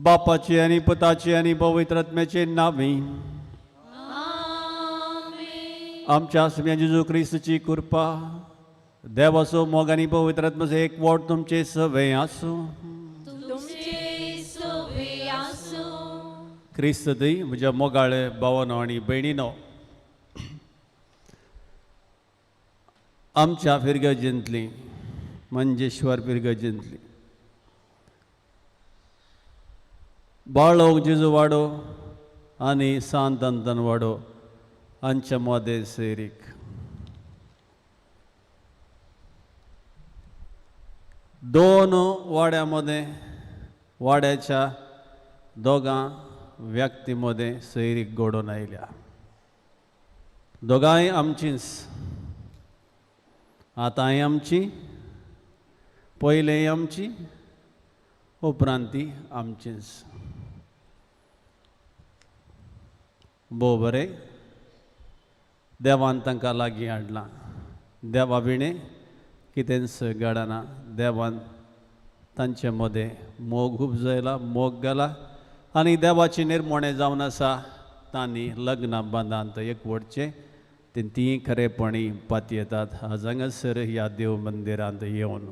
बापाची आणि पुताची आणि पवित्रात्म्याचे नावे आमच्या सगळ्या जेजू ख्रिस्ताची कृपा देवाचो मोग आणि पवित्रात्म्याचो एक वोट तुमचे सवय आसो. ख्रिस्त दी म्हज्या मोगाळे भावानो आणि भयणीनो, आमच्या फिरगजेंतली मंजेश्वर फिरगजेंतली बाळोक जेजू वाडो आनी सांतांतन वाडो हांच्या मोदे सैरीक दोन वाड्यामध्ये वाड्याच्या दोगां व्यक्तीमध्ये सैरीक घडोवन आयल्या. दोगांय आमचींच, आतांय आमची, पयलेय आमची, उपरांती आमचींच. भोव बरें, देवान तांकां लागीं हाडलां. देवा विणे कितेंच घडना. देवान तांचे मदें मोग उपजयला, मोग घाला आनी देवाची निर्मोणें जावन आसा. तांणी लग्न बांदांत एकवटचें ते ती खरेपणी पाती येतात आज हांगासर ह्या देव मंदिरांत येवन.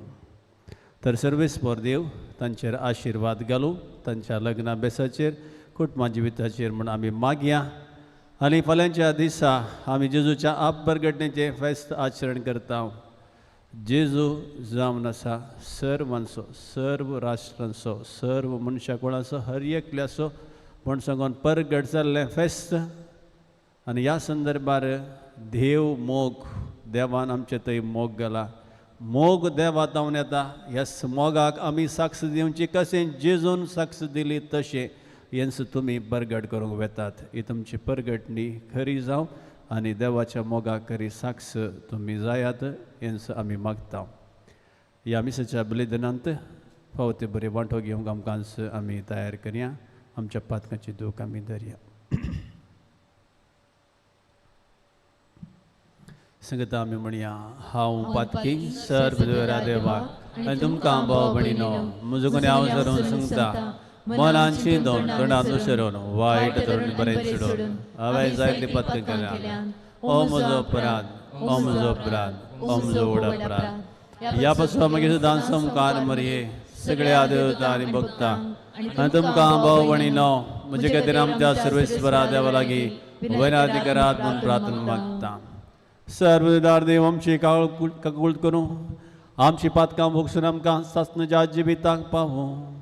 तर सर्वेस्पर देव तांचेर आशिर्वाद घालूं, तांच्या लग्ना बेसाचेर, कुटुंबा जिविताचेर म्हूण आमी मागया. आनी फाल्यांच्या दिसा आमी जेजूच्या आपबरगटणेचें फेस्त आचरण करता. जेजू जावन आसा सर्वांचो, सर्व राष्ट्रांचो, सर्व मनशा कोणाचो, हर एकल्याचो म्हूण सांगून परगट जाल्लें फेस्त. आनी ह्या संदर्भार देव मोग, देवान आमचे थंय मोग घाला. मोग देवा तावन येता. ह्या मोगाक आमी साक्ष दिवची. कशें जेजून साक्ष दिली तशें हेंच तुमी परगट करूंक वेतात. ही तुमची परगटणी खरी जावं आनी देवाच्या मोगाक खरी साक्ष तुमी जायात हेंच आमी मागता. ह्या मिसाच्या बलिदानांत फावती बरी वांटो घेवंक आमकांच आमी तयार करया. आमच्या पातकांची दूख आमी धरया. संगता आमी म्हणया, हांव पातकी सर्वदेवरा देवाक आनी तुमकां भाव भयणीनो, म्हजो कोणी हांव सरून सांगता, मनांची दोन तोंडां दुसरून वायट धरून बरें चिडून हांवें जायती पातकां केल्या. ओ म्हजो अपराध, ओ म्हजो अपराध, ओ म्हजो व्हड अपराध. ह्या पासून मागीर सुद्दां संकार मरये सगळ्या देवता आनी भक्तां आनी तुमकां भाव भयणीनो, म्हजे खातीर आमच्या सर्वेस्परा देवा लागीं वैरादी करात म्हूण प्रार्थना मागता. सर्वदार देव आमची काकूळ करूं, आमची पातकां भोगसून आमकां सासणाच्या जिविताक पावूं.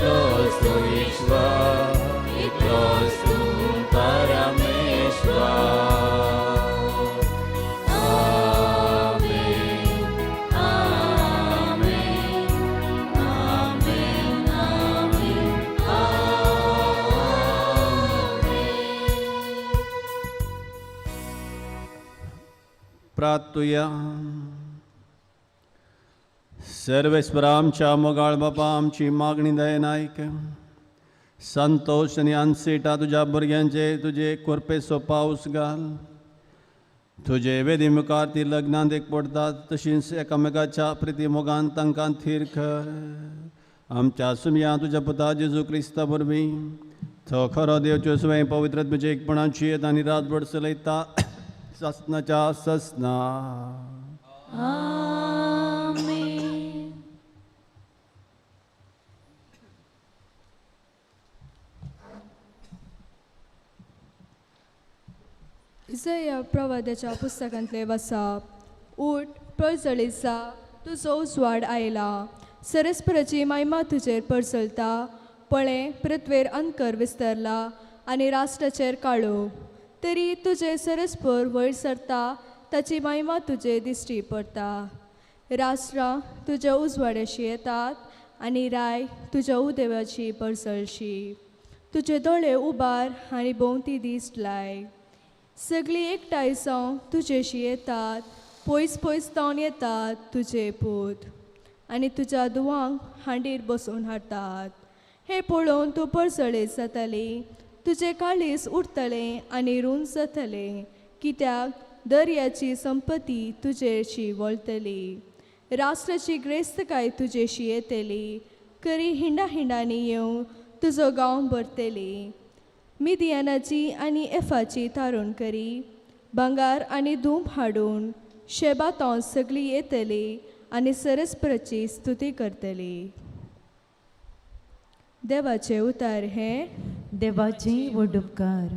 close to Ishwar, close to Parameshwar. प्रार्थूया. सर्वेश्वरा आमच्या मोगाळ बापा, आमची मागणी दयेन आयक. संतोष आनी आंसिटा तुज्या भुरग्यांचे तुजे कृपेचो पावस घाल. तुजे वेदी मुखार ती लग्नांत एक पडटात तशींच एकामेकाच्या प्रिती मोगान तांकां थीर कर. आमच्या सुमया तुज्या पुता जेजू क्रिस्ता वरवीं तो खरो देवच्यो स्वयं पवित्र तुजे एकपणाची येत आनी रातभर चलयता ससनाच्या ससना. आमेन. इसाया प्रवाद्याच्या पुस्तकांतले वचप. उठ, पळसळीत जा, तुजो उजवाड आयला. सरस्पराची महिमा तुजेर पळसळटा. पळय, पृथ्वेर अंकर विस्तरला आनी राष्ट्राचेर काळोख. तरी तुजे सरस्पर वयर सरता, ताची महिमा तुजे दिश्टी पडटा. राष्ट्रां तुज्या उजवाड्याशी येतात आनी राय तुज्या उदेवाची पळसळशी. तुजे दोळे उबार आनी भोंवती दिश्ट लाय. सगळीं एकठांय जावन तुजेशी येतात. पयस पयस जावन येतात तुजे पूत आनी तुज्या दुवांक हांडीर बसोवन हाडटात. हे पळोवन तूं पळसळीत जातली. तुजे काळीज उरतलें आनी रुंद जातलें, कित्याक दर्याची संपत्ती तुजेशी वळटली. राष्ट्राची ग्रेस्तकाय तुजेशी येतली. करी हिंडा हिंडांनी येवन तुजो गांव भरतली. मिदियानाची आनी एफाची तारण करी. भांगार आनी धूप हाडून शेबातां सगळीं येतली आनी सरस्पराची स्तुती करतली. देवाचे उतार हे. देवाचे व्हड उपकार.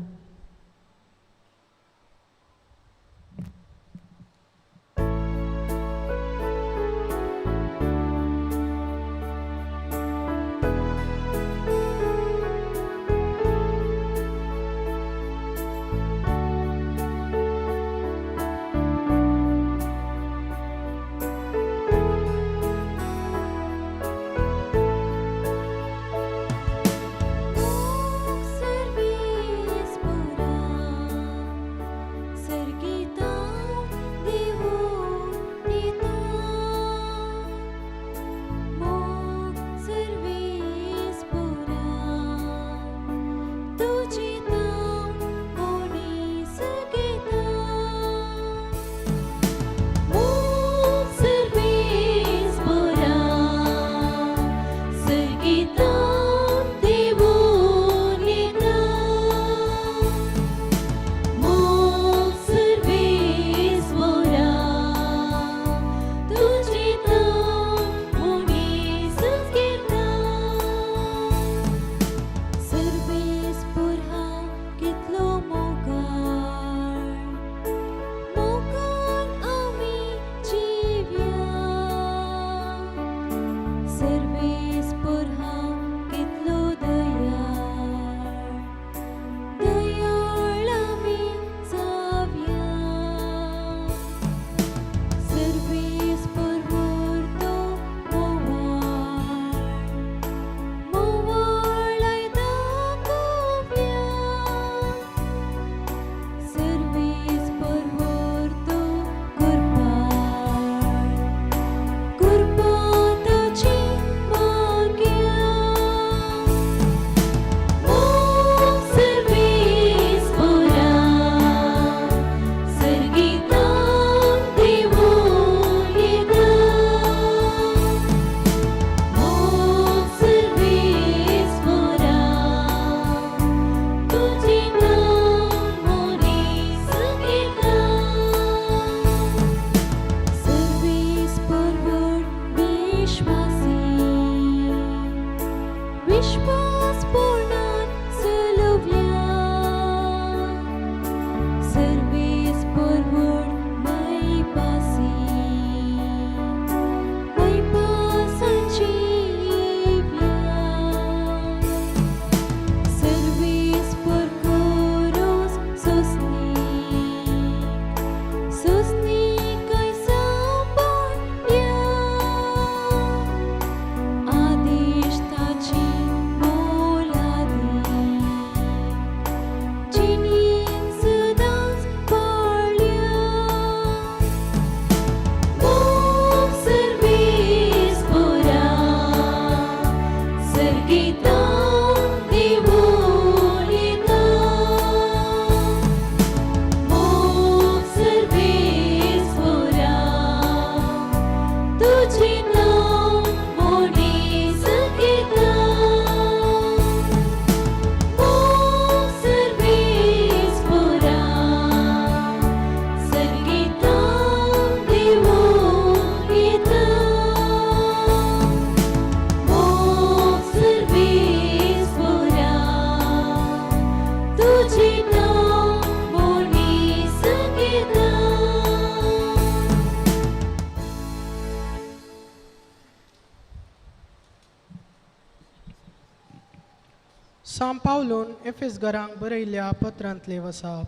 साम पावलोन एफेस घरांक बरयल्ल्या पत्रांतले वसाप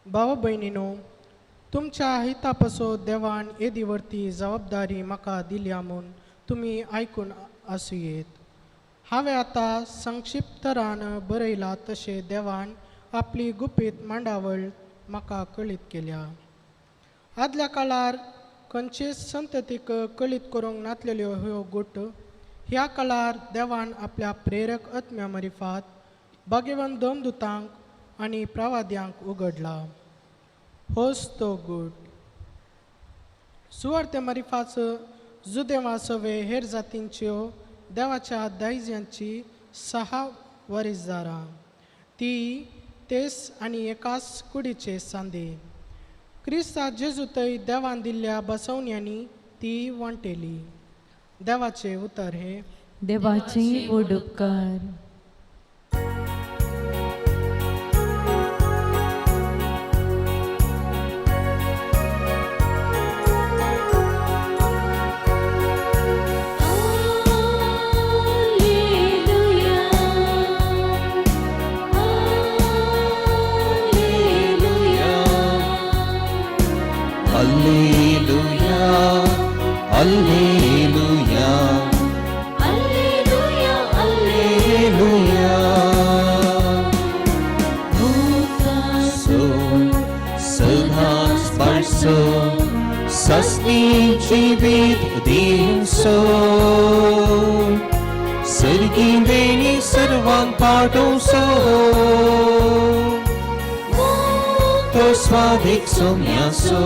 भाव भयणीनो, तुमच्या हिता पासो देवान येदी व्हरती जबाबदारी म्हाका दिल्या म्हूण तुमी आयकून आसुयेत. हांवें आतां संक्षिप्तरान बरयलां तशें देवान आपली गुपीत मांडावळ म्हाका कळीत केल्या. आदल्या काळार खंयचेच संततीक कळीत करूंक नासलेल्यो ह्यो गुट ह्या काळार देवान आपल्या प्रेरक आत्म्या मरिफात भाग्यवान देवदूतांक आनी प्रवाद्यांक उगडला. होच तो गुट. सुवार्ते मरिफाच जुदेवा सवे हेर जातींच्यो देवाच्या दायजांची 6 वारीसदारां. ती तेस आनी एकाच कुडीचे सांदे. क्रिस्ता जेजूतय देवान दिल्ल्या बसवण्यांनी ती वांटेली. देवाचे उतर हे. देवाचे व्हड उपकार. Sasni jivit din so Sergi veni sarvan pato so To svadik somya so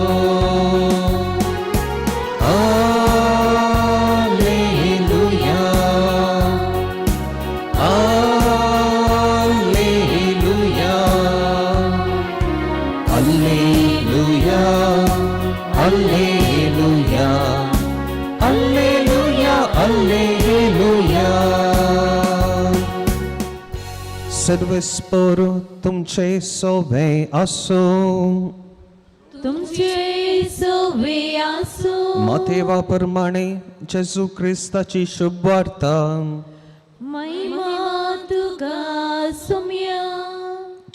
सर्वस्पर तुमचे सोवे असो. तुमचे सोवे आसो. मतेवा प्रमाणे जेजू ख्रिस्ताची शुभ वार्ता. महिमा तुका सौम्या.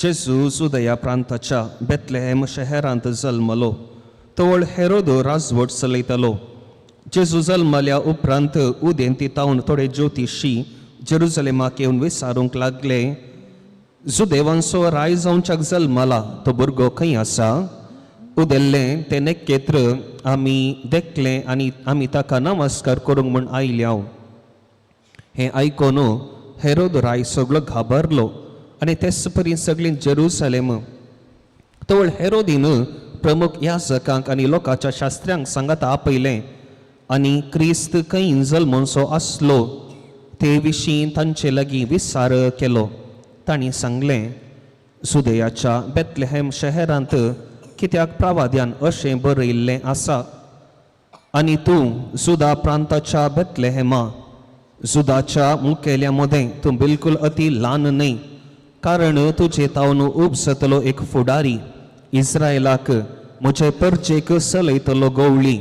जेजू जुदया प्रांताच्या बेतलेहेम शहरांत जल्मलो. तवळ हेरोद राजवट चलयतालो. जेजू जल्मल्या उपरांत उदेंती तावन थोडे ज्योतिशी जेरुसलेमाक येवन विचारूंक लागले, जुदेवांचो राय जावच्याक जल्मला तो भुरगो खंय आसा? उदेल्ले ते नेकेत्र आमी देखले आनी आमी ताका नमस्कार करूंक म्हूण आयल्या. हें आयकून हेरोद राय सगळो घाबरलो आनी तेच परी सगळीं जेरुसलेम तवळ हेरोदीन प्रमुख याजकांक आनी लोकांच्या शास्त्र्यांक सांगात आपयलें आनी क्रिस्त खंय जल्मोनसो आसलो ते विशीं तांचे लागीं विचार केलो. तांणी सांगलें, जुदेयाच्या बेतलेहेम शहरांत कित्याक प्रवाद्यान अशें बरयल्लें आसा, आनी तूं जुदा प्रांताच्या बेतलेहेमा जुदाच्या मुखेल्या मदें तूं बिलकुल अति ल्हान न्हय, कारण तुजे तावन उब जातलो एक फुडारी, इस्रायलाक म्हजे परचेक चलयतलो गवळी.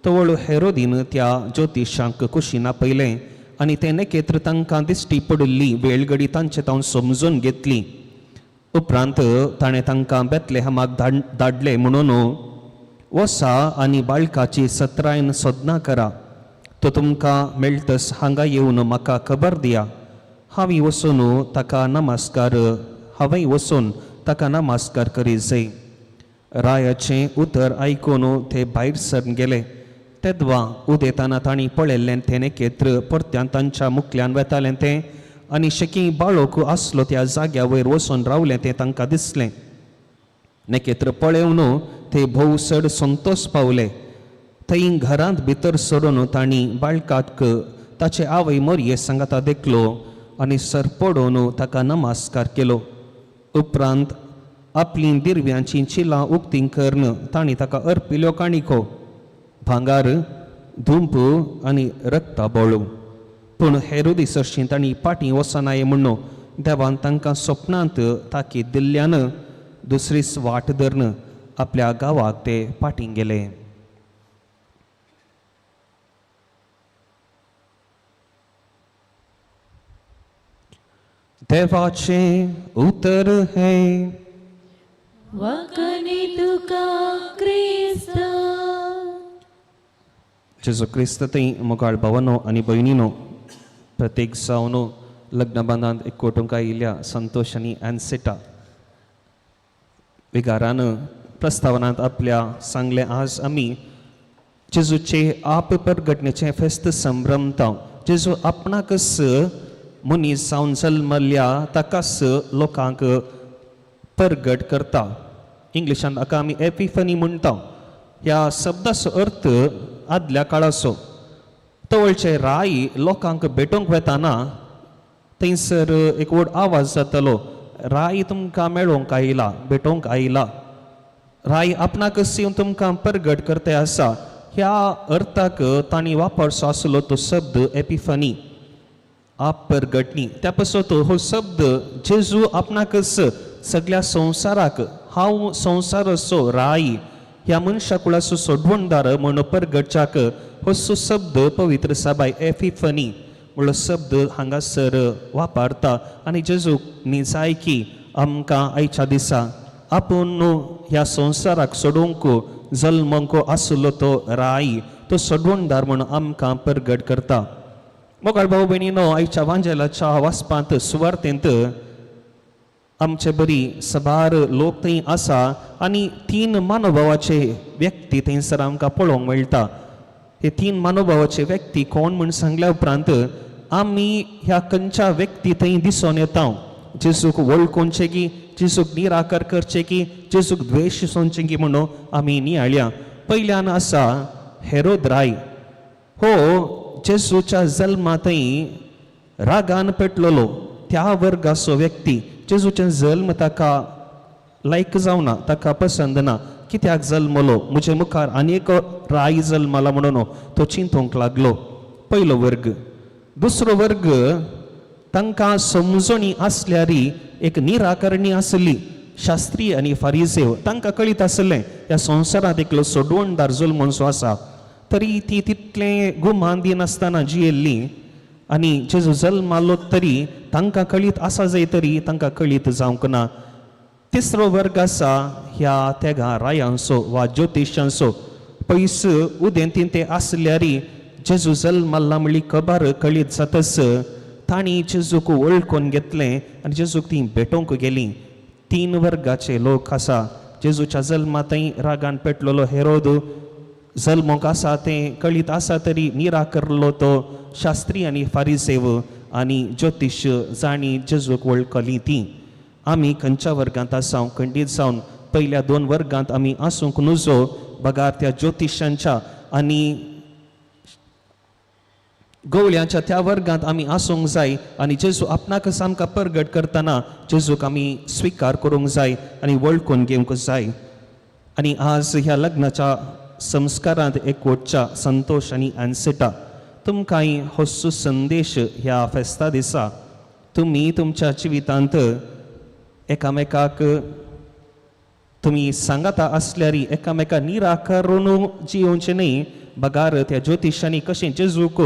तवळ हेरोदीन त्या ज्योतिशांक कुशीन आपयलें आनी ते नेकेत्र तांकां दिश्टी पडिल्ली वेळगडी तांचे तावन समजून घेतली. उपरांत ताणें तांकां बेतलेहेमाक धाडले म्हणून वसा आनी बाळकाची सत्रायन सोदना करा. तो तुमकां मेळटस हांगा येवन म्हाका खबर दिया. हांवें वचून ताका नमस्कार करी जाय. रायाचें उतर आयकून ते भायर सरून गेले. तेदवा उदेताना तांणी पळयल्लें तें नेकेत्र परत्यान तांच्या मुखल्यान वेतालें तें आनी शेकी बाळोक आसलो त्या जाग्या वयर वचून रावलें तें तांकां दिसलें. नेकेत्र पळयवन ते भोव चड संतोश पावले. थंय घरांत भितर सरून तांणी बाळकाक ताचे आवय मोरये सांगाता देखलो आनी सरपडून ताका नमस्कार केलो. उपरांत आपली दिरव्यांची चिलां उक्तीं करून तांणी ताका अर्पिल्यो काणिको, भांगार, धूंप आनी रक्ताबोळू. पूण हेरोदीस अशीं तांणी पाटी वचनाये म्हणून देवान तांकां स्वप्नांत ताकीद दिल्ल्यान दुसरीच वाट धरून आपल्या गांवाक ते पाटीं गेले. देवाचे उतर है वकनी तुका क्रिस्त जेजू क्रिस्त थंय मोगाळ भावनो आनी भयणीनो प्रत्येक जावनो लग्न बांदांत एकवटूंक आयिल्ल्या संतोष आनी एन्सिटा विगारान प्रस्तावनांत आपल्या सांगले आज आमी जेजूचे आप परगटणेचे फेस्त संभ्रमता जेजू आपणाकच मनीस जावन जल्मल्या ताकाच लोकांक परगट करता इंग्लिशांत हाका आमी एपिफनी म्हणटा ह्या शब्दाचो अर्थ आदल्या काळाचो तवळचे राई लोकांक भेटोंक वेताना थंयसर एक व्हड आवाज जातालो राई तुमकां मेळोंक आयला भेटोंक आयला राई आपणाकच येवन तुमकां परगट करते आसा ह्या अर्थाक तांणी वापरचो आसलो तो शब्द एपिफनी आप परगटणी त्या पासून तो हो शब्द जेजू आपणाकच सगळ्या संवसाराक हांव संवसाराचो राई ह्या मनशा कुळाचो सोडवणदार म्हणून परगटच्याक हो शब्द पवित्र सभाय एपिफनी म्हणलो शब्द हांगासर वापरता आनी जेजू न्ही जाय की आमकां आयच्या दिसा आपूण ह्या संवसाराक सोडूंक जल्मंक आसलो तो राई तो सोडवणदार म्हणून आमकां परगट करता मोगाळ भाऊ भयणीनो आयच्या वांजेलाच्या वाचपांत सुवार्तेंत आमचे बरी सबार लोक थंय आसा आनी 3 मानवभावाचे व्यक्ती थंयसर आमकां पळोवंक मेळटा हे 3 मानवभावाचे व्यक्ती कोण म्हूण सांगल्या उपरांत आमी ह्या खंयच्या व्यक्ती थंय दिसून येता जेजूक वळखोवचे की जेजूक निराकार करचे की जेजूक द्वेश सोंचे की म्हणून आमी नियाळ्या पयल्यान आसा हेरोद राय हो जेजूच्या जल्मा थंय रागान पेटलेलो त्या वर्गाचो व्यक्ती जेजूचे जल्म ताका लायक जावना ताका पसंद ना कित्याक जल्मलो म्हजे मुखार आनीक राय जल्मला म्हणून तो चिंतूंक लागलो पयलो वर्ग दुसरो वर्ग तांकां समजणी आसल्यारी एक निराकरणी आसली शास्त्री आनी फारिसेव तांकां कळीत आसलें ह्या संवसारांत एकलो सोडवणदार जल्मोनसो आसा तरी ती तितले गुमान दिनासतना जियेल्ली आनी जेजू जल्मालो तरी तांकां कळीत आसा जाय तरी तांकां कळीत जावंक ना तिसरो वर्ग आसा ह्या तेगा रायांचो वा ज्योतिशांचो पयस उदेंतीन ते आसल्यारी जेजू जल्माला म्हणली खबर कळीत जातस तांणी जेजूक वळखून घेतलें आनी जेजूक ती भेटोवंक गेलीं 3 वर्गाचे लोक आसा जेजूच्या जल्मा थंय रागान पेटलेलो हेरोद जल्मोंक आसा तें कळीत आसा तरी निराकरलो तो शास्त्री आनी फारिसेव आनी ज्योतिश जाणी जेजूक वळखली ती आमी खंयच्या वर्गांत आसा खंडीत जावन पयल्या 2 वर्गांत आमी आसूंक नजो बगार त्या ज्योतिशांच्या आनी गवळ्यांच्या त्या वर्गांत आमी आसूंक जाय आनी जेजू आपणाकच आमकां परगट करतना जेजूक आमी स्विकार करूंक जाय आनी वळखून घेवंक जाय आनी आज ह्या लग्नाच्या संस्कारांत एकवटच्या संतोष आनी एन्सिटा तुमकां हो संदेश ह्या फेस्ता दिसा तुमी तुमच्या जिवितांत एकामेकाक तुमी सांगाता आसल्यारी एकामेका निराकारून जियोवचें न्ही बगार त्या ज्योतिशांनी कशें जेजूक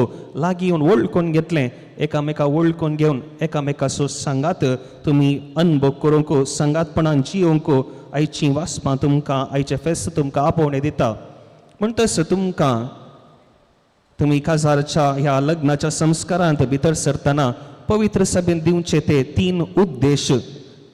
लागीं येवन वळखून घेतलें एकामेका वळखून घेवन एकामेकाचो सांगात तुमी अनुभव करूंक सांगातपणान जियोवंक आयची वाचपां तुमकां आयचें फेस्त तुमकां आपोवणें दिता म्हणटस तुमकां तुमी काजारच्या ह्या लग्नाच्या संस्कारांत भितर सरतना पवित्र सभेन दिवचे ते 3 उद्देश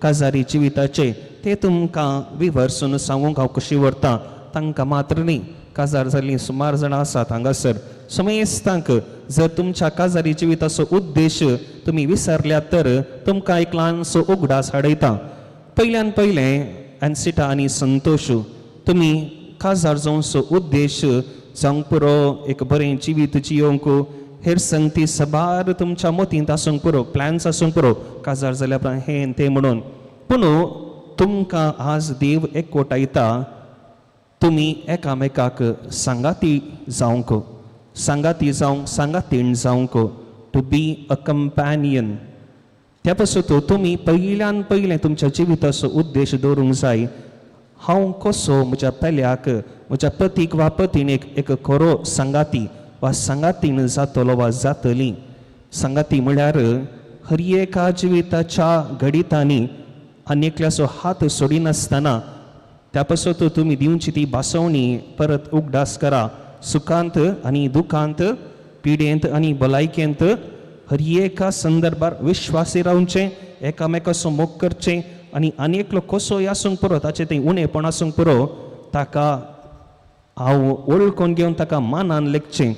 काजारी जिविताचे ते तुमकां विवर्सून सांगूंक हांव कशी व्हरतां तांकां मात्र न्ही काजार जाल्लीं सुमार जाणां आसात हांगासर समेस्तांक जर तुमच्या काजारी जिविताचो उद्देश तुमी विसरल्यात तर तुमकां एक ल्हानसो उगडास हाडयता पयल्यान पयलें एन्सिटा आनी संतोश तुमी काजार जावचो उद्देश जावंक पुरो एक बरें जिवीत जियोवंक हेर संगती सबार तुमच्या मतींत आसूंक पुरो प्लॅन्स आसूंक पुरो काजार जाल्या उपरांत हें तें म्हणून पूण तुमकां आज देव एकवटायता तुमी एकामेकाक सांगाती जावंक सांगातीण जावंक टू बी अ कंपॅनियन त्या पासून तुमी पयल्यान पयलें तुमच्या जिविताचो उद्देश दवरूंक जाय हांव कसो म्हज्या पेल्याक म्हज्या पतीक वा पत्नीक एक खरो सांगाती वा सांगातीण जातलो वा जातली सांगाती म्हळ्यार हर एका जिविताच्या घडितांनी आनीकल्याचो हात सोडिनासतना त्या पासत तुम्ही दिवची ती बासवणी परत उगडास करा. सुखांत आनी दुखांत, पिडेंत आनी भलायकेंत हर एका संदर्भार विश्वासी रावचे, एकामेकाचो मोग करचे आनी आनीकलो कसोय आसूंक पुरो ताचे ते उणेपण आसूंक पुरो ताका हांव वळखून घेवन ताका मानान लेखचें.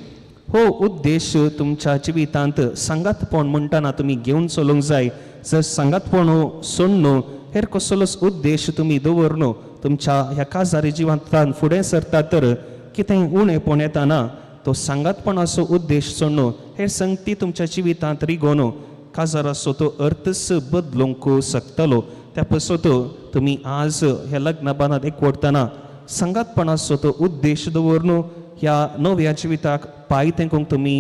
हो उद्देश तुमच्या जिवितांत सांगातपण म्हणटाना तुमी घेवन चलोवंक जाय. जर सांगातपण सोडून हेर कसलोच उद्देश तुमी दवरनो तुमच्या ह्या काजारी जिवितांत फुडें सरता तर कितेंय उणेपण येताना तो सांगातपणाचो उद्देश सोडून हेर संगती तुमच्या जिवितांत रिगोवन काजाराचो तो अर्थच बदलूंक शकतलो. त्या पासत तुमी आज ह्या लग्न बांदात एकवटतना सांगातपणाचो तो उद्देश दवरन ह्या नव्या जिविताक पांय तेंकूंक तुमी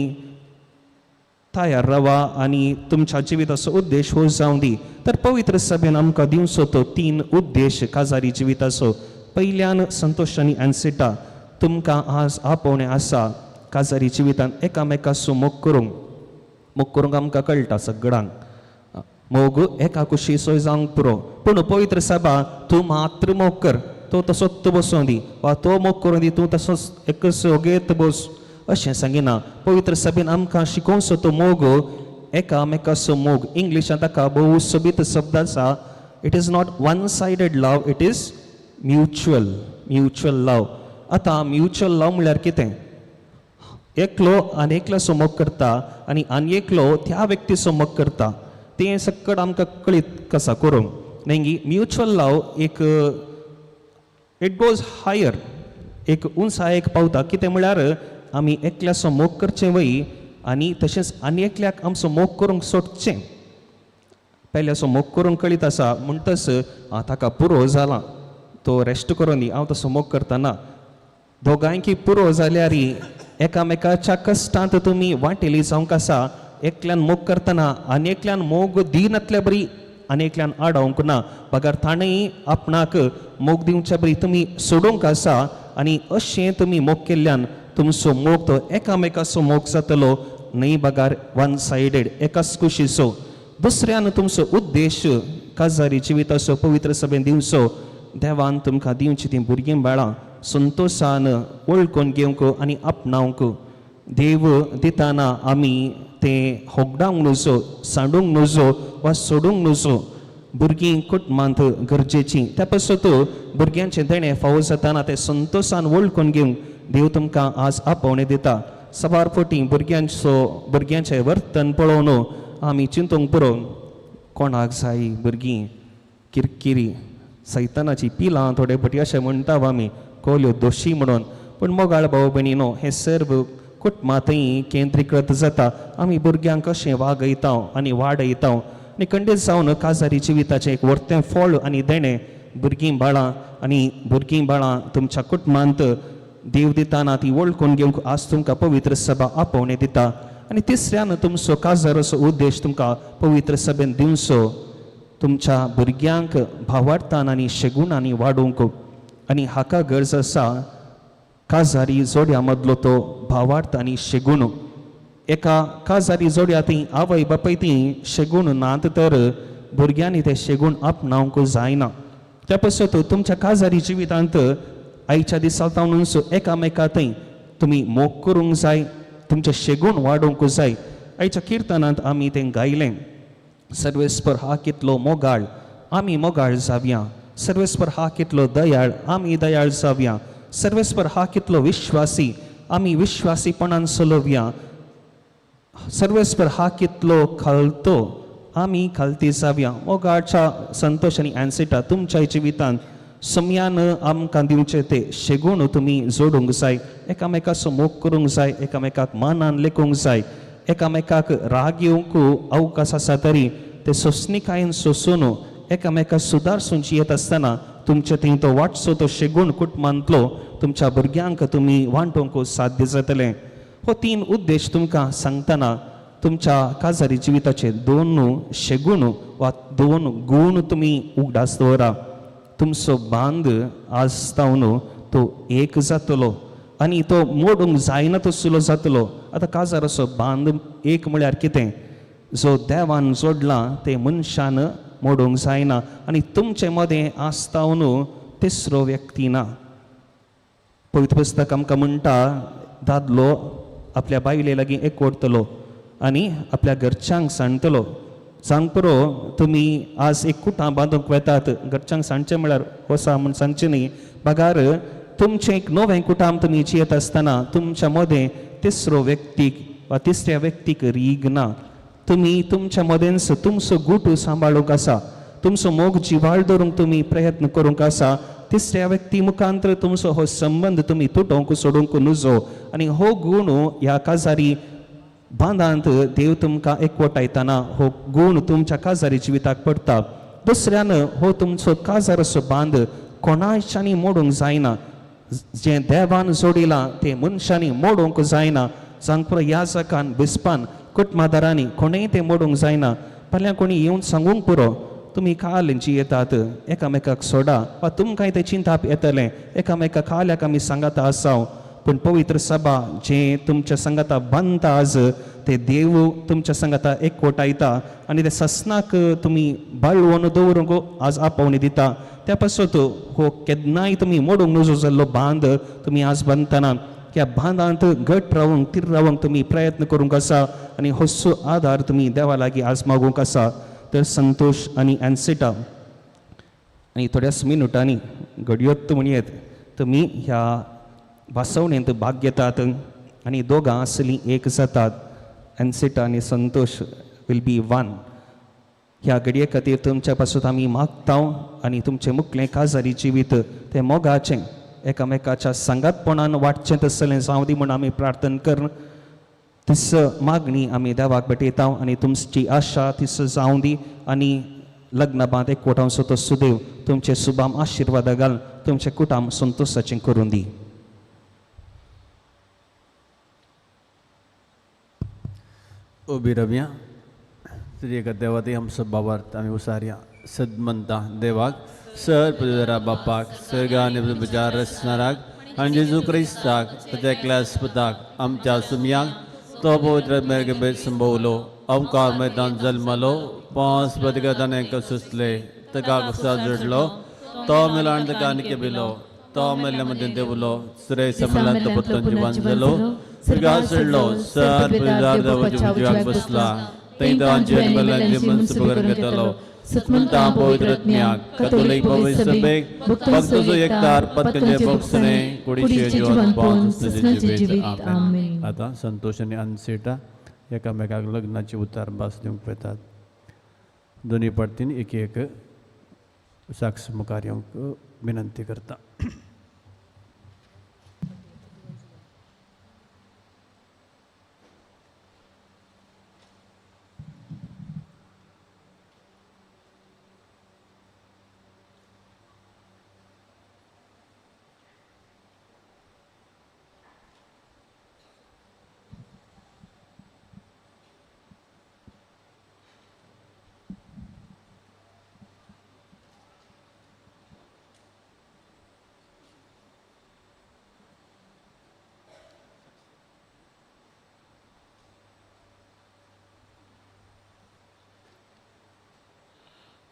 तयार रावा आनी तुमच्या जिविताचो उद्देश हो जावं दी. तर पवित्र सभेन आमकां दिवचो तो 3 उद्देश काजारी जिविताचो. पयल्यान संतोश आनी एन्सिटा तुमकां आज आपोवणें आसा काजारी जिवितांत एकामेकाचो मोग करूंक आमकां कळटा सगळ्यांक मोग एका कुशीचो जावंक पुरो. पूण पवित्र सभा तूं मात्र मोग कर, तो तसोच बसों दी वा तो मोग करून दी, तूं तसोच एकच ओगेत बस अशें सांगिना. पवित्र सभेन आमकां शिकोवचो तो मोग एकामेकाचो मोग. इंग्लिशांत ताका भोव सोबीत शब्द आसा. It is not one sided love, it is mutual love. आतां म्युच्युअल लव म्हळ्यार कितें? एकलो आनेकल्याचो मोग करता आनी आनी एकलो त्या व्यक्तीचो मोग करता. तें सकट आमकां कळीत कसा करूंक नेंगी म्युच्युअल लव एक इट गोज हायर, एक उंचायेक पावता. कितें म्हळ्यार आमी एकल्याचो मोग करचें वय आनी तशेंच आनी एकल्याक आमचो मोग करूंक सोडचें. पयल्याचो मोग करूंक कळीत आसा म्हणटच ताका पुरो जाला तो रेस्ट करून दी, हांव तसो मोग करतना. दोगांयकी पुरो जाल्यार एकामेकाच्या कश्टांत तुमी वांटेली जावंक आसा. एकल्यान मोग करतना आनी एकल्यान मोग दिनातल्या बरी आनी एकल्यान आडावंक ना. पगार ताणें आपणाक मोग दिवच्या बरी तुमी सोडूंक आसा आनी अशें तुमी मोग केल्ल्यान तुमचो मोग तो एकामेकाचो मोग जातलो, न्हय बगार वन सायडेड एकाच कुशीचो. दुसऱ्यान तुमचो उद्देश काजारी जिविताचो पवित्र सभेन दिवचो. देवान तुमकां दिवची ती भुरगीं बाळां संतोशान वळखून घेवंक आनी आपणावंक. देव दिताना आमी तें होगडावंक नजो, सांडूंक नजो वा सोडूंक नजो. भुरगीं कुटुंबांत गरजेचीं. त्या पासत भुरग्यांचें देणें फावो जाताना तें संतोशान वळखून घेवंक देव तुमकां आज आपोवणें दिता. सवार फावटी भुरग्यांचें वर्तन पळोवन आमी चिंतूंक पुरो कोणाक जाय भुरगीं किरकिरी सैतानाची पिलां थोडे फावटी अशें म्हणटा आमी कोल्यो दोशी म्हणून. पूण मोगाळ भाव भयणीनो हें सर्व कुटुंबांतय केंद्रीकृत जाता. आमी भुरग्यांक कशें वागयता आनी वाडयता आनी खंडीत जावन काजारी जिविताचें एक व्हडलें फळ आनी देणें भुरगीं बाळां तुमच्या कुटुंबांत देव दिताना ती वळखून घेवंक आज तुमकां पवित्र सभा आपोवणें दिता. आनी तिसऱ्यान तुमचो काजाराचो उद्देश तुमकां पवित्र सभेन दिवचो. तुमच्या भुरग्यांक भावार्थान आनी शेगुणांनी वाडोवंक. आनी हाका गरज आसा काजारी जोड्या मदलो तो भावार्थ आनी शेगूण. एका काजारी जोड्या ती आवय बापाय ती शेगूण नात तर भुरग्यांनी ते शेगूण आपणावंक जायना. त्या पासत तुमच्या काजारी जिवितांत आयच्या दिसांतावनूच एकामेकांतय तुमी मोग करूंक जाय, तुमचें शेगूण वाडोवंक जाय. आयच्या किर्तनांत आमी तें गायलें. सर्वेस्पर हा कितलो मोगाळ, आमी मोगाळ जावया. सर्वेस्पर हा कितलो दयाळ, आमी दयाळ जावया. सर्वेस्पर हा कितलो विश्वासी, आमी विश्वासीपणान चलोवया. सर्वेस्पर हा कितलो खालतो, आमी खालती जावया. मोगाळच्या संतोश आनी एन्सिटा तुमच्या जिवितांत समयान आमकां दिवचे ते शेगूण तुमी जोडूंक जाय. एकामेकाचो मोग करूंक जाय, एकामेकाक मानान लेखूंक जाय. एकामेकाक राग येवंक अवकाश आसा तरी ते सोंसणीकायेन सोंसून एकामेकाक सुदारसून जियेत आसतना तुमचे थंय तो वाटचो तो शेगूण कुटुंबांतलो तुमच्या भुरग्यांक तुमी वांटोवंक साध्य जातलें. हो 3 उद्देश तुमकां सांगतना तुमच्या काजारी जिविताचे 2 शेगूण वा 2 गूण तुमी उगडास दवरा. तुमचो बांद आसतावन तो एक जातलो आनी तो मोडूंक जायना तसलो जातलो. आतां काजाराचो बांद एक म्हळ्यार कितें? जो देवान जोडला ते मनशान मोडूंक जायना आनी तुमचे मदें आसतावन तिसरो व्यक्ती ना. पवित्र पुस्तक आमकां म्हणटा दादलो आपल्या बायले लागीं एकवटतलो आनी आपल्या घरच्यांक सांगतलो. सांग पुरो तुमी आज एक कुटां बांदूंक वेतात, घरच्यांक सांगचें म्हळ्यार वसा म्हूण सांगचें न्ही. बगार तुमचें एक नवें कुटाम तुमी जियेत आसतना तुमच्या मदें तिसरो व्यक्तीक वा तिसऱ्या व्यक्तीक रीग ना. तुमी तुमच्या मदेंच तुमचो गूट सांबाळूंक आसा, तुमचो मोग जिवाळ दवरूंक तुमी प्रयत्न करूंक आसा. तिसऱ्या व्यक्ती मुखांतर तुमचो हो संबंध तुमी तुटोवंक सोडूंक नजो आनी हो गूण ह्या काजारी बांदांत देव तुमकां एकवटायतना हो गूण तुमच्या काजारी जिविताक पडटा. दुसऱ्यान हो तुमचो काजार असो बांद कोणाच्यानी मोडूंक जायना. जें देवान जोडिलां तें मनशांनी मोडूंक जायना. सांग पुरो याजकान बिस्पान कुटमादारांनी कोणेंय तें मोडूंक जायना. फाल्यां कोणी येवन सांगूंक पुरो तुमी काल जियेतात, एकामेकाक सोडा वा तुमकांय तें चिंताप येतलें, एकामेकाक काल्याक आमी सांगाता आसाव. पूण पवित्र सभा जें तुमच्या संगता बांदता आज तें देव तुमच्या संगता एकवटायता आनी ते ससनाक तुमी बाळवून दवरूंक आज आपोवणी दिता. त्या पासत हो केन्नाय तुमी मोडूंक नजो जाल्लो बांद तुमी आज बांदतना ह्या बांदांत घट रावंक थीर रावंक तुमी प्रयत्न करूंक आसा आनी होसो आदार तुमी देवा लागीं आज मागूंक आसा. तर संतोश आनी एन्सिटा आनी थोड्याच मिनटांनी घडयोत म्हणयेत तुमी ह्या वासवणेंत भाग घेतात आनी दोगां असलीं एक जातात. एन्सिटा आनी संतोष विल बी वन. ह्या घडये खातीर तुमच्या पासून आमी मागता आनी तुमचें मुखलें काजारी जिवीत तें मोगाचें एकामेकाच्या सांगातपणान वाडचें तसलें जावं दी म्हूण आमी प्रार्थना कर. तिस मागणी आमी देवाक भेटयता आनी तुमची आशा तिस जावं दी आनी लग्न बांद एकवटावचो तो सुदेव तुमचे सुभाम आशिर्वाद घाल, तुमचे कुटाम संतोशाचें करून दी. उभी रवया तुझे का देवाती हम सब बाबार्थ आम्ही उसारिया सदमंता देवाक सर पुजरा बापाक सर्गाने विचार रचणाराक आणि जेजू क्रिस्ताक त्याच्या क्लास पताक आमच्या सुमयाक तो पवित्र मेर्ग बेत संभवलो अवकार मैदान जन्मलो 5 बदगदाने कसुसले तका कसा जोडलो तो मिलान तकानी के बिलो तो मेले मध्ये देवलो श्रेय समला तपतन जीवन जलो सर्गासलो सर पुजार देवजीवाक बसला तैदान जेन बलन मन सुबगर गतलो सत्मंता पवित्रत्म्याक कतोलिक पवित्र सभेक भक्तोजो एकतार पत्कजे बक्षणे कुडीचे जीवन पावस जीवित आमेन. आता संतोष आणि अन्सिटा एकामेकाक लग्नाची उतार बास दिवंक येतात. दोन्ही पडतीन एक एक साक्ष मुखार्यांक विनंती करता.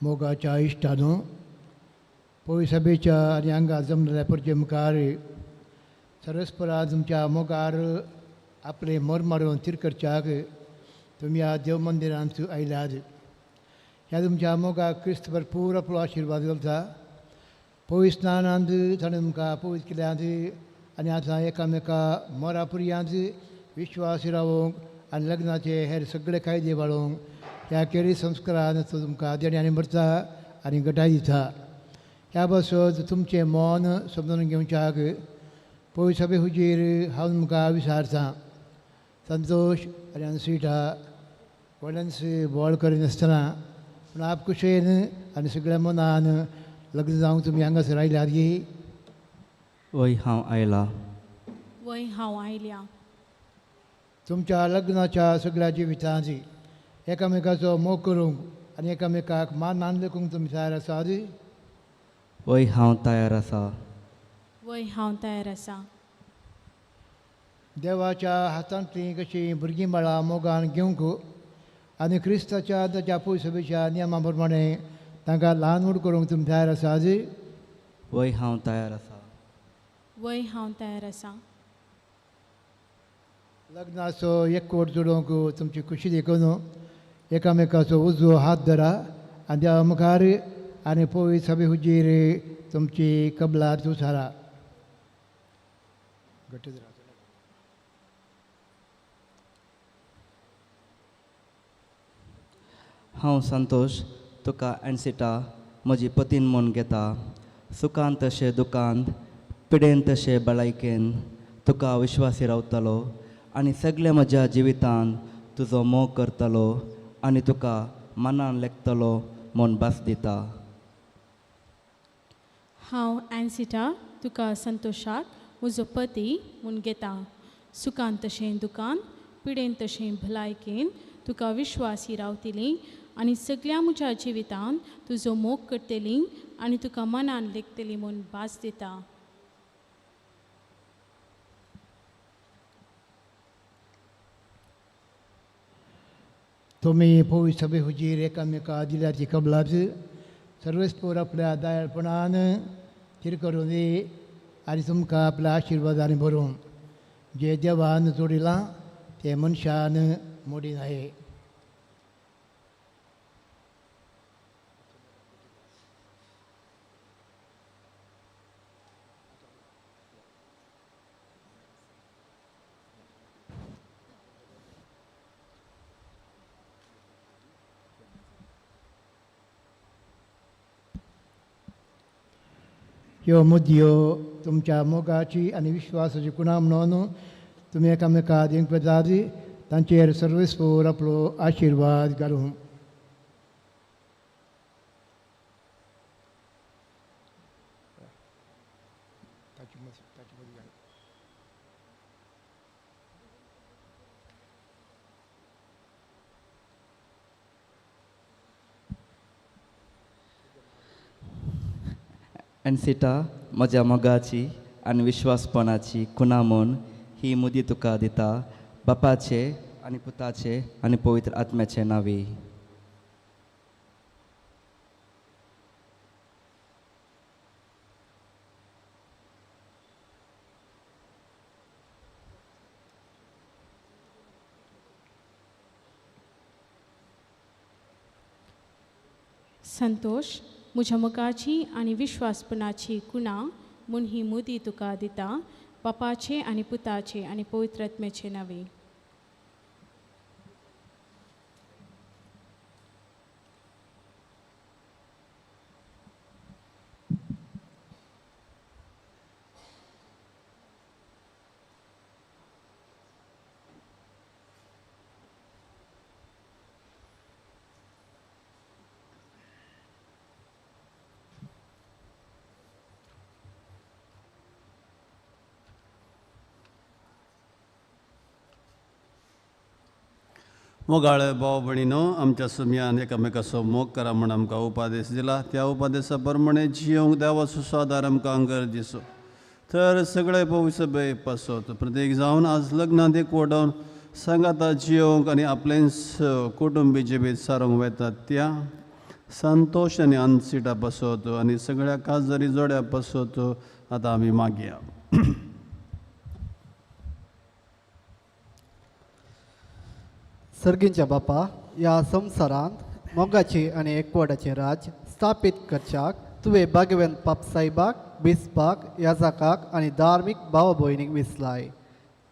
मोगाच्या इश्टानो पवित्र सभेच्या आनी हांगा जमलेल्या परचे मुखार सरस्परा तुमच्या मोगार आपले मोर मारून तीर करच्याक तुमी ह्या देव मंदिरांत आयल्यात. ह्या तुमच्या मोगाक क्रिस्त भरपूर आपलो आशिर्वाद घालता. पवित्र स्नानांत ताणें तुमकां पवित्र केल्यात आनी आतां एकामेका मोरा पुरयांत विश्वास रावोंक आनी लग्नाचे हेर सगळे कायदे वाळोवंक ह्या केरी संस्कारान तो तुमकां देण्यानी भरता आनी घटाय दिता. ह्या बसत तुमचें मन समजून घेवच्याक पवित्र सभे हुजीर हांव तुमकां विचारतां. संतोष आनी अन्सिटा व्हडल्यान बोवाळ करिनासतना पूण आपकुशेन आनी सगळ्या मनान लग्न जावंक तुमी हांगासर आयल्यात गे. वय हांव आयला. वय हांव आयल्या. तुमच्या लग्नाच्या सगळ्या जिवितांत एकामेकाचो मोग करूंक आनी एकामेकाक मान लेखूंक तुमी तयार आसात. वय हांव तयार आसा. वय हांव तयार आसा. देवाच्या हातांतलीं कशीं भुरगीं बाळां मोगान घेवंक आनी क्रिस्ताच्या ताच्या पयसभेच्या नियमा प्रमाणे तांकां ल्हान व्हड करूंक तुमी तयार आसात? वय हांव तयार आसा. वय हांव तयार आसा. लग्नाचो एकवट जोडूंक तुमची खुशी देखून एकामेकाचो उजवो हात धरा आनी देवा मुखार आनी पळय सभे हुजीर तुमची कबलात उसारा. हांव संतोश तुका एनसिटा म्हजी पतीन म्हूण घेता. सुखान तशें दुखांत, पिडेन तशें भलायकेन तुका विश्वासी रावतलो आनी सगळ्या म्हज्या जिवितांत तुजो मोग करतलो आनी तुका मनान लेखतलो म्हूण भास दिता. हांव एन्सिटा तुका संतोशाक म्हजो पती म्हूण घेता. सुखान तशें दुखान, पिडेन तशें भलायकेन तुका विश्वासी रावतली आनी सगळ्या म्हज्या जिवितांत तुजो मोग करतली आनी तुका मनान लेखतली म्हूण भास दिता. तुमी पळय सभे हुजीर एकामेका दिल्याची कबलात सर्वेस्पोर आपल्या दयाळपणान चिर करून दी आनी तुमकां आपल्या आशिर्वादान भरून जे देवान जोडिलां ते मनशान मोडिनाये. ह्यो मुद्यो तुमच्या मोगाची आनी विश्वासाची खुणा म्हणून तुमी एकामेका दिवंक येतात. तांचेर सर्वेस्पोर आपलो आशिर्वाद घालूं. एनसिटा म्हज्या मोगाची आनी विश्वासपणाची खुणा म्हूण ही मुदी तुका दिता. बापाचे आनी पुताचे आनी पवित्र आत्म्याचे नांवी. संतोष म्हज्या मोगाची आनी विश्वासपणाची खुणा म्हूण ही मुदी तुका दिता. बापाचे आनी पुताचे आनी पवित्र आत्म्याचे नांवी. मोगाळे भाव भयणीनो, आमच्या सुमयान एकामेकाचो मोग करा म्हण आमकां उपादेश दिला. त्या उपादेशा प्रमाणे जियोंक देवाचो सुवादार आमकां गरजेचो. तर सगळे पवित्र सभे पासत प्रत्येक जावन आज लग्नांत एकवटावन सांगाता जियोंक आनी आपलें कुटुंबी जिवीत सारूंक वेतात त्या संतोश आनी आनसिटा पासत आनी सगळ्या काजरी जोड्या पासत आतां आमी मागया. सर्गींच्या बापा, ह्या संवसारांत मोगाची आनी एकवटाचें राज स्थापीत करच्याक तुवें भाग्यवंत पाप साहेबाक, बिस्पाक, याजकाक आनी धार्मीक भाव भयणीक विसलाय.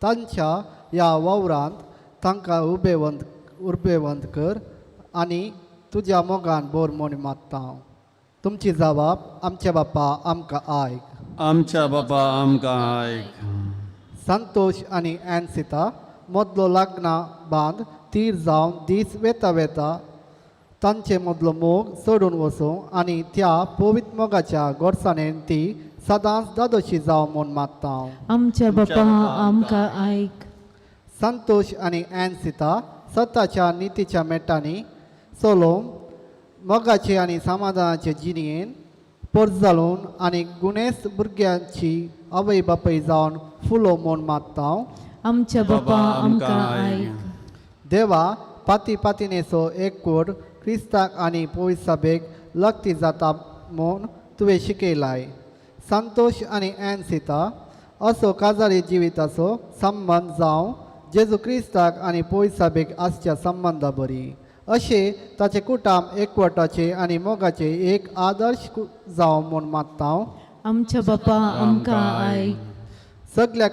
तांच्या ह्या वावरांत तांकां उर्बेवंत कर आनी तुज्या मोगान बोर म्हूण मागता. तुमची जबाब आमच्या बापा आमकां आयक. आमच्या बापा आमकां आयक. संतोष आनी एन्सिता मदलो लग्ना बांद तीर जावन दीस वेता वेता तांचे मदलो मोग सोडून वचूं आनी त्या पवित्र मोगाच्या गोडसाणेन ती सदांच दादोशी जावं म्हूण मागता. आमच्या बापा आमकां आयक. संतोष आनी एन्सिता सताच्या नितीच्या मेटांनी चलोवन मोगाचे आनी समाधानाचे जिणेन परजळून आनी गुणेस्त भुरग्यांची आवय बापय जावन फुलो म्हूण मागता. आमच्या बापा आमकां आयक. देवा पाती पातीनेचो एकवट क्रिस्ताक आनी पवित्र सभेक लक्ती जाता म्हूण तुवें शिकयलाय. संतोष आनी एनसिता असो काजारी जिविताचो संबंद जावं जेजू क्रिस्ताक आनी पवित्र सभेक आसच्या संबंदा बरी. अशें ताचे कुटुंब एकवटाचे आनी मोगाचे एक आदर्श जावं म्हूण मागता. आमच्या बापा आमकां आयक. सगळ्या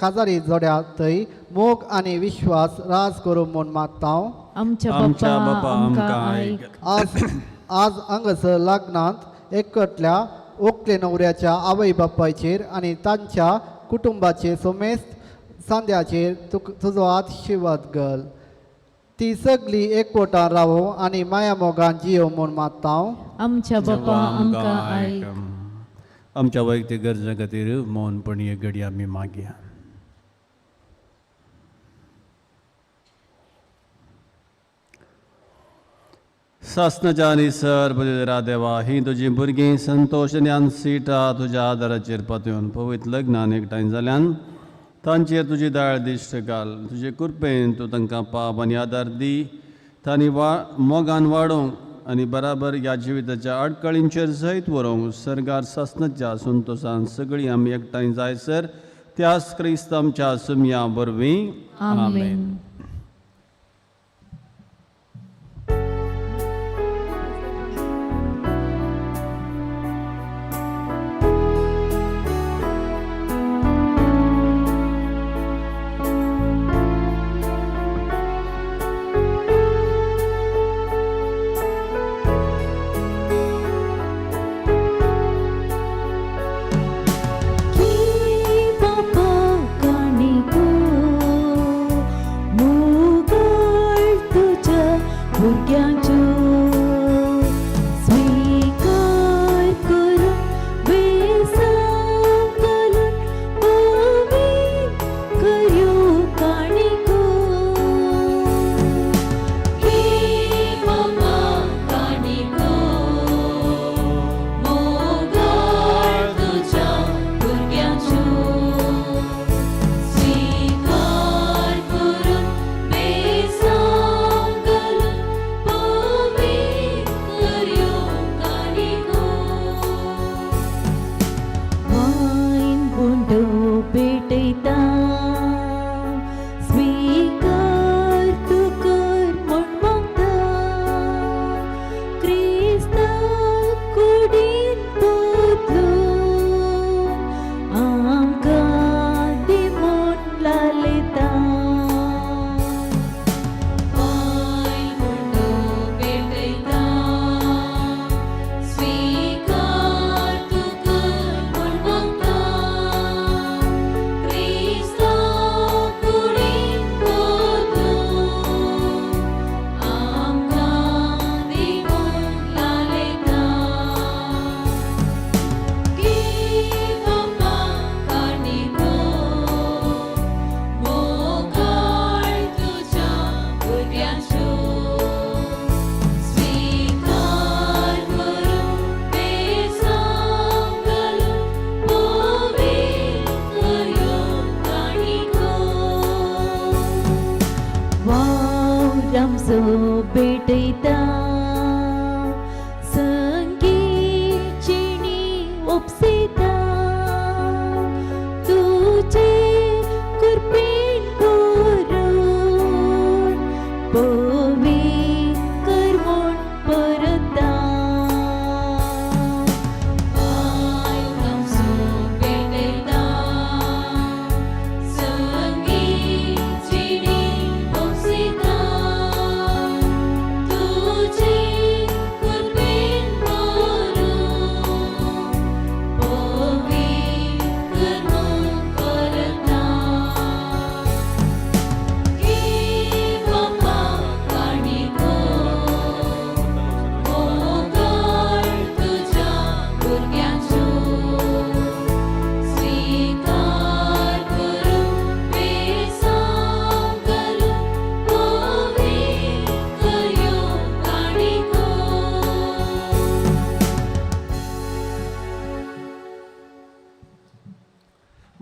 काजारी जोड्या थंय मोग आनी विश्वास राज करूं म्हूण मागता. आमच्या आमच्या बापा बापा आमकां आमकां आयक. आज हांगासर लग्नांत एकटल्या ओकले न्हवऱ्याच्या आवय बापायचेर आनी तांच्या कुटुंबाचे सोमेस्त सांद्याचेर तुजो आशिर्वाद घाल. ती सगळी एकवटान रावो आनी माया मोगान जियो म्हूण मागता. आमच्या बापा आमकां आयक. आमच्या वैयक्तीक गरजे खातीर मौनपणी एक घडी आमी मागया. सासनाच्या आनी सर्वरा देवा ही तुजी भुरगीं संतोश आनी आनसिटा तुज्या आदाराचेर पातळून पवित्र लग्नान एकठांय जाल्यान तांचेर तुजी दाळ दिश्ट घाल. तुजे कृपेन तूं तांकां पाप आनी आदार दी. तांणी मोगान वाडोवंक आनी बराबर ह्या जिविताच्या अडकळींचेर जैत व्हरूंक सर्गार सासनाच्या संतोशान सगळीं आमी एकठांय जायसर त्याच क्रिस्त आमच्या सुमया वरवीं आमेन.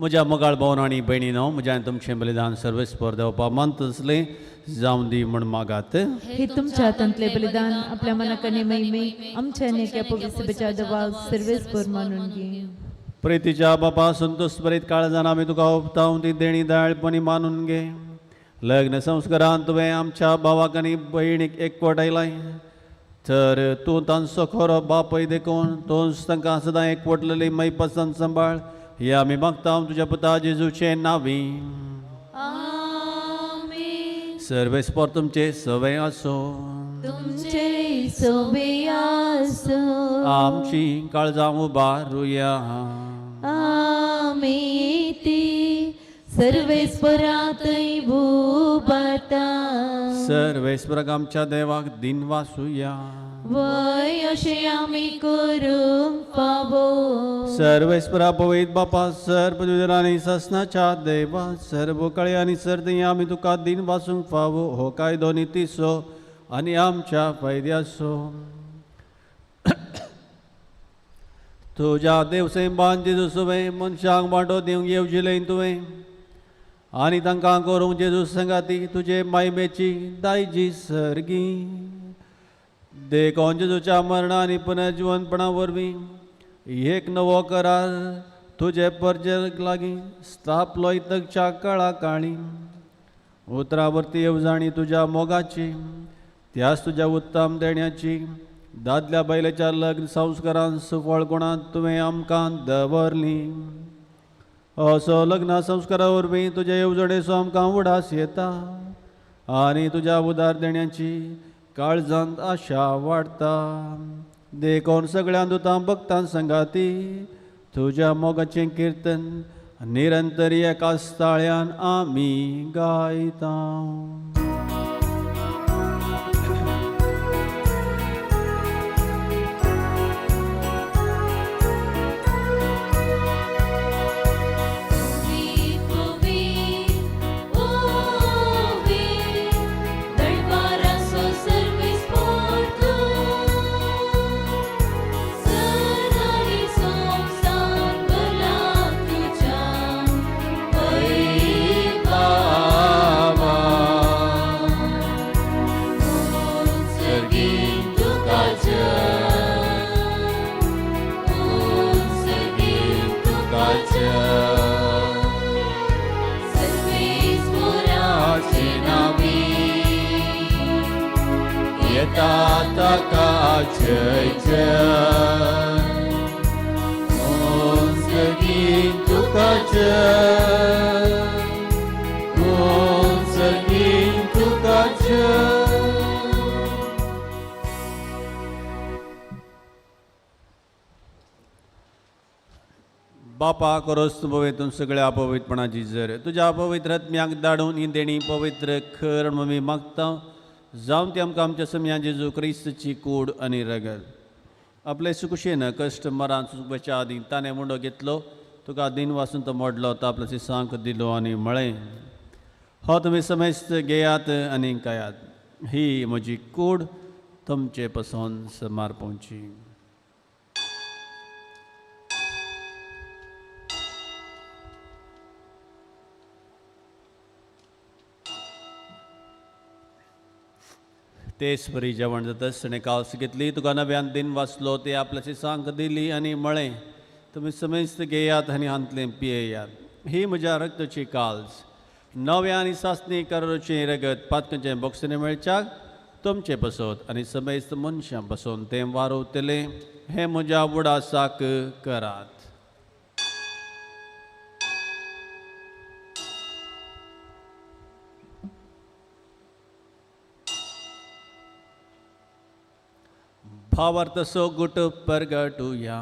म्हज्या मोगाळ भावन आनी भयणीनो, म्हज्यान तुमचें बलिदान सर्वेस्पर देवपा मानत असलें जावं दी म्हण मागात. हे तुमच्या हातांतले बलिदान आपल्या मनाकने महिमे आमच्या नेक्या पवित्र सभेच्या दबाव सर्वेस्पर मानून घे. प्रितीच्या बापा संतोष बरीत काळजान आमी तुका ओपताव ती देणी दयाळपणी मानून घे. लग्न संस्कारांत तुवें आमच्या भावाक आनी भयणीक एकवट आयलाय, तर तूं तांचो खरो बापय देखून तूंच तांकां सदां एकवटलेली मै पसंत सांबाळ. हे आमी मागता तुज्या पुता जेजूचे नांवी. सर्वेस्पर तुमचे सवय आसो. तुमचे सोबे आसो. आमची काळजां उबारुया. आमेती सर्वेस्परातय भूभाता. सर्वेस्पराक आमच्या देवाक दिन वासुया. वय अशें आमी करूंक फावो. सर्वेस्परा पवित बापा सर्व आनी ससनाच्या देवा सर्व कळे आनी सर्दी आमी तुका दिन वासूंक फावो. हो कायदो नितीसो आनी आमच्या फायद्याचो. तुज्या देवसेंबान जेजू सुवें मनशांक वांटो दिवंक येवजिलें तुवें आनी तांकां करूंक जेजू संगाती तुजे मायमेची दायजी सर्गी. देखून जेजूच्या मरणा आनी पुनर्जिवनपणा वरवीं एक नवो करार तुजे परजेक लागीं स्थापलो इतकच्या काळा काळी. उतरावर्ती येवजाणी तुज्या मोगाची, त्याच तुज्या उत्तम देण्याची दादल्या बायलेच्या लग्न संस्कारांत सुफळ गुणांत तुवें आमकां दवरली. असो लग्न संस्कारा वरवीं तुजे येवजणेचो आमकां उडास येता आनी तुज्या उदार देण्याची काळजांत आशा वाडटा. देखून सगळ्या दुतां भक्तां संगाती तुज्या मोगाचें किर्तन निरंतर एका स्थाळ्यान आमी गायता. Taka jai jai, on segin tuka jai, on segin tuka jai. बापा करोस पवित्र सगळ्या अपवित्रपणाची जर तुझ्या पवित्र आत्म्याक धाडून ही देणी पवित्र खर ममी मागता जावं ती आमकां आमच्या समया जेजू क्रिस्तची कूड आनी रगत. आपले सुकुशेन कश्ट मरान सुखच्या आदी ताणें मुंडो घेतलो, तुका दिन वासून तो मोडलो, तो आपल्या शिसांक दिलो आनी म्हळें, हो तुमी समेस्त घेयात आनी खायात. ही म्हजी कूड तुमचे पसोन समर्पणची. तेच बरी जेवण जाताच ताणें कावस घेतली, तुका नव्यान दिन वाचलो, ते आपल्या शिसांक दिली आनी म्हळें, तुमी समेस्त घेयात आनी हांतलें पियेयात. ही म्हज्या रक्ताची काल्स, नव्या आनी सासणी करचें रगत पातकांचें बॉक्सिने मेळच्याक तुमचे पसोत आनी समेस्त मनशां पसून तें वारोवतलें. हें म्हज्या उडासाक करात. भावार्थ सो गुट परगटुया.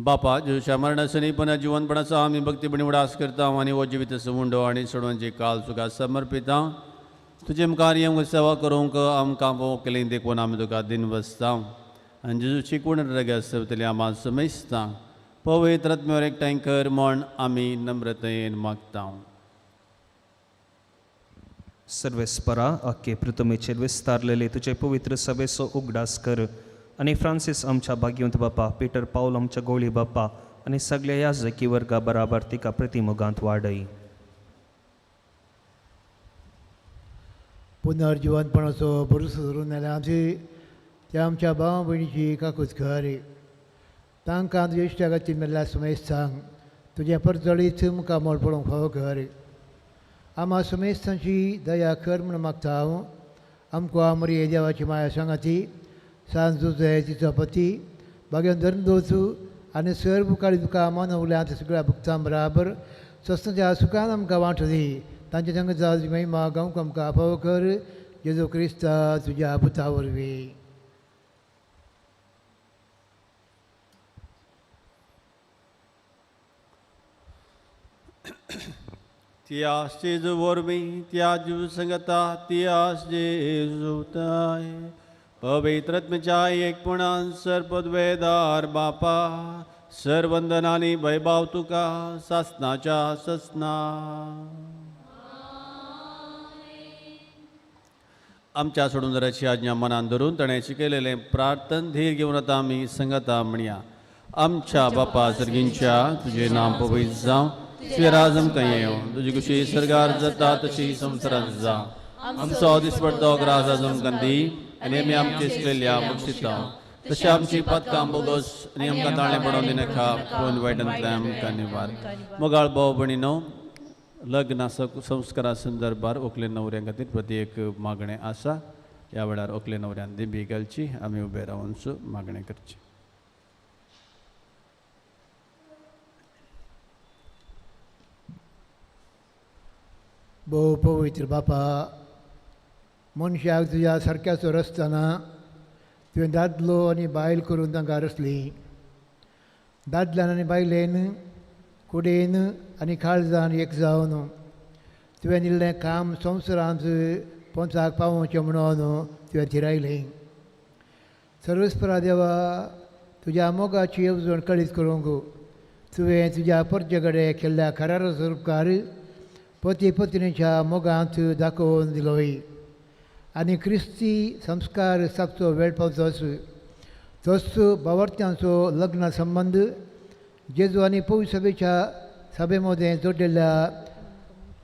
बापा जेजूच्या मरणासनी पण जिवनपणाचा आम्ही भक्तीपणी उडास करता आणि वो जिवित समुंडो आणि सोडोवची काल तुका समर्पिता तुझे मुखार येवंक सेवा करूंक आमकां वो केलें देखून आमी तुका दिन बसता आनी जेजूची कोण रगत सवतली आम्हा समजता पवित्र आत्म्यावर एकठांय कर म्हण आमी नम्रतेन मागता. सर्वेस्परा आख्खे पृथ्वीचेर विस्तारलेले तुझे पवित्र सभेचो उगडास कर आनी फ्रांसीस आमच्या भाग्यवंत बापा, पीटर पावल आमच्या गोळी बापा आनी सगळ्या याजकी वर्गा बराबर तिका प्रतिमुगांत वाडय. पुनर्जिवनपणाचो भरोसो धरून आयल्या त्या आमच्या भावा भयणीची काकूच घर तांकां तुज्या इश्टागाची मेल्ल्या सुमेज सांग तुजें परजळीत मुखार मोल पडोवंक फावो कर. आम्हा सुमेस्तांची दया कर म्हूण मागता हांव. आमकां मरी देवाची माया सांगाती सांज जुजे तिचो पती भाग्यान धरून दवचू आनी सर बुकाळी तुका मानवल्यांत सगळ्या भक्तां बराबर सस्ताच्या सुखान आमकां वांटो दी. तांचे संग जावची महिमा गांवक आमकां फावो कर जेजू क्रिस्ता तुज्या पुता वरवीं. Tias Jesu vorbi, tias Jesu sangata, tias Jesu tay. पवित्रत्मच्या एकपणान सर्पद्वेदार बापा सर्वंदनानी वैभाव तुका सासनाच्या ससना. आमच्या सोडून जराची आज्ञा मनान धरून ताणें शिकयलेलें प्रार्थन धीर घेवन आतां आमी संगता म्हणया. आमच्या बापा सर्गींच्या तुजें नाम पवित्र जावं तुजें राज आमकां येवं तुजी कुशी सर्गार जाता तशी संवसारांत जावं. आमचो दिसपडतो ग्रास आज आमकां दी आनी आमी आमची इश्टेल्या बक्षिता तशें आमची पातकां बोगस आनी आमकां ताळें पडोवन दिनाका पूण वायटांतल्यान आमकां निवार. मोगाळ भाव भयणीनो, लग्न संस्कारा संदर्भार व्हंकले न्हवऱ्यां खातीर प्रती एक मागणें आसा. ह्या वेळार व्हंकले न्हवऱ्यान दिबी घालची. आमी उबे रावन मागणें करची. भोव पवित्र बापा, मनशाक तुज्या सारक्याचो रसतना तुवें दादलो आनी बायल करून तांकां रचली. दादल्यान आनी बायलेन कुडेन आनी काळजान एक जावन तुवें दिल्लें काम संवसारांत पोंचाक पावोवचें म्हणून तुवें थिरायलें. सर्वेस्परा देवा, तुज्या मोगाची येवजण कळीत करूंक तुवें तुज्या परजे कडेन केल्ल्या कराराचो उपकार पती पत्नीच्या मोगांत दाखोवन दिलोय. आनी क्रिस्ती संस्कार सागचो वेळ पावतोच तोच भावार्थ्यांचो लग्न संबंध जेजू आनी पवित्र सभेच्या सभे मदें जोडिल्ल्या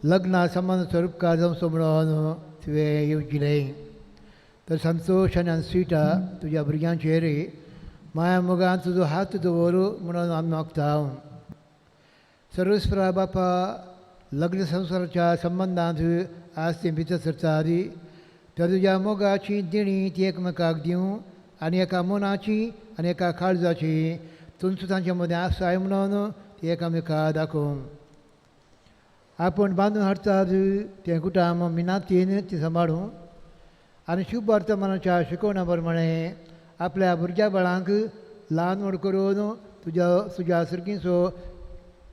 लग्ना संबंदाचो उपकार जावचो म्हणून तुवें येवजिलें. तर संतोश आनी अंसिटा तुज्या भुरग्यांचेर माया मोगान तुजो हात दवर म्हणून आमी मागता. सर्वेस्परा बापा, लग्न संसाराच्या संबंदांत आज ते भितर सरतात त्या तुज्या मोगाची दिणी ती एकमेकाक दिवं आनी एका मनाची आनी एका काळजाची तुमचो तांचे मदें आसाय म्हणून ती एकामेकाक दाखोवं. आपूण बांदून हाडटात तें कुटाम मिनातीन ती सांबाळूं आनी शुभ वर्तमानाच्या शिकवणा प्रमाणे आपल्या भुरग्या बाळांक ल्हान व्हड करून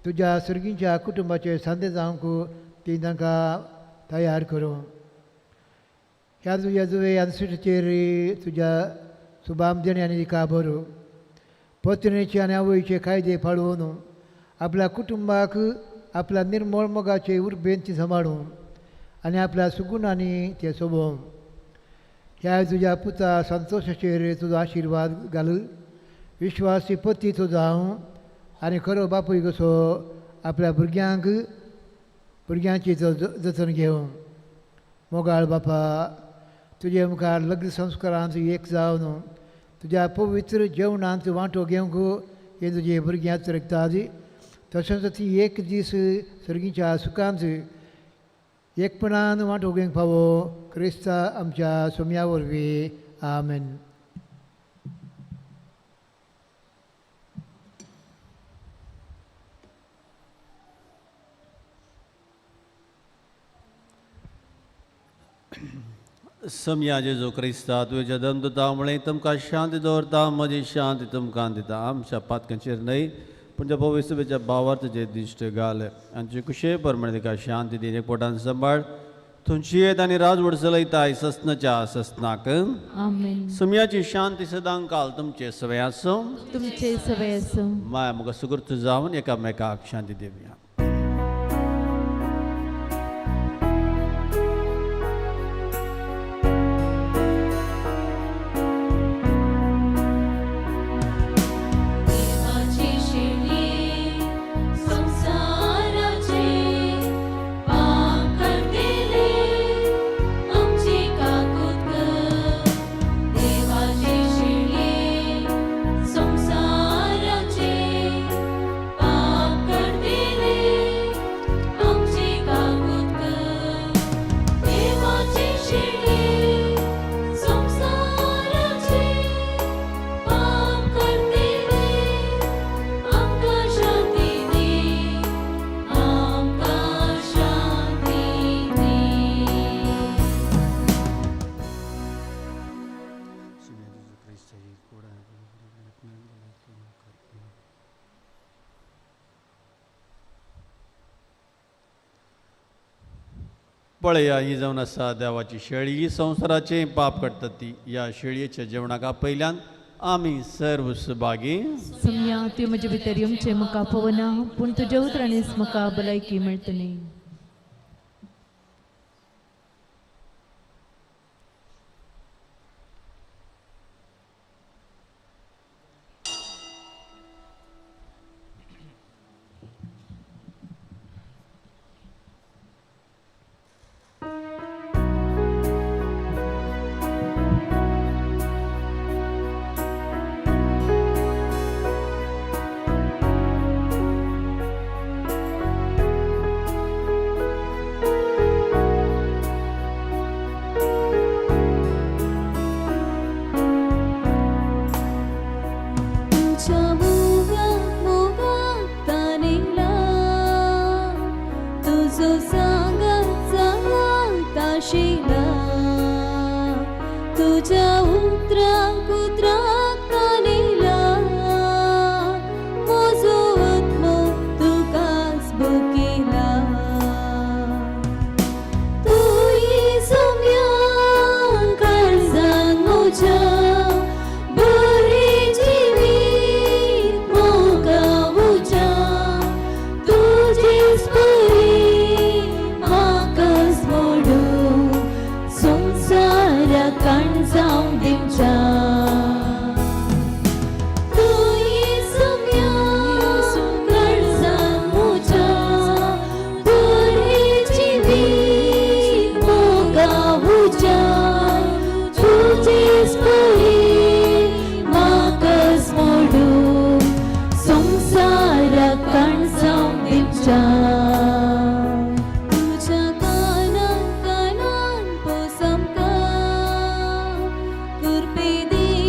तुज्या सर्गींच्या कुटुंबाचे सांदे जावंक ती तांकां तयार करूं. ह्या तुज्या जुवे अंसिटेचेर तुज्या सुबाम देणी आनी तिका भरूं. पत्नीचे आनी आवयचे कायदे पाळून आपल्या कुटुंबाक आपल्या निर्मळ मोगाचे उर्बेन ती सांबाळूं आनी आपल्या सुगुणांनी ते सोबोवं. ह्या तुज्या पुता संतोशाचेर तुजो आशिर्वाद घाल. विश्वासी पती तो जावं आनी खरो बापूय कसो आपल्या भुरग्यांची जतन घेवं. मोगाळ बापा, तुजे मुखार लग्न संस्कारांत एक जावन तुज्या पवित्र जेवणांत वांटो घेवंक हे तुजे भुरग्यांच रगतात. तशेंच ती एक दीस सर्गीच्या सुखांत एकपणान वांटो घेवंक फावो क्रिस्ता आमच्या सोम्या वरवीं. आमेन. समया जेजू क्रिस्ता तुझ्या जन्मदुतामुळे तुमकां शांती दवरता म्हजी शांती तुमकां दिता आमच्या पातकांचेर न्हय पण त्या पवित्र सभेच्या भावार्थ जे दिश्ट घाल आमचे कुशे परमणे तिका शांती दी एकपोटान सांबाळ तुमची येत आनी राजवड चलयताय ससनाच्या ससनाक आमेन. समयाची शांती सदां काल तुमचे सवय आसूं तुमचे सवय असो. माया मुखार सुगृत जावन एकामेकाक शांती देवया. पळया ही जावन आसा देवाची शेळी ही संवसाराचें पाप काडटा ती ह्या शेळयेच्या जेवणाका पयल्यान आमी सर्व सुभागी सम्या तू म्हजे भितर येवचें म्हाका पवना पूण तुज्या उतरांनीच म्हाका भलायकी मेळटली. Kurpidi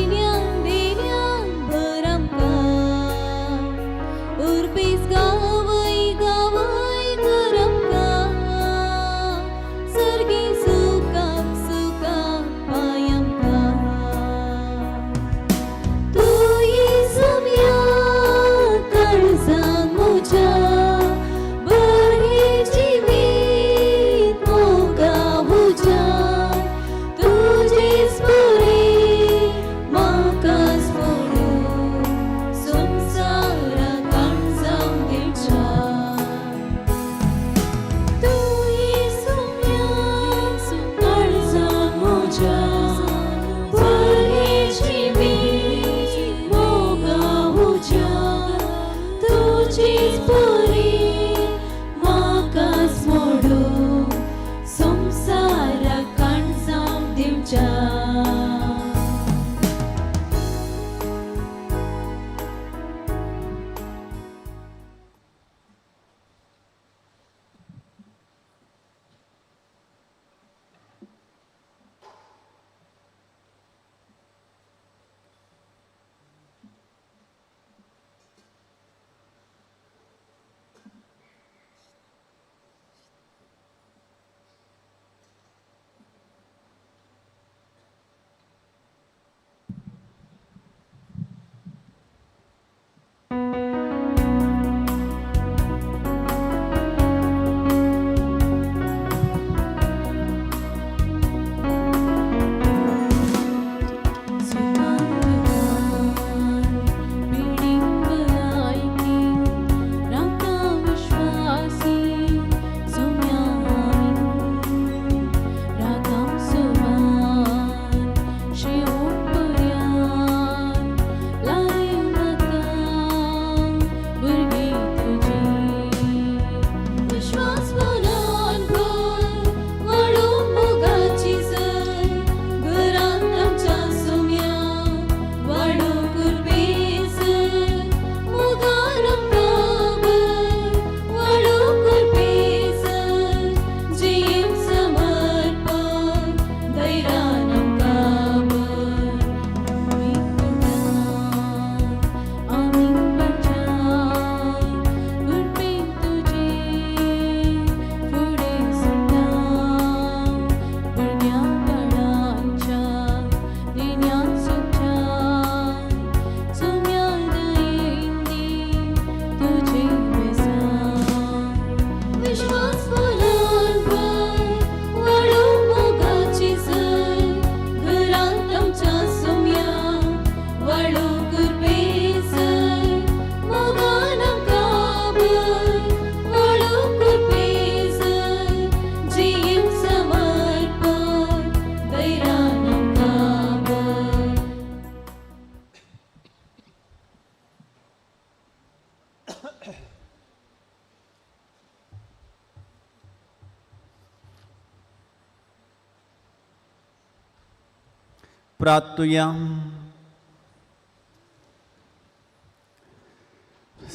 प्रार्थुया.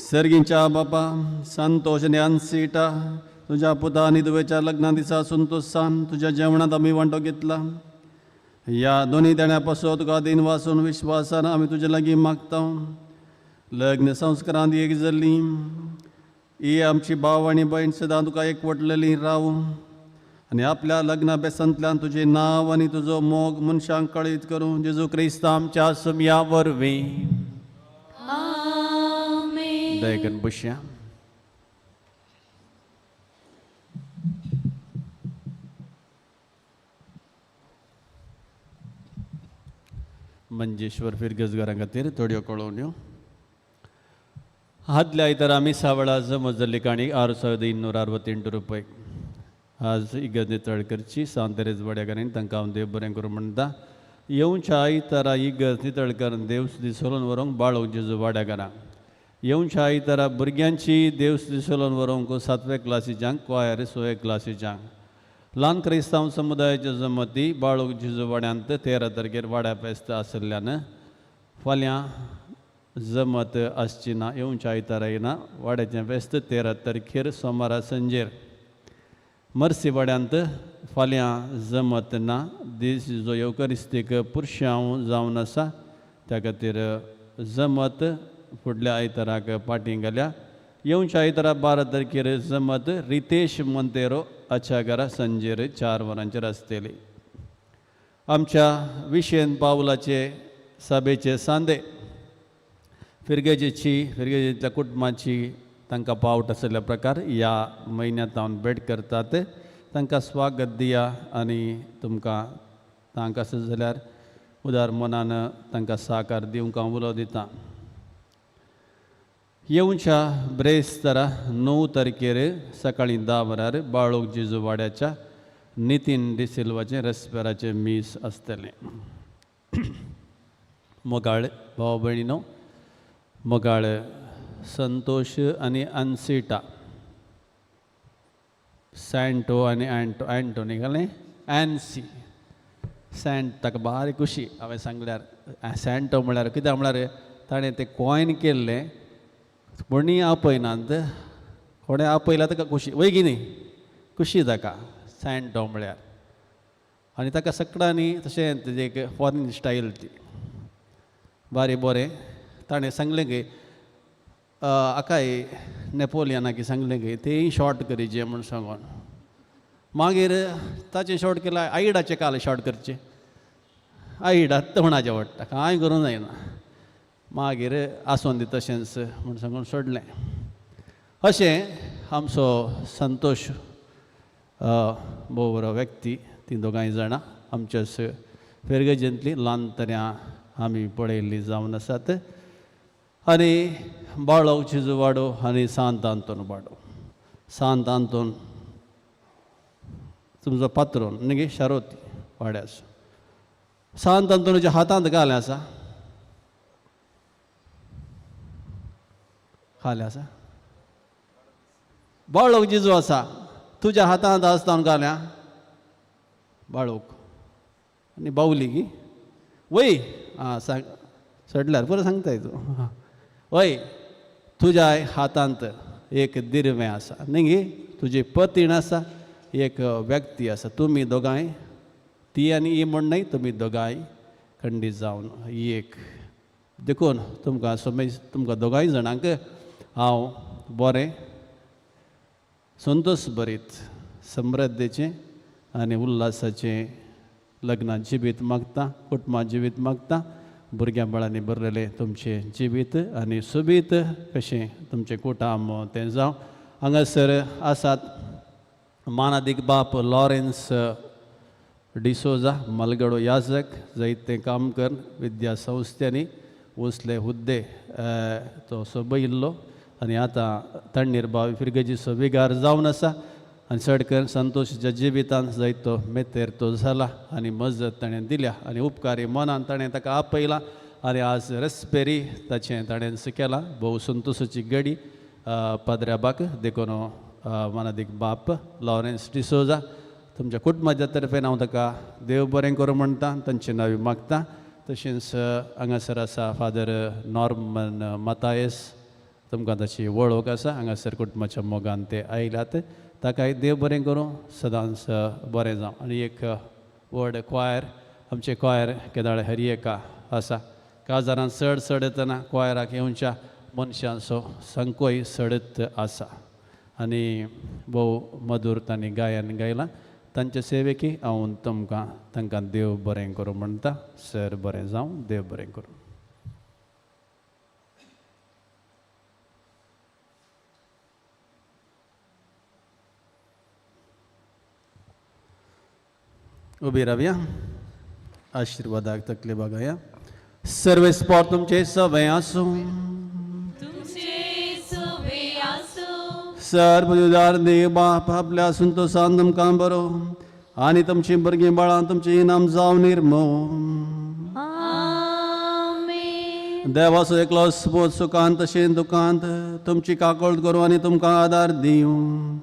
सर्गींच्या बापा संतोष आणि ANCITA तुझ्या पुता आणि दुवेच्या लग्ना दिसा संतोषान तुझ्या जेवणात आम्ही वांटो घेतला. या दोन्ही देण्यापासून तुका दिन वाचून विश्वासान आम्ही तुझ्या लागी मागता. लग्न संस्कारांत एक जाल्ली ही आमची भाव आणि बहीण सदां तुका एकवटलेली रावू आणि आपल्या लग्नाभ्यासांतल्यान तुझे नाव आणि तुझो मोग मनशांक कळीत करूं. जेजू क्रिस्त आमच्या समया वरवीं. दया करून बसया. मंजेश्वर फिरगजगारां खातीर थोड्यो कळोवण्यो. आदल्या आयतार आमी सावळा जमजल्ली काणी 6,268 रुपये. आज इगर्ज नितळकरची सांत तेरेज वाड्याकारांनी तांकां हांव देव बरें करूं म्हणटा. येवच्या आयतारा इगर्ज नितळकर देव दिसोलन व्हरूंक बाळोक जेजू वाड्याकारांक. येवच्या आयतारा भुरग्यांची देव दिसोलन व्हरूंक 7व्या क्लासीच्यांक क्वायर 6व्या क्लासीच्यांक. ल्हान क्रिस्तांव समुदायाच्या जमती बाळोक जेजू वाड्यांत 13 तारखेर वाड्या फेस्त आशिल्ल्यान फाल्यां जमत आसची ना. येवच्या आयतारा येना. वाड्याचें फेस्त 13 तारखेर सोमारा संजेर. मर्सी वाड्यांत फाल्यां जमत ना. दीस जो येवकरिस्तीक पुरशांव जावन आसा त्या खातीर जमत फुडल्या आयताराक पाटी घाल्या. येवच्या आयतारा 12 तारखेर जमत रितेश मोंतेरो अचागरा संजेर 4 वरांचेर आसतली. आमच्या विशेन पावलाचे सभेचे सांदे फिरगेजींतल्या कुटुंबाची तांकां पावट आशिल्ल्या प्रकार ह्या म्हयन्यांत हांव भेट करतात. तांकां स्वागत दिया आनी तुमकां तांकां आसा जाल्यार उदार मनान तांकां साकार दिवंक हांव उलो दितां. येवच्या ब्रेस्तारा 9 तारखेर सकाळीं 10 वरार बाळोक जेजू वाड्याच्या नितीन डिसिल्वाचें रेस्पेराचें मीस आसतलें. मोगाळ भाव भयणीनो, मोगाळ संतोष आनी ANCITA सॅन्टो आनी एंटो निघालें एनसी सॅन्ट ताका बारीक खुशी. हांवें सांगल्यार सॅन्टो म्हळ्यार कित्याक म्हळ्यार ताणें तें कॉयन केल्लें कोणी आपयनात. कोणें आपयला ताका खुशी वय न्ही खुशी ताका सॅन्टो म्हळ्यार. आनी ताका सकाळांनी तशें तेजें एक फॉरेन स्टायल ती बारी बरें. ताणें सांगलें की आकाय नेपोलियनाक सांगलें की तेंय शॉर्ट करीचें म्हूण सांगून. मागीर ताचें शॉर्ट केलें आयडाचें काल शॉर्ट करचें. आयडा तवणाचें वाडटा कांय करूं जायना. मागीर आसोन दी तशेंच म्हूण सांगून सोडलें. अशें आमचो संतोश भोव बरो व्यक्ती. ती दोगांय जाणां आमच्याच फेरगजेंतली ल्हान तऱ्या आमी पळयल्लीं जावन आसात. आनी बाळोक जेजू वाडो आनी सांत आंतोन वाडो. सांत आंतोन तुमचो पात्रोन न्ही शारोती वाड्याचो. सांत आंतोनाच्या हातांत घालें आसा. खालें आसा. बाळोक जेजू आसा तुज्या हातांत आसता घाल्या बाळोक आनी बावली गी वय. आं सांग सडल्यार बरें सांगताय तूं. वय तुज्या हातांत एक दिरवें आसा न्ही. तुजी पतीण आसा. एक व्यक्ती आसा. तुमी दोगांय ती आनी ही म्हण न्ही तुमी दोगांय खंडीत जावन एक देखून तुमकां समज तुमकां दोगांय जाणांक हांव बरें संतोश भरीत समृद्धीचें आनी उल्हासाचें लग्नां जिवीत मागता. कुटुंबां जिवीत मागता. भुरग्यां बाळांनी भरलेलें तुमचें जिवीत आनी सुबीत कशें तुमचें कुटाम तें जावं. हांगासर आसात मानादीक बाप लॉरेन्स डिसोजा मलगडो याजक. जायतें काम कर विद्या संस्थांनी वसले हुद्दे तो सोबयिल्लो आनी आतां तण्णीर बावी फिरगेजी सोबीगार जावन आसा. आनी चडकर संतोशाच्या जिवितांत जायतो मेतेर तो जाला आनी मजत ताणें दिल्या आनी उपकारी मनान ताणें ताका आपयलां आनी आज रेस्पेरी ताचें ताणें केलां. भोव संतोशाची घडी पाद्र्याबाक देखून मानादीक बाप लॉरेन्स डिसोजा तुमच्या कुटुंबाच्या तर्फेन हांव ताका देव बरें करूं म्हणटा, तांची नांवी मागता. तशेंच हांगासर आसा फादर नॉर्मन मतायस, तुमकां ताची वळख आसा, हांगासर कुटुंबाच्या मोगान ते आयल्यात. ताकाय देव बरें करूं, सदांच बरें जावं. आनी एक व्हड क्वायर, आमचे क्वायर केदाळे हरियेका आसा. काजारान चड येतना क्वायराक येवच्या मनशांचो संकोय चडत आसा आनी भोव मधूर तांणी गायन गायलां. तांचे सेवेकी हांव तांकां देव बरें करूं म्हणटा. सर बरें जावं, देव बरें करूं. उबी रावया, आशिर्वादाक तकले बघाया. सर्व स्पॉट तुमचे सवय आसूं, सर्वदार देव बाप आपल्या संतोषान तुमकां बरो आनी तुमची भुरगीं बाळां तुमचे इनाम जावं निर्मळ. देवाचो एकलो स्पोत सुखांत तशें दुखांत तुमची काकूळ करूं आनी तुमकां आदार दिवं.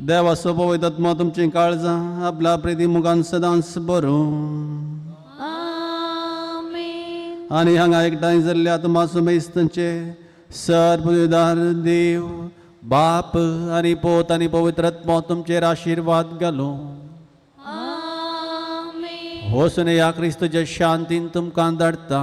देवाचो पवित्र आत्मा तुमची काळजां आपल्या प्रिती मुखान सदांच बरो आनी हांगा एकठांय जाल्ल्या तुमाचो मेस्तचे सर्वदार देव बाप आनी पोत आनी पवित्र आत्मा तुमचेर आशिर्वाद घालूं. होसून ह्या क्रिस्तूच्या शांतीन तुमकां धाडटा.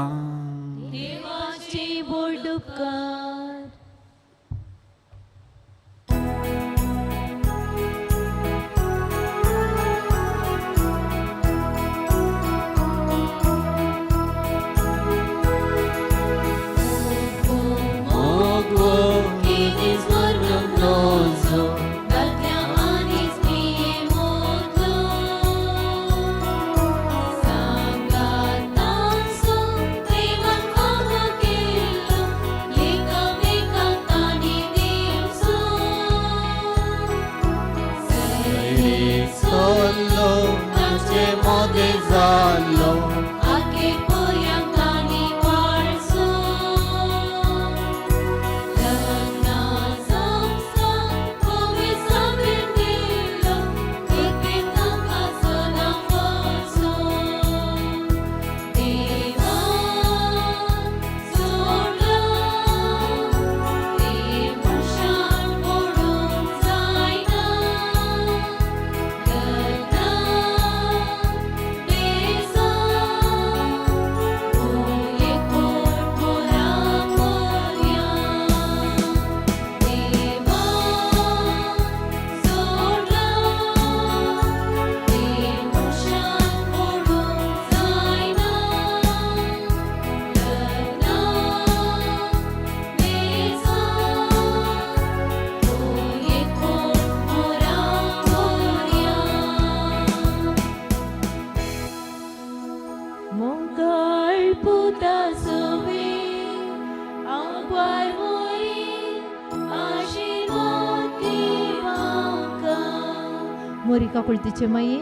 मोरी काकुळतीचे माये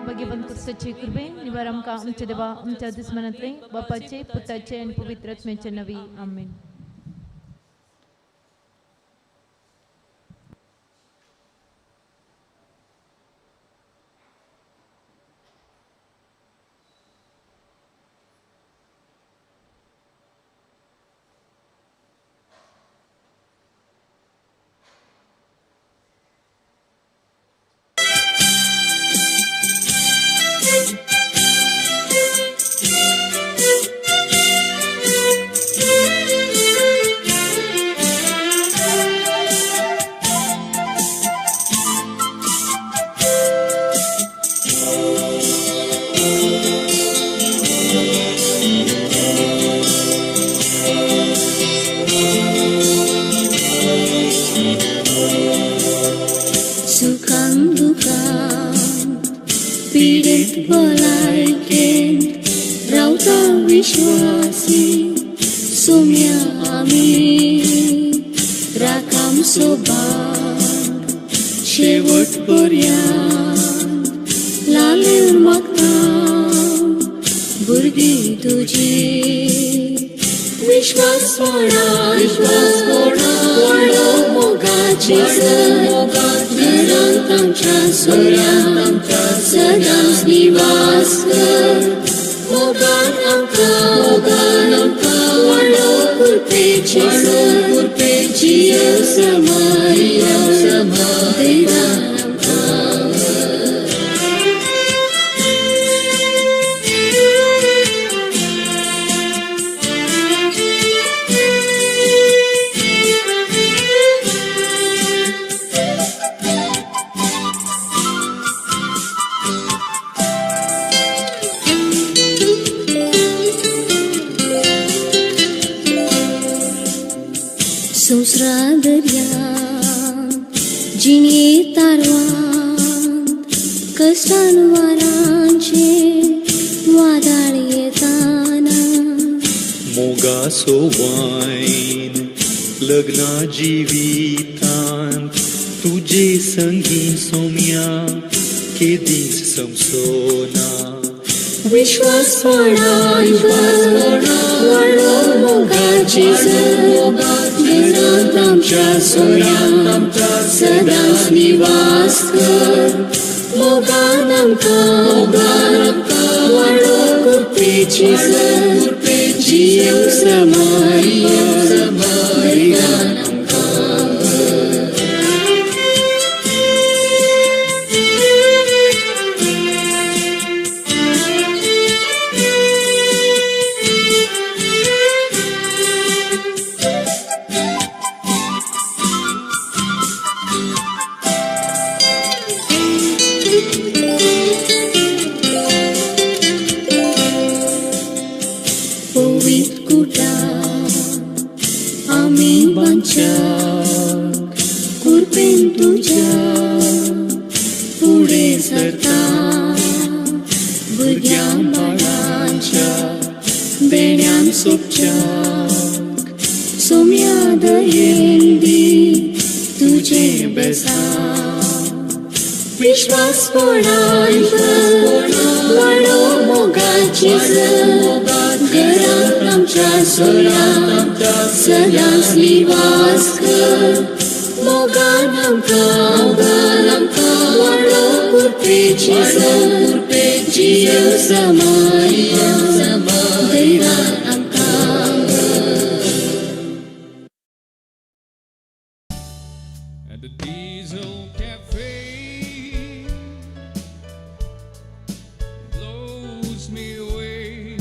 बगे बंद कुर्साचे कृपे निवार आमकां आमचे देवा आमच्या दुस्मनांतले बापाचे पुताचे आनी पवित्र आत्म्याचे नवी आमेन. विश्वासी सोम्या आमी राखाम सोबान शेवट पर्यंत लालेर मागता भुरगीं तुजी विश्वास व्हडलो मोगाची मोगाची घरांत आमच्या सोऱ्यां सदांच निवास कर मोगान आमकां व्हडलो कृपेची जियो देवान संवसरा दर्यान जिणे तारवांत कश्टान वारांचे वादळ येताना मोगाचो वायन लग्ना जिवितांत तुजे संगी सोम्या केदीस समसोना विश्वास व्हडलो मोगाची घरांत आमच्या सोऱ्यां सदांच निवास कर मोगान आमकां व्हडलो कृपेची जियो देवान पवित्र कुटार आमी बांदच्याक कुरपेन तुज्या फुडें सरता भुरग्यां बाळांच्या देण्यान सोबच्याक सोम्या दयेन दी तुजें बेसांव विश्वास व्हडलो मोगाची घरांत आमच्या सोऱ्यां सदांच निवास कर मोगान आमकां व्हडलो कृपेची जियो देवान At the Diesel Cafe blows me away.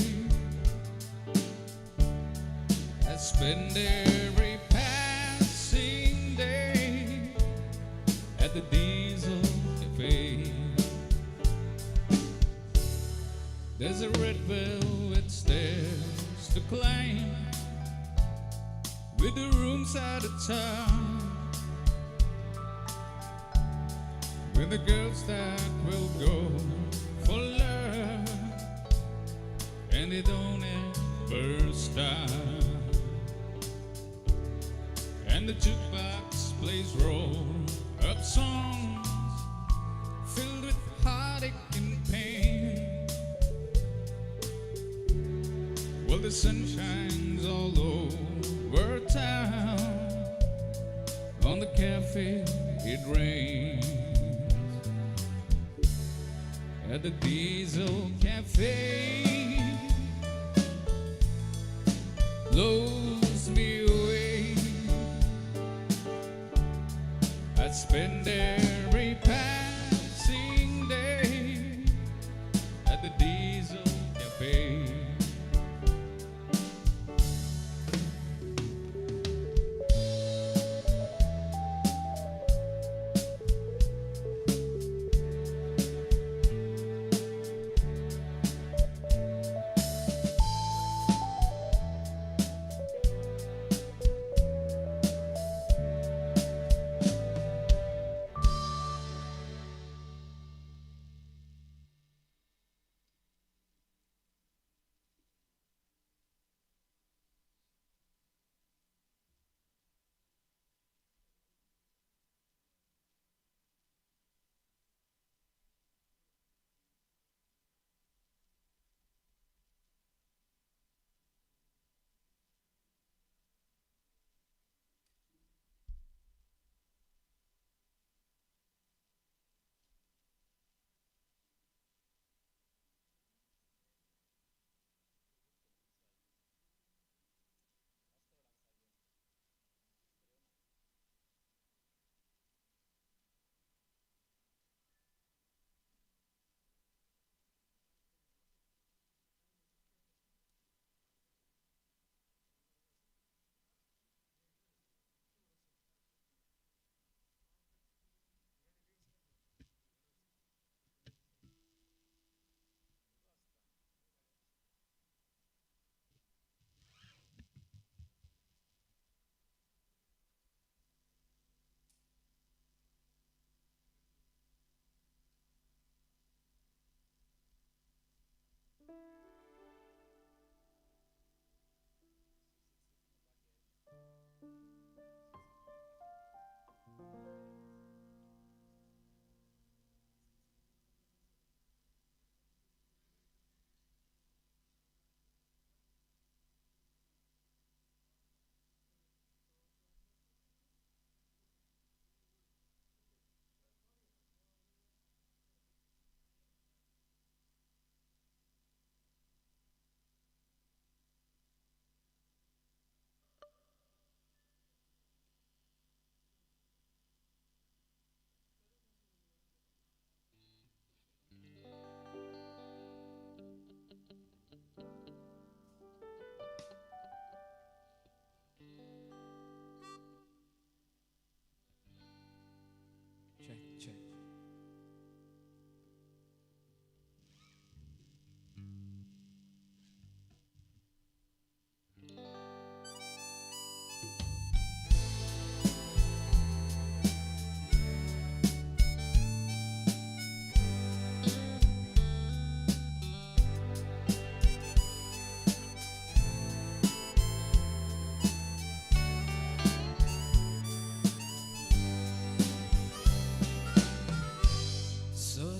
I spend every passing day at the Diesel Cafe. There's a red velvet stairs to climb with the rooms at the top. With the girls that will go for love, and they don't ever stop. And the jukebox plays roll-up songs filled with heartache and pain. Well, the sun shines all over town. On the cafe, it rains. At the Diesel Cafe blows me away. I spend every passing day at the Diesel Cafe.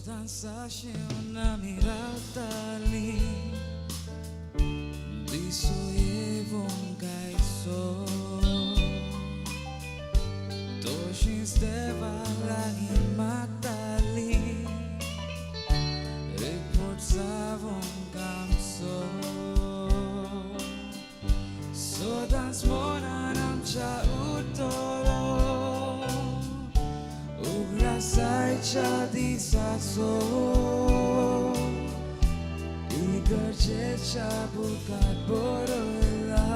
dançaste na miratali Disso evongai so Toshin steva lagi matali Reportavon kamso So dans mona nam cha utolo Ugrasai cha di saso Igarche cha bukat borola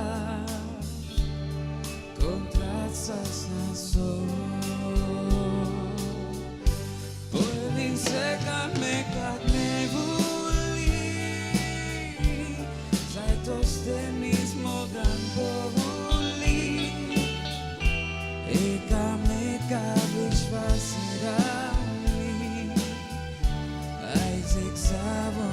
Kontrat sa saso Pwedeng sekat me vuli Sai toste mismo gan povuli Eka meka vishvasirali Isaac Savon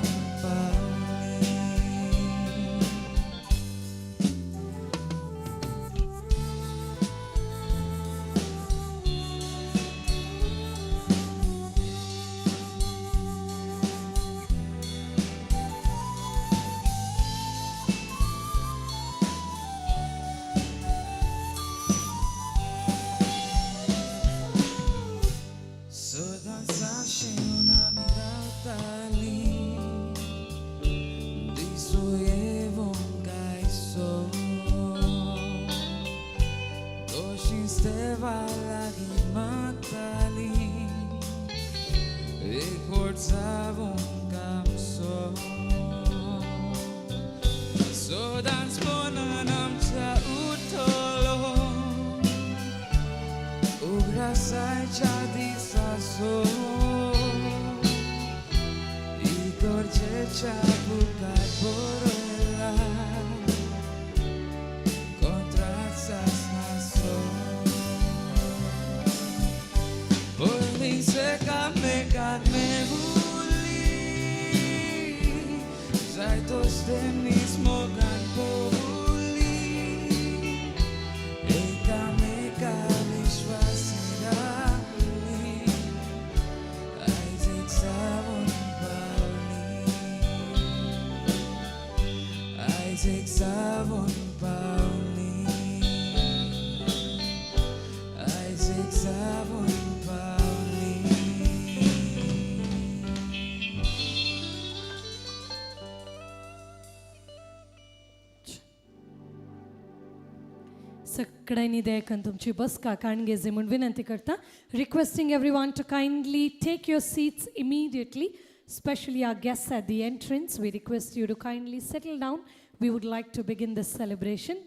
सगळ्यांनी दयेन तुमची बसका काणगेजे म्हूण विनंती करता requesting everyone to kindly take your seats immediately especially our guests at the entrance. We request you to kindly settle down. We would like to begin this celebration.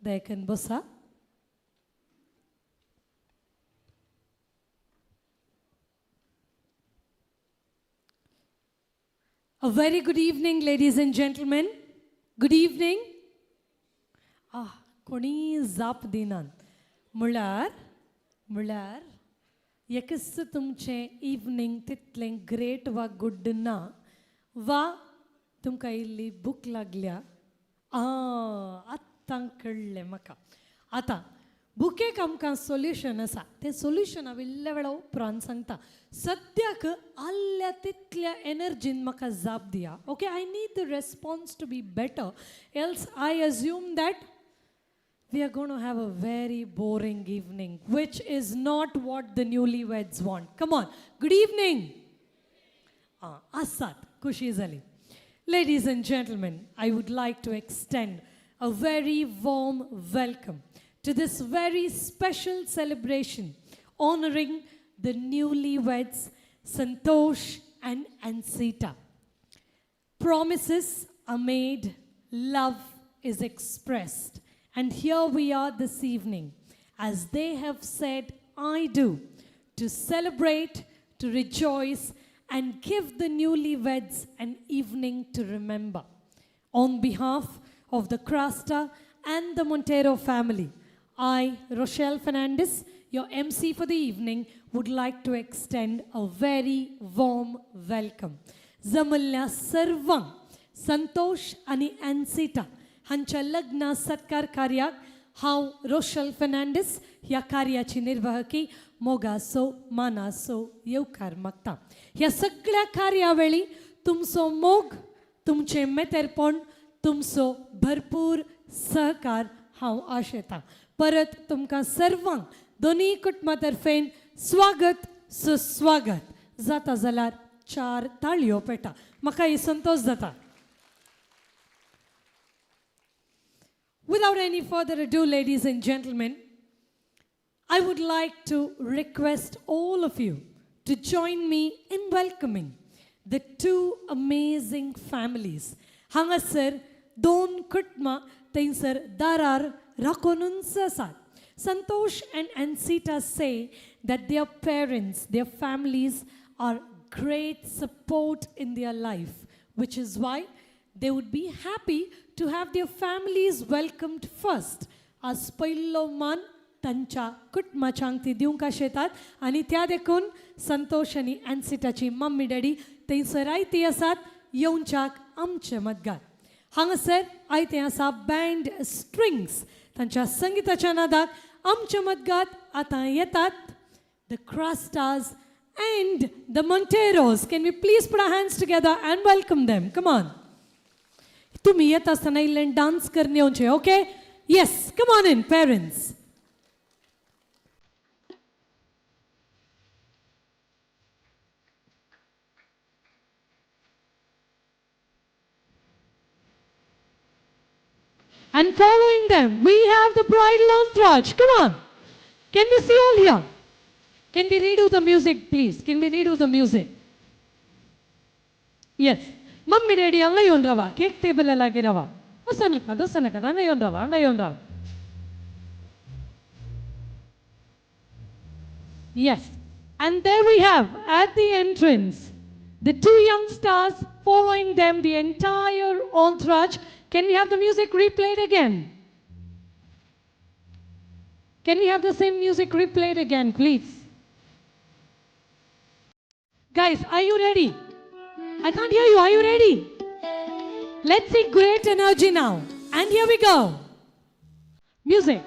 Daykan bosa. A very good evening, ladies and gentlemen. Good evening. कोणी जाप दिनान म्हळ्यार एकच तुमचें evening तितलें great वा good ना वा तुमकां इल्ली बूक लागल्या आतां कळ्ळें म्हाका आतां बुकेक आमकां सोल्युशन आसा तें सोल्युशन हांव इल्ल्या वेळा उपरांत सांगता सद्याक आल्ल्या तितल्या एनर्जीन म्हाका जाप दिया okay I need the response to be better else I assume that we are going to have a very boring evening, which is not what the newlyweds want. Come on. Good evening. Asat, Kushi Zali. Ladies and gentlemen, I would like to extend a very warm welcome to this very special celebration honoring the newlyweds, Santosh and ANCITA. Promises are made, love is expressed. And here we are this evening, as they have said, I do, to celebrate, to rejoice, and give the newlyweds an evening to remember. On behalf of the Crasta and the Montero family, I, Rochelle Fernandez, your MC for the evening, would like to extend a very warm welcome. Zamalya Sarvang, Santosh ani ANCITA, हांच्या लग्न सत्कार कार्याक हांव रोशल फर्नांडीस ह्या कार्याची निर्वाहकी मोगासो मानासो येवकार मागता. ह्या सगळ्या कार्यावळी तुमचो मोग, तुमचे मेतेरपण, तुमचो भरपूर सहकार हांव आशेतां. परत तुमकां सर्वांक दोनी कुटुंबां तर्फेन स्वागत सुस्वागत जाता जाल्यार 4 ताळयो पेटा. म्हाका ही संतोश जाता. Without any further ado, ladies and gentlemen, I would like to request all of you to join me in welcoming the 2 amazing families. Hangasar दोन कुटुंबां थंयसर दारार राखूनच आसात. Santosh and ANCITA say that their parents, their families are great support in their life, which is why they would be happy to have their families welcomed first. As पयलो मान तांच्या कुटुंबाच्यांक ती दिवंक आशेतात आनी त्या देखून संतोष आनी ANCITAची मम्मी डॅडी थंयसर आयती आसात येवच्याक आमचे मदगात. हांगासर आयते आसा बँड स्ट्रिंग्स. तांच्या संगीताच्या नादाक आमच्या मदगात आतां येतात the Crastas and the Monteros. Can we please put our hands together and welcome them? Come on. तुम्ही येत असताना इल्लें डान्स करन येवचें, okay? Yes, come on in, parents. And following them, we have the bridal entourage. Come on. Can we see all here? Can we redo the music, please? Can we redo the music? Yes. Mummy, daddy, anga yondrava. Cake table alage rava. Dosanaka, anga yondrava. Yes. And there we have, at the entrance, the 2 young stars, following them, the entire entourage. Can we have the music replayed again? Can we have the same music replayed again, please? Guys, are you ready? I can't hear you. Are you ready? Let's see great energy now. And here we go. Music.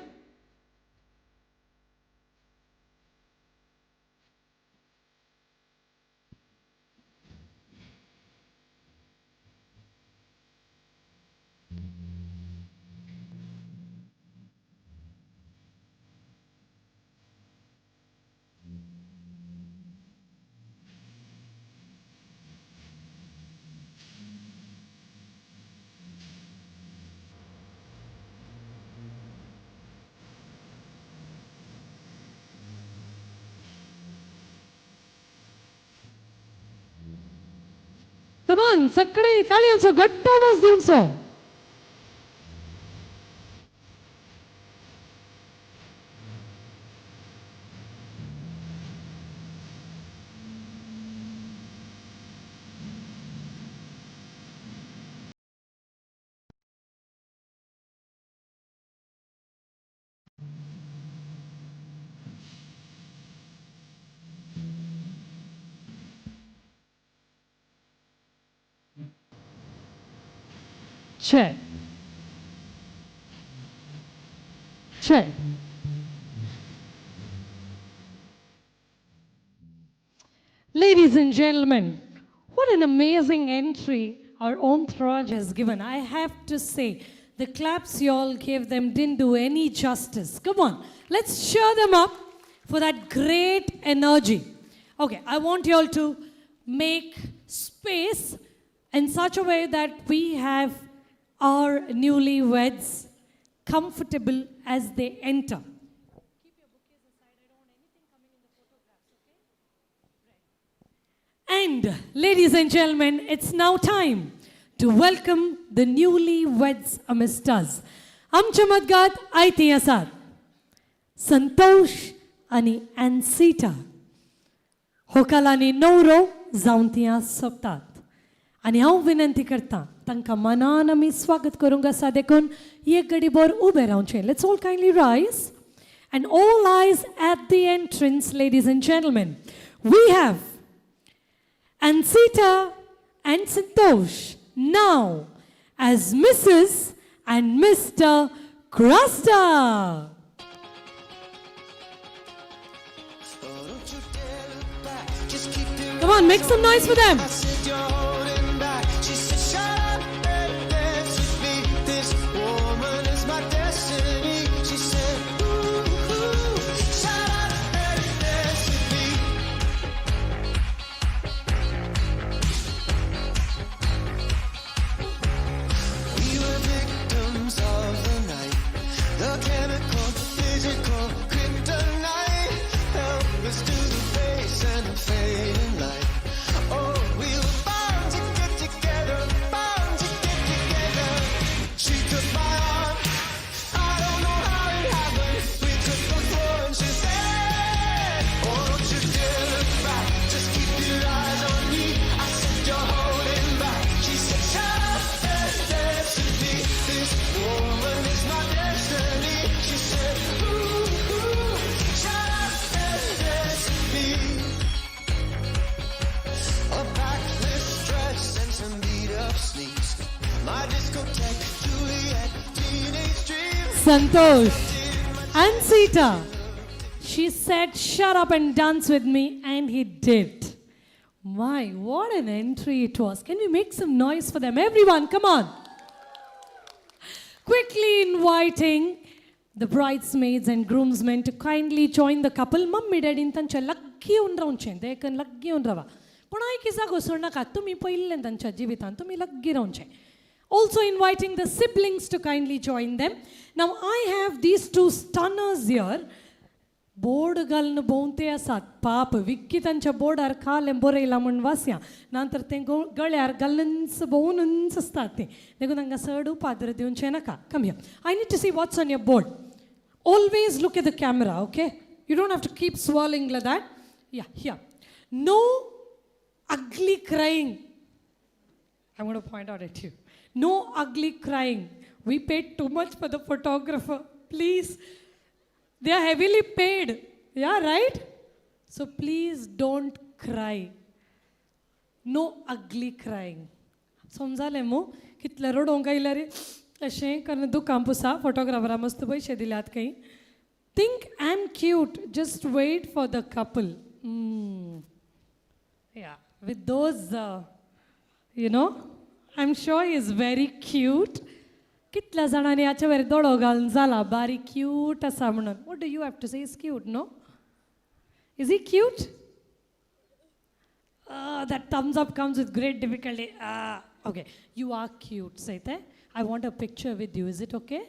Come on, सगळे ताळयांचो घट्ट आवाज दिवचो. Check. Check. Ladies and gentlemen, what an amazing entry our entourage has given. I have to say, the claps you all gave them didn't do any justice. Come on, let's cheer them up for that great energy. Okay, I want you all to make space in such a way that we have our newlyweds comfortable as they enter. Keep your bouquets aside. I don't want anything coming in the photographs, okay? Right. And ladies and gentlemen, it's now time to welcome the newlyweds amidst us. Amcha madgat ayti asad. Santosh ani ANCITA. Hokalani nowro zauntia soptat. आणि हांव विनंती करतां तांकां मनान आमी स्वागत करूंक आसा देखून एक घडीभर उबे रावचें. Let's all kindly rise and all eyes at the entrance, ladies and gentlemen. We have ANCITA and Santosh now as Mrs. and Mr. Crasta. Come on, make some noise for them. Santosh, ANCITA. She said, shut up and dance with me, and he did. My, what an entry it was. Can we make some noise for them? Everyone, come on. Quickly inviting the bridesmaids and groomsmen to kindly join the couple. Mummy daddy tancha laggi undra unche. They can laggi undrava. But I kisa go surna ka tumi paillen tancha jivitan tumi laggi unche. Also inviting the siblings to kindly join them. Now I have these two stunners here. Board galna bonte asat pap vikki tancha board ar khale bore lamun vasya nantar te gale ar galans bonans stati dego nanga sardu padra de unchenaka. Come here, I need to see what's on your board. Always look at the camera, okay? You don't have to keep swirling like that. Yeah, here. No ugly crying. I'm going to point out at you. No ugly crying. We paid too much for the photographer. Please. They are heavily paid. Yeah, right? So please don't cry. No ugly crying. समजालेमो कितले रोडोंगा इलारे अशें करन दु कांपुसा photographer मस्त पैसे दिल्यात काही. Think I'm cute. Just wait for the couple. Yeah, with those, I'm sure he is very cute. कितल्या जाणांनी याच्या वेळी दोळो घालून जाला बारीक क्यूट असा म्हणून. What do you have to say? Is cute, no? Is he cute? That thumbs up comes with great difficulty. Okay, you are cute, Saite. I want a picture with you. Is it okay?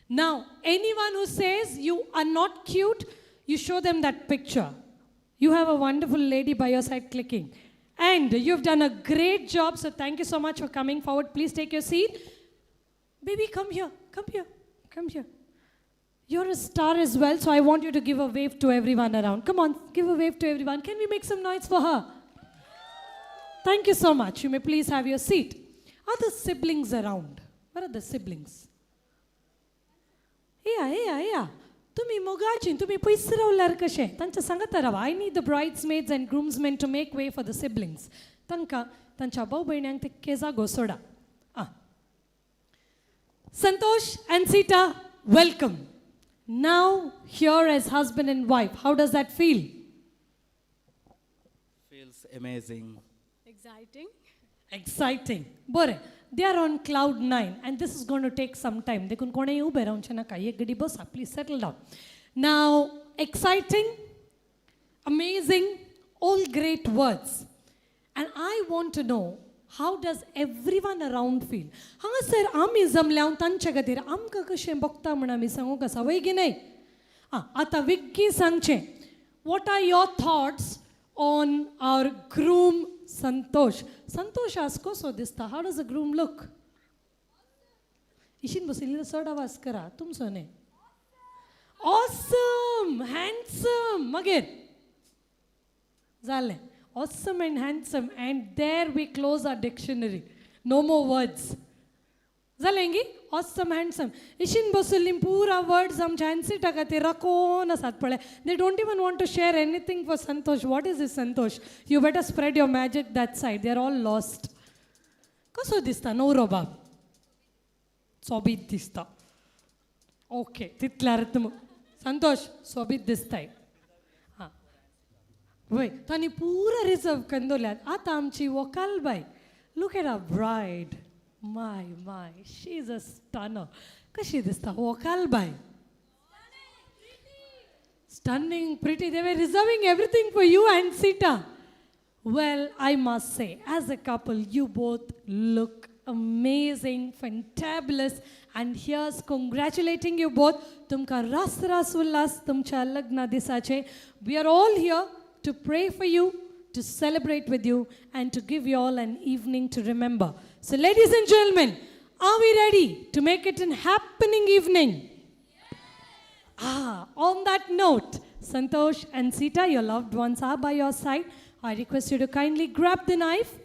Now, anyone who says you are not cute, you show them that picture. You have a wonderful lady by your side clicking. And you've done a great job, so thank you so much for coming forward. Please take your seat. Baby, come here, come here, come here. You're a star as well, so I want you to give a wave to everyone around. Come on, give a wave to everyone. Can we make some noise for her? Thank you so much. You may please have your seat. Are the siblings around? Where are the siblings? Yeah. तुम्ही मोगाची तुम्ही पयसरावल्यार कशें तांच्या सांगात रावा. I need the bridesmaids and groomsmen to make way for the siblings. तांकां तांच्या भाऊ भयण्यांक ते केजागो soda. Santosh, ANCITA, welcome. Now here as husband and wife, how does that feel? Feels amazing. Exciting. Bore. They are on cloud 9 and this is going to take some time. They can kone ube raunchana ka ye gadi bosa. Please settle down. Now, exciting, amazing, all great words. And I want to know, how does everyone around feel? Hanga sir, ami zamlaun tancha gadira amka kashe bokta muna mi sangu ka savai gi nahi. Ata Vicky sangche. What are your thoughts on our groom Santosh? Santosh asko so dista. How does the groom look? Ishin bosilila soda vaskara. Tum sone. Awesome, handsome. Magir. Zale. Awesome and handsome. And there we close our dictionary. No more words. Zalengi? Awesome, handsome. Ishin bosulim pura words amcha ANCITA kati rakona sat pale. They don't even want to share anything for Santosh. What is this Santosh? You better spread your magic that side. They are all lost. Kaso dista no roba. Sobit dista. Okay, titlartmu. संतोष सोबीत दिसताय हां वय तांणी पुरा reserve करून दवरल्यात आतां आमची वोकाल बाय look at a bride my she is a stunner कशी दिसता वोकाल बाय stunning pretty they were reserving everything for you ANCITA. Well, I must say as a couple you both look amazing, fantabulous, and here's congratulating you both. Tumka ras ullas tumcha lagna disache. We are all here to pray for you, to celebrate with you, and to give you all an evening to remember. So ladies and gentlemen, are we ready to make it an happening evening? On that note, Santosh and Sita, your loved ones are by your side. I request you to kindly grab the knife.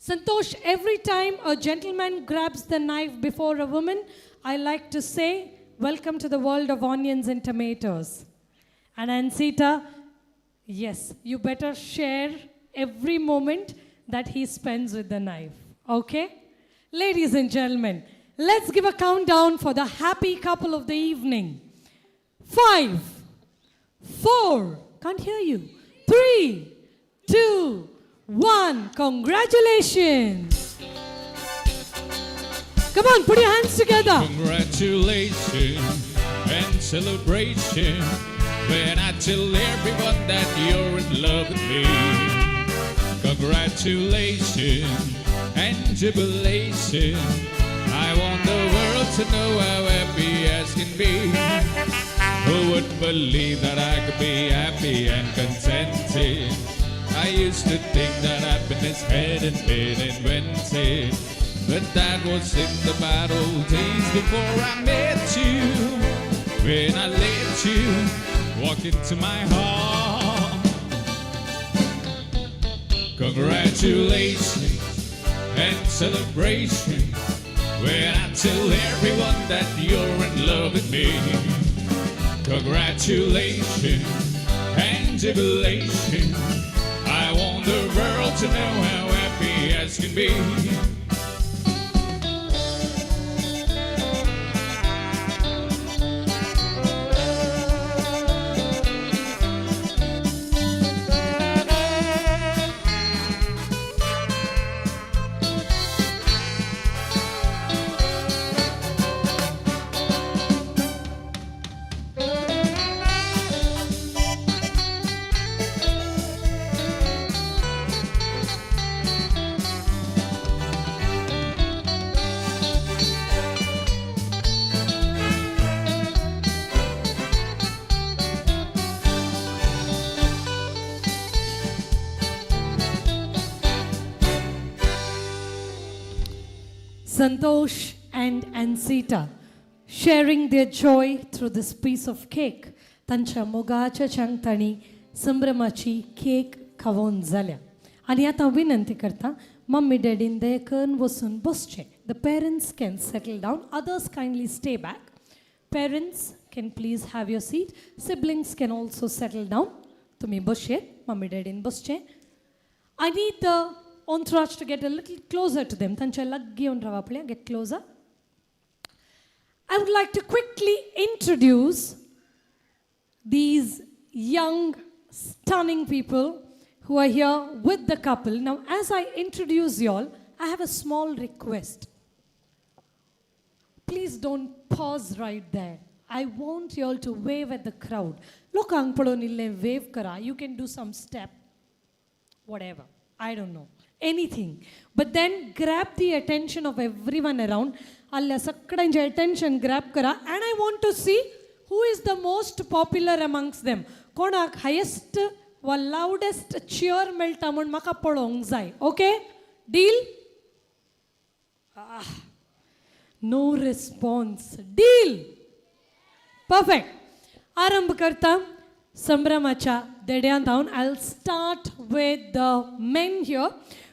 Santosh, every time a gentleman grabs the knife before a woman, I like to say, welcome to the world of onions and tomatoes. And ANCITA, yes, you better share every moment that he spends with the knife. Okay? Ladies and gentlemen, let's give a countdown for the happy couple of the evening. 5, 4, can't hear you. 3, 2, 1. Congratulations. Come on, put your hands together. Congratulations and celebration when I tell everyone that you're in love with me. Congratulations and jubilation. I want the world to know how happy as can be. Who would believe that I could be happy and contented? I used to think that happiness hadn't been invented, but that was in the bad old days before I met you. When I let you walk into my heart. Congratulations and celebration when I tell everyone that you're in love with me. Congratulations and jubilation. I want the world to know how happy as can be. Santosh and ANCITA sharing their joy through this piece of cake. Tancha mogacha changtani sambramachi cake khavon zalya. Ani ata vinanti karta mummy daddy dekan wasun bosche. The parents can settle down, others kindly stay back. Parents can please have your seat. Siblings can also settle down. Tumi bosche, mummy daddy bosche. I need the entourage to get a little closer to them. Tancha laggi ondrava playa, get closer. I would like to quickly introduce these young, stunning people who are here with the couple. Now, as I introduce you all, I have a small request. Please don't pause right there. I want you all to wave at the crowd. Look, wave kara. You can do some step, whatever. I don't know. Anything. But then grab the attention of everyone around. Alla sakkada attention grab kara. And I want to see who is the most popular amongst them. Konak highest or loudest cheer meltamon maka podongzai. Okay? Deal? No response. Deal? Perfect. Arambh karta. Sambramacha Dedyan down. I'll start with the men here.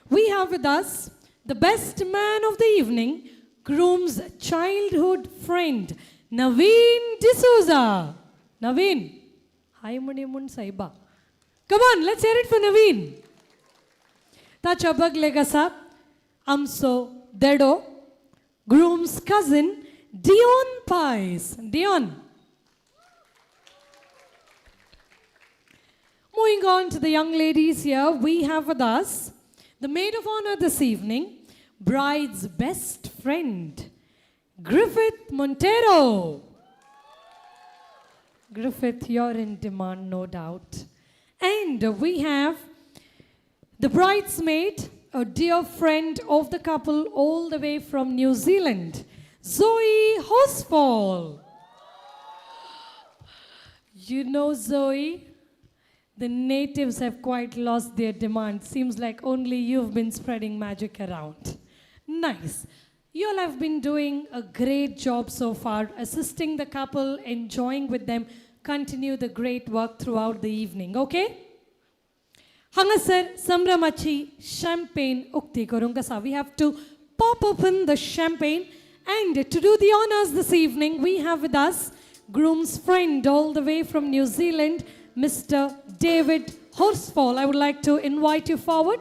We have with us the best man of the evening, groom's childhood friend, Naveen D'Souza. Naveen. Hi Munimun Saiba. Come on, let's hear it for Naveen. Tachabag Legasa, Amso Dedo, groom's cousin, Dion Pies. Dion. Moving on to the young ladies here, we have with us the maid of honor this evening, bride's best friend, Griffith Montero. Griffith, you're in demand, no doubt. And we have the bridesmaid, a dear friend of the couple all the way from New Zealand, Zoe Hosfall. You know Zoe, the natives have quite lost their demand. Seems like only you've been spreading magic around. Nice. You all have been doing a great job so far, assisting the couple, enjoying with them. Continue the great work throughout the evening, okay? Hangasar Samramachi champagne ukti korungasa. We have to pop open the champagne, and to do the honors this evening, we have with us groom's friend all the way from New Zealand, Mr. David Horsfall. I would like to invite you forward.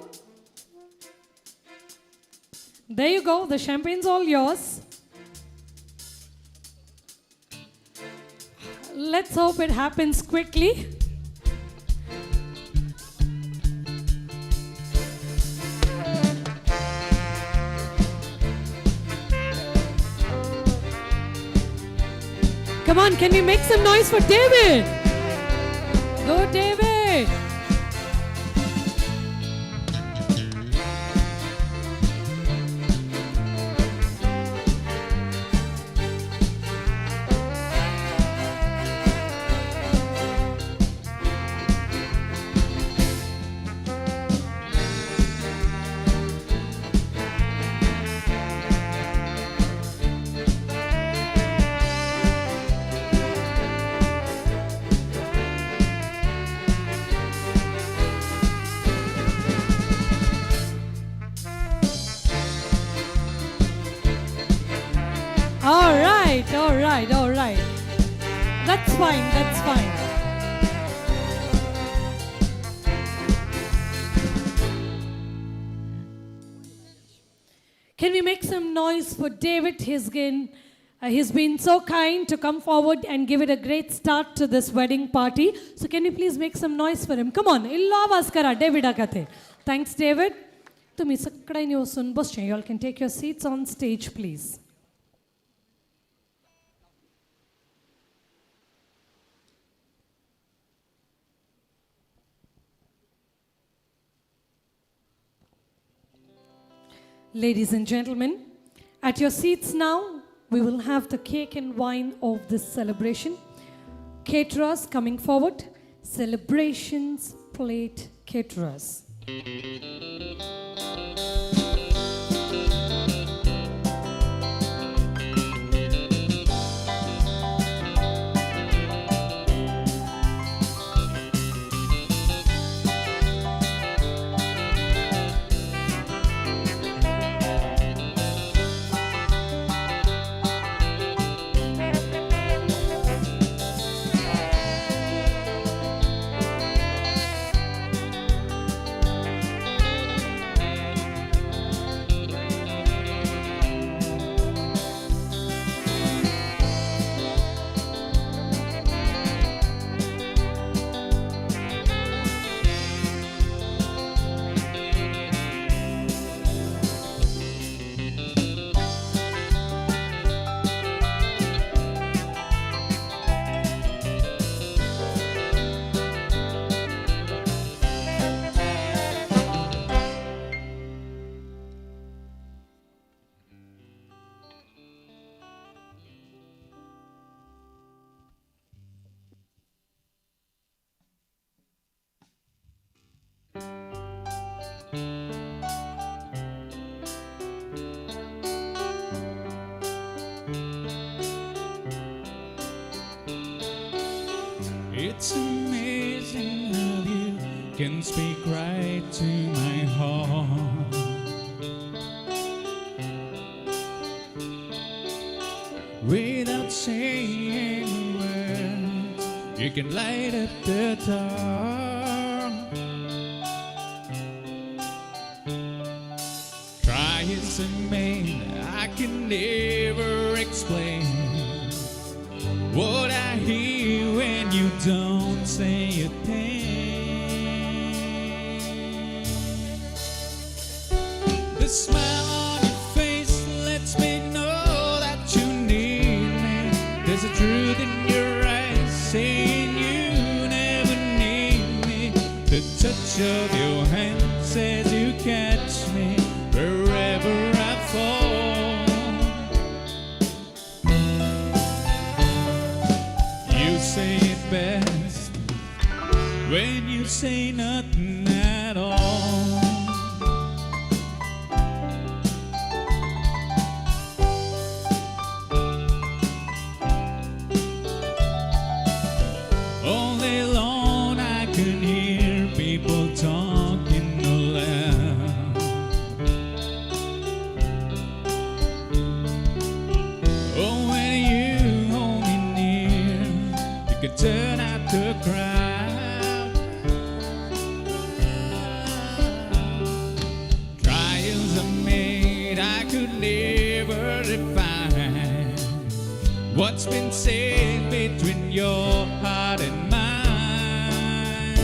There you go, the champagne's all yours. Let's hope it happens quickly. Come on, can we make some noise for David? Go, David! All right. That's fine, that's fine. Can we make some noise for David? He's been so kind to come forward and give it a great start to this wedding party. So can you please make some noise for him? Come on, illo avaz kara David akate. Thanks, David. Tumi sakkai ನೀವು ಸುನ್ ಬಸ್ಚೆ. You all can take your seats on stage, please. Ladies and gentlemen, at your seats now, we will have the cake and wine of this celebration. Caterers coming forward. Celebrations plate caterers. It's amazing how you can speak right to my heart. Without saying words, you can light up the dark. Try is a man I can never explain. What I hear when you don't say a thing. The smile on your face lets me know that you need me. There's a truth in your eyes saying you never need me. The touch of your hand says you catch me wherever I fall. You say it best when you say nothing at all. All day long I can hear people talking aloud. Oh, when you hold me near, you can turn out the crowd. Trials are made I could never define. What's been said between your heart and mine?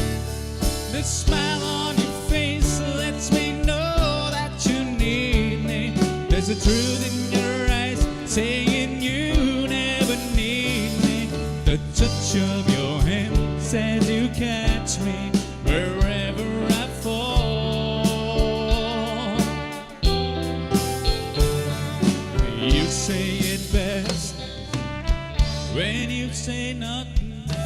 The smile on your face lets me know that you need me. There's a truth in your eyes saying you never need me. The touch of your hand says you catch me wherever I fall. You say it best when you say nothing at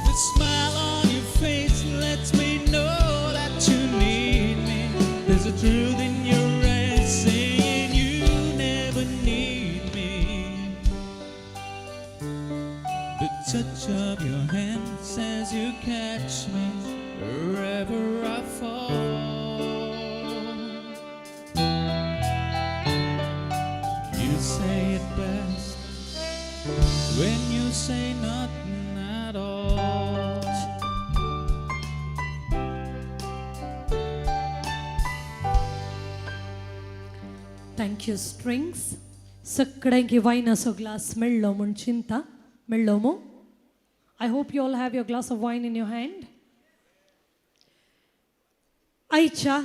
The smile on your face lets me know that you need me. There's a truth in your eyes saying you never need me. The touch of your hand says you catch me wherever I fall. You say it best when you say nothing at all. Thank you, strings. सगळ्यांकी वायनाचो glass मेळ्ळो म्हूण चिंता मेळ्ळो मो. I hope you all have your glass of wine in your hand. आयच्या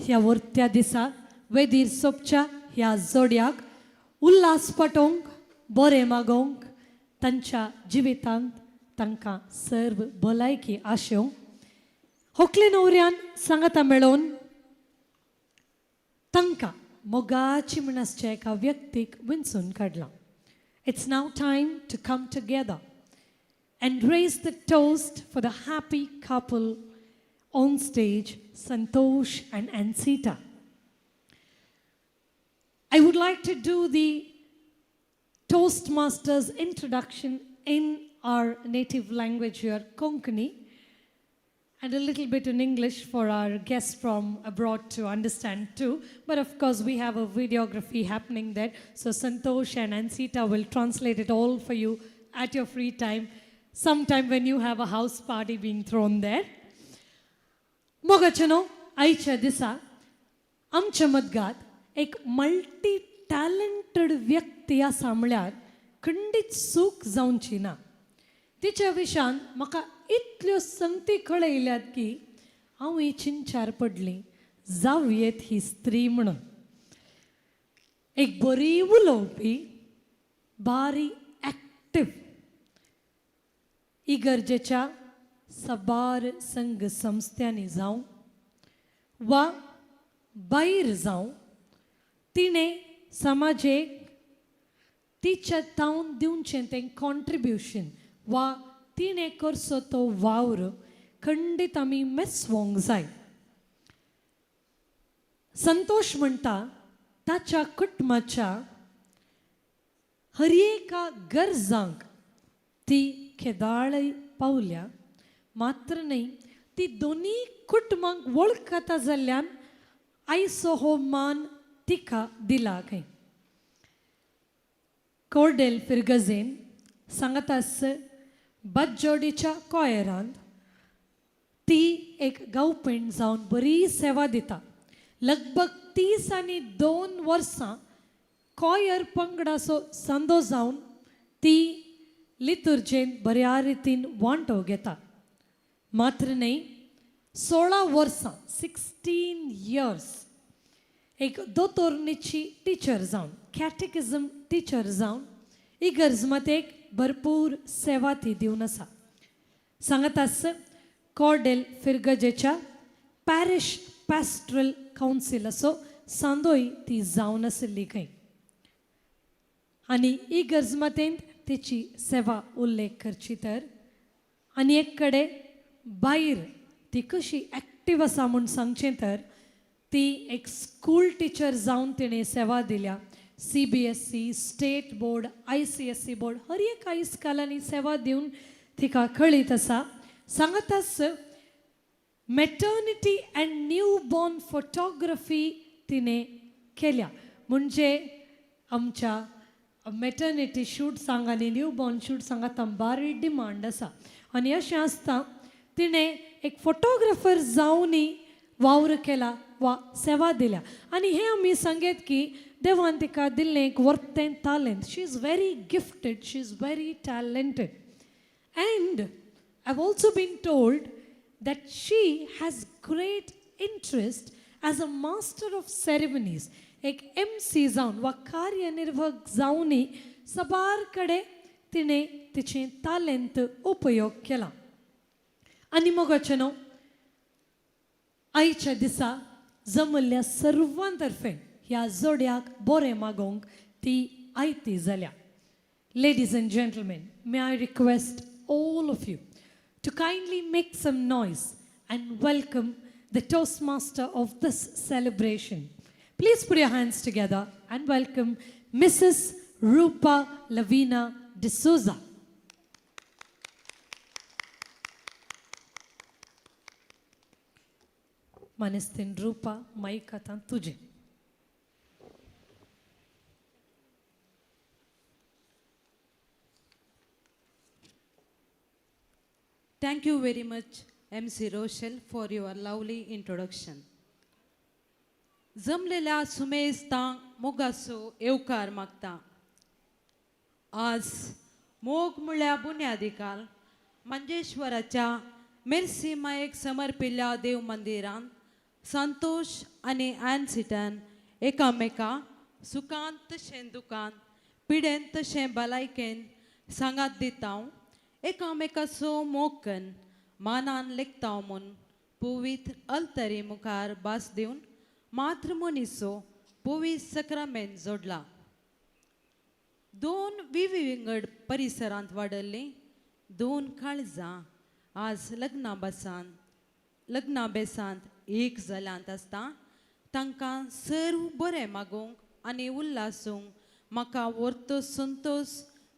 ह्या वर्त्या दिसा वेदीर सोपच्या ह्या जोड्याक उल्हास पटोवंक बरें मागोवंक तांच्या जिवितांत तांकां सर्व भलायकी आशेवंक होकले न्हवऱ्यान सांगाता मेळोवन तांकां मोगाची म्हणसच्या एका व्यक्तीक विंचून काडलां. It's now time to come together and raise the toast for the happy couple on stage, Santosh and ANCITA. I would like to do the Toastmasters introduction in our native language here, Konkani, and a little bit in English for our guests from abroad to understand too. But of course, we have a videography happening there. So Santosh and ANCITA will translate it all for you at your free time, sometime when you have a house party being thrown there. मोगाचनो आयच्या दिसा आमच्या मदगात एक multi talented व्यक्ती आसा म्हळ्यार खंडीत चूक जावची ना. तिच्या विशयान म्हाका इतल्यो संगती कळयल्यात की हांव ही चिंचार पडली जावयेत ही स्त्री म्हणून. एक बरी उलोवपी, बारी एक्टीव, इगर्जेच्या सबार संघ संस्थांनी जावं वा भायर जावं तिणें समाजेक तिच्या तावन दिवचें तें कॉन्ट्रिब्युशन वा तिणें करचो तो वावर खंडीत आमी मेसवंक जाय. संतोष म्हणटा ताच्या कुटुंबाच्या हर एका गरजांक ती खेदाळय पावल्या. मात्र न्ही ती दोनी कुटुंबांक वळखता जाल्ल्यान आयचो हो मान तिका दिला खंय. कॉर्डेल फिर्गजेन सांगतास बज्जोडीच्या कॉयरांत ती एक गांवपण जावन बरी सेवा दिता. लगभग 32 वर्सां कॉयर पंगडाचो संदो जावन ती लितुर्जेन बऱ्या रितीन वांटो घेता. मात्र न्ही 16 वर्सां 16 years एक दोतोरनीची टिचर जावन कॅटेकिझम टिचर जावन इगर्जमतेक भरपूर सेवा ती दिवन आसा. सांगत आस कॉर्डेल फिर्गजेच्या पॅरिश पॅस्ट्रल कावन्सिलाचो सांदोय ती जावन आसली खंय. आनी इगर्जमतेंत तिची सेवा उल्लेख करची तर आनी एक कडेन भायर ती कशी एक्टीव आसा म्हूण सांगचें तर ती एक स्कूल टिचर जावन तिणें सेवा दिल्या. CBSE state board ICSE board हर एक आयजकालांनी सेवा दिवन तिका कळीत आसा. सांगत आस maternity and newborn photography तिणें केल्या. म्हणजे आमच्या मॅटर्निटी शूट्सांक आनी न्यू बॉर्न शूट्सांक आतां बारी डिमांड आसा. आनी अशें आसता तिणें एक फोटोग्राफर जावनय वावर केला वा सेवा दिल्या. आनी हें आमी सांगेत की देवान तिका दिल्लें एक वर्तें talent. She is very gifted, she is very talented. And I have also been told that she has great interest as a master of ceremonies. एक MC जावन वा कार्यनिर्वाहक जावनय सबार कडेन तिणें तिचें टॅलंट उपयोग केला. आनी मोगाचें न्हू आयच्या दिसा जमल्ल्या सर्वां तर्फे ह्या जोड्याक बरें मागोवंक ती आयती जाल्या. Ladies and gentlemen, may I request all of you to kindly make some noise and welcome the Toastmaster of this celebration. Please put your hands together and welcome Mrs. Rupa Lavina D'Souza. Manistin Rupa, Maikatan Tuje. Thank you very much, MC Rochelle, for your lovely introduction. जमलेल्या सुमेस्तांक मोगासो येवकार मागता. आज मोग म्हळ्यार बुन्यादिकाल मंजेश्वराच्या mercy मायेक समर्पिल्ल्या देव मंदिरांत संतोष आनी एनसिटान एकामेका सुखांत तशें दुखांत पिडेन तशें भलायकेन सांगात दिता. एकामेकाचो मोग कन मानान लेखता म्हूण पवित्र अल्तरी मुखार भास दिवन मातृमोनीचो पवित्र सक्रामेंत जोडला. दोन विविंगड परिसरांत वाडल्लीं दोन काळजां आज लग्ना बेसांत एक जाल्यांत आसता. तांकां सर्व बरें मागोवंक आनी उल्हासूंक म्हाका व्हरतो संतोश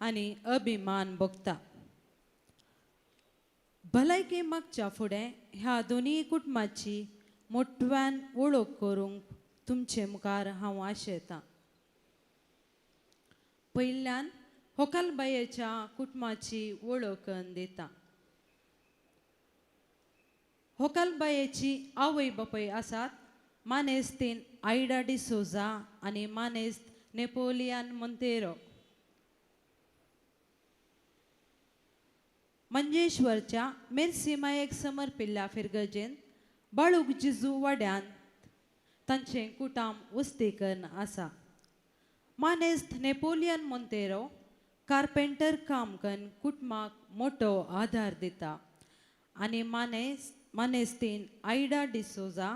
आनी अभिमान भोगता. भलायके मागच्या फुडें ह्या दोनी कुटुंबाची मोठ्यान वळख करूंक तुमचे मुखार हांव आशेतां. पयल्यान होकालबायेच्या कुटुंबाची वळख दिता. होकालबायेची आवय बापूय आसात मानेस्तीन आयडा डिसोजा आनी मानेस्त नेपोलियन मोंतेरो. मंजेश्वरच्या मेर्सी मायेक समर्पिल्ल्या फिर्गजेन बाळूक जिजू वाड्यांत तांचें कुटाम वस्तीकन आसा. मानेस्त नेपोलियन मोंतेरो कार्पेंटर काम कन कुटुंबाक मोठो आधार दिता. आनी मानेस्तीन आयडा डिसोजा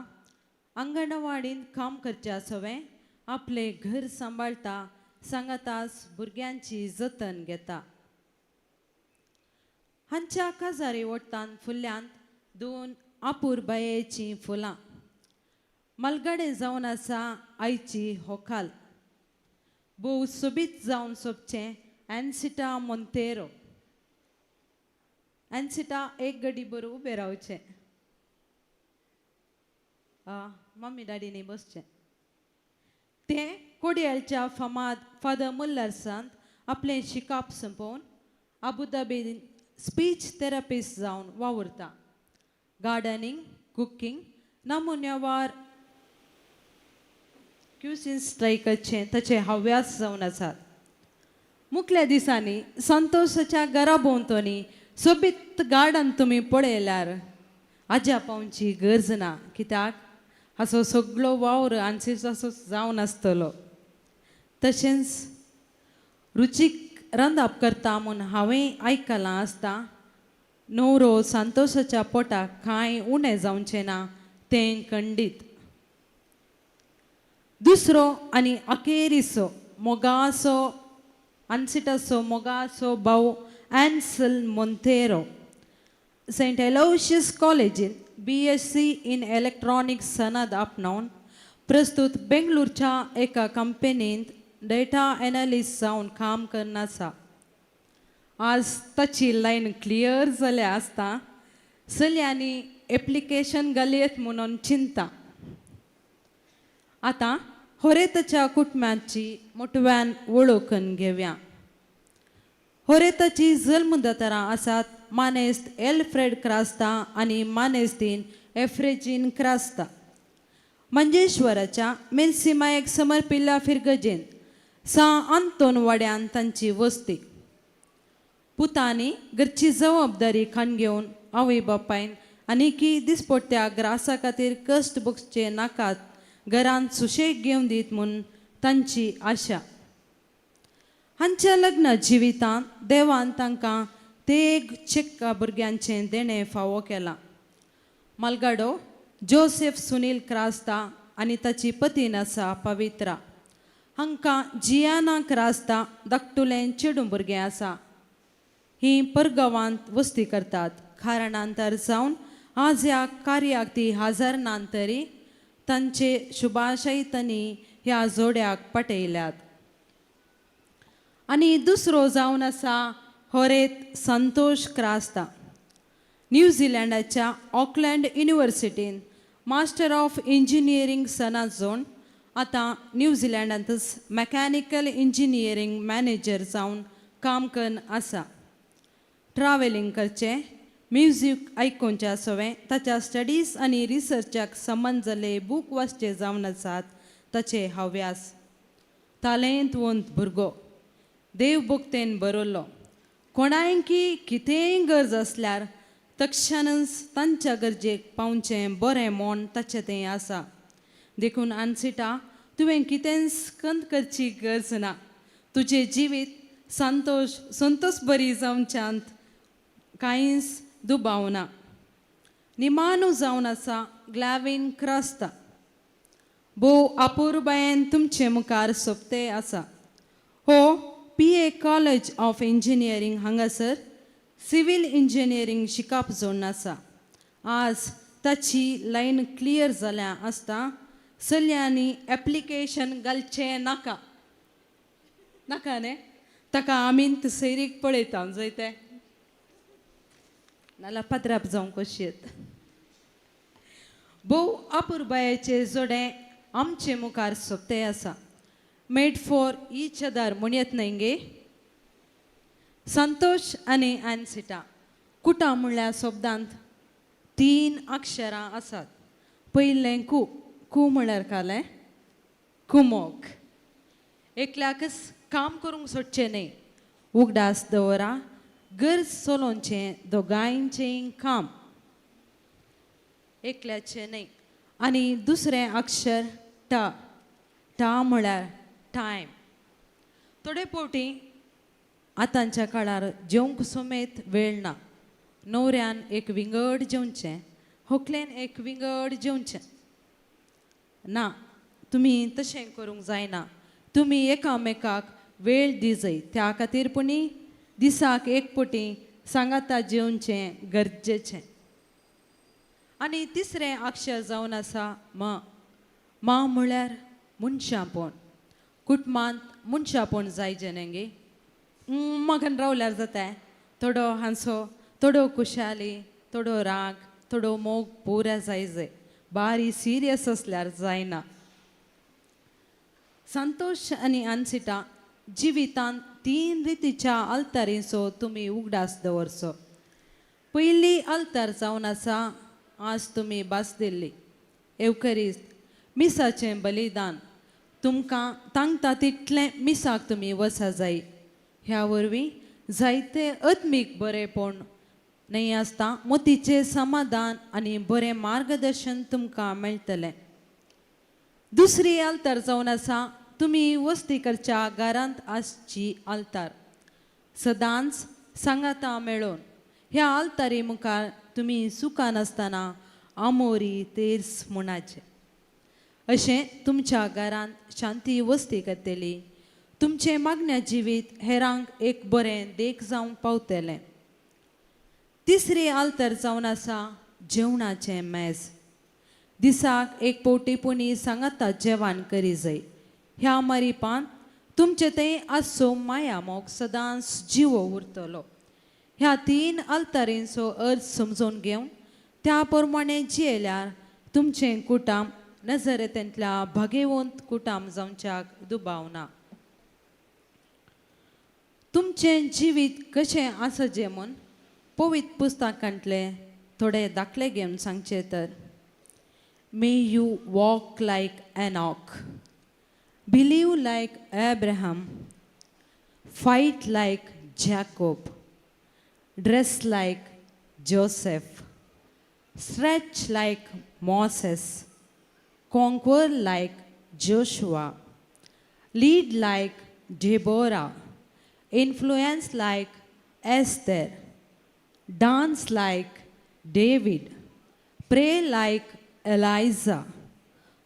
अंगणवाडीन काम करच्या सवें आपलें घर सांबाळटा सांगातास भुरग्यांची जतन घेता. हांच्या काजारी वट्टान फुडल्यांत दोन आपुरबायेचीं फुलां. मलगडें जावन आसा आयची होकाल. भोव सोबीत जावन सोबचें एनसिटा मोंतेरो. एनसिटा एक घडी बरो उबें रावचें. मम्मी डॅडीने बसचे ते कोडियालच्या फामाद फादर मुल्लर संत आपले शिकाप संपवून अबुधाबीन स्पीच थेरपिस्ट जावन वावुरता गार्डनिंग कुकिंग नमुन्यावार क्युसिन स्ट्रायकाचे ताचे हव्यास जावन आसात मुखल्या दिसांनी संतोषाच्या घरा भोंवतणी सोबीत गार्डन तुमी पळयल्यार आज्या पावची गरज ना कित्याक हाचो सगळो वावर आन्सिटाचो जावन आसतलो तशेंच रुचीक रांदप करता म्हूण हांवें आयकलां आसता न्हवरो संतोषाच्या पोटाक कांय उणें जावचें ना तें खंडीत दुसरो आनी अखेरीचो मोगाचो आन्सिटाचो मोगाचो भाव एन्सल मोंतेरो सेंट एलोशियस कॉलेजीन BSc इन इलेक्ट्रॉनिक्स सनद आपणावन प्रस्तुत बेंगळूरच्या एका कंपनींत डेटा एनालिस्ट जावन काम करना आसा आज ताची लायन क्लियर जाल्या आसता चलयांनी एप्लिकेशन घालयत म्हणून चिंता आतां होरेताच्या कुटुंबाची मोटव्यान वळखून घेवया होरेताची जल्मदातरां आसात मानेस्त एल्फ्रेड क्रास्ता आनी मानेस्तीन एफ्रेजीन क्रास्ता मंजेश्वराच्या मेलसिमायेक समर्पिल्ल्या फिरगजेन आंतोन वाड्यान तांची वस्ती पुतांनी घरची जबाबदारी खाण घेवन आवय बापायन आनीकी दिसपट्ट्या ग्रासा खातीर कश्ट भोगचे नाकात घरांत सुशेग घेवन दीत म्हूण तांची आशा हांच्या लग्न जिवितांत देवान तांकां तेग चेक्का भुरग्यांचें देणें फावो केलां मालगाडो जोसेफ सुनील क्रास्ता आनी ताची पतीन आसा पवित्रा हांकां जियाना क्रास्ता धाकटुलें चेडूं भुरगें आसा हीं परगांवांत वस्ती करतात कारणांतर जावन आज ह्या कार्याक ती हाजर नात तरी तांचे शुभाशयतनी ह्या जोड्याक पटयल्यात आनी दुसरो जावन आसा होरेत संतोष Crasta न्यूझिलंडाच्या Auckland युनिवर्सिटीन master of engineering सनात जावन आतां न्यूझिलंडांतच मॅकॅनिकल इंजिनियरींग मॅनेजर जावन काम करून आसा ट्रॅव्हलिंग करचें म्युजीक आयकुचें आसोवें ताच्या स्टडीज आनी रिसर्चाक संबंद जाल्ले बूक वाचचे जावन आसात ताचे हव्यास तालेंतवंत भुरगो देव भक्तेन बरयल्लो कोणायकी कितेंय गरज आसल्यार तक्षणच तांच्या गरजेक पावचें बरें मोन ताचें तें आसा देखून आन्सिटा तुवें कितेंच खंत करची गरज ना तुजें जिवीत संतोष बरी जावच्यांत कांयच दुबाव ना निमाणू जावन आसा ग्लॅविन क्रास्ता भोव अपुर्बायेन तुमचे मुखार सोंपतें आसा हो PA कॉलेज ऑफ इंजिनियरींग हांगासर सिवील इंजिनियरींग शिकप जोडून आसा आज ताची लायन क्लियर जाल्या आसता चलयांनी एप्लिकेशन घालचें नाका नाका न्ही ताका आमीन सैरीक पळयता जैते नाल्यार पात्राप जावंक कशी येता भोव अपुर्बायेचें जोडें आमचे मुखार सोंपतें आसा मेड फॉर ईच अदर म्हूण येत गे संतोष आनी आन्सिटा कुटा म्हणल्या शब्दांत 3 अक्षरां आसात पयलें कू म्हळ्यार कालें कुमोग एकल्याकच काम करूंक सोडचें न्ही उगडास दवरा गरज चलोवचें दोगांयचें काम एकल्याचें न्ही आनी दुसरें अक्षर टा म्हळ्यार टायम थोडे फावटी आतांच्या काळार जेवंक समेत वेळ ना न्हवऱ्यान एक विंगड जेवचें व्हंकलेन एक विंगड जेवचें ना तुमी तशें करूंक जायना तुमी एकामेकाक वेळ दिजय त्या खातीर पुणी दिसाक एक पटी सांगाता जेवचें गरजेचें आनी तिसरें अक्षर जावन आसा मा म्हळ्यार मनशापण कुटुंबांत मनशापण जायचें न्ही गे मगन रावल्यार जाता थोडो हांसो थोडो खुशाली थोडो राग थोडो मोग पुरा जायचे बारी सिरियस असल्यार जायना. संतोष आनी आन्सिटा जिवितांत 3 रितीच्या आल्तारींचो तुमी उगडास दवरचो. पयली आल्तार जावन आसा आज तुमी भास दिल्ली एवकरिस्त मिसाचें बलिदान. तुमकां तांगता तितलें मिसाक तुमी वसा जाय. ह्या वरवीं जायते आत्मीक बरेपण न्हय आसता मोतीचें समाधान आनी बरें मार्गदर्शन तुमकां मेळटलें. दुसरी आल्तार जावन आसा तुमी वस्ती करच्या घरांत आसची आल्तार. सदांच सांगाता मेळोन ह्या आल्तारी मुखार तुमी सुखान आसतना आमोरी तेर्स म्हणाचे. अशें तुमच्या घरांत शांती वस्ती करतली. तुमचें मागण्या जिवीत हेरांक एक बरें देख जावं पावतलें. तिसरी आल्तार जावन आसा जेवणाचें मेज. दिसाक एक पोटीपुणी सांगाता जेवण करी जाय. ह्या मारिपान तुमचे थंय आसचो माया मोग सदांच जिवो उरतलो. ह्या 3 आल्तारींचो अर्थ समजून घेवन त्या प्रमाणे जियेल्यार तुमचें कुटाम नजरेंतल्या भाग्यवंत कुटाम जावच्याक दुबाव ना. तुमचें जिवीत कशें आसचें म्हूण पवित्र पुस्तकांतले थोडे दाखले घेवन सांगचे तर may you walk like Enoch, believe like Abraham, fight like Jacob, dress like Joseph, stretch like Moses, conquer like Joshua, lead like Deborah, influence like Esther, dance like David, pray like Elijah,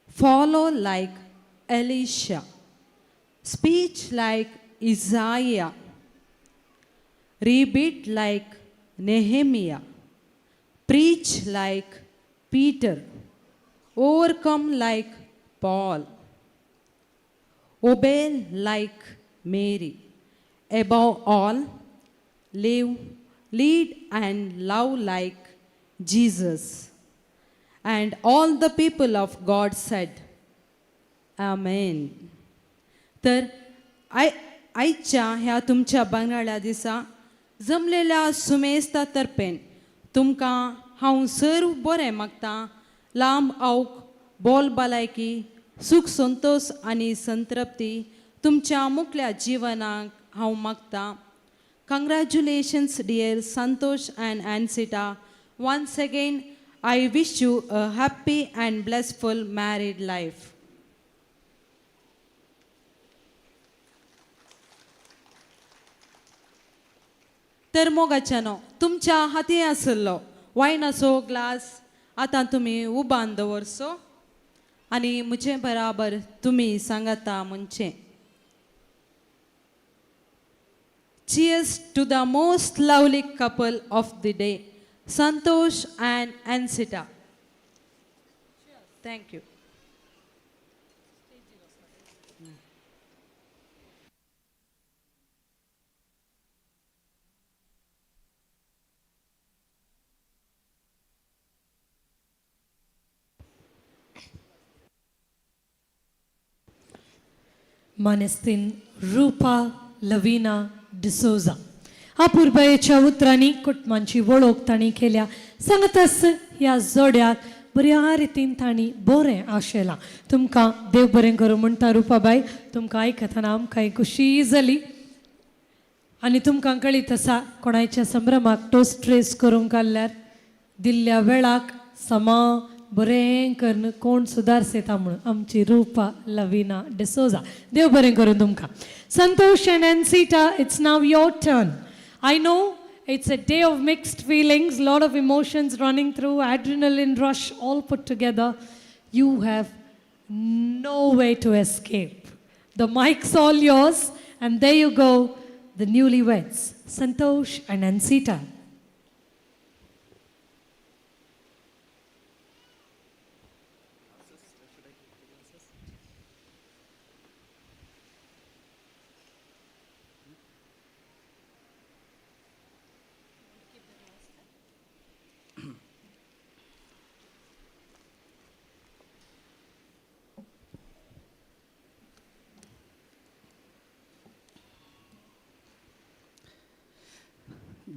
follow like Elisha, speech like Isaiah, rebuild like Nehemiah, preach like Peter, overcome like Paul, obey like Mary. Above all, live, lead and love like Jesus. And all the people of God said, Amen. तर आयच्या ह्या तुमच्या बंगाळ्या दिसा जमलेल्या सुमेस्ता तर्फेन तुमकां हांव सर्व बरें मागतां. लांब आऊक बोल भलायकी सुख संतोष आनी संतृप्ती तुमच्या मुखल्या जिवनाक हांव मागतां. Congratulations dear Santosh and Ancita. Once again I wish you a happy and blissful married life. तर मोगाच्यानो तुमच्या हाती आसलो वायनाचो ग्लास आतां तुमी उबान दवरचो आनी म्हजे बराबर तुमी सांगाता म्हणचें. Cheers to the most lovely couple of the day, Santosh and Ancita. Thank you. मानेस्तीन रूपा लविना डिसोजा अपूर्वयेच्या उतरांनी कुटुंबांची वळख तांणी केल्या. सांगतास ह्या जोड्याक बऱ्या रितीन तांणी बरें आशेलां. तुमकां देव बरें करूं म्हणटा रुपाबाई. तुमकां आयकतना आमकांय खुशी जाली आनी तुमकां कळीत आसा कोणाच्या संभ्रमाक टोस्ट ट्रेस करूंक आसल्यार दिल्ल्या वेळाक समा बरें करन कोण सुदारस येता म्हणून आमची रूपा लविना डिसोजा. देव बरें करूं तुमकां. Santosh and Ancita, it's now your turn. I know it's a day of mixed feelings, lot of emotions running through, adrenaline rush all put together. You have no way to escape. The mic's all yours and there you go, the newlyweds, Santosh and Ancita.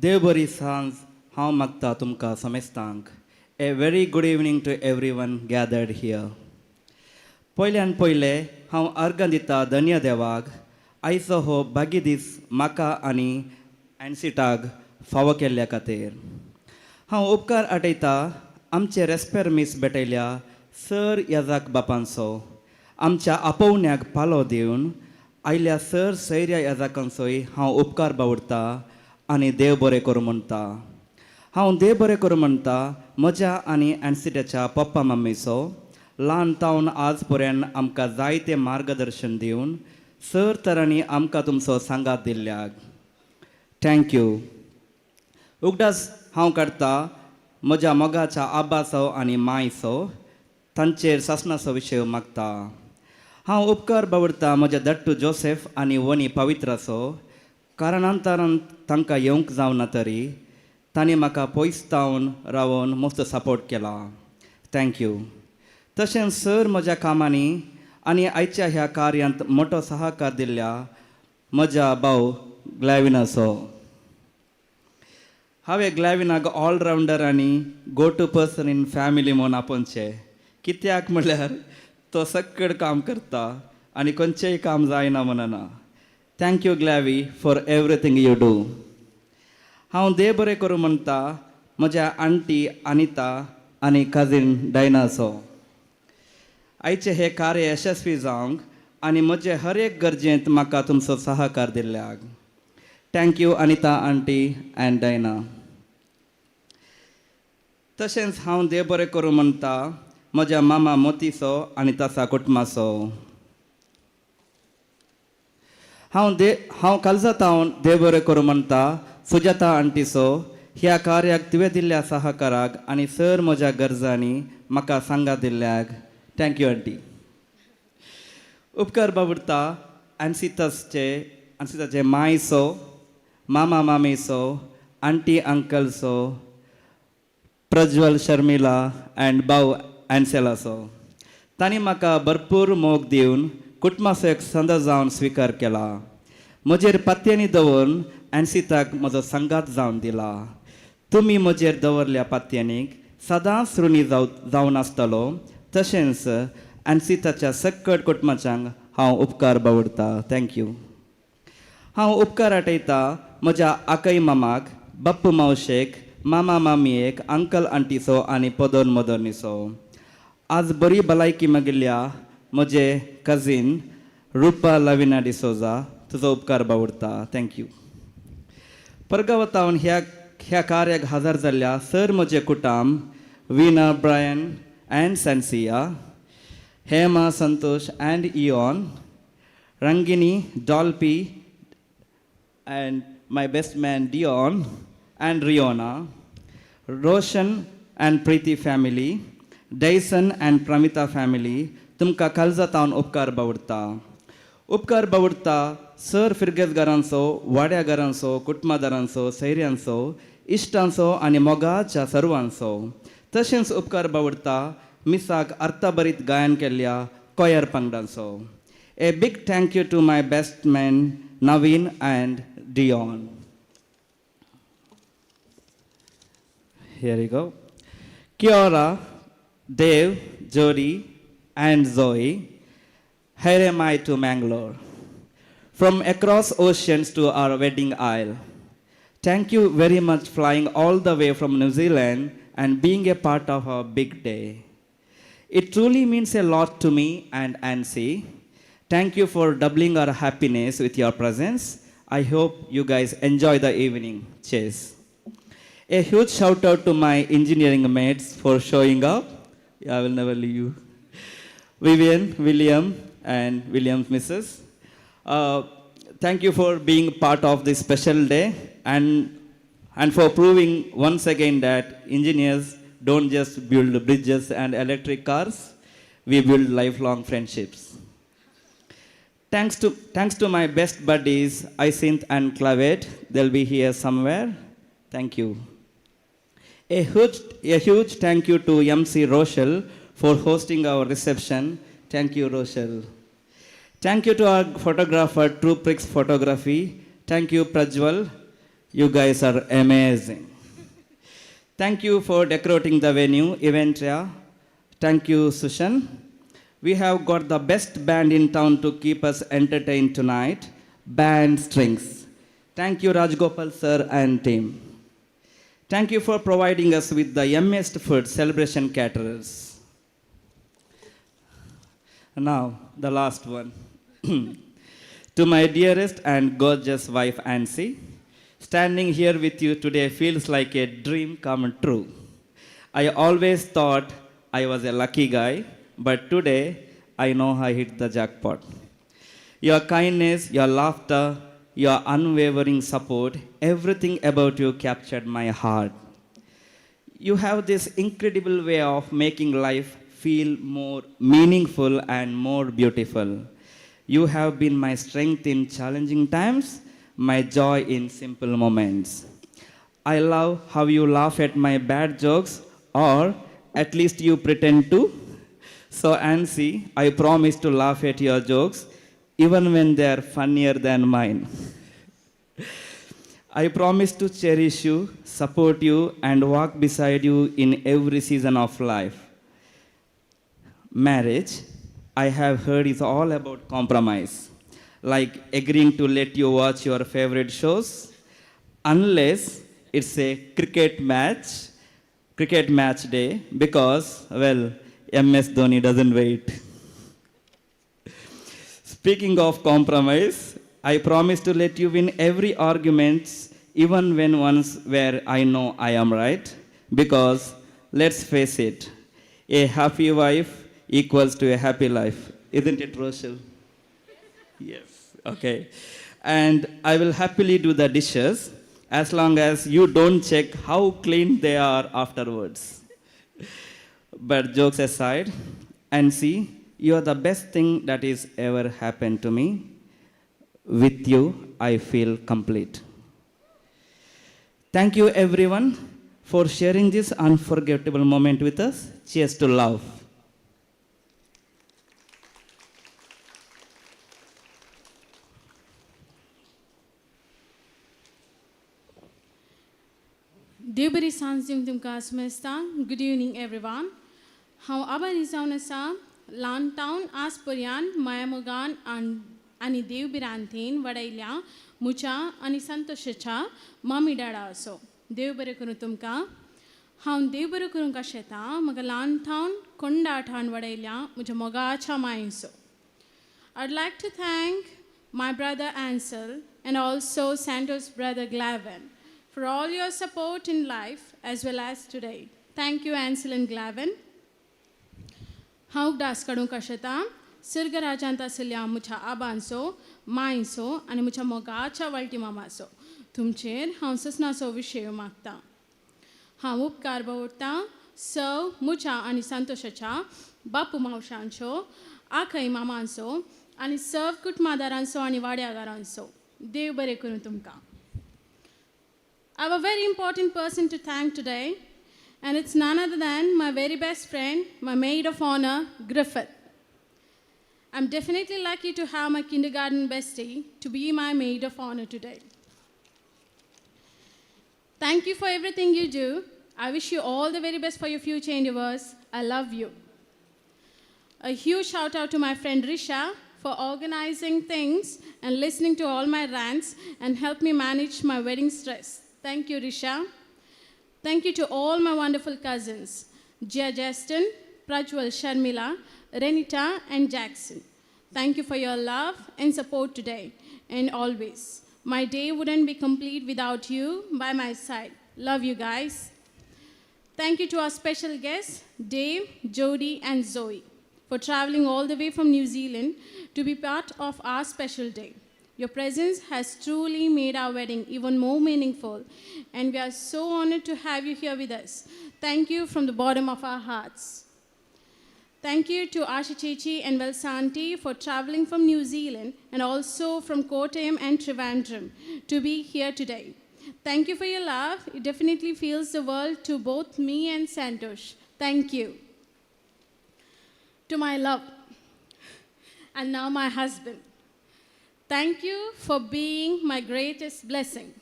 देव बरी सांज हांव मागता तुमकां समेस्तांक. A very good evening to everyone gathered here. पयल्यान पयलें हांव अर्घ दिता धन्य देवाक आयचो हो बागी दीस म्हाका आनी एनसिटाक फावो केल्ल्या खातीर. हांव उपकार आठयता आमचे रेस्पेर मीस भेटयल्या सर याजाक बापांचो, आमच्या आपोवण्याक पालो दिवन आयल्या सर सैर्या याजाकांचोय हांव उपकार बावडटा आनी देव बरें करूं म्हणटा. हांव देव बरें करूं म्हणटा म्हज्या आनी एनसिटाच्या पप्पा मम्मीचो, ल्हान तावन आज पर्यंत आमकां जायतें मार्गदर्शन दिवन सर तरांनी आमकां तुमचो सांगात दिल्ल्याक थँक्यू. उगडास हांव काडटा म्हज्या मोगाच्या आब्बाचो आनी मायचो, तांचेर सासणाचो विशय मागता. हांव उपकार बावडटा म्हज्या दट्टू जोसेफ आनी वनी पवित्राचो, कारणांतरान तांकां येवंक जावना तरी तांणी म्हाका पयस तावन रावन मस्त सपोर्ट केला. थँक्यू. तशेंच सर म्हज्या कामांनी आनी आयच्या ह्या कार्यांत मोठो सहकार दिल्ल्या म्हज्या भाव ग्लॅविनाचो. हांवें ग्लॅविनाक ऑलरावंडर आनी go to person in family म्हूण आपोवचें. कित्याक म्हणल्यार तो सक्कड काम करता आनी खंयचेंय काम जायना म्हणना. Thank you Glavy for everything you do. हांव देव बरें करूं म्हणटा म्हज्या आंटी अनिता आनी कझीन डायनाचो. आयचें हें कार्य यशस्वी जावंक आनी म्हजे हर एक गरजेंत म्हाका तुमचो सहकार दिल्ल्याक thank you Anita aunty and Diana. तशेंच हांव देव बरें करूं म्हणटा म्हज्या मामा मोतीचो आनी ताचा कुटुंबाचो. हांव कालजातावन देव बरें करूं म्हणटा सुजाता आंटीचो, ह्या कार्याक तुवें दिल्ल्या सहकाराक आनी सर म्हज्या गरजांनी म्हाका सांगात दिल्ल्याक थँक्यू आंटी. उपकार बावडटा एनसिताचे मायचो, मामा मामीचो, आंटी अंकलचो, प्रज्वल शर्मिला अँड भाव एन्सेलाचो. तांणी म्हाका भरपूर मोग दिवन कुटुंबाचो एक संद जावन स्विकार केला. म्हजेर पातयेंनी दवरून एनसिताक म्हजो संगात जावन दिला. तुमी म्हजेर दवरल्या पातयेनीक सदांच ऋणी जावन आसतलो. तशेंच एनसिताच्या सक्कट कुटुंबाच्यांक हांव उपकार बावडटा. थँक्यू. हांव उपकार आठयता म्हज्या आकय मामाक, बाप्पू मावशेक, मामा मामयेक, अंकल आंटीचो आनी पदोन मदनीचो. आज बरी भलायकी मागिल्ल्या म्हजे कझीन रुपा लविना डिसोजा, तुजो उपकार बावडटा. थँक्यू. परगांवातावन ह्या कार्याक हजर जाल्ल्या सर म्हजे कुटुंब विना Brian and Sancia, Hema Santosh and Ian, Rangini Dolphy and my best man Dion and Riona, Roshan and Preeti family, Delson and Pramita family तुमकां कालजातावन उपकार बावडटा. उपकार बावडटा सर फिरगेजगारांचो, वाड्यागारांचो, कुटुंबादारांचो, सैऱ्यांचो, इश्टांचो आनी मोगाच्या सर्वांचो. तशेंच उपकार बावडटा मिसाक अर्थभरीत गायन केल्ल्या कोयर पंगडांचो. A big thank you to my best man Naveen and Dion. Here you go. Kiora, Dave, Jody, and Zoe. Here am I to Mangalore. From across oceans to our wedding isle. Thank you very much flying all the way from New Zealand and being a part of our big day. It truly means a lot to me and Ansi. Thank you for doubling our happiness with your presence. I hope you guys enjoy the evening. Cheers. A huge shout out to my engineering mates for showing up. I will never leave you. Vivian, William, and William's missus. Thank you for being part of this special day and for proving once again that engineers don't just build bridges and electric cars, we build lifelong friendships. Thanks to my best buddies, Isinth and Clavet. They'll be here somewhere. Thank you. A huge thank you to MC Rochelle for hosting our reception. Thank you, Rochelle. Thank you to our photographer, True Prix Photography. Thank you, Prajwal. You guys are amazing. Thank you for decorating the venue, Eventria. Thank you, Sushan. We have got the best band in town to keep us entertained tonight, Band Strings. Thank you, Rajgopal sir and team. Thank you for providing us with the yummiest food, celebration caterers. Now, the last one. To my dearest and gorgeous wife, Ansi, standing here with you today feels like a dream come true. I always thought I was a lucky guy, but today I know I hit the jackpot. Your kindness, your laughter, your unwavering support, everything about you captured my heart. You have this incredible way of making life feel more meaningful and more beautiful. You have been my strength in challenging times, my joy in simple moments. I love how you laugh at my bad jokes, or at least you pretend to. So, Ansi, I promise to laugh at your jokes, even when they are funnier than mine. I promise to cherish you, support you, and walk beside you in every season of life. Marriage, I have heard, is all about compromise, like agreeing to let you watch your favorite shows, unless it's a cricket match day, because, well, MS Dhoni doesn't wait. Speaking of compromise, I promise to let you win every argument, even when ones where I know I am right, because let's face it, a happy wife equals to a happy life. Isn't it, Rochelle? Yes, okay. And I will happily do the dishes as long as you don't check how clean they are afterwards. But jokes aside, and see, you are the best thing that is ever happened to me. With you, I feel complete. Thank you, everyone, for sharing this unforgettable moment with us. Cheers to love. देव बरी सांज दिवंक तुमकां आसमेस्ता. Good evening, everyone. हांव आभार दिसावन आसा ल्हान town आज पर्यंत माया मोगान आनी देव बिरांतीन वाडयल्या मुच्या आनी संतोशाच्या मम्मी डॅडा असो. देव बरें करूं तुमकां. हांव देव बरें करूंक आशेता म्हाका ल्हान टावन कोंडा ठाण वाडयल्या म्हज्या मोगाच्या मायेचो. I'd like to thank my brother Ansel and also Santo's brother Glavin for all your support in life as well as today. Thank you, Ansel and Glavin. हांव डास काडूंक आशेता सर्गराजांत आशिल्ल्या म्हज्या आबांचो, मांयचो आनी म्हज्या मोगाच्या वाळटी मामाचो तुमचेर हांव ससनाचो विशय मागतां. हांव उपकार बावडटां सव म्हज्या आनी संतोशाच्या बापू मावशांचो, आखय मामांचो आनी सव कुटुंबादारांचो आनी वाड्यागारांचो. देव बरें करूं तुमकां. I have a very important person to thank today, and it's none other than my very best friend, my maid of honor, Griffith. I'm definitely lucky to have my kindergarten bestie to be my maid of honor today. Thank you for everything you do. I wish you all the very best for your future endeavors. I love you. A huge shout out to my friend Risha for organizing things and listening to all my rants and help me manage my wedding stress. Thank you, Risha. Thank you to all my wonderful cousins, Jia Justin, Prajwal Sharmila, Renita, and Jackson. Thank you for your love and support today and always. My day wouldn't be complete without you by my side. Love you guys. Thank you to our special guests, Dave, Jody, and Zoe, for traveling all the way from New Zealand to be part of our special day. Your presence has truly made our wedding even more meaningful, and we are so honored to have you here with us. Thank you from the bottom of our hearts. Thank you to Asha Chechi and Velsanti for traveling from New Zealand and also from Kottayam and Trivandrum to be here today. Thank you for your love. It definitely feels the world to both me and Santosh. Thank you. To my love, and now my husband. Thank you for being my greatest blessing.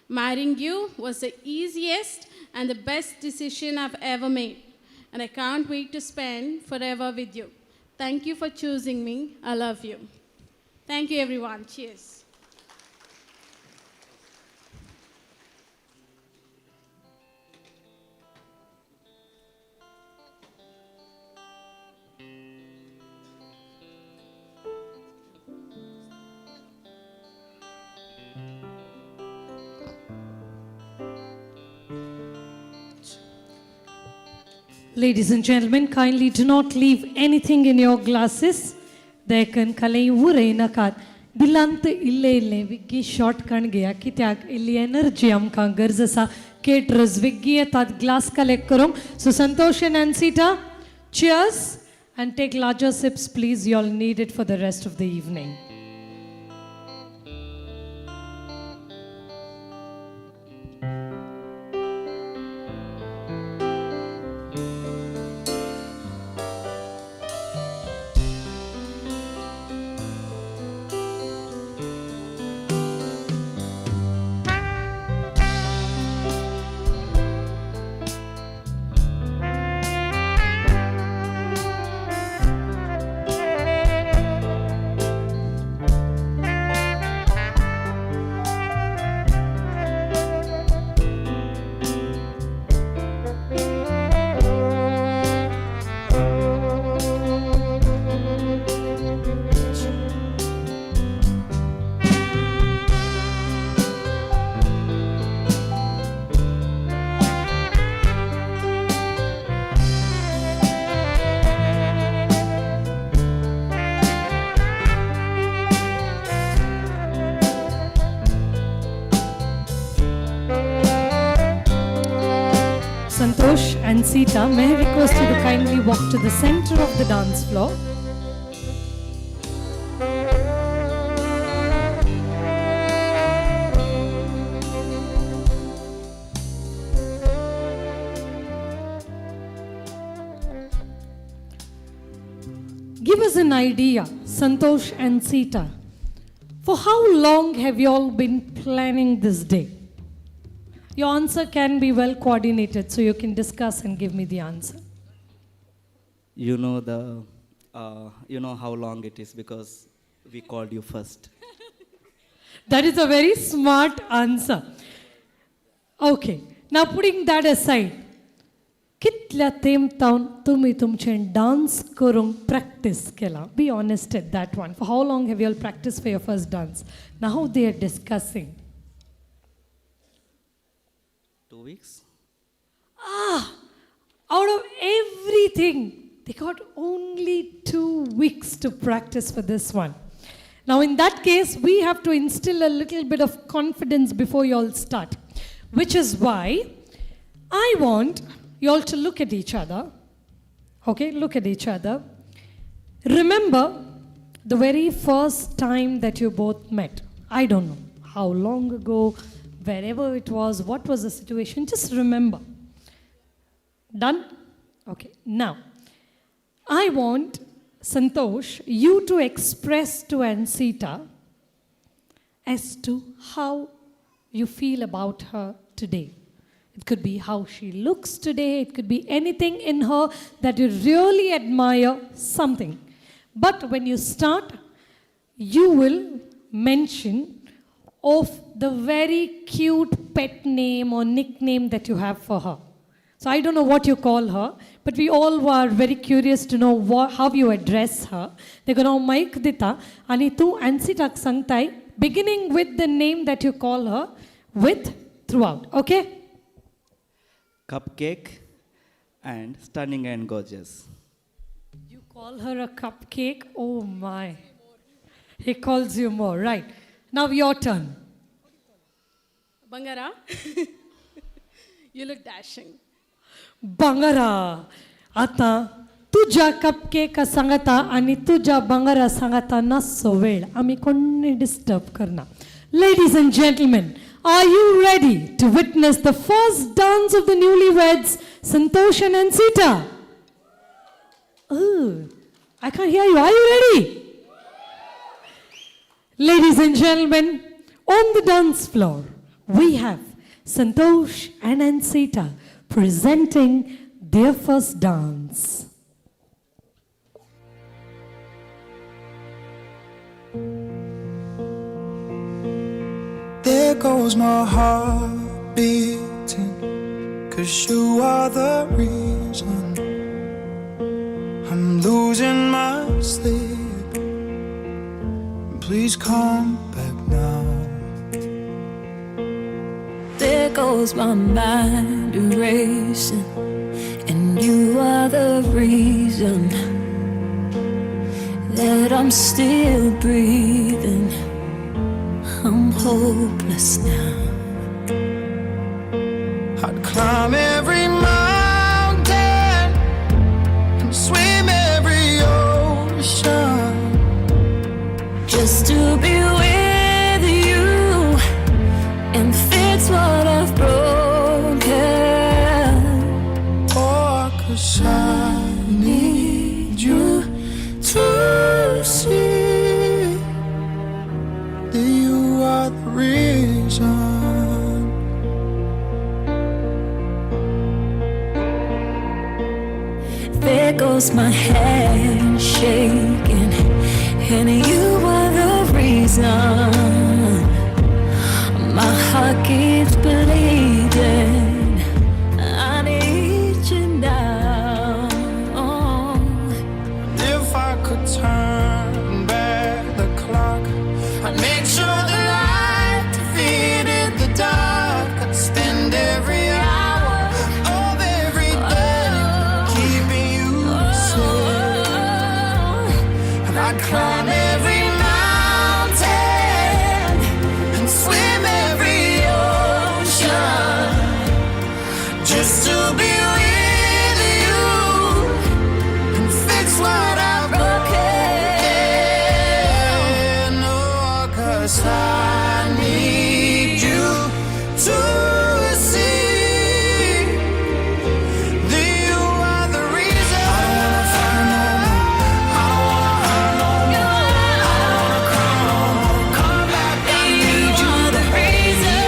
Marrying you was the easiest and the best decision I've ever made, and I can't wait to spend forever with you. Thank you for choosing me. I love you. Thank you, everyone. Cheers. Ladies and gentlemen, kindly do not leave anything in your glasses. They can kalei ure nakat. Dilant ille wiggi short kan gaya kityak illi energy amka garzasa caterers wiggi tat glass collect karom. So Santosh and ANCITA, cheers and take larger sips please. You all need it for the rest of the evening. Santosh and ANCITA, may I request you to kindly walk to the center of the dance floor. Give us an idea, Santosh and ANCITA. For how long have you all been planning this day? Your answer can be well coordinated, so you can discuss and give me the answer. You know how long it is because we called you first. That is a very smart answer. Okay, now putting that aside, kitल्या तेम तावन तुम्ही तुमचें dance करूंक practice केला? Be honest at that one. For how long have you all practiced for your first dance? Now they are discussing. 2 weeks? Out of everything, they got only 2 weeks to practice for this one. Now in that case, we have to instill a little bit of confidence before you all start. Which is why I want you all to look at each other. Okay, look at each other. Remember the very first time that you both met. I don't know how long ago, wherever it was, what was the situation, just remember. Done? Okay, now, I want, Santosh, you to express to ANCITA as to how you feel about her today. It could be how she looks today, it could be anything in her that you really admire, something. But when you start, you will mention of the very cute pet name or nickname that you have for her. So I don't know what you call her, but we all were very curious to know how you address her. They're going to mic dita, ani tu ANCITA sangtai, beginning with the name that you call her with throughout. Okay? Cupcake and stunning and gorgeous. You call her a cupcake? Oh my. He calls you more. Right. Now your turn. Bangara, you look dashing. Bangara. आता तुझ्या कपकेका सांगता आणि तुझ्या बंगारा सांगता नसो वेळ आम्ही कोणी डिस्टर्ब करना. Ladies and gentlemen, are you ready to witness the first dance of the newlyweds, Santosh and ANCITA? Oh, I can't hear you. Are you ready? Ladies and gentlemen, on the dance floor, we have Santosh and ANCITA presenting their first dance. There goes my heart beating, 'cause you are the reason I'm losing my sleep. Please come back now. There goes my mind erasing, and you are the reason that I'm still breathing. I'm hopeless now. I'd climb every mountain and swim every ocean just to be with you and fix what I've broken. Oh, 'cause I need you to see that you are the reason. There goes my hand shaking, and you are the reason my heart keeps bleeding. I need you now. If I could turn back the clock, I'd make sure the light defeated the dark. I'd spend every hour of every day keeping you safe. And I'd climb every mountain and swim every ocean just to be with you and fix what I've broken. Oh, 'cause I need you to see that you are the reason. I don't wanna fight no more. I don't wanna hurt no more. I don't wanna cry no more. Come back, I need you to reason.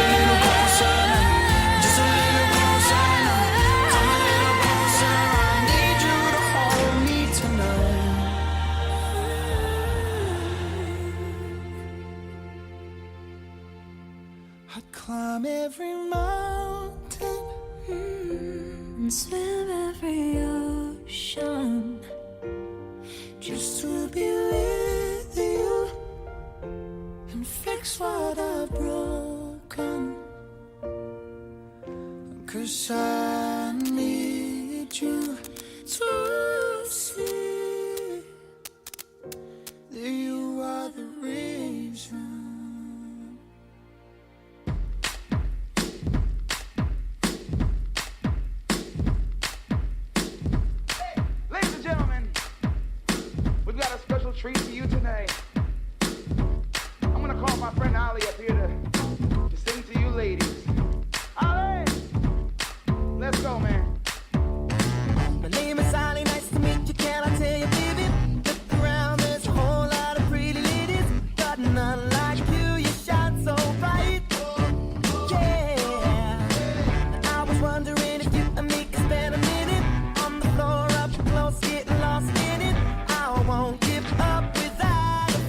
Just a little closer now. Come a little closer. I need you to hold me tonight. I'd climb every mountain And swim every ocean just to be with you and fix what I've broken. 'Cause I need you to see that you are the reason. Ladies and gentlemen, we've got a special treat for you tonight. I'm gonna call my friend Ali up here to sing to you ladies. Ali! Let's go, man. My name is Ali, nice to meet you. Can I tell you, baby? Look around, there's a whole lot of pretty ladies, but none like you. You shine so bright. Yeah. I was wondering if you and me could spend a minute on the floor up close, getting lost in it. I won't give up without a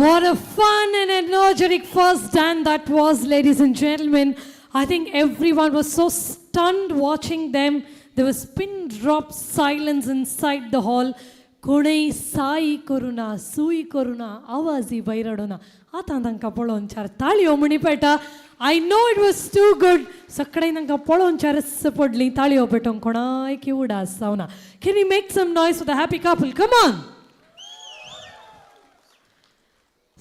What a fun and energetic first dance that was, ladies and gentlemen. I think everyone was so stunned watching them. There was pin drop silence inside the hall. Konai sai koruna, sui koruna, awazi bairadona. Atandanka polonchar tali omunipeta. I know it was too good. Sakkainanka polonchar sapodli tali opeton konai kiuda sauna. Can we make some noise for the happy couple? Come on.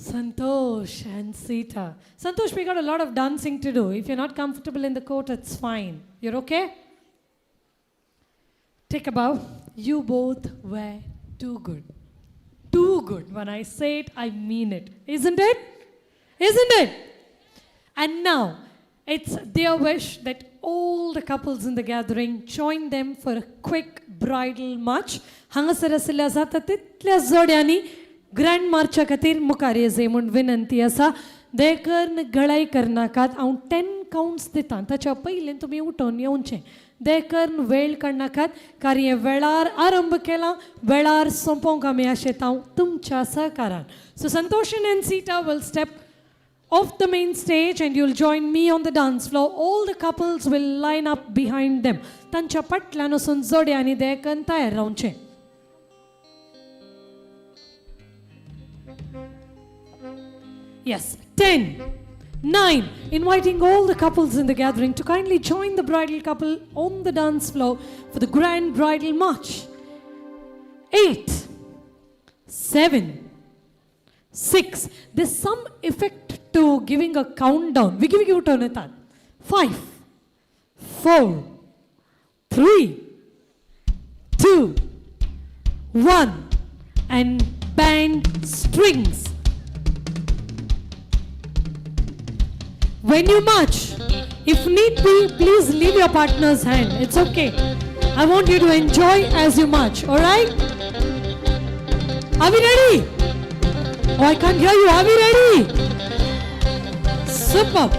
Santosh and Sita. Santosh, we got a lot of dancing to do. If you're not comfortable in the court, it's fine. You're okay? Take a bow. You both were too good. Too good. When I say it, I mean it. Isn't it? Isn't it? And now, it's their wish that all the couples in the gathering join them for a quick bridal march. Hangasarasila zatatitla zodyani grand मार्चा खातीर मुखार येजे म्हूण विनंती आसा. देखर्न गळाई करनाकात. हांव 10 counts दिता, ताच्या पयलीं तुमी उठोन येवचें. देखर्न वेळ काडनाकात, कार्य वेळार आरंभ केला, वेळार सोंपोवंक आमी आशेता तुमच्या सहकारान. सो संतोष and ANCITA will step off the main stage and you'll join me on the dance floor. All the couples will line up behind them. तांच्या फाटल्यान वचून जोड्यांनी देखर्न तयार रावचें. Yes, 10, 9, inviting all the couples in the gathering to kindly join the bridal couple on the dance floor for the grand bridal march. 8, 7, 6, there's some effect to giving a countdown. We give you a turn at that. 5, 4, 3, 2, 1, and band strings. When you march, if need be, please leave your partner's hand. It's okay. I want you to enjoy as you march, alright? Are we ready? Oh, I can't hear you. Are we ready? Super.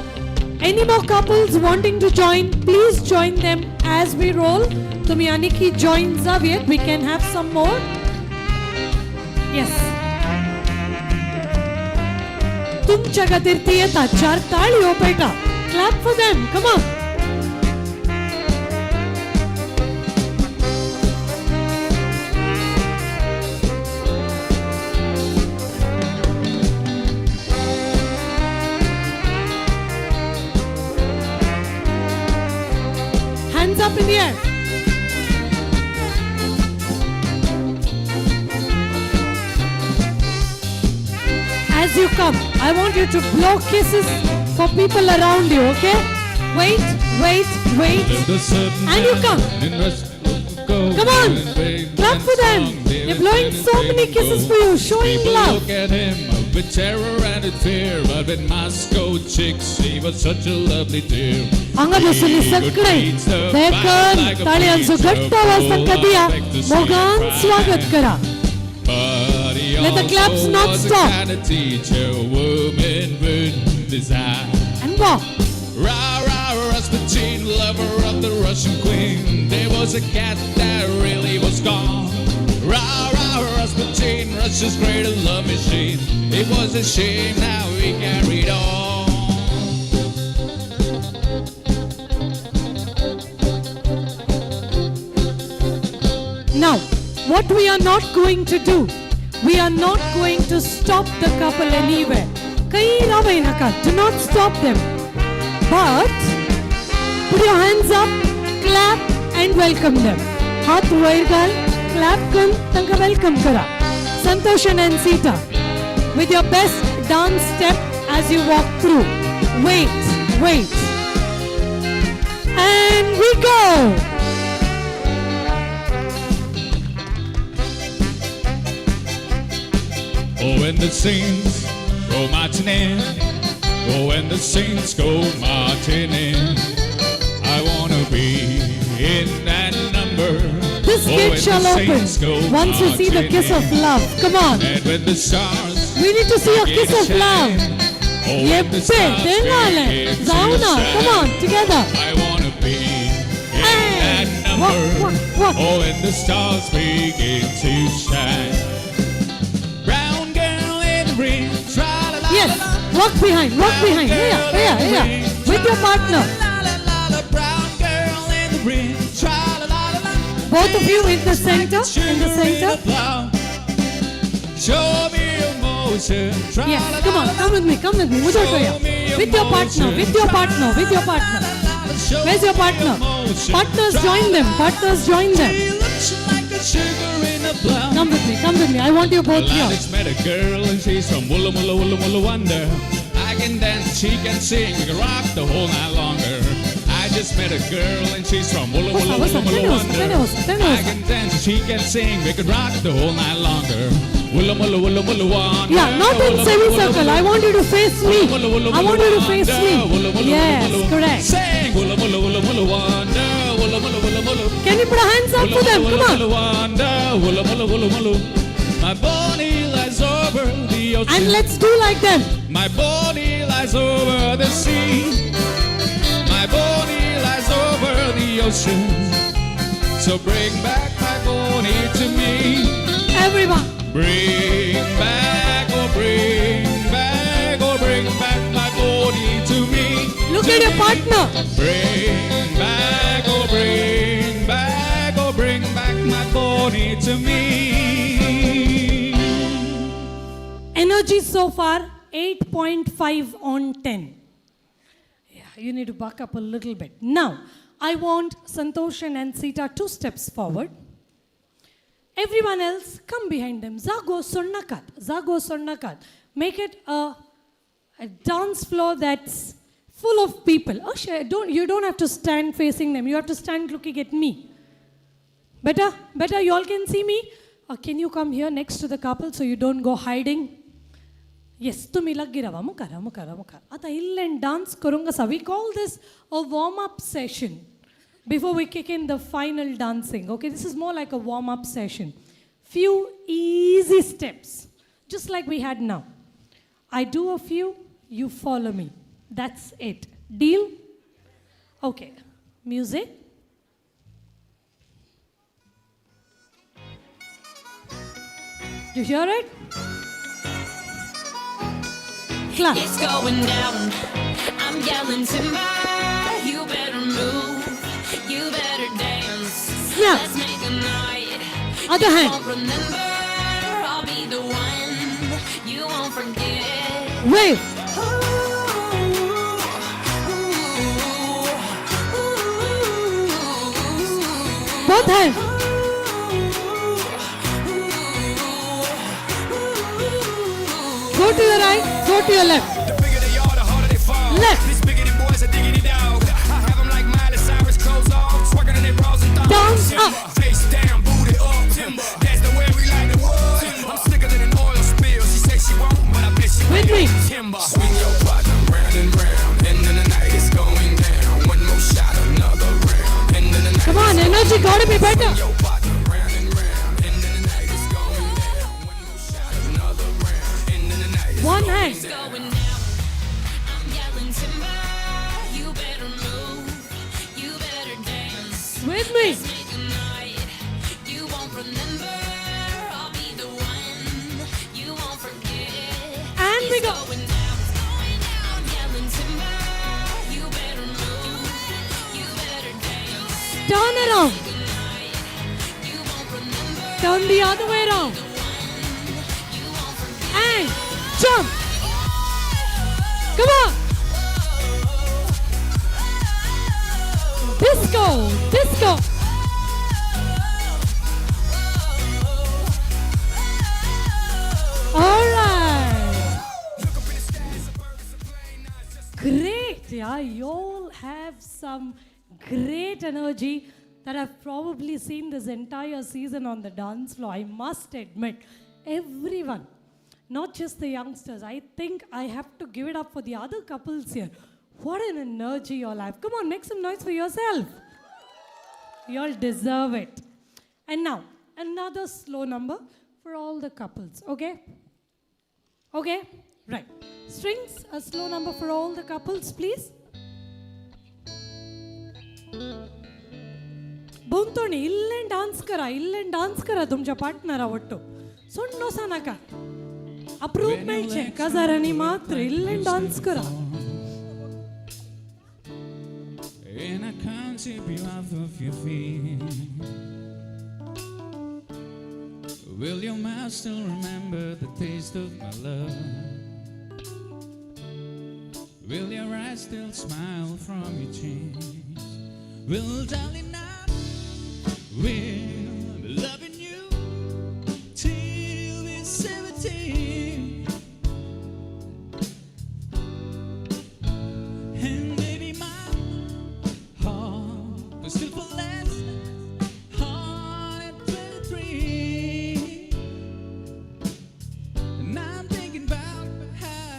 Any more couples wanting to join, please join them as we roll. Tumi Aniki joins Zaviet. We can have some more. Yes. तुमच्या खातीर ती येता. 4 ताळयो PETA. Clap for them. Come on. Hands up in the air. As you come, I want you to blow kisses for people around you, okay? Wait, wait, wait. And you come. Come on. Clap for them. They're blowing so many kisses for you, showing love. Look at him with terror and with fear, but with Moscow chicks, he was such a lovely dear. अंगाबसून सगळे देखन ताळयांचो घट्ट आवाज तांकां दिया. मोगान स्वागत करा. Let the claps not stop. And walk. Rah, rah, Rasputin, lover of the Russian queen. There was a cat that really was gone. Rah, rah, Rasputin, Russia's greatest love machine. It was a shame now we carried on. Now, what we are not going to do, we are not going to stop the couple anywhere. Do not stop them. But put your hands up, clap and welcome them. Haath vair gal, clap kar, tanka welcome kara. Santosh and ANCITA, with your best dance step as you walk through. Wait, wait. And we go. Oh, when the saints go marching in, oh, when the saints go marching in, I wanna be in that number. This gate shall open once you see the kiss of love. Come on. And when the stars We need to see your kiss of love. Yeppe, Tengale, Zauna. Come on, together. I wanna be in that number. What? Oh, when the stars begin to shine. Brown girl in the ring, Walk behind. Here. With your partner. Brown girl in the ring. Both of you in the center. Show me emotion. Yes, come on, come with me. Mujhe with your partner. Where's your partner? Partners join them. Come with me. I want you both Well, here. I just met a girl and she's from Woolla Woolla Woolla Woolla Wonder. I can dance, she can sing, we can rock the whole night longer. I just met a girl and she's from Woolla Woolla Woolla Woolla Wonder. I can dance, she can sing, we can rock the whole night longer. Woolla Woolla Woolla Woolla Wonder. Yeah, not in semicircle. I want you to face me. Yes, correct. Sing Woolla Woolla Woolla Woolla Wonder. Woolla Woolla Woolla Woolla. Can you put a hands up for them? Come on. Woolla Woolla Woolla Woolla. My body lies over the ocean. And let's do like them. My body lies over the sea. My body lies over the ocean. So bring back my body to me. Everyone. Bring back my body to me. Look at your partner. Bring back my body to me. Energy so far 8.5 on 10. Yeah, you need to back up a little bit. Now, I want Santosh and ANCITA 2 steps forward. Everyone else, come behind them. Zago Sornakat. Make it a dance floor that's full of people. Oh, you don't have to stand facing them. You have to stand looking at me. Better, you all can see me? Can you come here next to the couple so you don't go hiding? Yes, tumi laggirava. Mukara. Ata illen dance karunga sa. We call this a warm-up session before we kick in the final dancing. Okay, this is more like a warm-up session. Few easy steps, just like we had now. I do a few, you follow me. That's it. Deal? Okay. Music. You hear it? Clap. It's going down. I'm yelling timber. You better move. You better dance. Snap. Let's make a night. Other You hand. won't remember. I'll be the one. You won't forget. Wave. Both hands. Go to your right, go to your left. Left. Down, up. Face down, booty up, timber. That's the way we like the wood. I'm slicker than an oil spill. She says she won't, but I bet she With me. timber. Swing your partner round and round, and then the night is going down. One more shot, another round, and then the night. Come on, energy gotta be better. Swing your partner round and round, and then the night is going down. One more shot, another round, and then the night is One hand. Going down. I'm yelling timber. You better move. You better dance. With me. Let's make a night. You won't remember. I'll be the one. You won't forget. And we go. Going down. I'm yelling timber. You better move. You better dance. Turn around. Make a night. You won't remember. Turn the other way around. You won't forget. And jump. Come on. Disco. All right. Great, yeah. You all have some great energy that I've probably seen this entire season on the dance floor. I must admit, everyone, not just the youngsters. I think I have to give it up for the other couples here. What an energy you all have. Come on, make some noise for yourself. You all deserve it. And now, another slow number for all the couples, okay? Okay, right. Strings, a slow number for all the couples, please. Buntoni, illen dance kara tumcha partner avottu. Sunno sanaka. अप्रूप मेळचे काजारांनी मात्र इल्लें dance करा. And I can't sweep you off of your feet. Will your mouth still remember the taste of my love? Will your eyes still smile from your cheeks? Will darling now we'll be loving you till we're 17. And maybe my heart will still possess heart at 23. And I'm thinking about how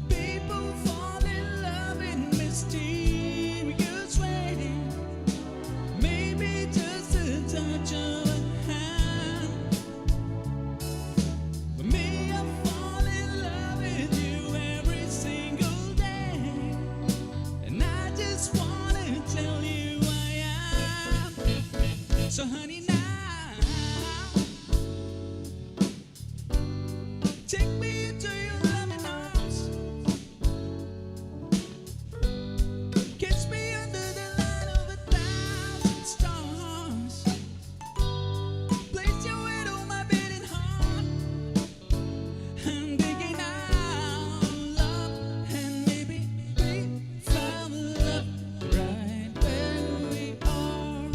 people fall in love in mysterious ways. Maybe just a touch of a hand. But me, I fall in love with you every single day. And I just wanna tell you I am. So honey, now take me into your loving arms. Kiss me under the light of 1,000 stars. Place your weight on my beating heart. I'm thinking out love, and maybe we found love right where we are.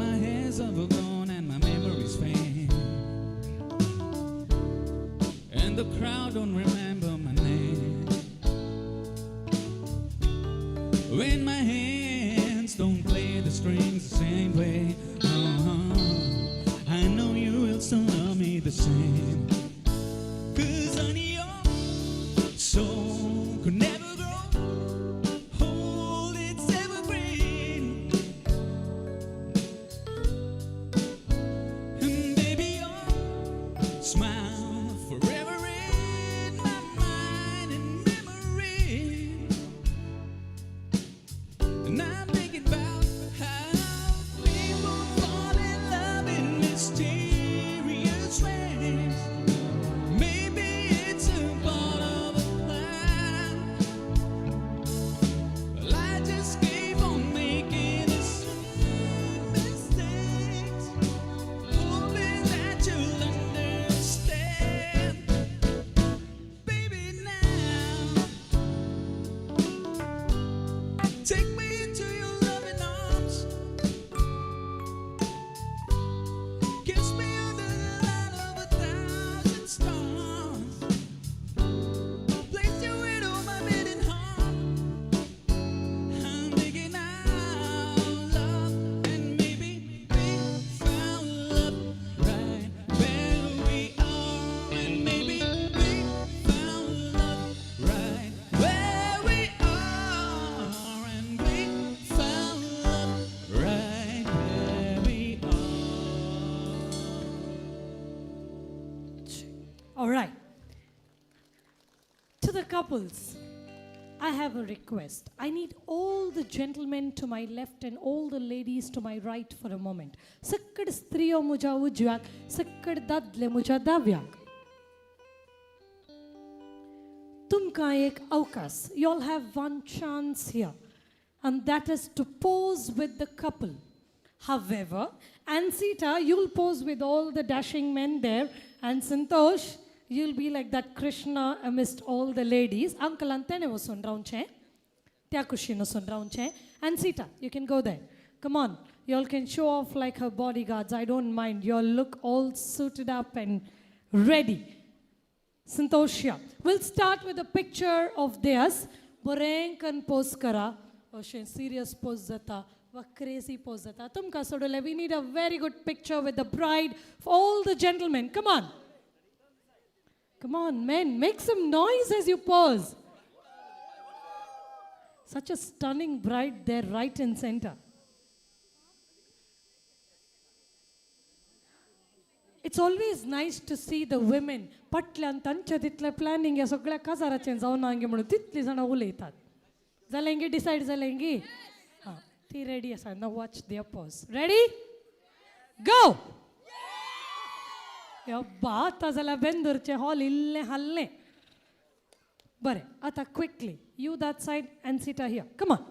My hair's overgrown and my memories fade, and the crowd don't remember my name. When my hands don't play the strings the same way, I know you will still love me the same. 'Cause honey, your soul could never grow old, it's evergreen. And baby, your smile forever in my mind and memory. And I'm thinking about how people fall in love in mysterious ways. Maybe it's a part of a plan. Well, I just keep on making the same mistakes, hoping that you'll understand. Baby, now take me into your loving arms. Kiss me under the light of 1,000 stars. Place your weight on my beating heart. I'm thinking out love, and maybe we found love right where we are. And maybe we found love right where we are. And we found love right where we are. All right. To the couples, I have a request. I need all the gentlemen to my left and all the ladies to my right for a moment. Sakkad striyo muja ujvyak, sakkad dadle muja davyak. Tumka ek avkas. You all have one chance here, and that is to pose with the couple. However, ANCITA, you'll pose with all the dashing men there, and Santosh, you'll be like that Krishna amidst all the ladies. Uncle Antene was on round chair. Tyakushino on round chair. ANCITA, you can go there. Come on, you all can show off like her bodyguards. I don't mind. You all look all suited up and ready. Santoshia. We'll start with a picture of theirs. Borenkan pose kara. Oshin serious pose zata. Wa crazy pose zata. Tumka sodole. We need a very good picture with the bride. For all the gentlemen. Come on. Come on, men. Make some noise as you pose. Such a stunning bride there, right in center. It's always nice to see the women. Patlan tancha ditla planning ya sogla kazarachen zauna ange म्हणून तितली जण उलयतात. जालेंगे decide जालेंगे. हां, ती ready आसा. Now watch their pose. Ready? Go. यब्बा आतां जाल्यार बेंदूरचें hall इल्लें हल्लें. बरें, आतां quickly you that side ANCITA here. Come on,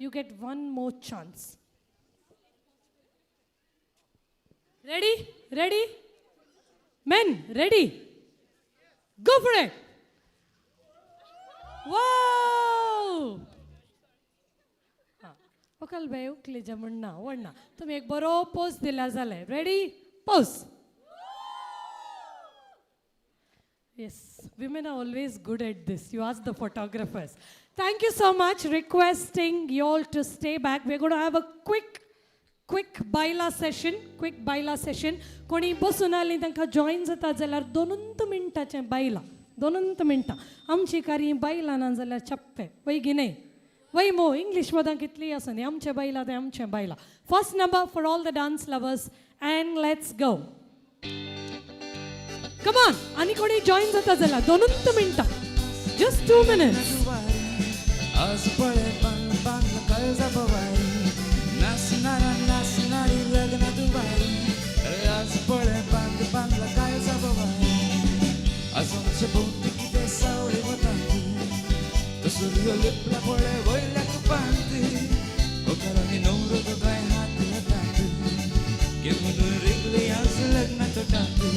you get one more chance. Ready ready men, ready? Go for it. Wow! वकाल बाय उकलेच्या म्हणना वडना तुम्ही एक बरो पोज दिला जाल्यार. Ready? Pose. Yes, women are always good at this. You ask the photographers. Thank you so much. Requesting you all to stay back. We're going to have a quick baila session. कोणी बसून आली तांकां join जाता जाल्यार 2 मिनटाचें बायला. 2 मिनटां. आमची कारी बायलां ना जाल्यार चप्पे. वय गिने. वय मो इंग्लीश मदां कितली आसा न्ही. आमचे बायला ते आमचे बायला. First number for all the dance lovers and let's go. Come on. आनी कोणी जॉईन जाता जाल्यार 2 मिनटां. Just 2 minutes. आज पळे बांगला काळजा बवाई नाचणारी लग्न दुबाई. आज पळे बांगला काळजा बवाई आजूनचे भोवती कितें सावळी वतांती. तो सूर्य लिपला पळे वयल्या कुपांती. ओकारांनी न्हवरो दोगांय हात हातांत के म्हणून रिगली आज लग्न तोटांती.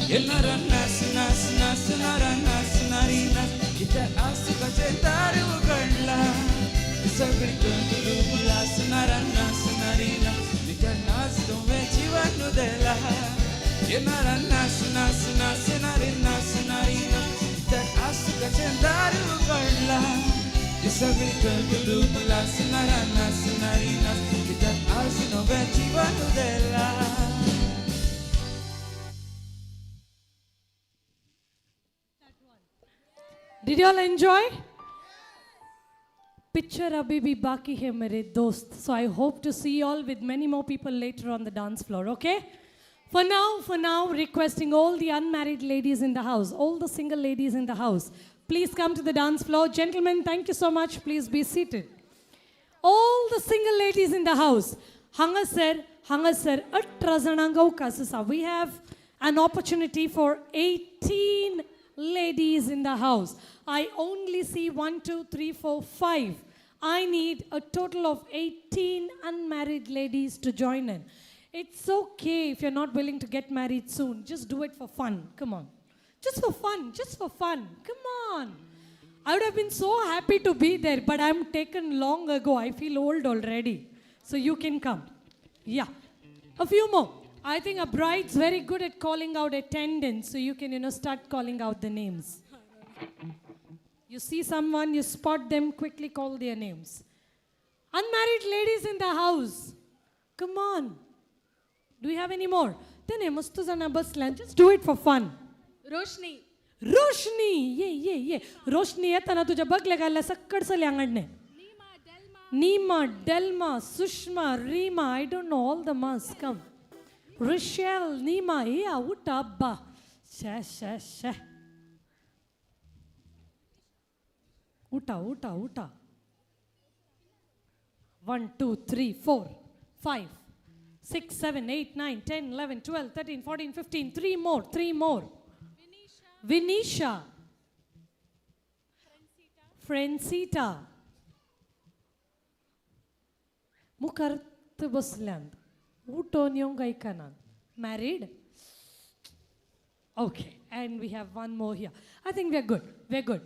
येणारा नाचणारा नाचणारी नाच कित्याक आज तुकाचे दार उगडला. सगळी करून लासणारा नाचणारी नाच कित्याक नाच तुवें जिवान उदेला. येणारा नाचणारी नाचणारी नाच कित्याक आज तुकाचे दार उगडला. सगळी करून लासणारा नाचणारी नाच कित्याक आज तुवें जिवान उदेला. Did you all enjoy? Picture abhi bhi baki hai mere dost. So I hope to see you all with many more people later on the dance floor, okay? For now, requesting all the unmarried ladies in the house, all the single ladies in the house, please come to the dance floor. Gentlemen, thank you so much. Please be seated. All the single ladies in the house. Hanga sir, 18 jananga avkash asa. We have an opportunity for 18 ladies in the house. I only see 1, 2, 3, 4, 5. I need a total of 18 unmarried ladies to join in. It's okay if you're not willing to get married soon. Just do it for fun. Come on. Just for fun. Come on. I would have been so happy to be there, but I'm taken long ago. I feel old already. So you can come. Yeah. A few more. I think a bride's very good at calling out attendance, so you can, start calling out the names. You see someone, you spot them, quickly call their names. Unmarried ladies in the house. Come on. Do we have any more? Then mustu jana baslan. Just do it for fun. रोशनी. ये. रोशनी येताना तुझ्या बगल्या घालल्या सक्कड चली हांगडणे. Nima, Delma, Sushma, Rima. I don't know all the mas. Come. Rochelle, Nima, yeah, uta abba. She. Uta. 1, 2, 3, 4, 5, 6, 7, 8, 9, 10, 11, 12, 13, 14, 15. 3 more. Vinisha. Francita. मुखार्त बसल्यांत. उठोन येवंक आयकनात. Married? Okay, and we have one more here. I think we're good.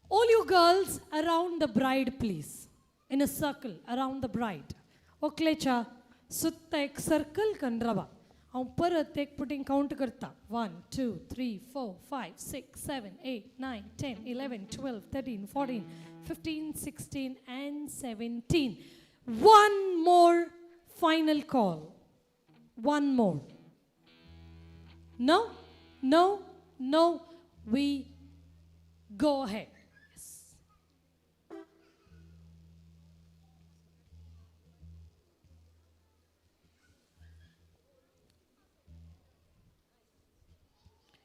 All you girls around the bride, please. In a circle around the bride. Oklecha, sutta ek circle kan rava. हांव परत एक putting count करता. 1, 2, 3, 4, 5, 6, 7, 8, 9, 10, 11, 12, 13, 14, 15, 16, and 17. One more final call. One more. No. We go ahead. Yes.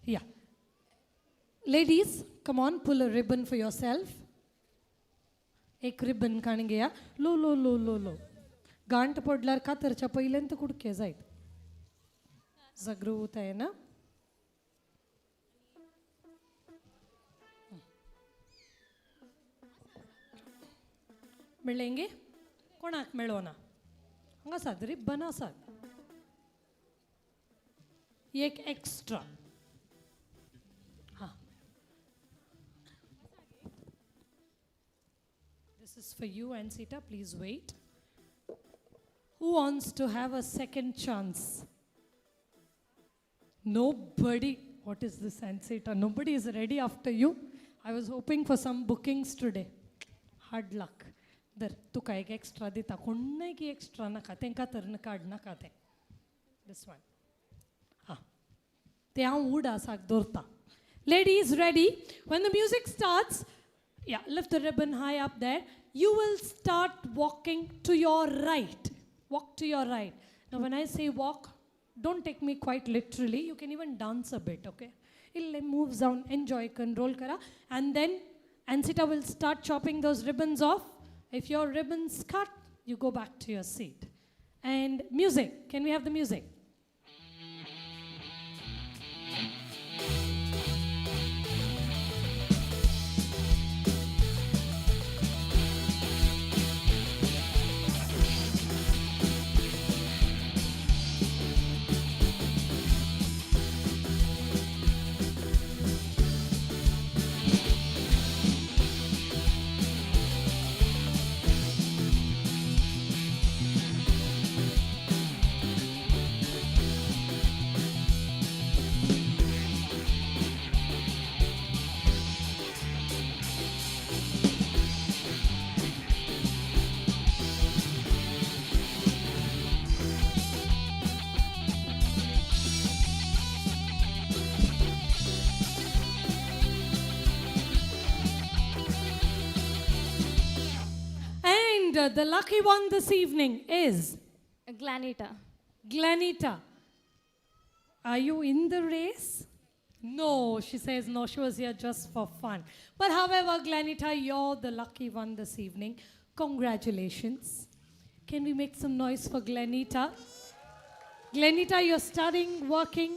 Yeah. Ladies, come on, pull a ribbon for yourself. एक ribbon काण घेया. लो. गांठ पडल्यार कातरच्या पयल्यान कुडके जायत. जागृत आहे ना. मिळेंगे कोणाक मेळोना हांगासात रिब्बन आसात एक एक्स्ट्रा. हां this is for you ANCITA, please wait. Who wants to have a second chance? Nobody. What is this ANCITA? Nobody is ready after you. I was hoping for some bookings today. Hard luck. दर तुका एक extra दिता कोण की extra नाका तेंका तर काड नाका ते दिस वन. हां ते हांव उड आसाक दवरता. Ladies, ready? When the music starts, yeah, lift the ribbon high up there. You will start walking to your right. Walk to your right. Now when I say walk, don't take me quite literally. You can even dance a bit, okay? Ille moves down, enjoy, control kara. And then ANCITA will start chopping those ribbons off. If your ribbons cut, you go back to your seat. And music. Can we have the music? The lucky one this evening is Glanita. Glanita. Are you in the race? No, she says no, she was here just for fun. But however, Glanita, you're the lucky one this evening. Congratulations. Can we make some noise for Glanita? Glanita, you're studying, working.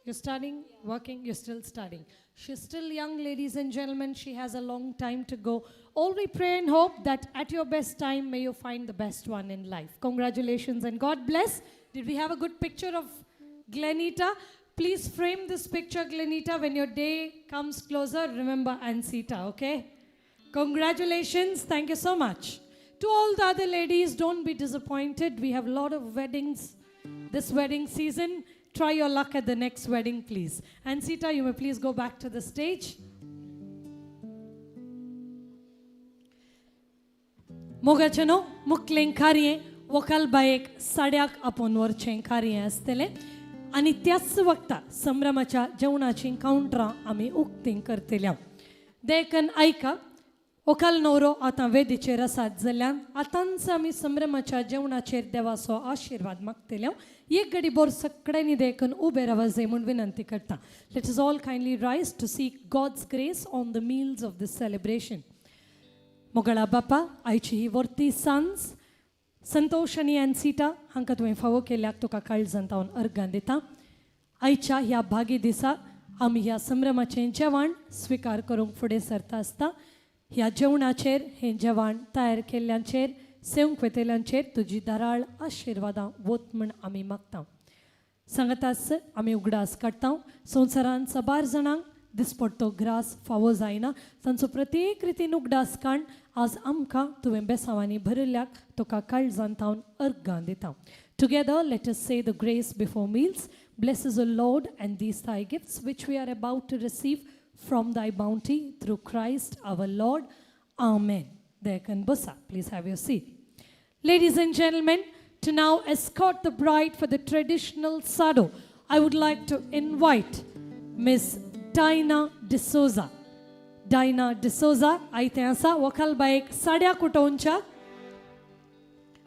You're studying, working, you're still studying. She's still young, ladies and gentlemen. She has a long time to go. All we pray and hope that at your best time, may you find the best one in life. Congratulations and God bless. Did we have a good picture of Glanita? Please frame this picture, Glanita. When your day comes closer, remember ANCITA, okay? Congratulations. Thank you so much. To all the other ladies, don't be disappointed. We have a lot of weddings this wedding season. Try your luck at the next wedding, please. ANCITA, you may please go back to the stage. मोगाचनो मुकलें कार्ये वकाल bike साड्याक आपोवन व्हरचें कार्य आसतलें आनी त्याच वक्ता संभ्रमाच्या जेवणाची कावंटरां आमी उक्तीं करतल्या. देखन आयका वकाल न्हवरो आतां वेदीचेर आसात जाल्यार आतांच आमी संभ्रमाच्या जेवणाचेर देवाचो आशिर्वाद मागतल्या. एक घडी बोर सगळ्यांनी देखून उबे रावा जाय म्हूण विनंती करता. Let us all kindly rise to seek God's grace on the meals of this celebration. मोगळा बापा, आयची ही वर्ती सांज संतोष आनी ANCITA हांकां तुवें फावो केल्याक तुका काळजांत हांव अर्गां दितां. आयच्या ह्या भागी दिसा आमी ह्या संभ्रमाचें जेवण स्विकार करूंक फुडें सरता आसता. ह्या जेवणाचेर हें जेवण तयार केल्ल्यांचेर सेवंक वेतेल्यांचेर तुजी दाराळ आशिर्वादां वत म्हूण आमी मागता. सांगताच आमी उगडास काडटा. संवसारान साबार जाणांक दिसपट्टो ग्रास फावो जायना. तांचो प्रत्येक रितीन उगडास काण आज आमकां तुवें बेसांवांनी भरिल्ल्याक तुका काळजांत हांव अर्गां दितां. टुगेदर लेट अस से the grace before meals. Bless us, O Lord, and these thy gifts which we are about to receive from thy bounty through Christ our Lord. Amen. Deacon Bussa, please have your seat. Ladies and gentlemen, to now escort the bride for the traditional sado, I would like to invite Miss Dinah D'Souza. Dinah D'Souza, आयते आसा वकाल bike साड्या उठोवच्या.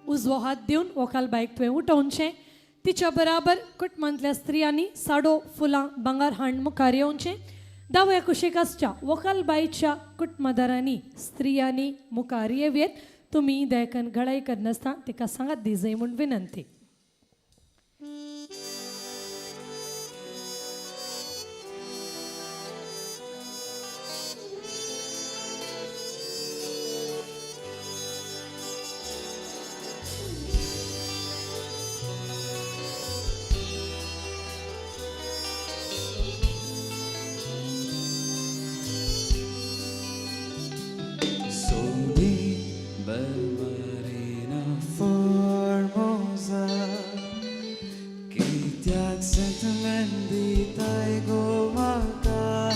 उजवो हात दिवन वकाल bike तुवें उठोवचें. तिच्या बराबर कुटुंबांतल्या स्त्रियांनी साडो फुलां भांगार हाड मुखार येवचें. दाव्या कुशीक आसच्या वकाल बायच्या कुटुंबदारांनी स्त्रियांनी मुखार येवयेत. तुमी देयकन घडाय करनासतना तिका सांगात दी जाय म्हूण विनंती. Marina Formosa Kitiak sentiment ditay ko maka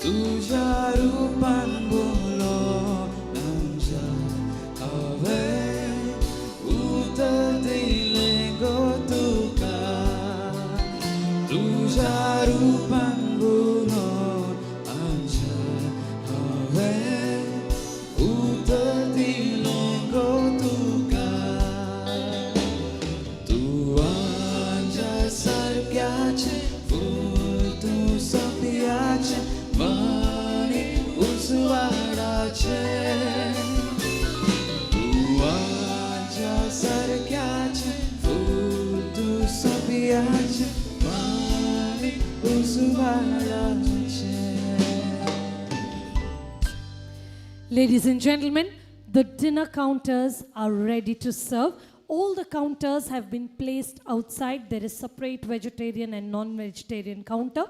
Tuja rupan bulo namja Ave utatiling gotuka Tuja rupan bulo namja Ave utatiling gotuka Tuan jasar gyache Fultu sopiache Mani uswarache Tuan jasar gyache Fultu sopiache Mani uswarache Ladies and gentlemen, the dinner counters are ready to serve. All the counters have been placed outside. There is separate vegetarian and non-vegetarian counter.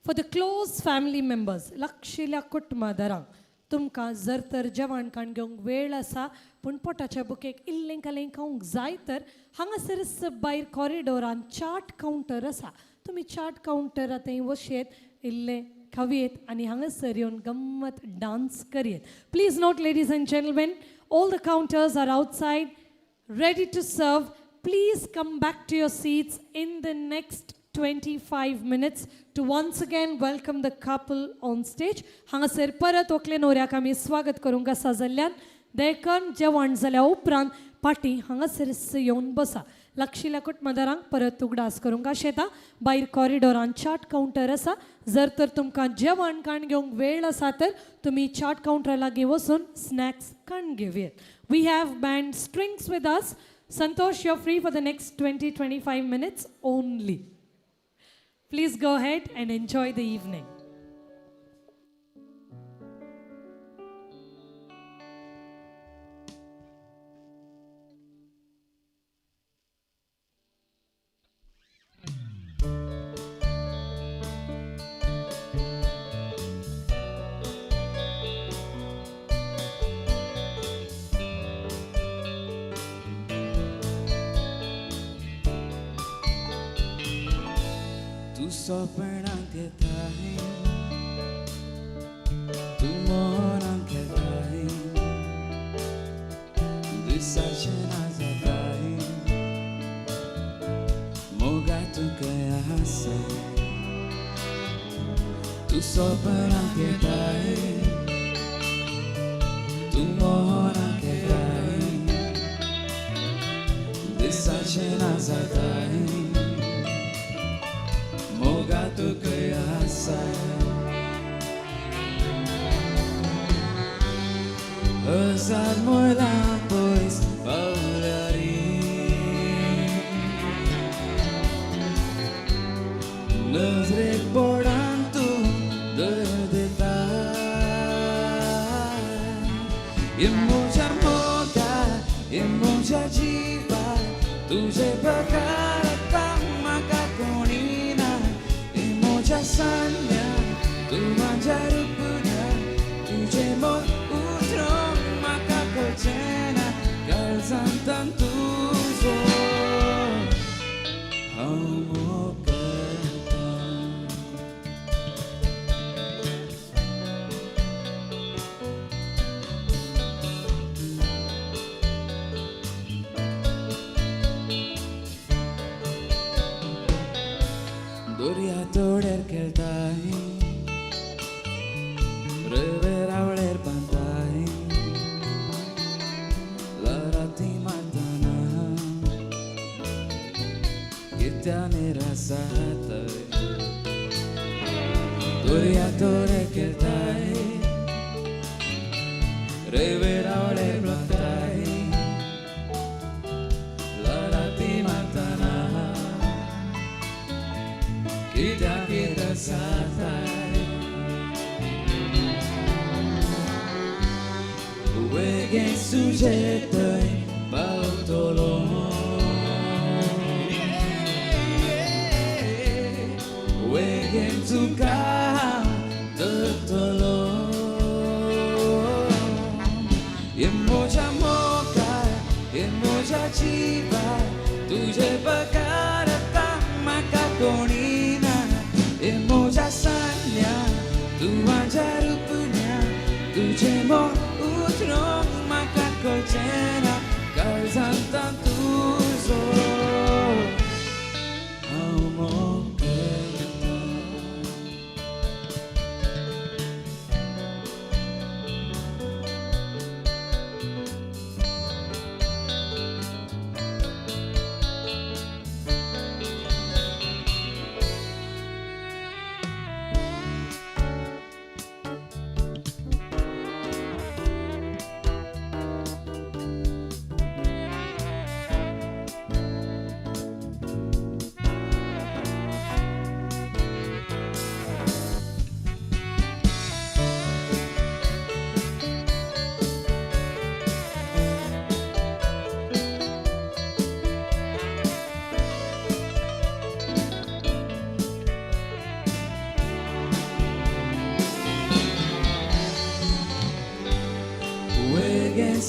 For the close family members, लक्षिल्या कुटुंबादारांक तुमकां जर तर जेवण खाण घेवंक वेळ आसा पूण पोटाच्या बुकेक इल्लें कालें खावंक जाय तर हांगासरच भायर कॉरिडोरान चाट काउंटर आसा तुमी चाट काउंटरा थंय वशेत इल्लें खावयेत आनी हांगासर येवन गम्मत dance करियेत. Please note, ladies and gentlemen, all the counters are outside, ready to serve. Please come back to your seats in the next 25 minutes to once again welcome the couple on stage. हांगासर परत Oakley न्हवऱ्याक आमी स्वागत करूंक आसा जाल्ल्यान देखून जेवण जाल्या उपरांत पाटी हांगासर येवन बसा. लक्षिल्या कुटुंबादारांक परत उगडास करूंक आशेता. भायर कॉरिडोरान चाट काउंटर आसा. जर तर तुमकां जेवण खाण घेवंक वेळ आसा तर तुमी चाट काउंटरा लागीं वचून स्नॅक्स खाण घेवयात. We have band strings with us. Santosh, you're free for the next 20-25 minutes only. Please go ahead and enjoy the evening. Tu sopra che dai, tu mora che dai, tu sai che nasa dai, moga tu che assai, tu sopra che dai, tu mora che dai, tu sai che nasa dai. Mogato que assai Özar moilan pois paulari Năzre borantu de detai E moja moga, e moja jiva Tuje bakara tamma kakonina Sanya, tu manjar punya, tuje mo utro maka kocena, galzan tantu zo, hamo kata. Doria torer que dai, revera oler pantai, la rati matana, kita nerasata. Doria torer que dai, revera oler pantai, la rati matana. Kita satai Uegen sujetoi bautolo Uegen tuka dotolo Yemo मोजा मोगाळ हे मोजा जीवा तुझे बगार आता म्हाका कोणी ना हे मोजा सान्या तू माझ्या रुपण्या तुझे मोग उतरोंक म्हाका कळचें ना काळजांत तुजो हांव मोग करता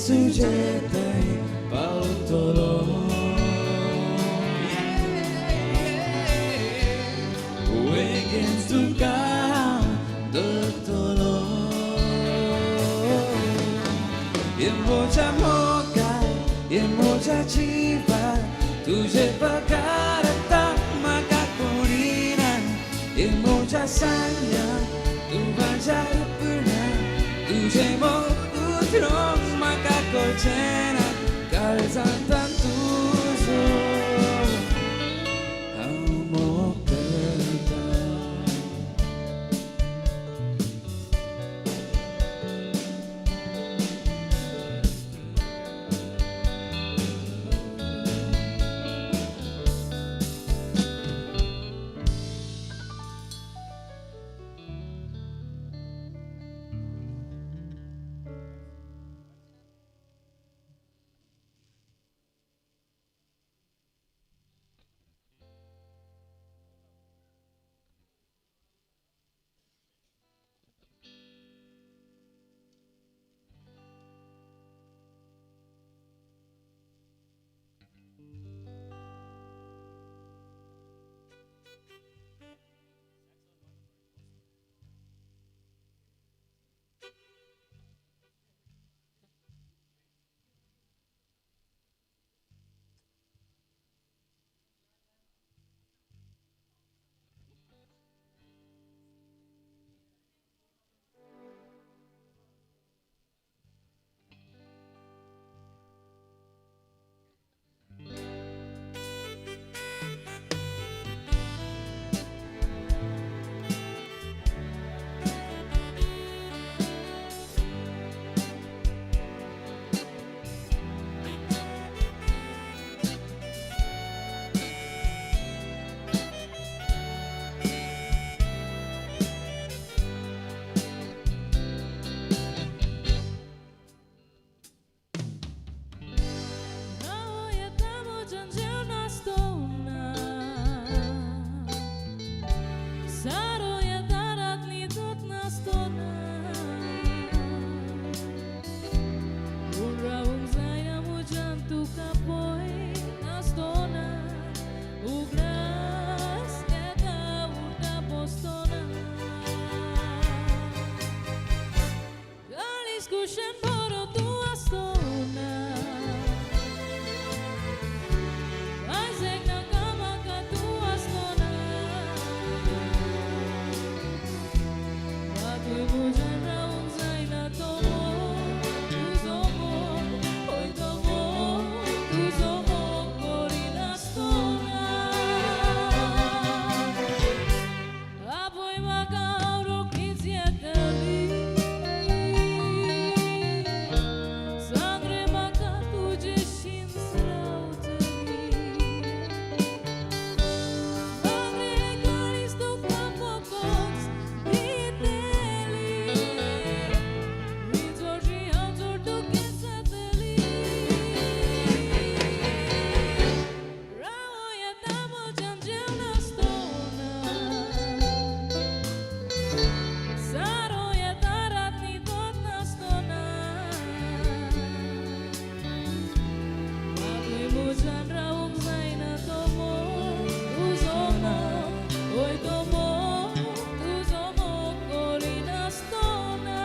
sujetai pautolo Against to God dottolo Emoja moga emoja jiva tuje pagarata maka kurina emoja sanya tu bajar puna tuje mo utro maka colcena calzantan tuzo hujan raung zaina tomo tu zomo oi tomo tu zomo korina stona.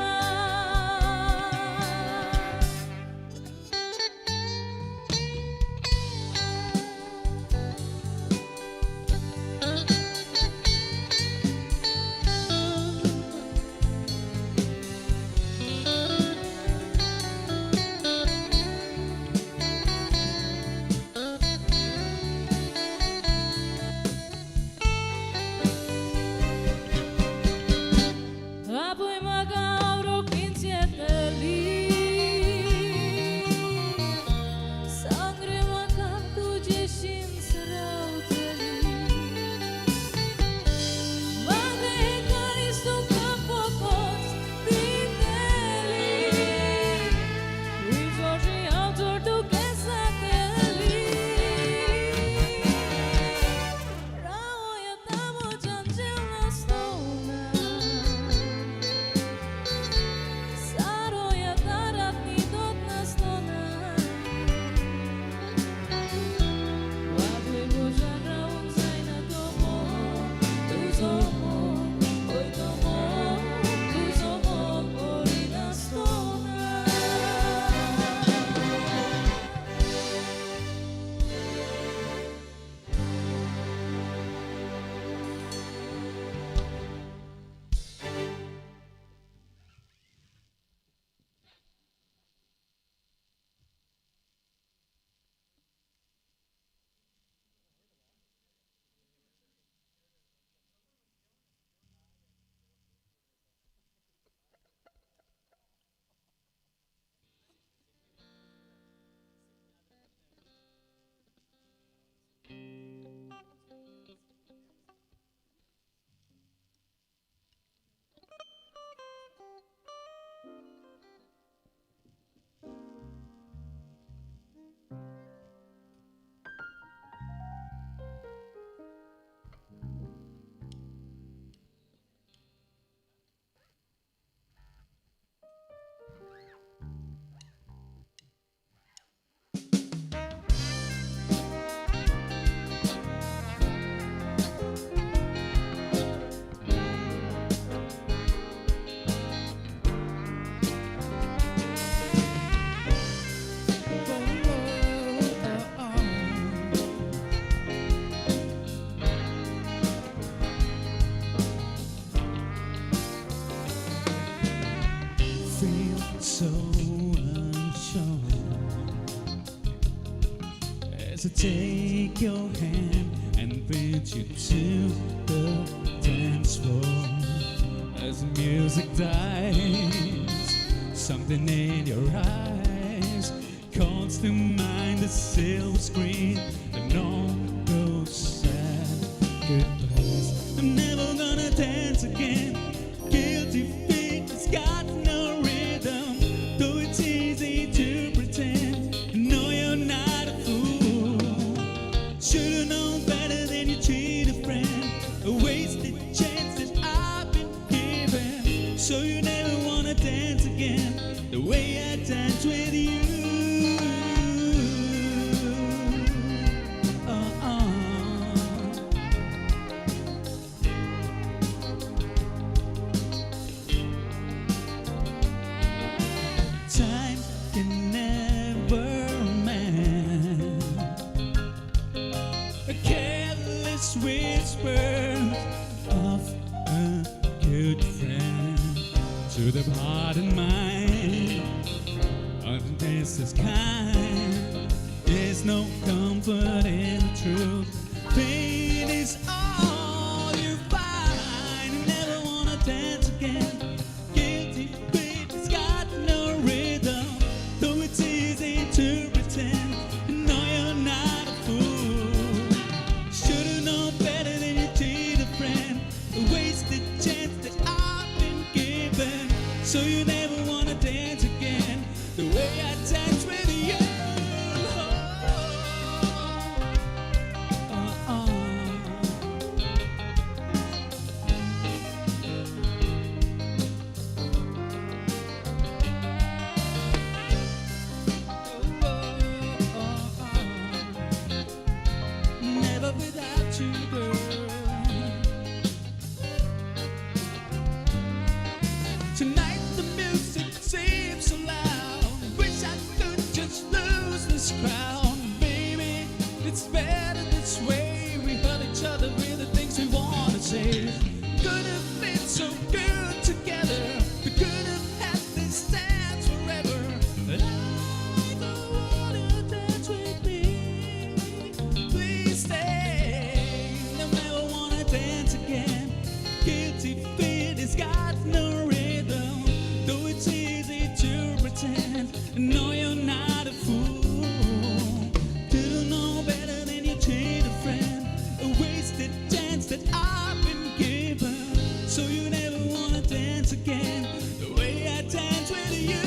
Apoi magauro kinsieteli sangre makam tuje shin sarauteli Madre Calisto capocos diteli Risorgi autor tu che sateli Raoia tamo giangel na stona Saroja tarat ni dot na stona Ładuj hujan raung zaina tomo tu zomo oi tomo tu zomo korina stona. Feel so unsure as I take your hand and bring you to the dance floor. As the music dies, something in your eyes calls to mind the silver screen and all those sad goodbyes. I'm never gonna dance again. Guilty feet, it's got no rhythm. Though it's easy to pretend, no, you're not a fool. Should've known better than you treat a friend. A wasted chance that I've been given. So you never wanna dance again the way I dance with you. Time can never mend a careless whisper of a good friend to the heart and mind. Of this is kind. There's no comfort in the truth. Pain is all you find. You never wanna dance again. Guilty feet, it's got no rhythm. Though it's easy to pretend, no, you're not a fool. Should've known better than you treat a friend. A wasted chance that I've been given. So you never wanna dance again the way I dance with you. Oh, oh, oh. just lose this crown. Baby, it's better this way. We hurt each other with the things we want to say. Could have been so good together. We could have had this dance forever. But I don't want to dance with me. Please stay. I never want to dance again. Guilty feet has got no rhythm. Though it's easy to pretend. No, you're not a fool. Didn't know better than you treat a friend. A wasted chance that I've been given. So you never wanna dance again the way I dance with you.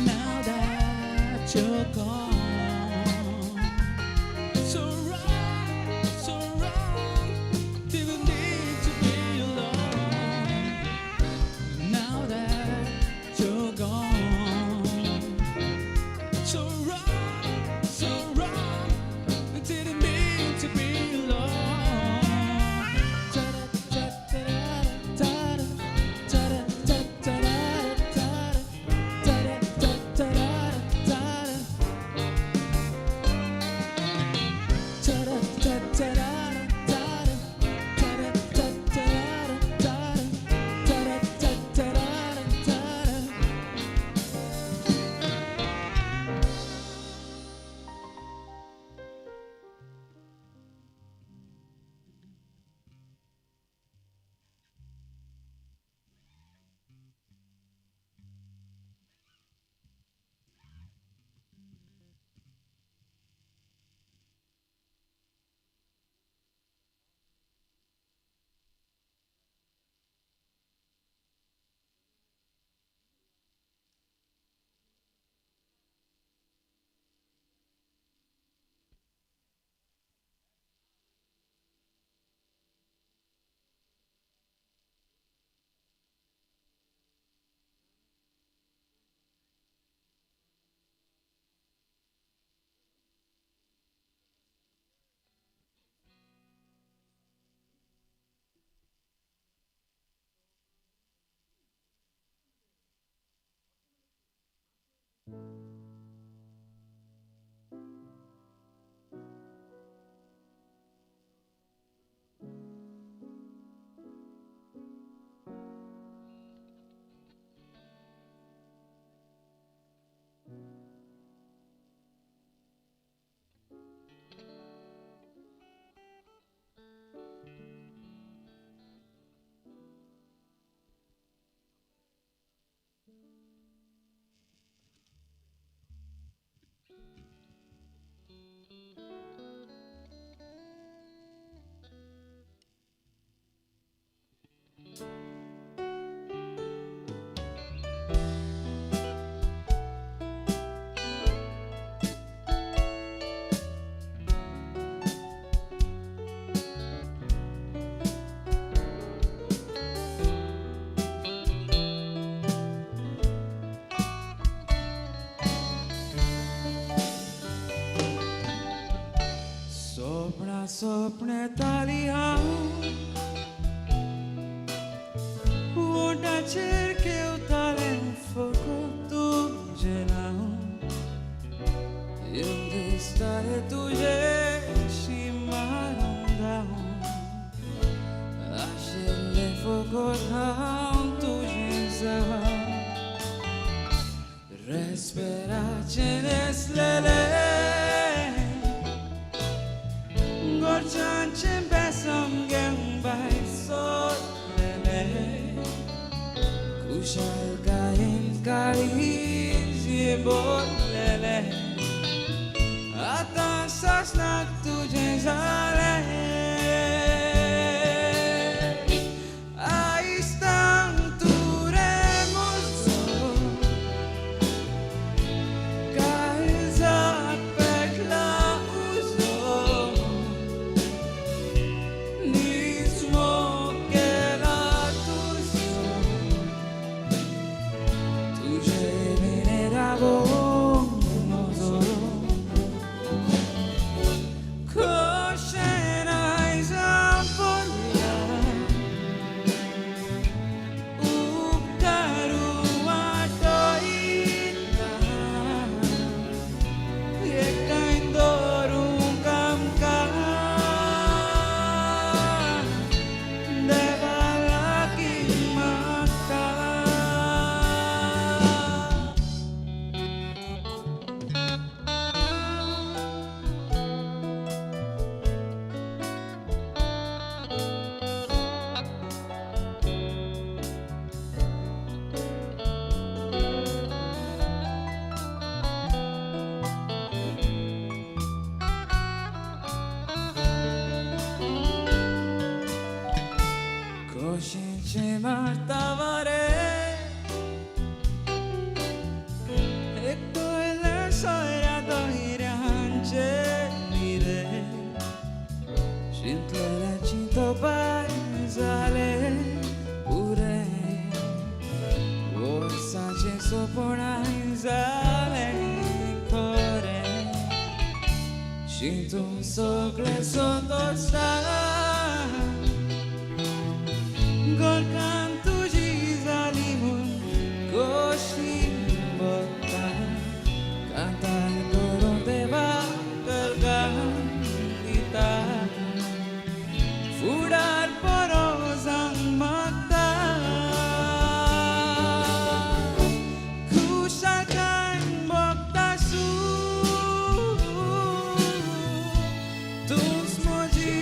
Now that you're gone, so wrong, didn't need to be alone. Now that you're gone, so wrong, didn't mean to be alone. स्वप्नातली हांव ओठाचेर केवतालें फकत तुजें नांव येवन दिसतालें तुजेशी मारून धांवन आशिल्लें फकत हांव तुजें जावन रेस्पेराचें न्हेसलेलें gorciancem besam gębaj solele Kuszalkain kalizje bolele A tam sasnak tudzie żale A istan turemos Kalza pekla Sintung sokle santosa Gorkan tuji zalimun Koshi bota Kantai dorong teba Kergan kita Fudar porozang mata Kusakan boktasu Tus moji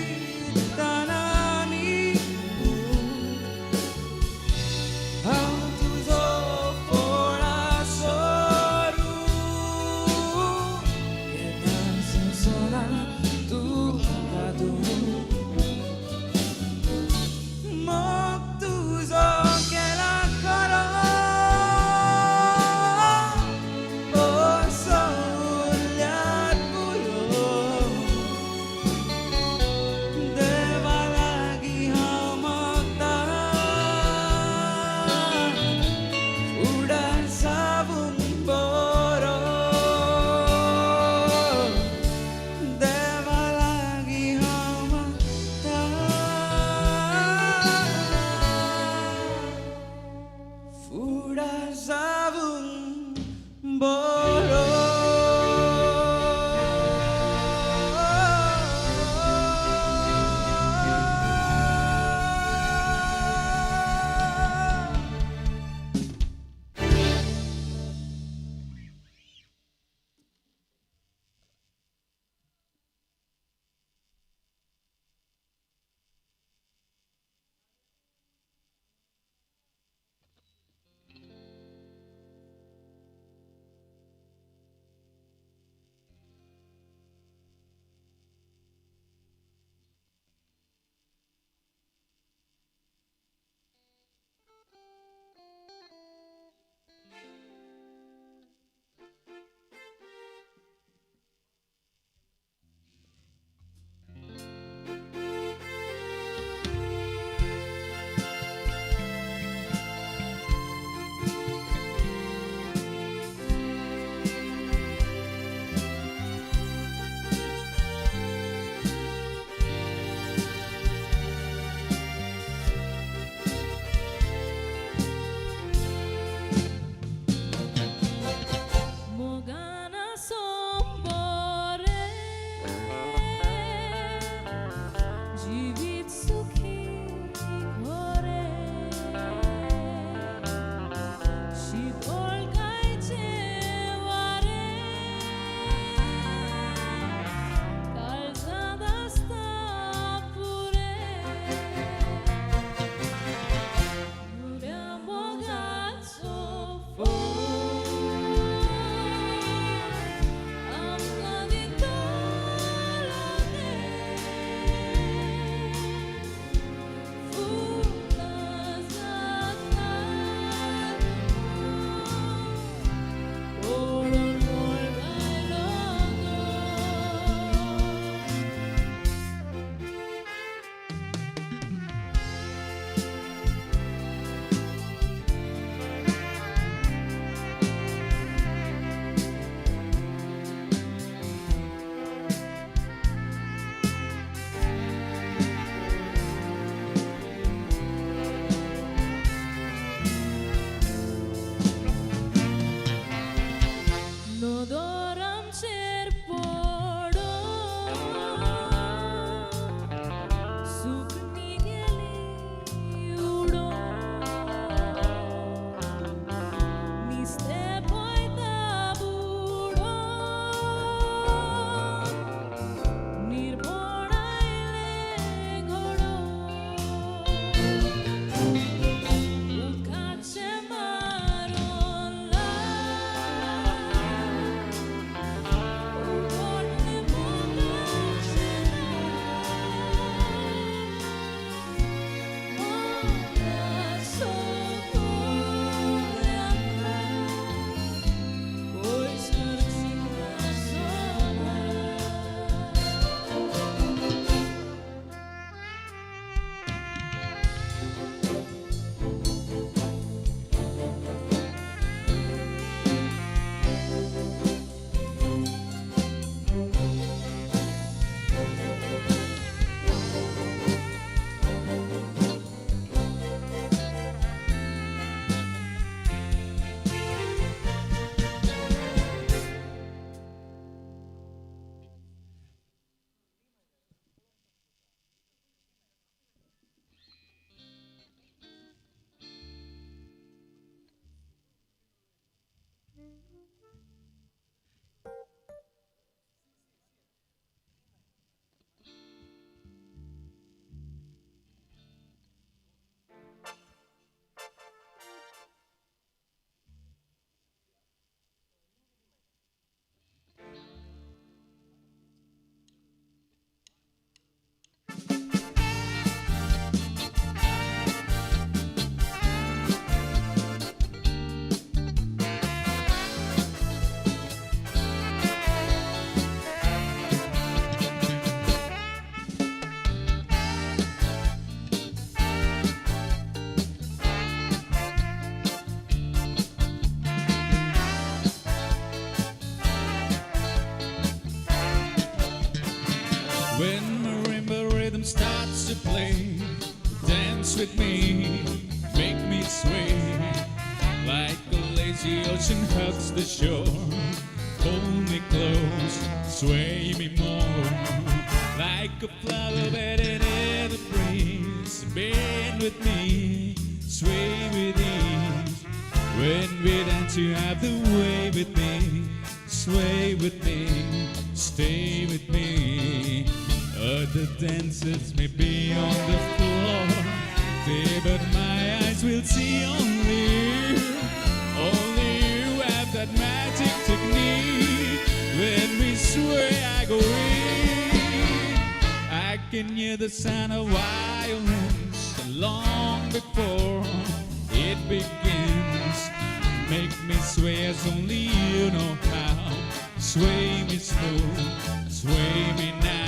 When marimba rhythm starts to play, dance with me, make me sway. Like a lazy ocean hugs the shore, hold me close, sway me more. Like a flower bedded in the breeze, bend with me, sway with ease. When we dance you have the way with me, sway with me, stay with me. Other dancers may be on the floor, but my eyes will see only you. Only you have that magic technique. When we sway, I go in. I can hear the sound of violins long before it begins. Make me sway as only you know how. Sway me smooth, sway me now.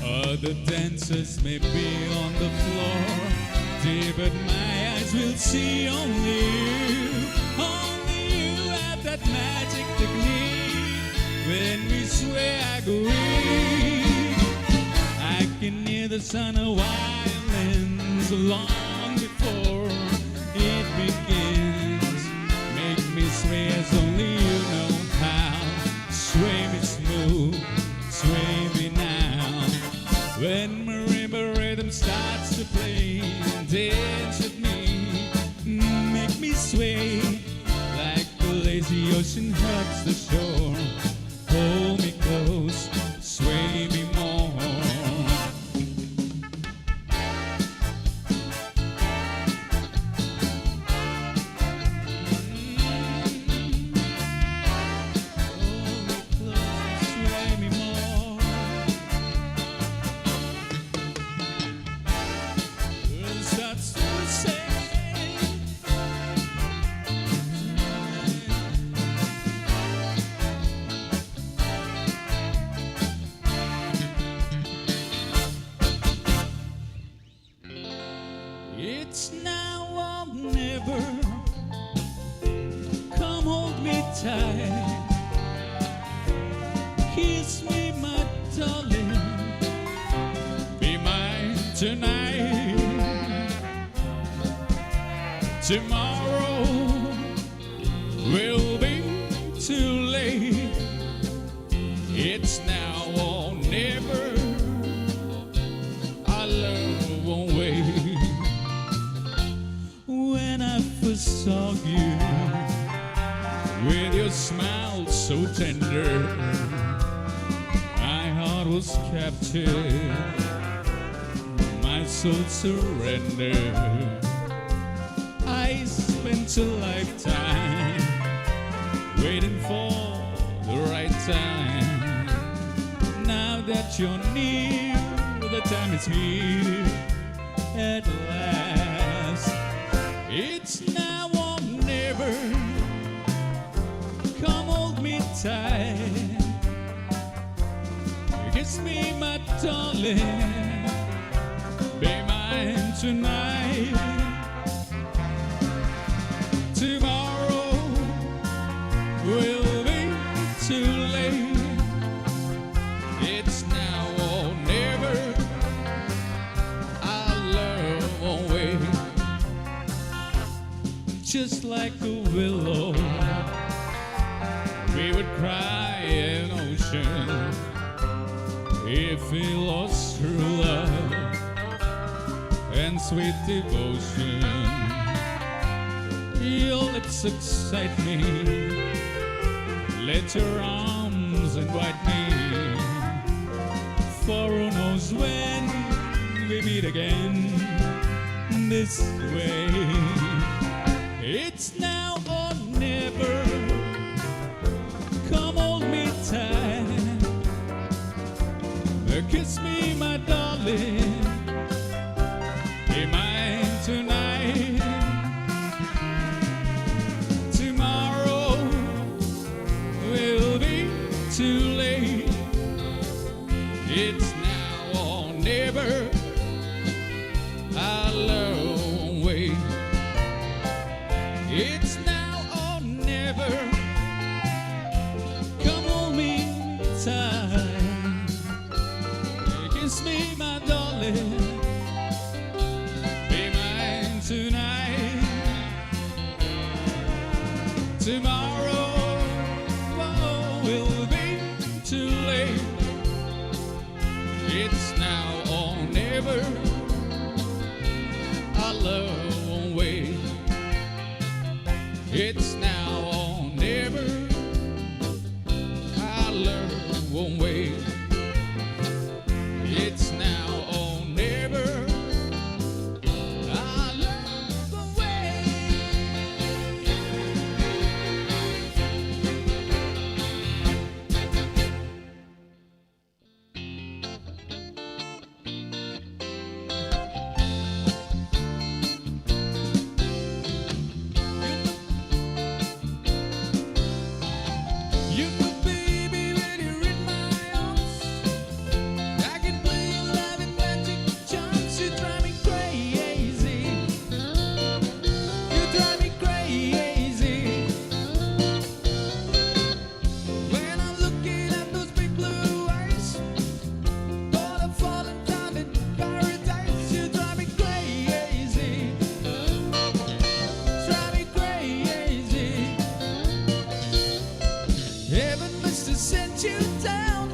Other dancers may be on the floor, dear, but my eyes will see only you. Only you have that magic technique. When we sway, I go in. I can hear the sound of violins long before it begins. Make me sway as only you know how. Sway me smooth, sway me now. When marimba rhythm starts to play, dance with me, make me sway. Like the lazy ocean hugs the shore, hold me close, sway me more. It's now or never. Come hold me tight, kiss me, my darling, be mine tonight. Tomorrow will be too late. It's now or never. Our love won't wait. When I first saw you, with your smile so tender, my heart was captured, my soul surrendered. I spent a lifetime waiting for the right time. Now that you're near, the time is here at last. It's now or never. Come hold me tight, kiss me, my darling, be mine tonight. Tomorrow will be too late. It's now or never. Our love won't wait. Just like a willow, we would cry an ocean if we lost true love and sweet devotion. Your lips excite me, let your arms invite me, for who knows when we meet again this way. It's now or never. Come hold me tight, kiss me, my darling, be mine tonight. Tomorrow will be too late. It's now or never. Our love won't wait. It's now or never. Come on me time. Kiss me, my darling. Be mine tonight. Tomorrow will be too late. It's now or never. Our love won't wait. It's now or never. Our love won't wait. It's now or never. Our love won't wait. You know, baby, when you're in my arms, I can play your loving magic charms. You drive me crazy. You drive me crazy. When I'm looking at those big blue eyes, thought I'm falling down in paradise. You drive me crazy. Drive me crazy. Heaven must have sent you down.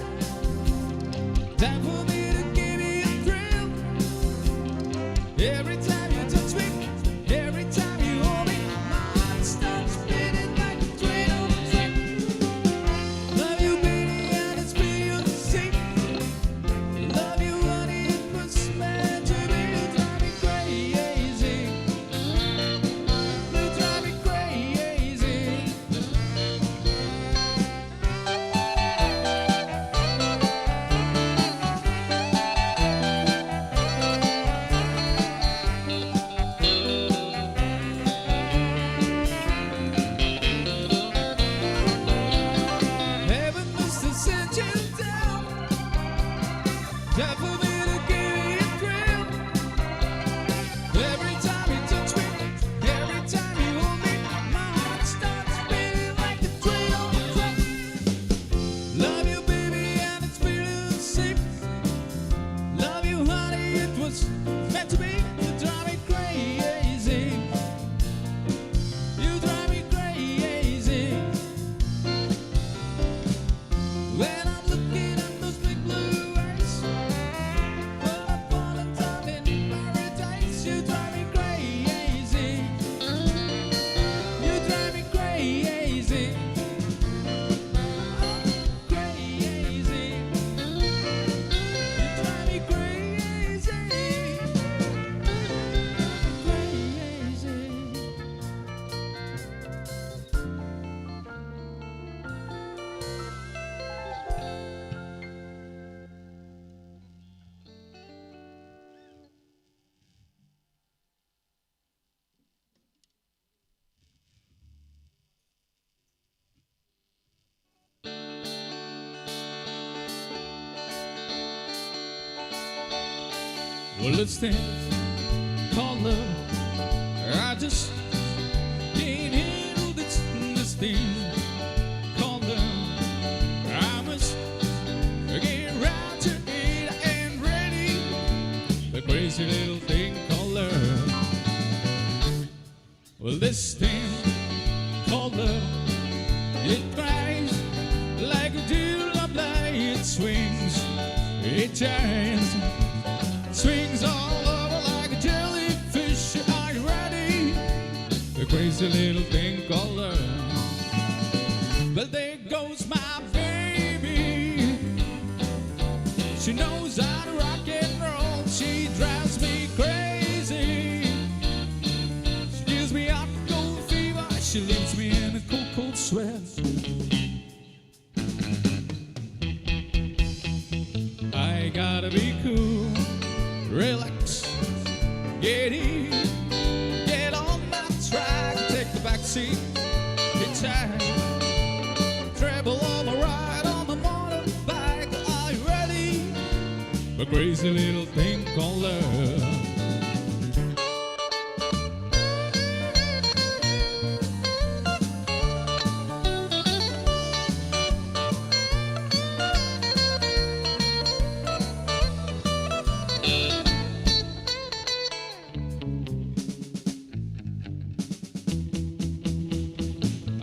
Time for me to give you a thrill. Every time you touch me, every time you hold me, my heart starts beating like a train on a track. Love you, baby, and it's real to see. Love you, honey, it was meant to be. You drive me crazy. You drive me crazy. Heaven must have sent you down. Time for me to give you a thrill. Every time you touch me, every time you hold me, my heart starts beating like a train on a track. Love you, baby, and it's real to see. Love you, honey, it was meant to be. You drive me crazy. You drive me crazy. When I'm looking at those big blue eyes, when I'm falling down in paradise, you drive me crazy. You drive me crazy. Crazy. You drive me crazy. Well, this thing called love, I just can't handle this thing called love. I must get right to it and ready. The crazy little thing called love. Well, this thing called love, it cries like a dewdrop, like it swings, it turns. Swings all over like a jellyfish. Are you ready? The crazy little thing called love. But there goes my baby. She knows how to rock and roll. She drives me crazy. She gives me hot cold fever. She leaves me in a cold, cold sweat. I gotta be cool. Relax, get in, get on my track, take the back seat, get tight, travel on my ride on my motorbike. Are you ready? a crazy little thing called love.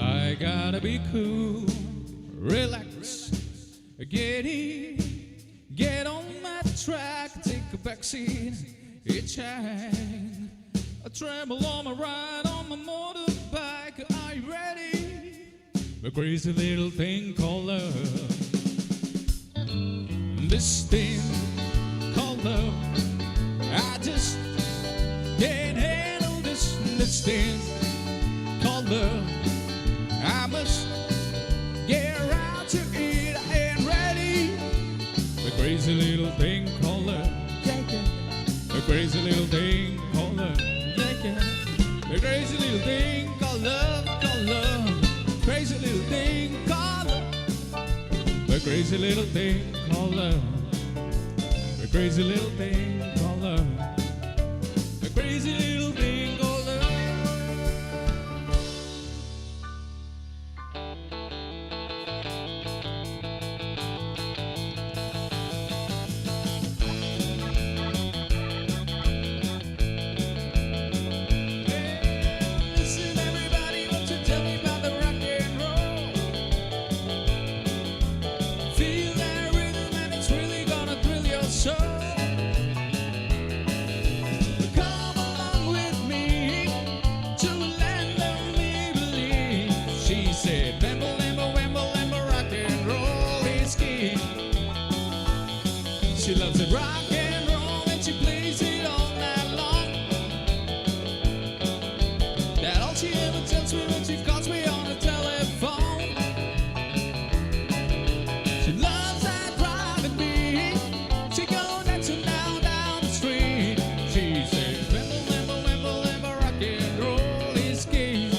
I gotta be cool, relax, get in, get on my track, take a backseat, hitchhike, I tremble on my ride on my motorbike. Are you ready? A crazy little thing called love. This thing called love, I just can't handle this thing called love. I must get around to it. I ain't ready. The crazy little thing called love. The crazy little thing called love. The crazy little thing called love, called love. Crazy little thing called love. The crazy little thing called love. The crazy little thing called love. The crazy little thing called love. Listen, everybody, won't you tell me about the rock and roll? Feel that rhythm and it's really gonna thrill your soul. Come along with me to a land of me-believe. She said, "Wemble, wemble, wemble, wemble, rock and roll is king." She loves it rock and roll and she plays it all night long. That's all she ever tells me when she calls me on the telephone. She loves that driving beat. She goes dancing down the street. She says, "Wemble, wemble, wemble, wemble, rock and roll is king."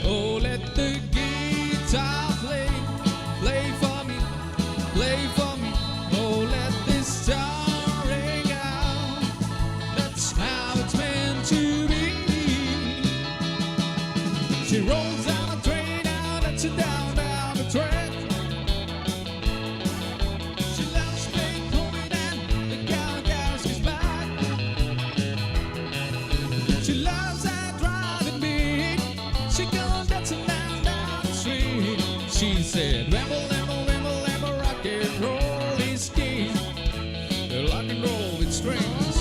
Oh, let the guitar play, play for me, play for me. Oh, let this star ring out. That's how it's meant to be. She rolls down the train now, that's it down the track. She loves playing Coleman and the cowgirls is back. She loves that driving beat. She goes dancing down the street. She said, "Wemble, wemble, wemble, wemble, rock and roll is king." The rock and roll with strings.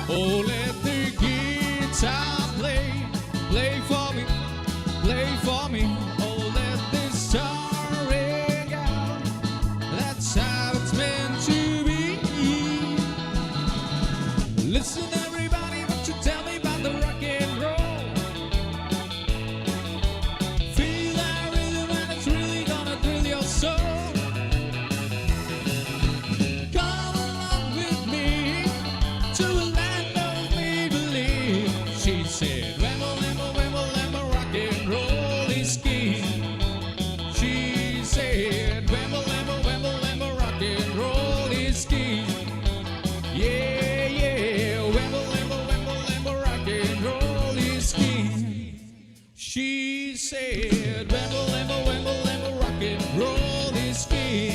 Oh, let the guitar play, play for me, play for me. Oh, let this star ring out. That's how it's meant to be. Listen, everybody, won't you tell me about the rock and roll? Feel that rhythm and it's really gonna thrill your soul. Come along with me to a land of me-believe. She said, "Wemble, wemble, wemble, wemble, rock and roll is king." She said, "Wemble, wemble, wemble, wemble, rock and roll is king." Yeah, yeah, wemble, wemble, wemble, wemble, rock and roll is king. She said, "Wemble, wemble, wemble, wemble, rock and roll is king."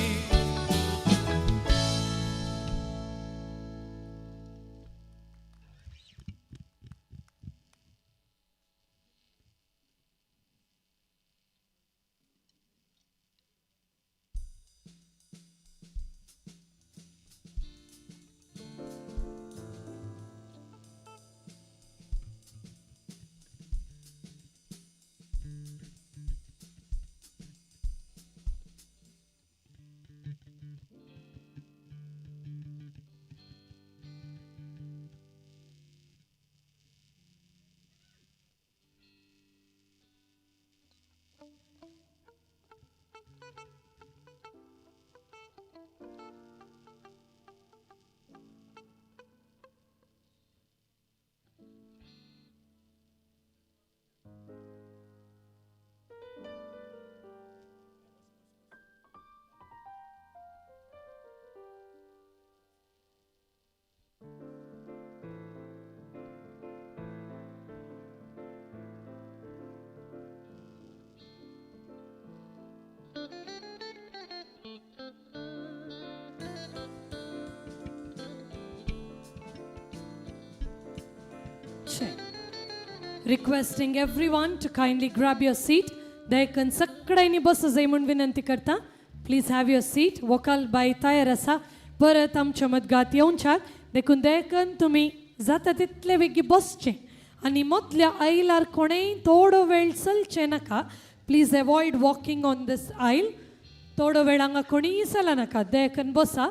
Requesting everyone to kindly grab your seat. दयकन सगळ्यांनी बस जाय म्हणून विनंती करता. Please have your seat. वकाल by तयार आसा परत आमच्या मदगात येवच्याक. देखून दयकन तुम्ही जाता तितले बेगी बसचे आणि मदल्या आयलार कोणेय थोडो वेळ चलचे नाका. Please avoid walking on this oil. थोडो वेळ हांगा कोणीय चला नाका. दयकन बसा.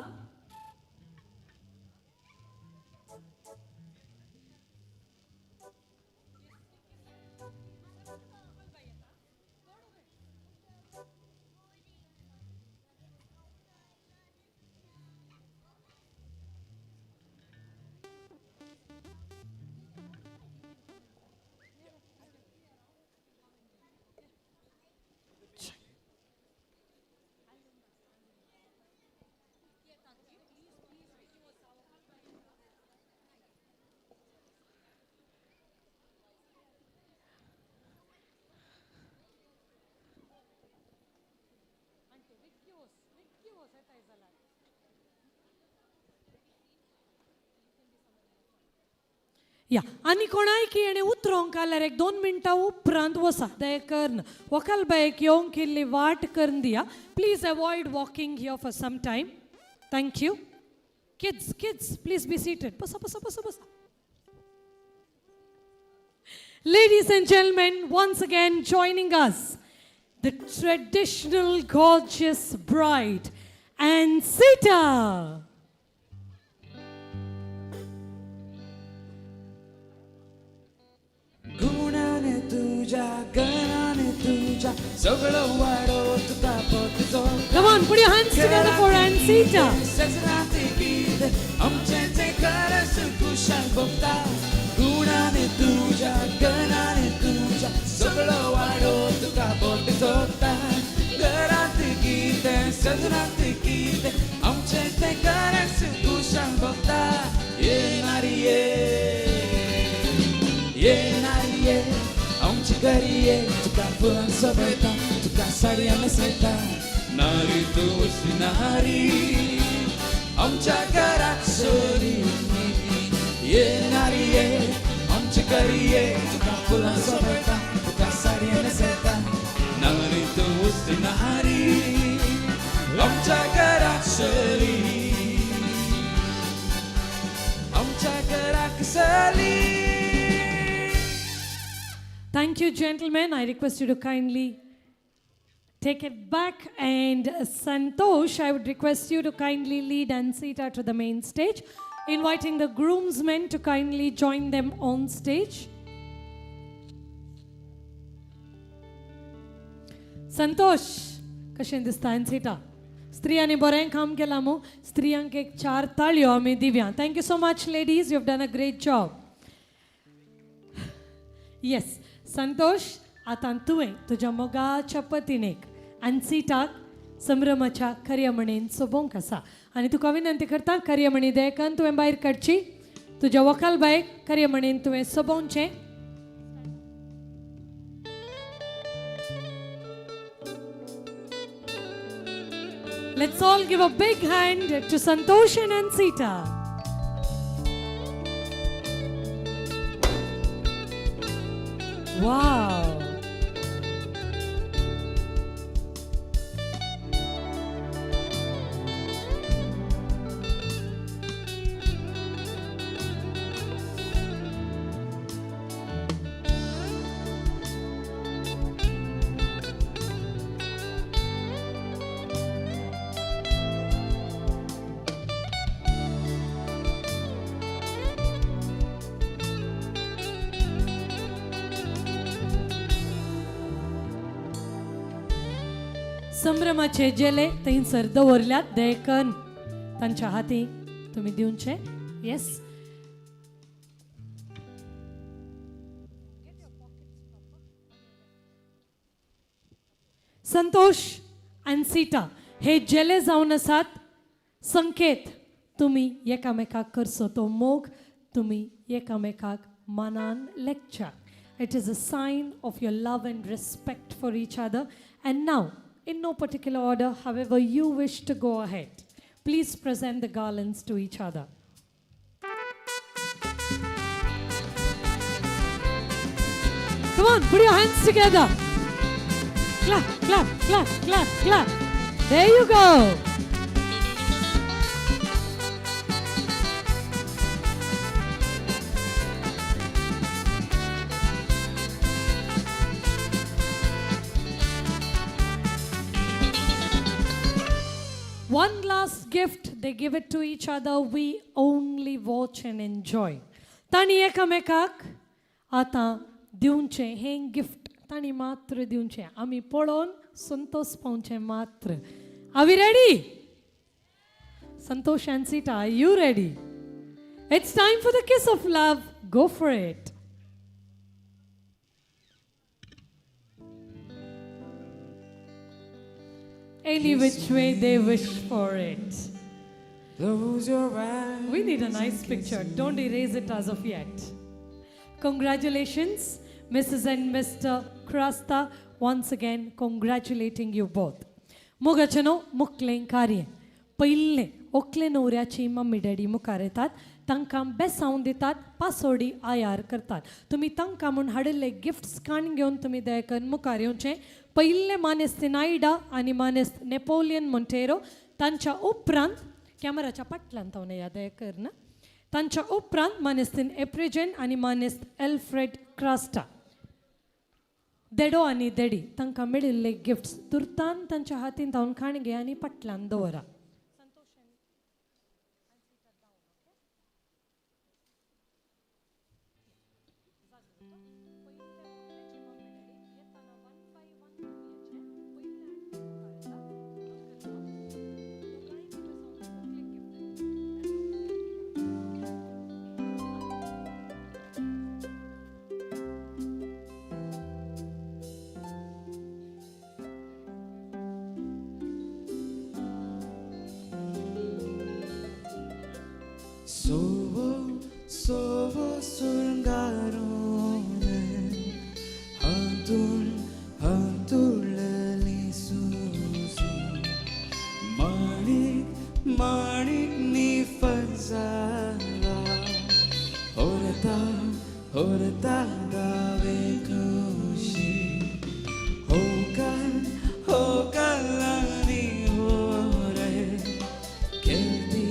या आनी कोणाय की येणे उतरोंक जाल्यार एक 2 मिनटां उपरांत वसा. दयकन वकाल बायक येवंक इल्ली वाट करून दिया. Please avoid walking here for some time. Thank you. Kids please be seated. बसा बसा बसा बसा. Ladies and gentlemen, once again joining us, the traditional gorgeous bride, ANCITA. गुणाने तुझ्या गणाने तुझ्या सगळं वाढो तुझा पोटजो. Come on, put your hands together for ANCITA. सजनाते गीत आमचे ते खरंच कुशल बघता. गुणाने तुझ्या गणाने तुझ्या सगळं वाढो तुझा पोटजो. घरात गीत सजनात गीत आमचे ते खरंच कुशल बघता. येणारी येणारी ये आमची घरी ये. तुका फुलांसोबत तुका साडया नेसयता. नारी तू अशी नारी आमच्या घरात सोरी. येणारी ये आमची घरी ये. तुका फुलांसोबत तुका साडया नेसयता. नारी तू अशी नारी आमच्या घरात सोरी. आमच्या घरात sorry. Thank you, gentlemen. I request you to kindly take it back. And Santosh, I would request you to kindly lead ANCITA to the main stage, inviting the groomsmen to kindly join them on stage. Santosh, कशें दिसता ANCITA? स्त्रियांनी बरें काम केलां मू. स्त्रियांक एक 4 ताळयो आमी Divya. Thank you so much, ladies. You have done a great job. Yes. संतोष, आतां तुवें तुज्या मोगाच्या पत्नीक ANCITAक संभ्रमाच्या कार्यामणीन सोबोवंक आसा. आनी तुका विनंती करता कार्यामणी दयकन तुवें भायर काडची. तुज्या वकाल बायक कार्यामणीन तुवें सोबोवचें. Let's all give a big hand to Santosh and ANCITA. Wow. संभ्रमाचे जेले थंयसर दवरल्यात. दयकन तांच्या हाती तुमी दिवचे. येस. संतोष, ANCITA हे जेले जावन आसात संकेत. तुमी एकामेकाक करचो तो मोग. तुमी एकामेकाक मानान लेखच्या. It is a sign of your love and respect for each other. And now, in no particular order, however you wish to go ahead. Please present the garlands to each other. Come on, put your hands together. Clap, clap, clap, clap, clap. There you go. One last gift, they give it to each other. We only watch and enjoy. Tani एकामेकाक आता दिवचे हे gift ताणी मात्र दिवचे आम्ही पळोवन संतोष पावचे मात्र. Are we ready? Santosh and Sita, are you ready? It's time for the kiss of love. Go for it. Any which way they wish for it. Close your eyes. We need a nice picture. Don't erase it as of yet. Congratulations, Mrs. and Mr. Krasta. Once again, congratulating you both. Mogachano muklein karye. पहिले Oakley नवऱ्याची mummy daddy मुखार येतात तांकां बेसावन दितात पासोडी आयार करतात तुमी तांकां म्हूण हाडिल्ले गिफ्ट्स काण घेवन तुमी दयाकन मुखार येवचें पहिले मानेस्त नायडा आनी मानेस्त नेपोलियन मोंटेरो तांच्या उपरांत कॅमेराच्या फाटल्यान तावन या दयाकर ना तांच्या उपरांत मानेस्तीन एप्रिजन आनी मानेस्त एल्फ्रेड क्रास्टा देडो आनी देडी तांकां मेळिल्ले गिफ्ट्स तुर्तान तांच्या हातीन तावन खाण घे आनी फाटल्यान दवरा Sovo surgarone hantul lali susi manik ni fazala horta dave kushi hokan lani hore kelti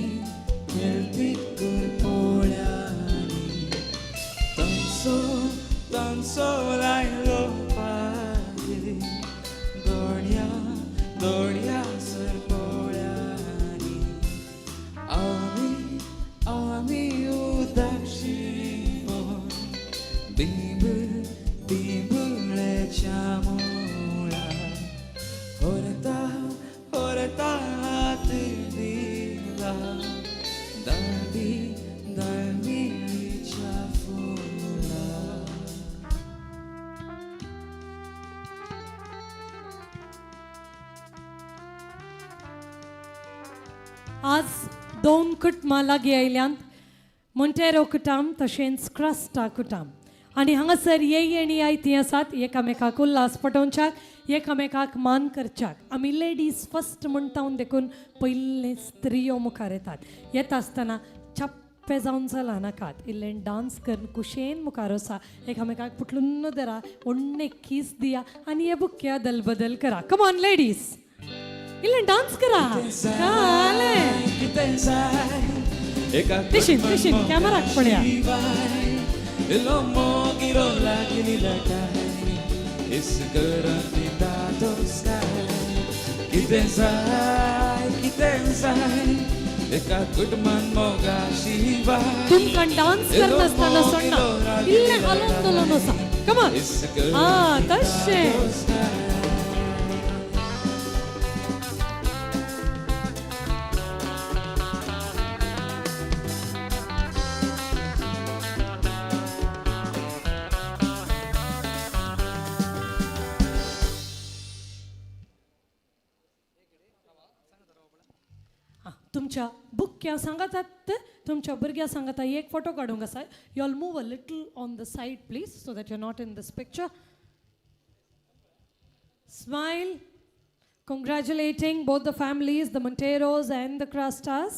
Tanso lai lo pagi Doria serpolyani Ami udakshi bon Bibu le chamola Horta atidila Dalbi chafula आज दोन कुटुंबां लागीं आयल्यांत Montero कुटाम तशेंच क्रास्टा कुटाम आनी हांगासर येई आनी आयती आसात एकामेकाक उल्हास पटोवच्याक एकामेकाक मान करच्याक आमी लेडीज फस्ट म्हणटावन देखून पयले स्त्रियो मुखार येता आसतना छप्पे जावन चला नाकात इल्लें डान्स करून कुशेन मुखार वचा एकामेकाक पुटलुन्न धरा ओण्णे किस दिया आनी हे बुक्या दलबदल करा कम ऑन लेडीज इल्लें डान्स करा तिशीन कॅमेराक पळया L'uomo girola che li la cai e se garanti dato sky chi te sai e ka good man moga shiva तुमकां डान्स करता आसतना सोडना इल्लें हालोवन दोलोवन वचा कम ऑन तशें तुमच्या बुक्या सांगातात तुमच्या भुरग्या सांगाता एक फोटो काडूंक आसा you all move a little on the side please so that you are not in this picture smile congratulating both the families, the Monteros and the Crastas.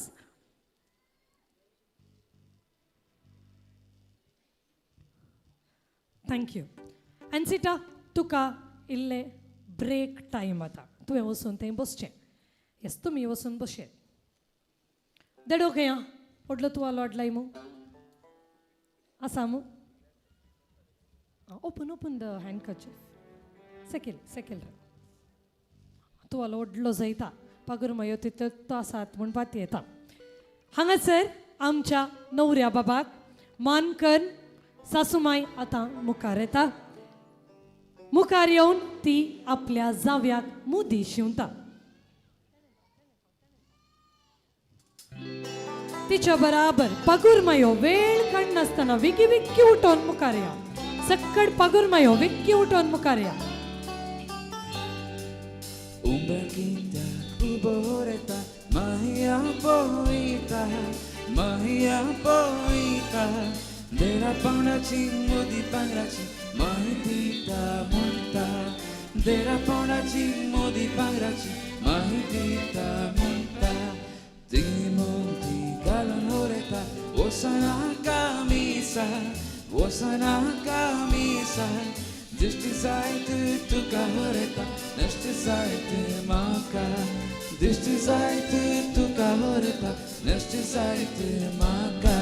Thank you. ANCITA, तुका इल्ले break time आता. तुवें वचून थंय बसचें. Yes, तुमी वचून बसचें. देडो खंय पडलो तुवालो हाडलाय मू आसा मू ओपन द हँडकर्चीफ. सेकेल तुवालो ओडलो जायता पगोर मायो तितलो तो आसात म्हूण पाती येता. हांगासर आमच्या नवऱ्या बाबाक मानकन सासूमाय आतां मुखार येता. मुखार येवन ती आपल्या जाव्याक मुदी शिंवता. तिच्या बराबर पगूर मायो वेळ काडनासतना विकी विक्की उठोन मुखार या. सक्कड पगूर मायो विक्की उठोन मुखार या. Umberquita, uboreta, magia poeta, de la panachi, modi pangrachi, mahitita monta, de la panachi, modi pangrachi, mahitita monta, timonti galanoreta, osana camisa, Dishti zaytı tukahoreta, neshti zaytı maka. Dishti zaytı tukahoreta, neshti zaytı maka.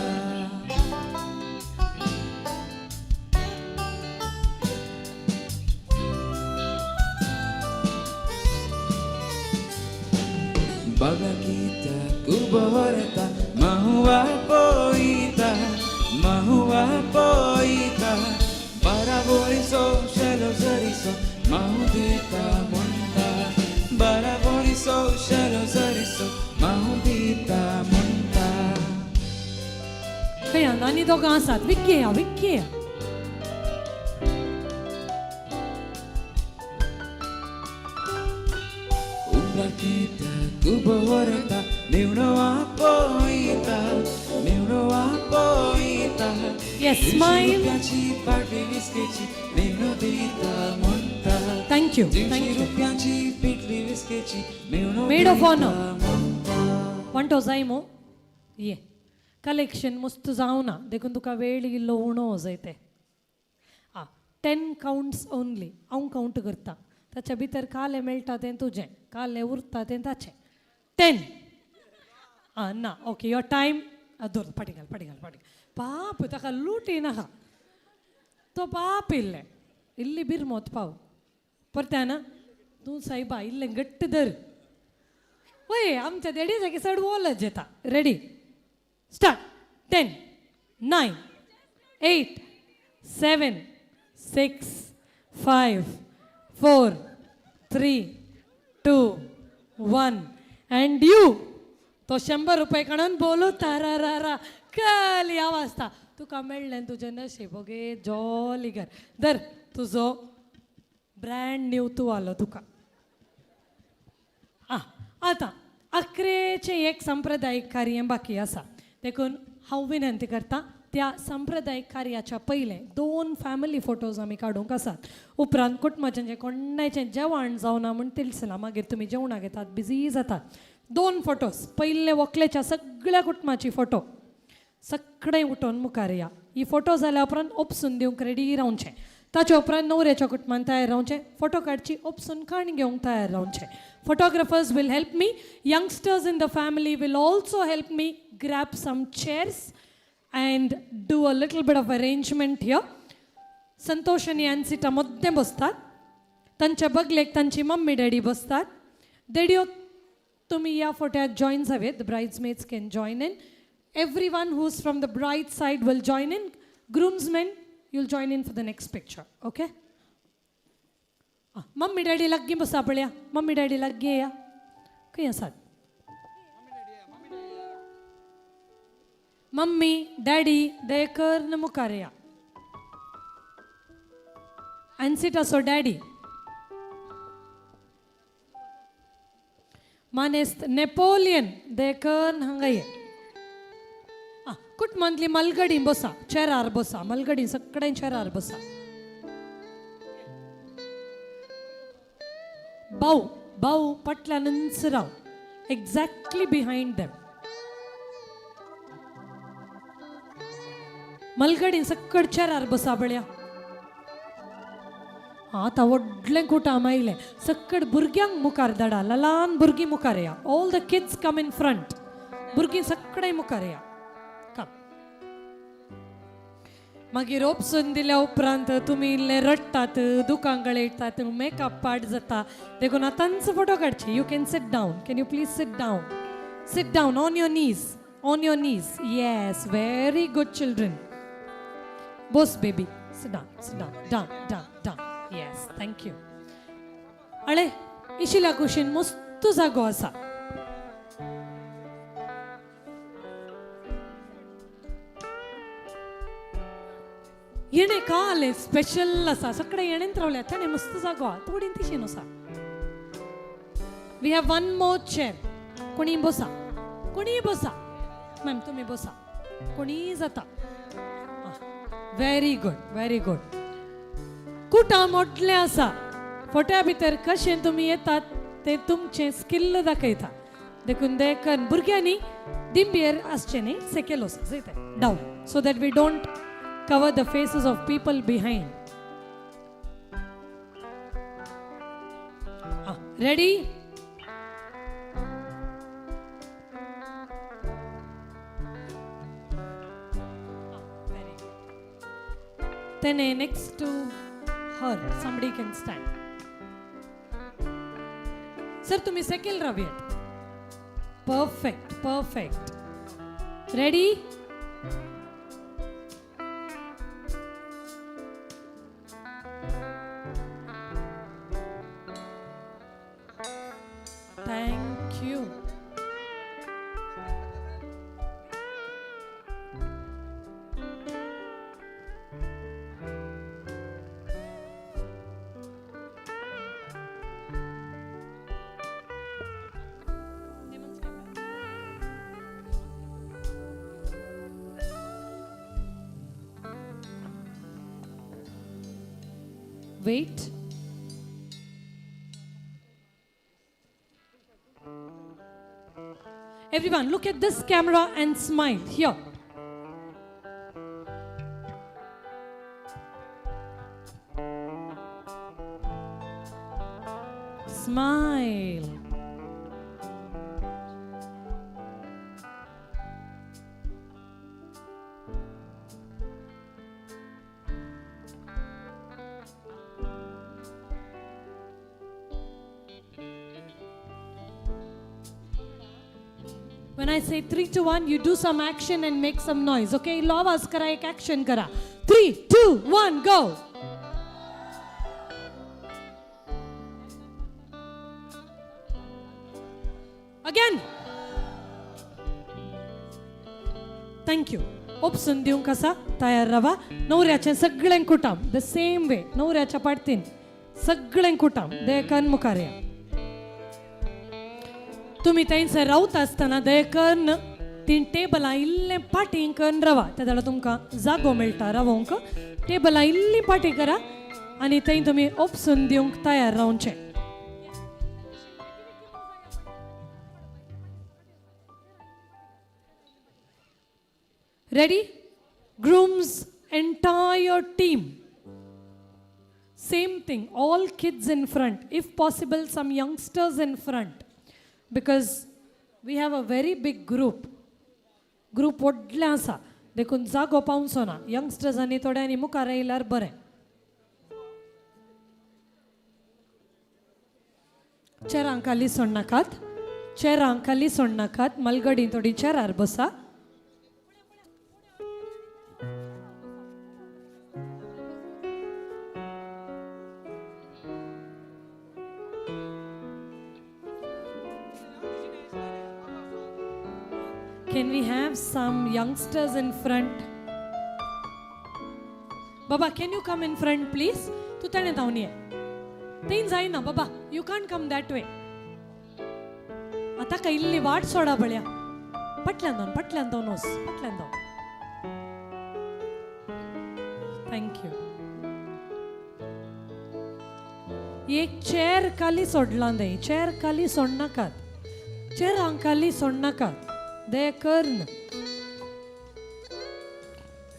Bagakita kubohoreta, mahua poita. Baraboriso, shallow zariso, mahudita monta. Baraboriso, shallow zariso, mahudita monta. खंय आनी दोगां आसात. विक्की या. Umbrakita, kubohoreta, miuno apoita. Yes, smile. Thank you. Maid of honor. Want जाय मो ये collection मस्त जावना देखून तुका वेळ इल्लो उणो जायते. 10 काउंट्स ओनली. हांव काउंट करता. ताच्या भितर काले मेळटा तें तुजें, काले उरता तें ताचें. 10. ना ओके युअर टायम. दवर फाटी घाल. पाप ताका लूटी नाका तो पाप इल्ली बिरमोत पाव परत्यान तूं सायबा इल्लें घट्ट धर. वय आमच्या देडी जागी चड वोलच येता. Ready start. 10 9 8 7 6 5 4 3 2 1 and you. तो 100 रुपये काढून बोलू तारा कली आवाजता. तुका मेळ्ळें तुजें नशीब ओगे जॉली कर. धर तुजो ब्रँड न्यू तुवालो तुका. आतां अकरेचें एक सांप्रदायिक कार्य बाकी आसा देखून हांव विनंती करता त्या सांप्रदायिक कार्याच्या पयलें 2 फॅमिली फोटोज आमी काडूंक आसात. उपरांत कुटुंबाचें जें कोणाचें जेवण जावना म्हूण तिलसलां मागीर तुमी जेवणाक येतात बिजी जातात. 2 फोटोज. पयले व्हंकलेच्या सगळ्या कुटुंबाची फोटो सगळें उठोन मुखार या. ही फोटो जाल्या उपरांत ओपसून दिवंक रेडी रावचें. ताचे उपरांत न्हवऱ्याच्या कुटुंबान तयार रावचें. फोटो काडची ओपसून खाण घेवंक तयार रावचें. Photographers will help me. Youngsters in the family will also help me grab some chairs and do a little bit of arrangement here. संतोष आणि ANCITA मध्ये बसतात. तांच्या बगलेक तांची मम्मी डॅडी बसतात. देडयो तुम्ही या फोटोत जॉइन जावेत. The bridesmaids can join in. Everyone who's from the bride side will join in. Groomsmen, you'll join in for the next picture. Okay? Mummy daddy लागी बसा पळया. मम्मी डॅडी लागी या. खंय आसात? मम्मी डॅडी दयेकर न मुखार या. ANCITA सो डॅडी मानेस्त नेपोलियन दयेकर हांगा ये. कुटुंबांतली मलगडी बसा. चेरार बसा. मलगडी सगळ्यां चेरार बसा. भाऊ भाऊ पटल्यानंच राव एक्झॅक्टली बिहाइंड देम. मलगडीन सकड चेरार बसा बळ्या. आतां व्हडलें कुटाम आयलें. सकड भुरग्यांक मुखार धाडा. ल्हान भुरगीं मुखार या. All the kids come in front. भुरगीं सगळे मुखार या. कम. मागीर ओपसून दिल्या उपरांत तुमी इल्ले रडटात, दुकान गळयतात, मेकअप पार्ट जाता, देखून आतांच फोटो काडचे. You can sit down. Can you please sit down. Sit down on your knees. On your knees. Yes, very good children. Boss baby. Sit down. Sit down. Down down down. Yes, thank you. अळे इशिल्या कुशीन मस्त जागो आसा. येणे का आले special आसा. सगळे येणेंत रावल्या. ताणे मस्त जागो आहा. थोडीन तिशीन आसा. We have one more chair. कोणी बसा. कोणी बसा. मॅम तुम्ही बसा. कोणी जाता. Very good. Very good. कुटाम मोठले आसा. फोट्या भितर कशें तुमी येतात ते तुमचे स्किल दाखयता. देखून देखून भुरग्यांनी दिंबेर आसचें न्ही. सेकेल वसा. जायते down so that we don't cover the faces of people behind. Ready? Very good. Then next to her, somebody can stand. Sir, तुम्ही shekel रावयात. Perfect, perfect. Ready? Thank you. Wait. Everyone, look at this camera and smile. Here. Smile. When I say 3, 2, 1, you do some action and make some noise. Okay? लो आवाज करा, एक action करा. 3, 2, 1, go. Again. Thank you. ओपसून दिवंक आसा. तयार रावा. नवऱ्याचे सगळ्यांक कुटाम. The same way. नवऱ्याच्या पाडतीन सगळ्यांक कुटाम. देखान मुखार या. तुम्ही थंयसर रावता आसतना दयेकन तीन टेबलां इल्लें पाटी करून रावा. त्या जाल्यार तुमकां जागो मेळटा रावोंक. टेबलां इल्लीं पाटी करा आनी थंय तुमी ओपसून दिवंक तयार रावचें. Ready? Grooms entire team. Same thing. All kids in front. If possible, some youngsters in front. Because we have a very big group. Group व्हडलें आसा. देखून जागो पावचो ना. यंगस्टर्सांनी थोड्यांनी मुखार येयल्यार बरें. चेरांक खाली सोडनाकात. चेरांक खाली सोडनाकात. मलगडी थोडी चेरार बसा. Can we have some youngsters in front? Baba, can you come in front, please? तू ताणे धांवन ये. थंय जायना बाबा. You can't come that way. आतां काय इल्ली वाट सोडा बळ्या. पटल्यान दोन वच. पटल्यान दोन. Thank you. एक चेअर खाली सोडला नाही चेअर खाली सोडनाकात चेअर खाली सोडनाकात दयकर्न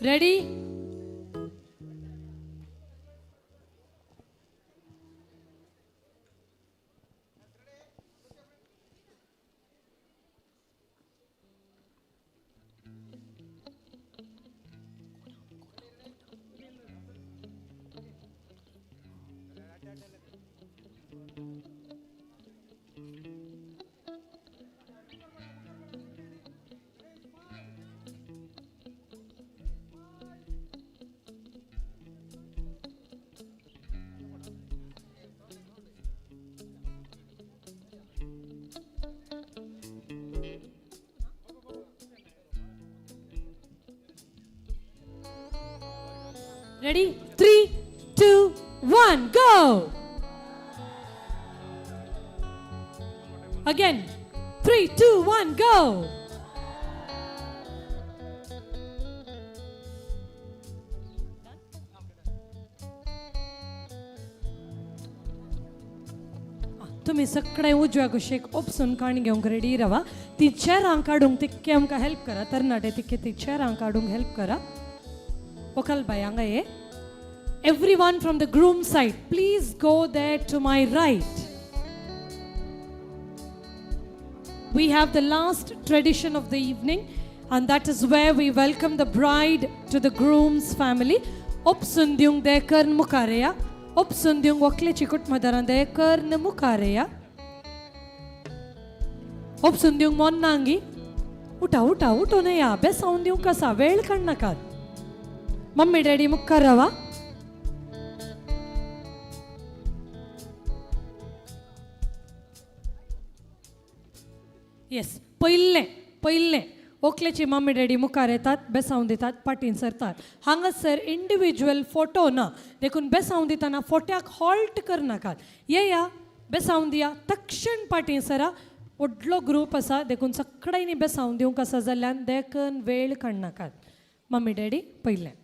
ready Ready? 3, 2, 1, go! Again. 3, 2, 1, go! तुम्ही सगळे उजव्या कुशीक उपसून काण घेऊन रेडी रावा ती चेअरां काडूंक तितके आमकां हेल्प करा तरणाटे तितके ती चेअरां काडूंक हेल्प करा Pokal bayangaye. Everyone from the groom side, please go there to my right. We have the last tradition of the evening, and that is where we welcome the bride to the groom's family. Opsundyung dekern mukareya. Opsundyung wakle chikut madaran dekern mukareya. Opsundyung monnangi. Uta ne ya. Be soundyung kasa vel kannakad. Mummy daddy मुखार रावा yes पहिले ओकलेची mummy daddy मुखार येतात बेसावून दितात पाटीन सरतात हांगासर individual photo ना देखून बेसावून दिताना फोट्याक halt करनाकात या बेसावून दिया तक्षण पाटीन सरा व्हडलो ग्रूप आसा देखून सगळ्यांनी बेसावून दिवंक आसा जाल्यार देखून वेळ काडनाकात मम्मी डॅडी पहिले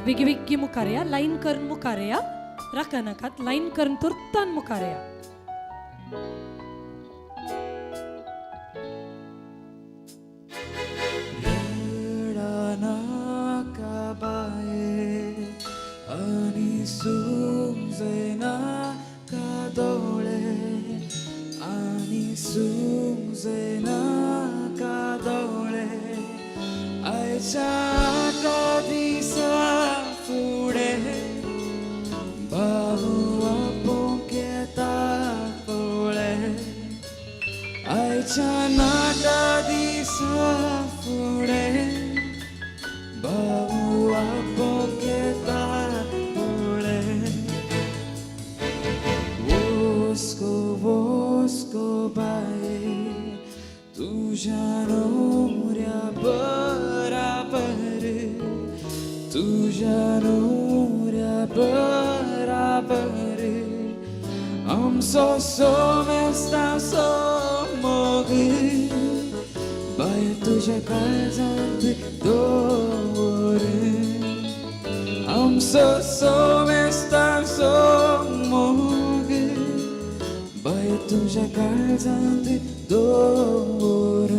विगी मुखारया लाईन करून मुखारया राखा नाकात लाईन करून तुर्तान मुखारया आणि सुमजेना का डोळे आणि सुमजेना का डोळे आयच्या दिसा फुडे बाबू पोकेता पोळे आयच्या नाटा दिसा फुडे बाबू पोकेता पोळे वोस्को बाये तुझ्या नोऱ्या बराबर तुझ्या नोऱ्या बराबर I'm so messed up so मोग बाय तुझ्या काळजात दोर I'm so messed up so मोग बाय तुझ्या काळजात दोर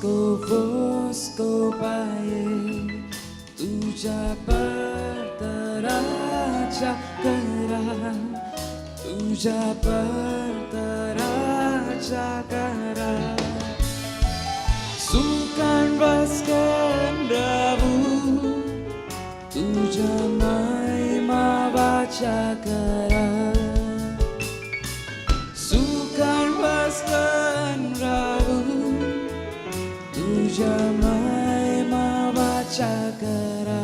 fosco paie tuja partaraja kara tuja partaraja kara sukan vaskan rabu tuja mai ma baca kara sukan vaskan rabu tuja mai ma baca kara.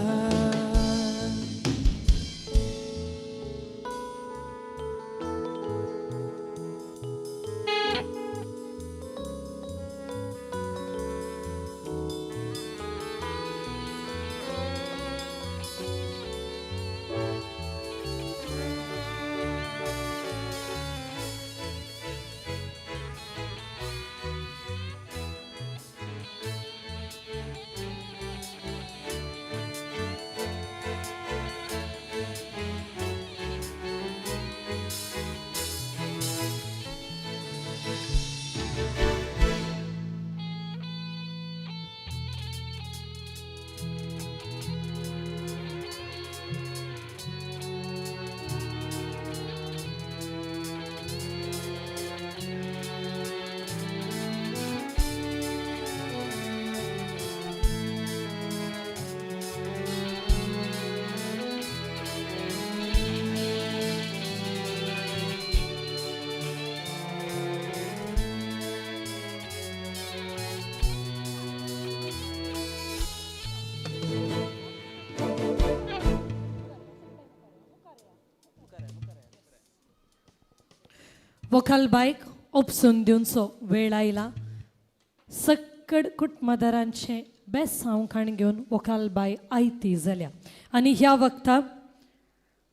वोकल बायक उपसून दिवचो वेळ आयला. सक्कड कुटुंबदारांचे बेस्ट सावखाण घेवन वोकल बाय आयती जाल्या आनी ह्या वक्ताक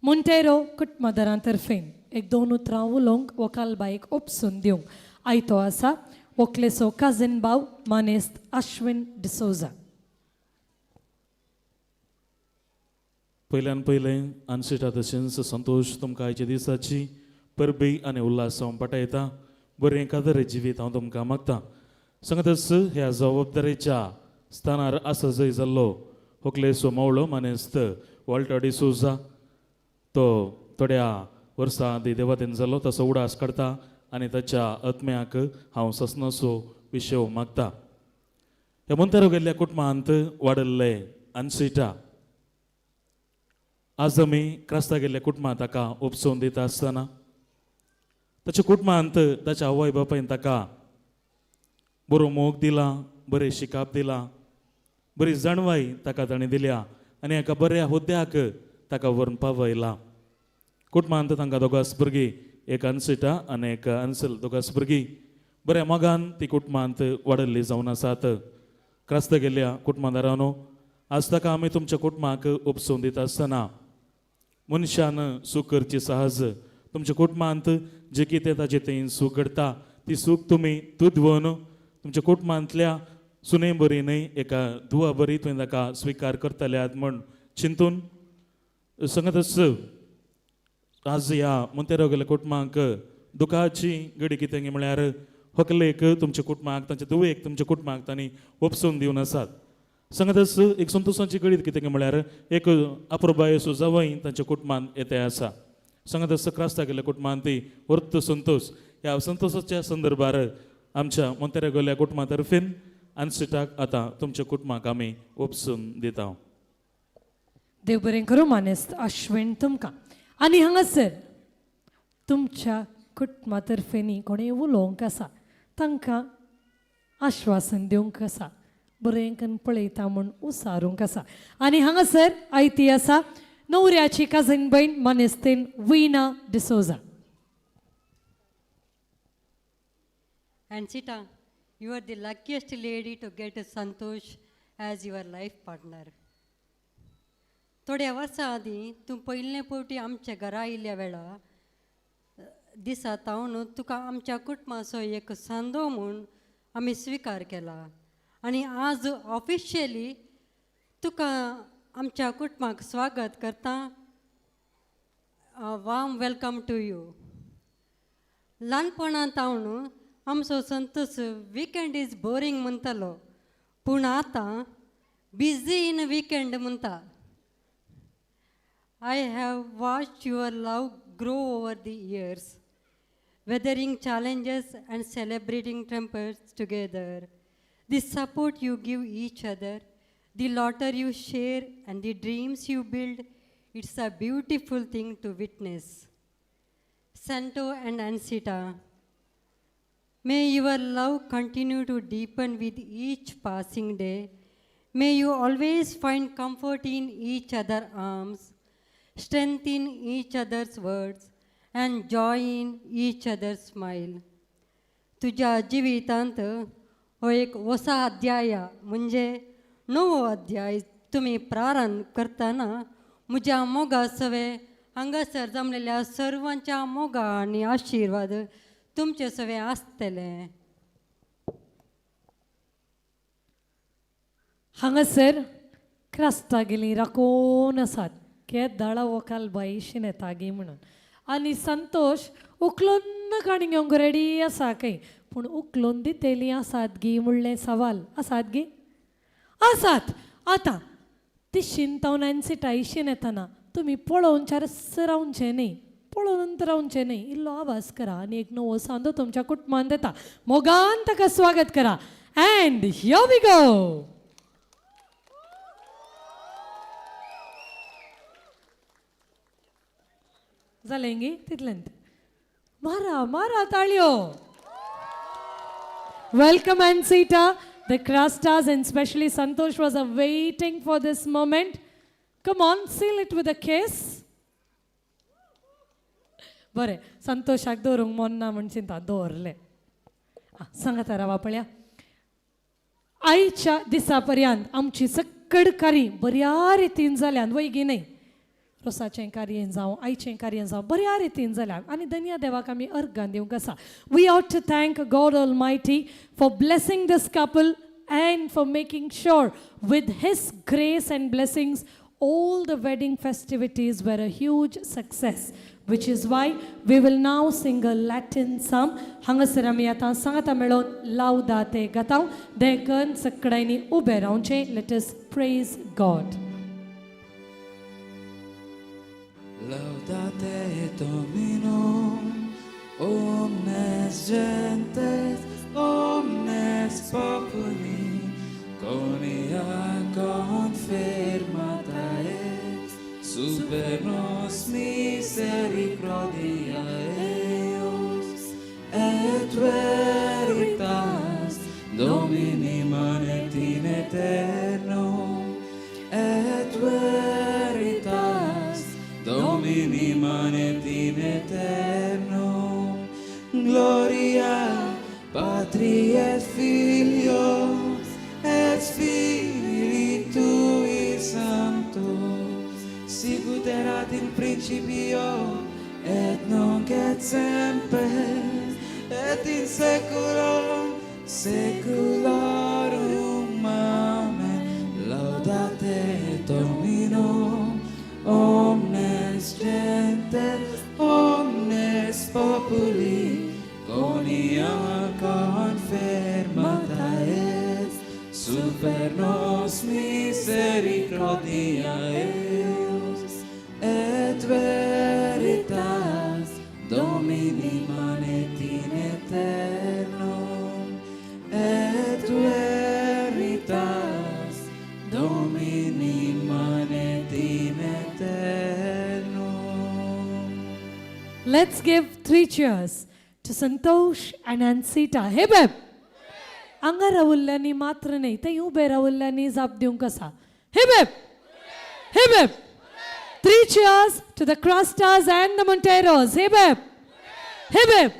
मोंटेरो कुटुंबदारांतर्फेन एक 2 उतरां उलोवंक वोकल बायक उपसून दिवंक आयतो आसा व्हंकलेचो काजीन भाव मानेस्त अश्विन डिसोजा. पयल्यान पयलें आनसिटा तशेंच संतोश तुमकां आयच्या दिसाची परबी आनी उल्हास हांव पाठयता. बरें कादर जिवीत हांव तुमकां मागतां. सांगतच ह्या जबाबदारेच्या स्थानार आसा जंय जाल्लो व्हंकलेचो मावळो मानेस्त वॉल्टर डिसोजा तो थोड्या वर्सां आदी देवातेन जालो तसो उडास काडटा आनी ताच्या आत्म्याक हांव ससनाचो विशव मागता. ह्या मोंतेरो गेल्ल्या कुटुंबांत वाडल्ले आनसिटा आज आमी क्रास्ता गेल्ल्या कुटुंबांत ताका उपसून दिता आसतना ताच्या कुटुंबांत ताच्या आवय बापायन ताका बरो मोग दिला, बरें शिकाप दिला, बरी जाणवाय ताका ताणें दिल्या आनी एका बऱ्या हुद्द्याक ताका व्हरून पावयला. कुटुंबांत तांकां दोगांच भुरगीं, एक आनसिटा आनी एक आन्सल, दोगांच भुरगीं बऱ्या मोगान ती कुटुंबांत वाडल्लीं जावन आसात. क्रास्त गेल्ल्या कुटुंबदारांनो, आज ताका आमी तुमच्या कुटुंबाक उपसून दिता आसतना मनशान सूख करची सहज. तुमच्या कुटुंबांत जे कितें ताचे थंय सूख घडटा ती सूख तुमी तुदवून तुमच्या कुटुंबांतल्या सुने बरी न्हय एका धुवा बरी तुवें ताका स्विकार करतल्यात म्हण चिंतून सांगतच आज ह्या मोंतेरो गेल्ल्या कुटुंबांक दुखाची घडी कितें म्हळ्यार व्हंकलेक तुमच्या कुटुंबाक तांच्या धुवेक तुमच्या कुटुंबाक तांणी उपसून दिवन आसात. सांगतच एक संतोशाची घडी कितें म्हळ्यार एक अपुरबायेचो जावय तांच्या कुटुंबांत येते आसा. सांगतच क्रास्ता गेल्ल्या कुटुंबांत ती वर्त संतोश. ह्या संतोशाच्या संदर्भार आमच्या मोंतेरो गेल्ल्या कुटुंबा तर्फेन आनसिटाक आतां तुमच्या कुटुंबाक आमी उपसून दिता. देव बरें करूं मानेस्त अश्विन तुमकां. आनी हांगासर तुमच्या कुटुंबा तर्फेनी कोणें उलोवंक आसा तांकां आश्वासन दिवंक आसा, बरें करून पळयता म्हूण उसारूंक आसा. आनी हांगासर आयती आसा न्हवऱ्याची काजीन भयण मानेस्तेन विना D'Souza. ANCITA, you are the luckiest lady to get a Santosh as your life partner. थोड्या वर्सां आदीं तूं पयले फावटी आमच्या घरा आयिल्ल्या वेळा दिसात हांव तुका आमच्या कुटुंबाचो एक सांदो म्हूण आमी स्विकार केला आनी आज ऑफिशियली तुका आमच्या कुटुंबाक स्वागत करता. Warm welcome to you. ल्हानपणांत हांव आमचो संतोश विकेंड इज बोरींग म्हणटालो पूण आतां बिझी इन वीकेंड म्हणटा. I have watched your love grow over the years, weathering challenges and celebrating tempers together. The support you give each other, the laughter you share, and the dreams you build, it's a beautiful thing to witness. Santo and ANCITA, may your love continue to deepen with each passing day. May you always find comfort in each other's arms, strength in each other's words, and joy in each other's smile. तुझ्या जिवितांत हो एक वसा अध्याय म्हणजे नवो अध्याय तुम्ही प्रारंभ करतना म्हज्या मोगा सवे हांगासर जमलेल्या सर्वांच्या मोगा आनी आशिर्वाद तुमचे सवे आसतले. हांगासर क्रास्ता गेली राखून आसात केदाळा वकाल बाईशीन येतागी म्हणून आनी संतोष उखलून काणी घेवंक रेडी आसा खंय पूण उखलून दितेली आसात गी म्हणलें सवाल आसात गी आसात. आतां ती शिंतावन ANCITA इशीन येतना तुमी पळोवन चारस रावचें न्ही पळोवन रावचें न्ही इल्लो आवाज करा आनी एक नवो सांदो तुमच्या कुटुंबान दिता. मोगान ताका स्वागत करा. And here we go. जालेंगी तितलेंत मारा मारा ताळयो. Welcome ANCITA, the Crastas and especially Santosh was waiting for this moment. Come on, seal it with a kiss. बरे संतोषाक दवरूंक मोन्ना म्हण चिंता दवरले. सांगात रावा पळया. आयच्या दिसा पर्यंत आमची सकड कारी बऱ्या रितीन जाल्यान वैगी न्ही रोसाचें कार्य जावं आयचें कार्य जावं बऱ्या रितीन जाल्यार आनी धन्य देवाक आमी अर्गां दिवंक आसा. We ought to thank God Almighty for blessing this couple and for making sure with His grace and blessings all the wedding festivities were a huge success, which is why we will now sing a Latin psalm. हांगासर आमी आतां सांगाता मेळोन लावदाते गातांव देखन सकडायनी ube रावचें. Let us praise God. Laudate Dominum, omnes gentes, omnes populi, conia confirmata est, super nos misericordia eius, et veritas Domini manet in aeternum, et veritas Domini manet in aeternum. Gloria Patri et Filio et Spiritui Sancto, sicut erat in principio et nunc et semper et in saeculum saeculorum. Amen. Laudate Dominum, omnes gentes, omnes populi, conia confirmata est, super nos misericordia eius, et veritas Domini manet in aeternum, et veritas Domini manet in aeternum. Let's give 3 cheers to Santosh and ANCITA. Hey babe. हांगा रावल्ल्यांनी मात्र न्ही थंय ube रावल्ल्यांनी जाप दिवंक आसा. Hey babe hey babe 3 cheers to the Crastas and the Monteros. Hey babe hey babe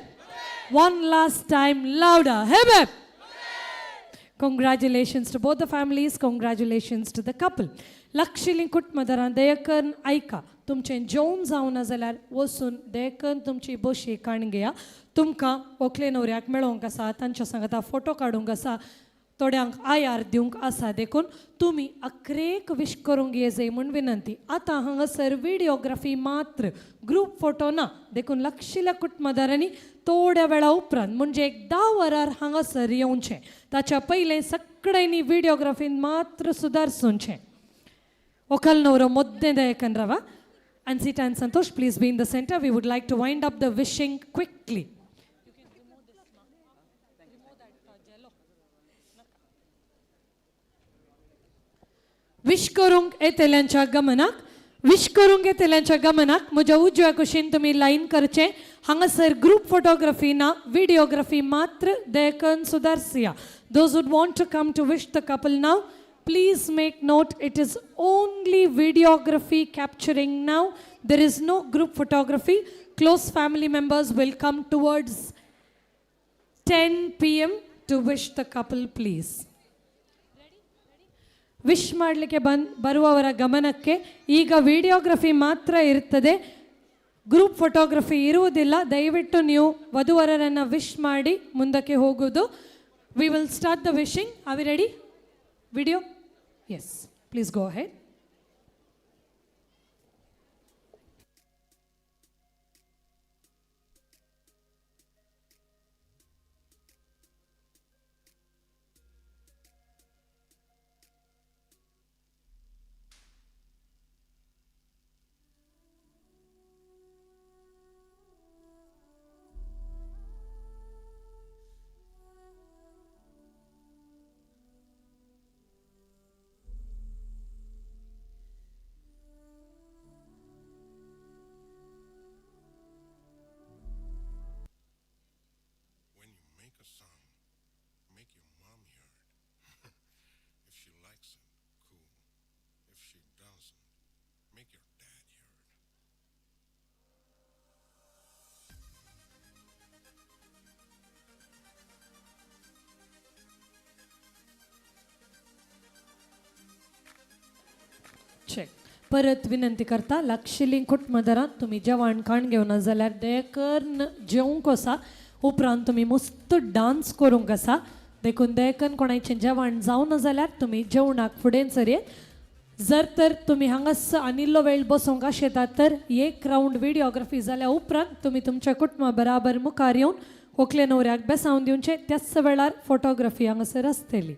one last time louder. Hey babe. Congratulations to both the families. Congratulations to the couple. लक्षिली कुटुंबदारां दयेकन ऐका. तुमचें जेवण जावना जाल्यार वचून दयेकन तुमची बशी काण घेया. तुमकां व्हंकले न्हवऱ्याक मेळोवंक आसा तांच्या सांगाता फोटो काडूंक आसा. थोड्यांक आयार दिवंक आसा देखून तुमी अकरेक विश करूंक येजय म्हूण विनंती. आतां हांगासर व्हिडिओग्राफी मात्र ग्रूप फोटो ना देखून लागशिल्ल्या कुटुंबदारांनी थोड्या वेळा उपरांत म्हणजे एक 10 वरार हांगासर येवचें. ताच्या पयलें सगळ्यांनी व्हिडिओग्राफीन मात्र सुदारसूंचें. व्हंकल न्हवरो मोद्दे दयेकन रावा. ANCITA and SANTOSH, please be in the center. We would like to wind up the wishing quickly. Wish करूंक येतेल्यांच्या गमनाक म्हज्या उजव्या कुशीन तुमी लायन करचें. हांगासर ग्रूप फोटोग्राफी ना, व्हिडिओग्राफी मात्र दयेकन सुदारसिया. Those who want to come to wish the couple now, please make note, it is only videography capturing now. There is no group photography. Close family members will come towards 10 p.m. to wish the couple, please. Wish ಮಾಡಲಿಕ್ಕೆ ಬರುವವರ ಗಮನಕ್ಕೆ ಈಗ videography ಮಾತ್ರ ಇರ್ತದೆ, group photography ಇರುವುದಿಲ್ಲ. ದಯವಿಟ್ಟು ನೀವು ವಧುವರರನ್ನು wish ಮಾಡಿ ಮುಂದಕ್ಕೆ ಹೋಗೋದು. We will start the wishing. Are we ready? Video? Yes, please go ahead. Check. परत विनंती करता, लागशिल्ली कुटुंबदारां तुम्ही जेवण खाण घेवना जाल्यार दयेकन जेवंक वसा. उपरांत तुम्ही मस्त डान्स करूंक आसा. देखून दयेकन कोणाचें जेवण जावना जाल्यार तुम्ही जेवणाक फुडें सरयेत. जर तर तुम्ही हांगास आनिल्लो वेळ बसोंक आशेतात तर एक राउंड व्हिडिओग्राफी जाल्या उपरांत तुम्ही तुमच्या कुटुंबा बराबर मुखार येवन व्हंकले न्हवऱ्याक बेसावन दिवचें. त्याच वेळार फोटोग्राफी हांगासर आसतली.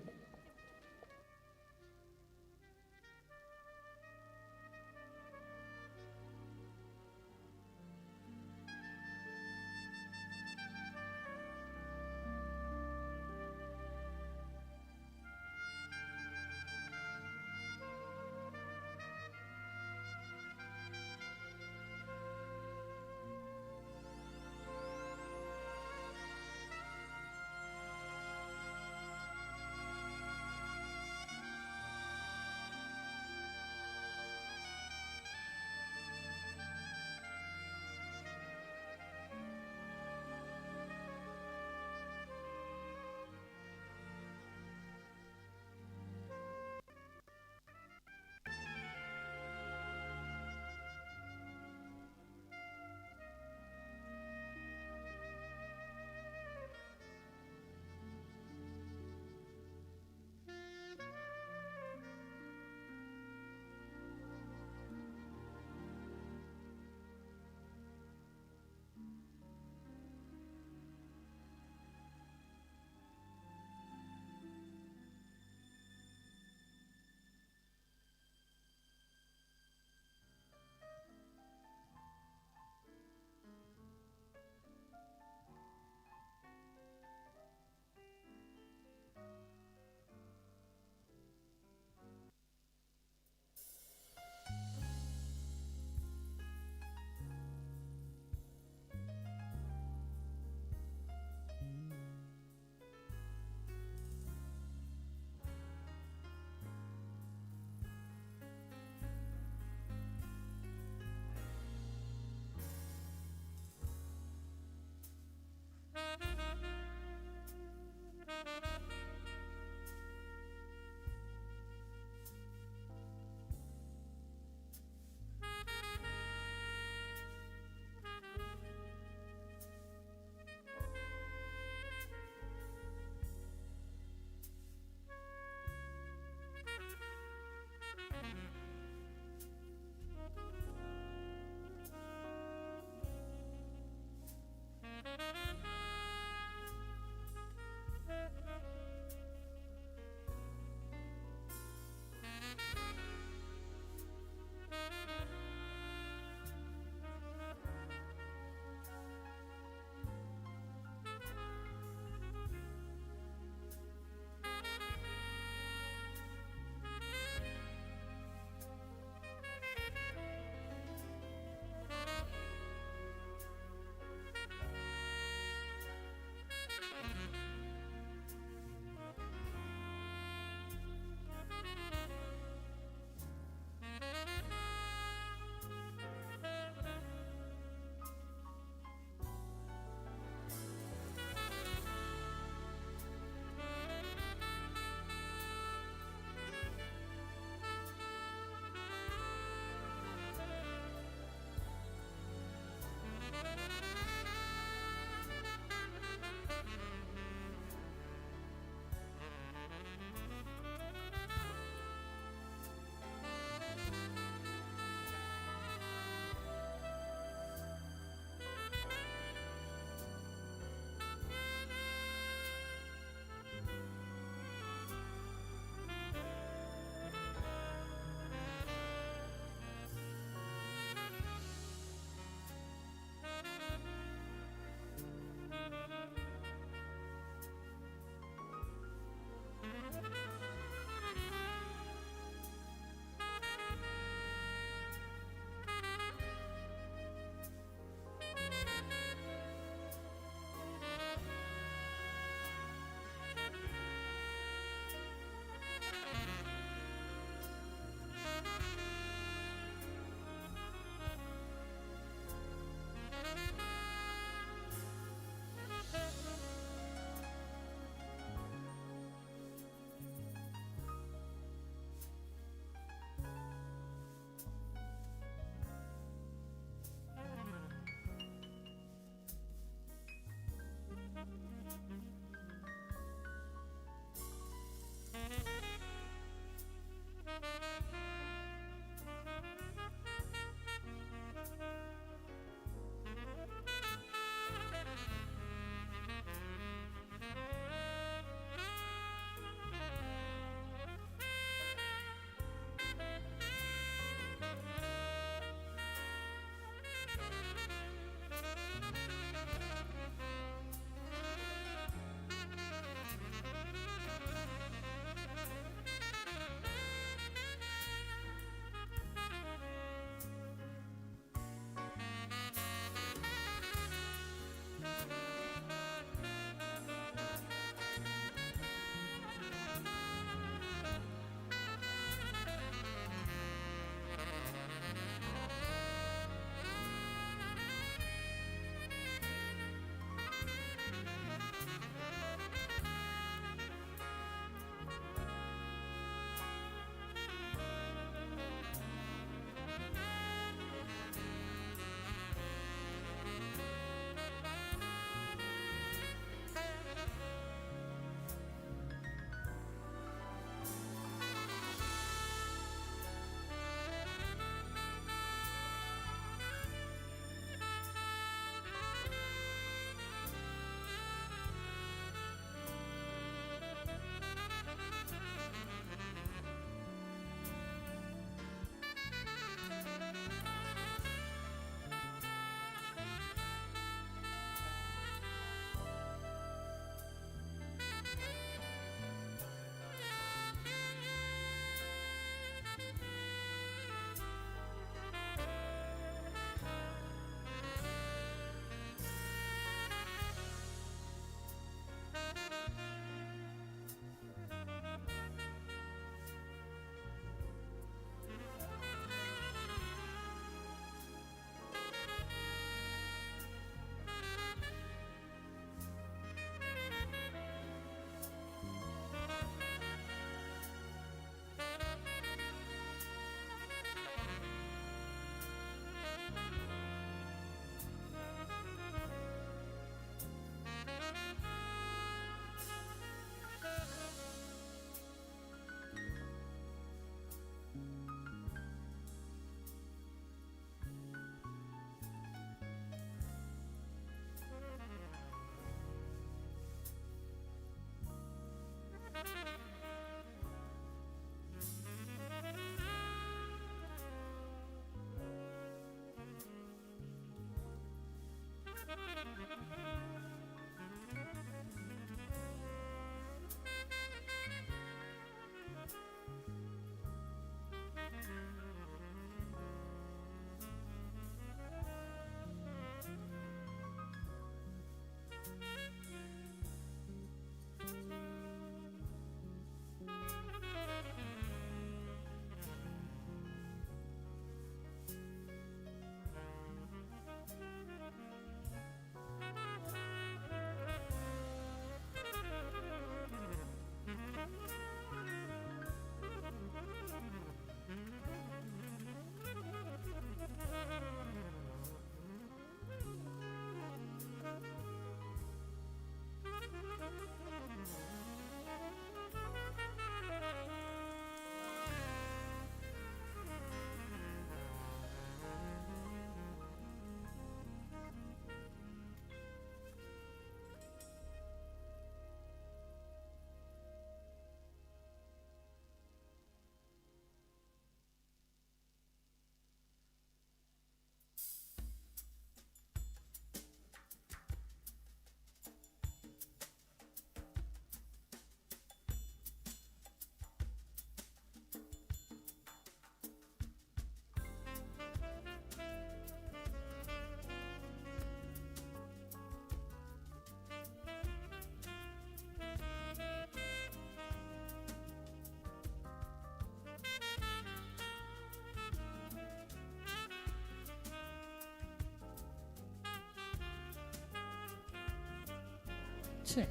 छे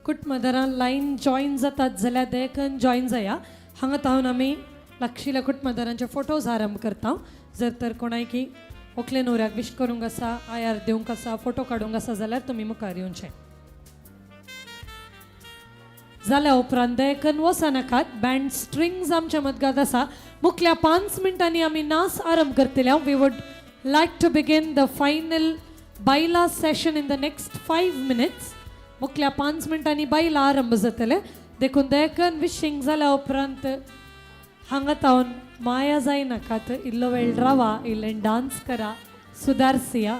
कुटुंबादारां लायन जॉईन जातात जाल्यार देकन जॉईन जाया. हांगा तावन आमी लागशिल्ल्या कुटुंबादारांचे फोटोज आरंभ करता. जर तर कोणायकी व्हंकले न्हवऱ्याक विश करूंक आसा, आयार दिवंक आसा, फोटो काडूंक आसा जाल्यार तुमी मुखार येवचें. जाल्या उपरांत देकन वसनाकात बँड स्ट्रिंग्स आमच्या मदगात आसा. मुखल्या 5 मिनटांनी आमी नाच आरंभ करतले. We would like to begin the final बायला session in the next 5 minutes. मुखल्या 5 मिनटांनी बायला आरंभ जातले. देखून देकन विशिंग जाल्या उपरांत हांगा तावन माया जायनाकात. इल्लो वेळ रावा, इल्लें डान्स करा, सुदारसिया.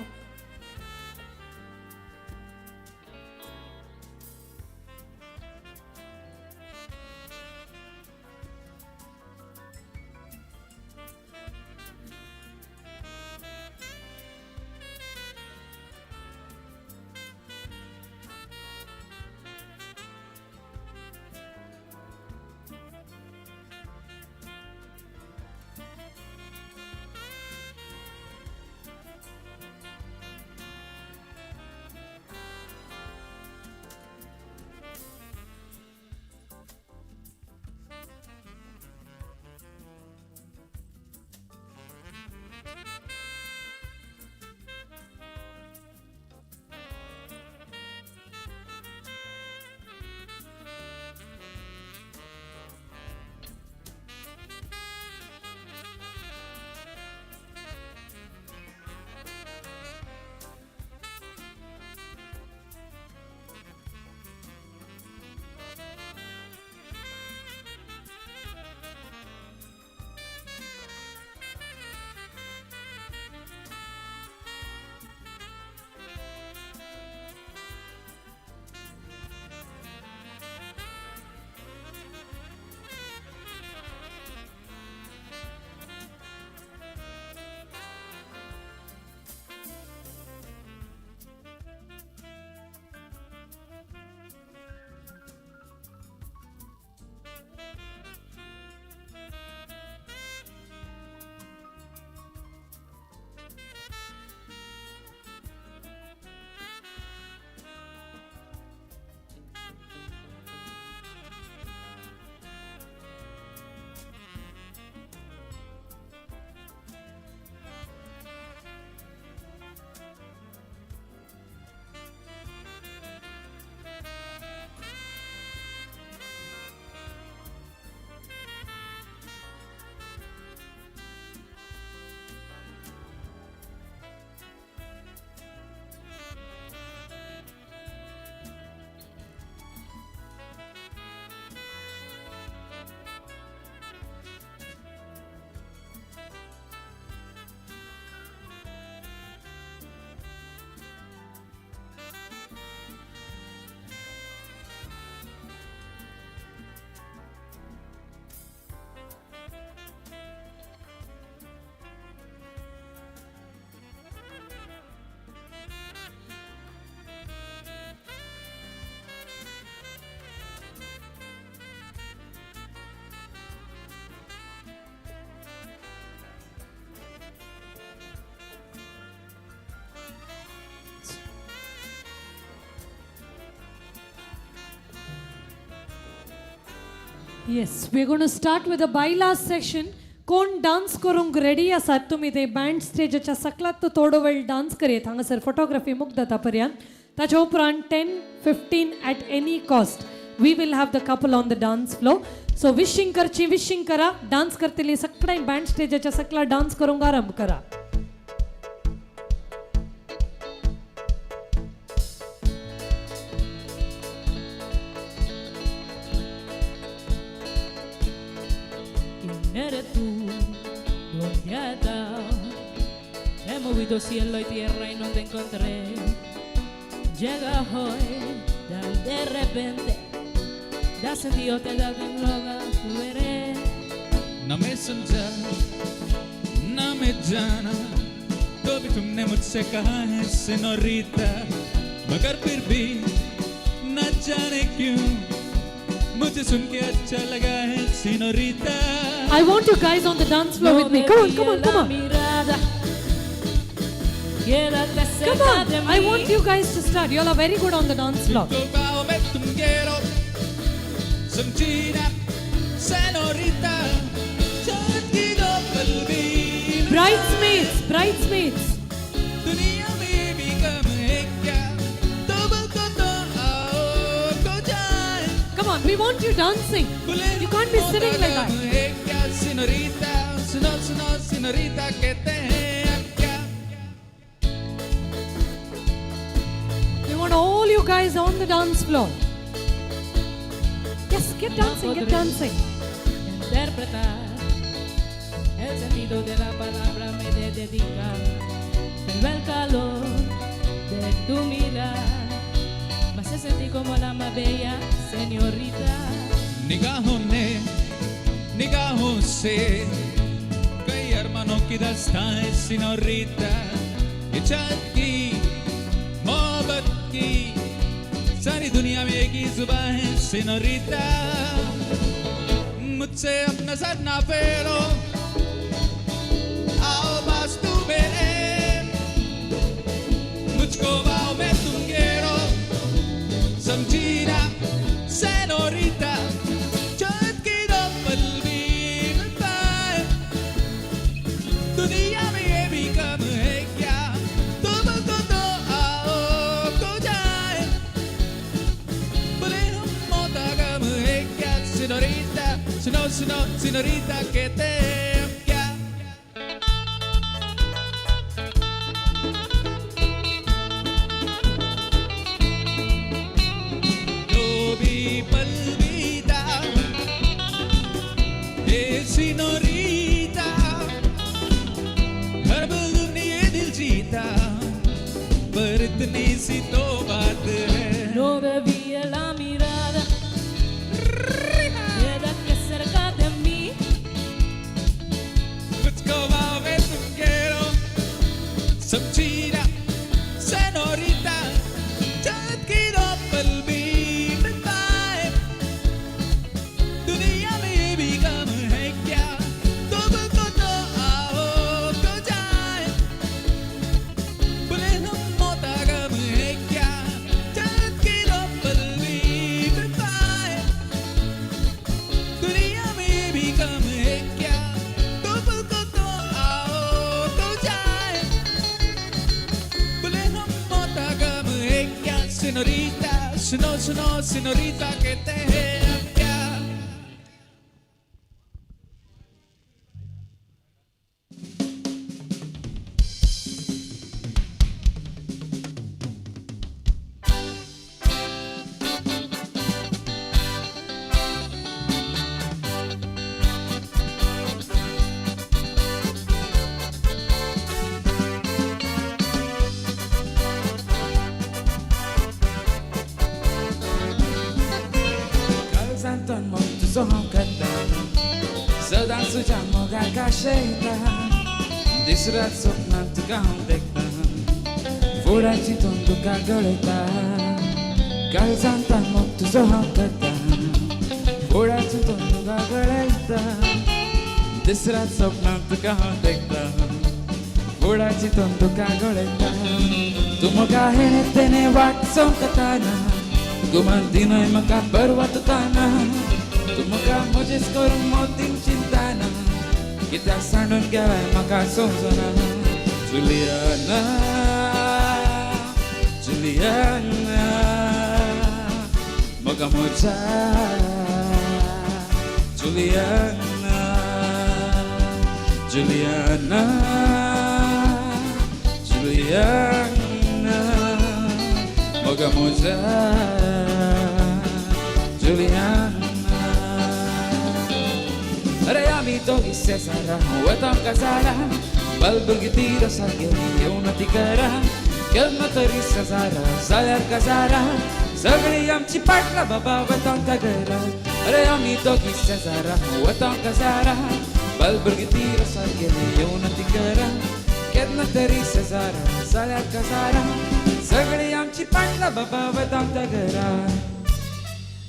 Yes, we're going to start with a baila section. कोण डान्स करूंक रेडी आसात तुमी ते बँड स्टेजाच्या सकलात तो थोडो वेळ डान्स करीत. हांगासर फोटोग्राफी मुक्त जाता पर्यंत. ताच्या उपरांत 10-15 at any cost we will have the couple on the dance floor. So wishing करची विशिंग करा. डान्स करतली सगळ्या बँड स्टेजाच्या सकला डान्स करूंक आरंभ करा. Eres tú, gloriada. He movido cielo y tierra y no te encontré. Llega hoy, tal de repente, da sentido te da de droga, veré. ना मैं समझा ना मैं जाना, तो भी तुमने मुझसे कहा है सेनोरिटा, मगर फिर भी न जाने क्यों मुझे सुन के अच्छा लगा है señorita. I want you guys on the dance floor with me. Come on, come on, come on. Quédate Come on, I want you guys to start. You all are very good on the dance floor. Bridesmaids, bridesmaids. Come on, we want you dancing. You can't be sitting like that. We want all you guys on the dance floor. Yes, get dancing, get dancing. Interpretar el sentido de la palabra me dedica. Vivo el calor de tu mirar. Me hace sentir como la más bella señorita. निगाहों से कई अरमानों की दास्तां है सिनोरिटा ये चाँद की मोहब्बत की सारी दुनिया में एक ही जुबान है सिनोरिटा मुझसे अपना सर ना फेरो आओ पास तू मेरे मुझको बाहों में तुम घेरो समझी ना सिनोरिटा दुनिया में ये भी कम है क्या तुमको तो आओ तो जाए बोले हम मौता कम है क्या सिनोरिटा सुनो सुनो सिनोरिटा कहते हैं हम क्या जो भी पल बीता ये सिनोरिटा पर इतनी सी तो बात है No debía la mirada era que cerca de mí मुझको बाहों में तुम घेरो समझी ना सेनोरिटा चाँद की दो पल भी बिताए दुनिया में ये भी कम है क्या तुमको तो आओ तो जाए बोले हम मौता गम है क्या चाँद की दो पल भी बिताए दुनिया में ये भी कम है क्या तुमको तो आओ तो जाए बोले हम मौता गम है क्या सिनोरिटा सुनो सुनो सिनोरिटा कहते हैं हम क्या Santon molto sohokata Sadan suja moga kashaita Disrat sopna tuka dekta Fura chiton tuka goleta Kal santon molto sohokata Fura chiton tuka goleta Disrat sopna tuka dekta Fura chiton tuka goleta Tumoga henetene wat sonkatana Gumandino ay makabarwat tana Tumaga mo Diyos ko rumoting cintana Kita sanon gaway makasonsona Juliana Juliana Magamucha Juliana Juliana Juliana Magamucha Juliana Reamito y Cesara Huetang casara Balburgitira Sargeli Una tigara Kelma Teresa Zara Zalar casara Sagriyam Chipatla Baba Huetang tagara Reamito y Cesara Huetang casara Balburgitira Sargeli Una tigara Kelma Teresa Zara Zalar casara Sagriyam Chipatla Baba Huetang tagara.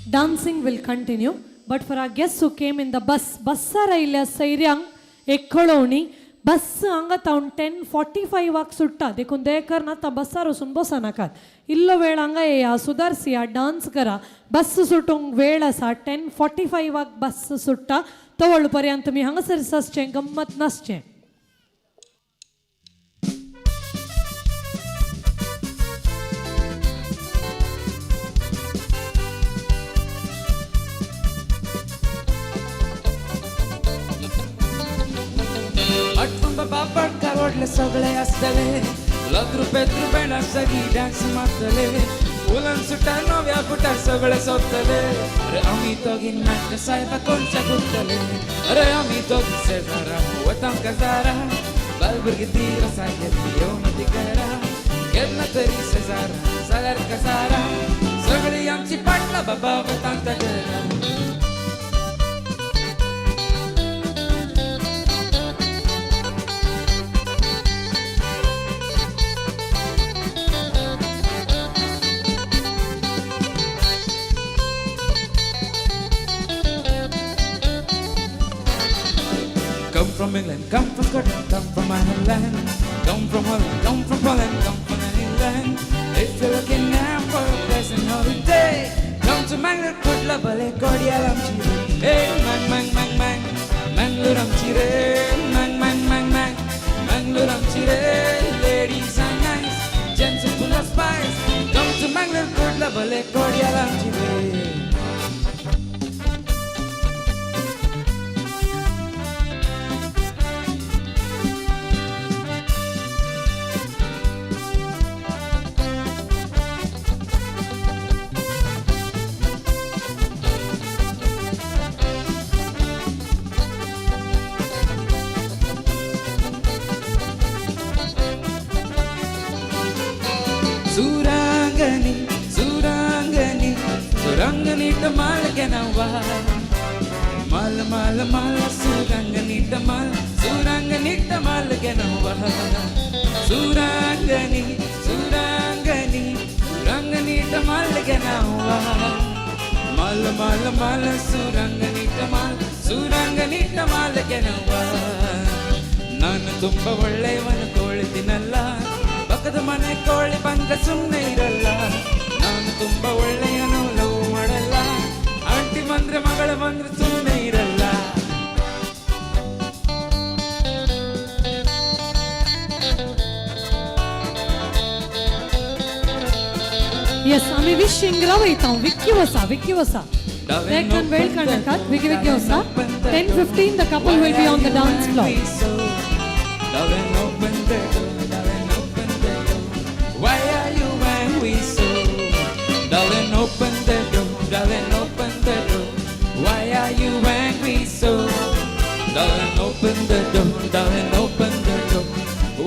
Dancing will continue, but for our guests who came in the bus, Bassara illa Sairyang Ekkoloni, बस हांगा तावन 10:45 सुट्टा देखून देकर ना ता बसार वचून बसा नाकात इल्लो वेळ हांगा येया सुदारसिया डान्स करा बस सुटूंक वेळ आसा 10:45 बस सुट्टा तवळ पर्यंत तुमी हांगासर आसचें गंमत नासचें आठवण बाबा कावडले सगळे असतले लग्रू पेत्रू बेणार सगळी डान्स मारतले उलन सुटा नव्या फुटा सगळे सोदतले अरे आम्ही दोघी नाट्य साहेबा कोणच्या गुंतले अरे आम्ही दोघी शेजारा वतांका जारा बालबुर्गी ती रसा घेतली येऊन ती करा केला तरी शेजारा सगार कसारा सगळी आमची पाटला बाबा वतांका करा Come from England, come from Scotland, come from Ireland, come from Holland, come from Poland, come from England. If you're looking now for a pleasant holiday, come to Mangalore, Kutla, Bale, Cordial, Amchire. Hey, mang, Mangalore, Amchire, mang, Mangalore, Amchire. Ladies are nice, gents are full of spice. Come to Mangalore, Kutla, Bale, Cordial, Amchire. Suranganita malaganawa mal suranganita malaganawa suranganita malaganawa mal suranganita malaganawa ನಾನು ತುಂಬ ಒಳ್ಳೆಯವನು ಕೋಳಿ ತಿನ್ನಲ್ಲ ಪಕ್ಕದ ಮನೆ ಕೋಳಿ ಬಂದ ಸುಮ್ಮನೆ ಇರಲ್ಲ ನಾನು ತುಂಬ ಒಳ್ಳೆಯನು ಲವ್ ಮಾಡಲ್ಲ ಆಂಟಿ ಬಂದ್ರೆ ಮಗಳ ಬಂದ್ರೆ ಸುಮ್ಮನೆ ಇರಲ್ಲ Yes, आम्ही विशिंगला वयता विक्की वसा देखन वेळ काढनाकात विकी वसा 10:15 the couple will be on the dance floor. Darling, open the door, darling, open the door. Why are you angry so? Darling, open the door, darling, open the door. Why are you angry so? Darling, open the door, darling, open the door.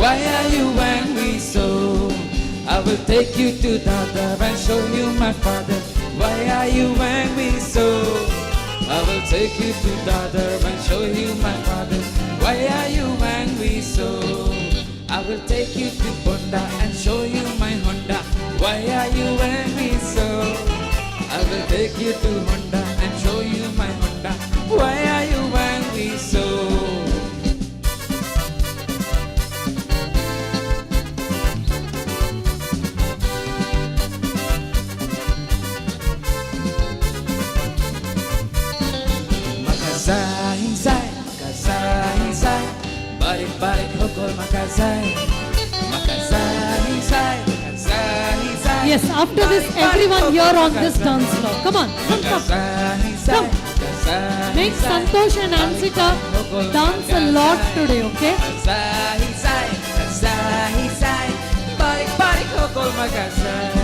Why are you angry so? I will take you to Dada and show you my father. Why are you angry so? I will take you to Dada and show you my father. Why are you angry so? I will take you to Honda and show you my Honda. Why are you angry so? I will take you to Honda and show you my Honda. Why are you angry so? Makasay, balik hukol makasay, Yes, after this everyone here on this dance floor. Come on, come. Make Santosh and ANCITA dance a lot today, okay? Balik hukol makasay.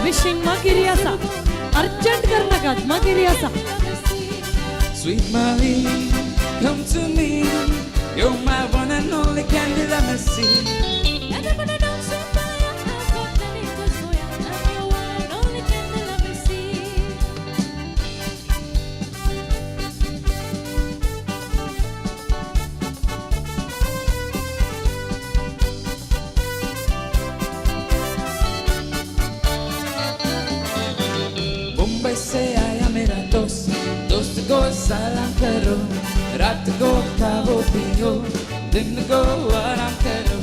Wishing Magiriasa. Urgent karnakat Magiriasa. Sweet Marie, come to me. You're my one and only candy, let me see. खाओ पियो दिन को आराम करो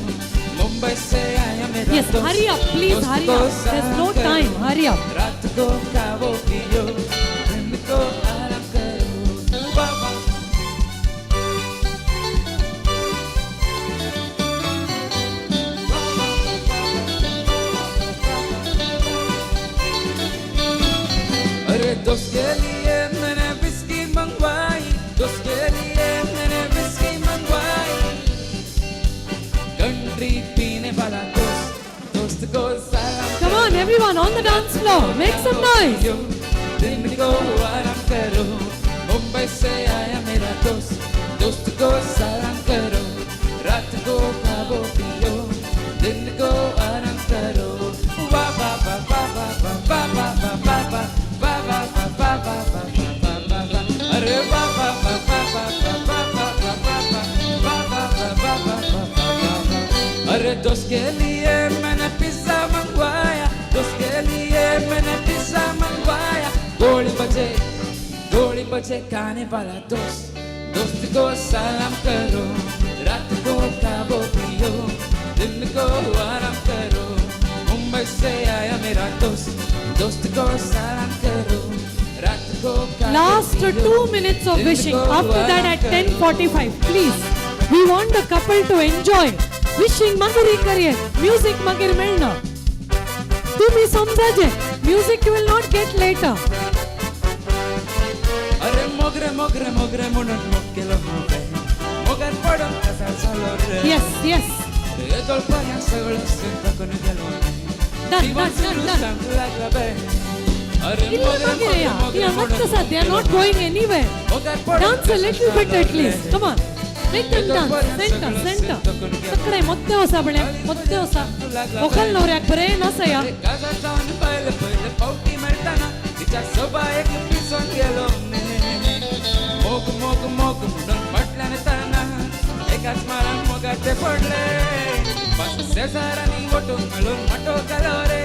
मुंबई से आया मेरा Yes, दोस्त, hurry up, please दोस्त hurry को up. There's no सलाम करो, time, hurry up. रात को खाओ पियो दिन को आराम करो बाबा अरे दोस्त के लिए मैंने विस्की मंगवाई दोस्त के लिए मैंने विस्की मंगवाई कंट्री पीने वाला दोस्त दोस्त को सलाम Come on, everyone on the dance floor, make some noise. दिन को आराम करो मुंबई से आया मेरा दोस्त दोस्त को सलाम करो रात को खाओ पियो दिन को आराम करो वाह वाह वाह वाह वाह वाह वाह वाह वाह वाह वाह वाह वाह वाह वाह वाह वाह वाह अरे वाह वाह वाह वाह वाह वाह वाह वाह वाह वाह वाह वाह वाह वाह वाह अरे दोस्त के लिए मैंने पिज्जा मंगवाया दोस्त के लिए मैंने पिज्जा मंगवाया गोली बजे खाने वाला दोस्त दोस्त को सलाम करो रात को खाओ पियो दिन को आराम करो मुंबई से आया मेरा दोस्त दोस्त को सलाम करो रात को खाओ Last पियो, 2 minutes of दिन wishing. को After that आराम at करो. 10:45, please. We want the couple to enjoy. Wishing magari career. Music magir milna. तुम्ही समजाजे. Music you will not get later. अरे मोगरे मोगरे मोगरे म्हणून मोकेलो मोगे मोगर पडून कसा झालो रे Yes, yes. हे दोलपाऱ्या सगळं सिंधकून गेलो Done. लागला बे अरे ಇಲ್ಲ ಮಗಿರೆಯ. ಈ ಮತ್ತೆ they are not going anywhere. Dance a little bit at least. Come on. Make them dance. Center. ಸಕ್ಕರೆ ಮತ್ತೆ ಹೊಸ ಬಳೆ ಮತ್ತೆ ಹೊಸ ಒಕಲ್ನವ್ರು ಯಾಕೆ ಬರೇ ನಸಯ गाजा जाऊन पहिले पहिले पावटी मिळताना तिच्या सोबा एक पिसून गेलो मोग मोग मोग म्हणून म्हटल्याने त्यांना एकाच मारा मोगाचे पडले पाच शेजारांनी मोठून मिळून मटो गेलो रे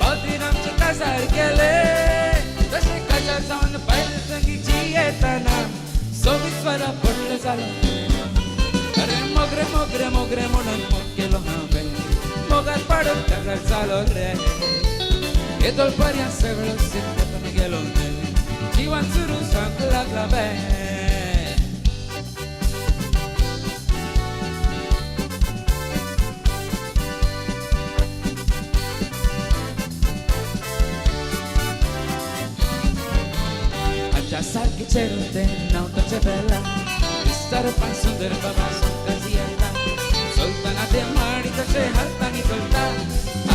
पावतीन आमचे कासार केले तसे गाजा जाऊन पहिले संगीची येताना सोबीत स्वरा पडले झालो अरे मोगरे मोगरे मोगरे म्हणून मोग केलो हांवें मोगात पाडून कासार झालो रे हे दोलपर्यंत सगळं सिद्धपण गेलो जीवन सुरू सांग लागला बे सारखी चेडूते नव्हतं बेला विस्तार पण सुंदर बाबा संकाजी येता चलताना ते माडी तसे हातानी चलता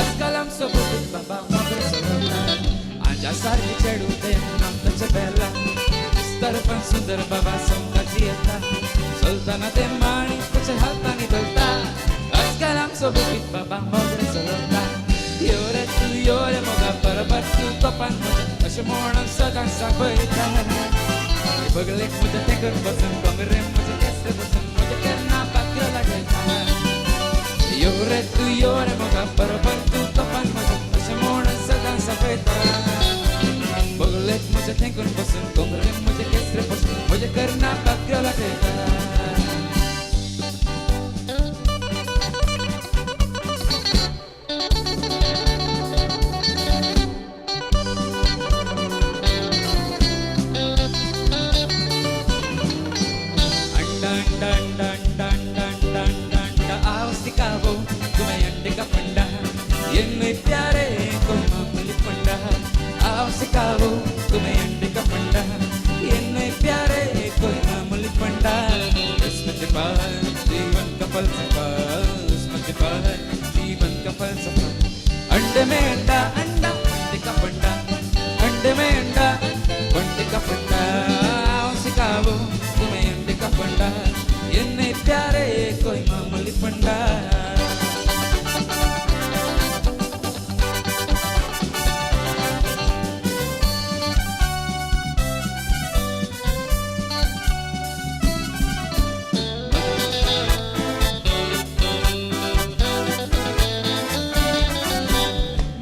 आजकाल आमसोबत बाबा मोगरे चलता आजा सारखी चेडूते नव्हतं बेला विस्तार पण सुंदर बाबा संकाजी येता चलताना ते माडी तसे हातानी चलता आजकाल आमसोबत बाबा मोगरे चलता यो रे मोगा बरोबर तू कपान म्हजे अशें म्हणून सदां सांपयता बगलेक म्हज्या तेंकत बसून दोंगरे म्हजे केसरे बसून म्हजे केन्ना पात्र लागयता यो रे मोगा बरोबर तू कपान म्हजे अशें म्हणून सदां सांपयता बगलेक म्हजे तेंकून बसून दोंगरे म्हजे केसरे बसून म्हजे केन्ना पात्र लागयता सिखाओ तुम्हें अंडे का पंडा ये नए प्यारे कोई मामूली पंडा इसमें छिपा है जीवन का फलसफा इसमें छिपा है जीवन का फलसफा अंडे में अंडा अंडा अंडे का पंडा अंडे में अंडा अंडे का पंडा सिखाओ तुम्हें अंडे का पंडा ये नए प्यारे कोई मामूली पंडा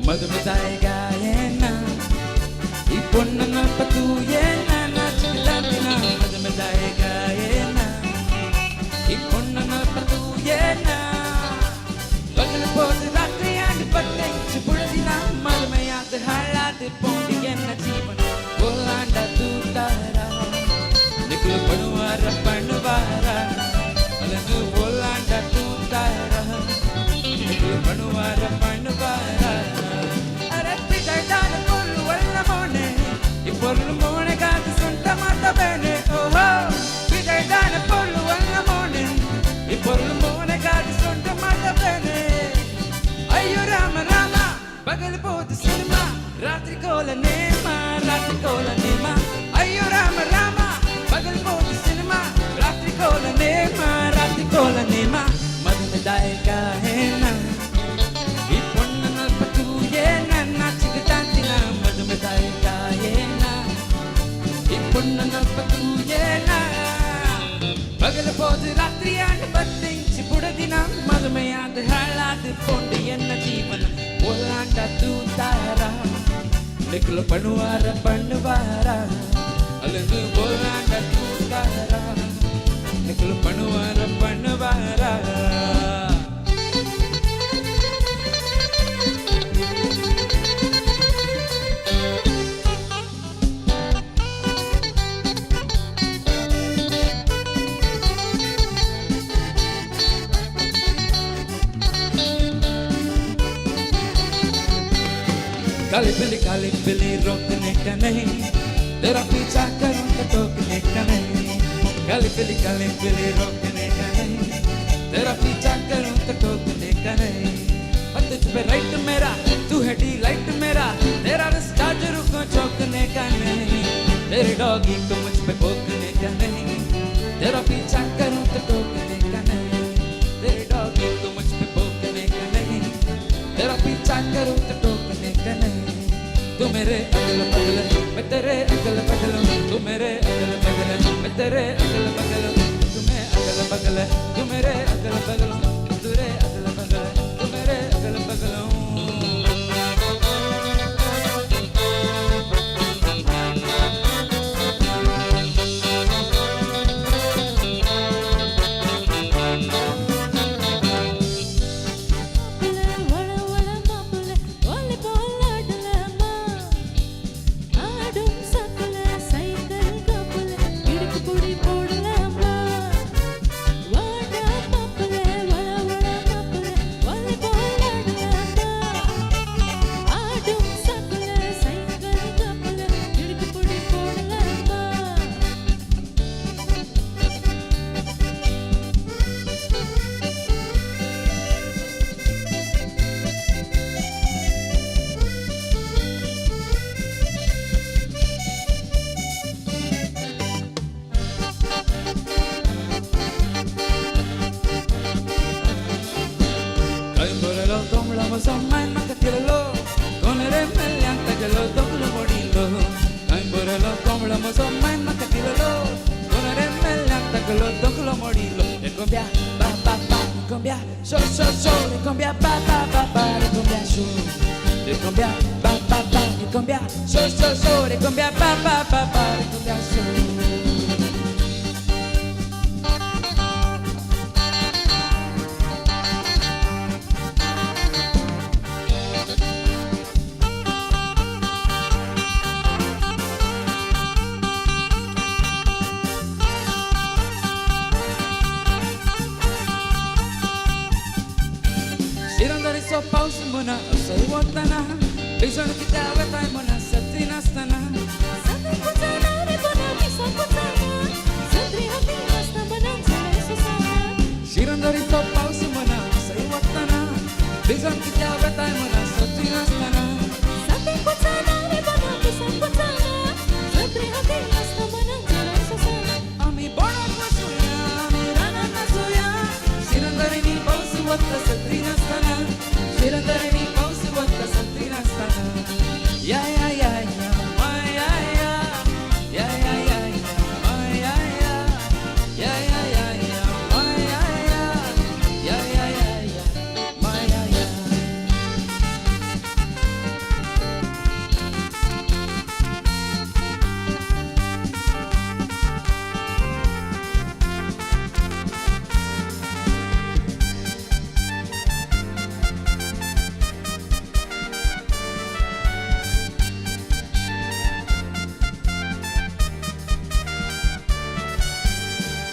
मधुमिता एक nema madumedai ka hena iponna nalpatu yena nachigatantina madumedai ka hena iponna nalpatu yena ಪಗಲ ಪೋದು ರಾತ್ರಿಯಾದ ಬತ್ತಿಂಚಿ ಬುಡದಿನ ಮದುಮೆಯಾದ ಹಾಳಾದ ಕೊಂಡು ಎನ್ನ ಜೀವನ ಓಲಾಟ ತೂತಾರ ನಿಖಲು ಪಣುವಾರ ಅಲ್ಲದು ಓಲಾಟ ತೂತಾರ ನಿಖಲು ಪಣುವಾರ काली बिली रोकने का नहीं तेरा पीछा करूं तो टोकने का नहीं काली बिली रोकने का नहीं तेरा पीछा करूं तो टोकने का नहीं और तुझ पे राइट मेरा तू है डी लाइट मेरा तेरा रास्ता जरूर को चौकने का नहीं तेरे डॉगी को मुझ पे भोंकने का नहीं तेरा पीछा करूं तो टोकने का नहीं तेरे डॉगी को मुझ पे भोंकने का नहीं तेरा पीछा करूं तो टोकने का नहीं तू मेरे अगल बगल मैं तेरे अगल बगल तू मेरे अगल बगल मैं तेरे अगल बगल तू मैं अगल बगल तू मेरे अगल बगल तेरे अगल बगल तू मेरे अगल बगल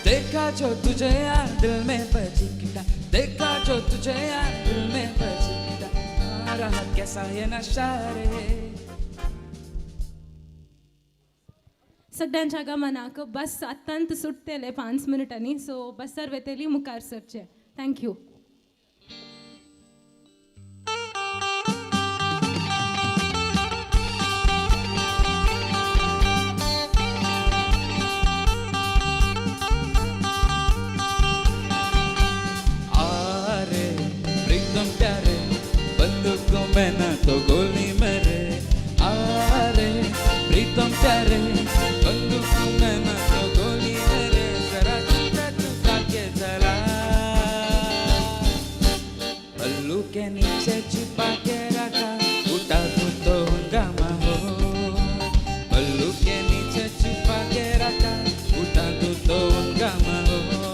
देखा जो तुझे यार दिल में बजी गिटा देखा जो तुझे यार दिल में बजी गिटा आ रहा कैसा ये नशा रे सगळ्यांच्या गमनाक बस अत्यंत सुटतेले 5 मिनिटांनी सो बसर वेतेली मुखार सरचे थँक्यू के नीचे छिपा के रखा उठा तो हंगामा हो पल्लू के नीचे छिपा के रखा उठा तो हंगामा हो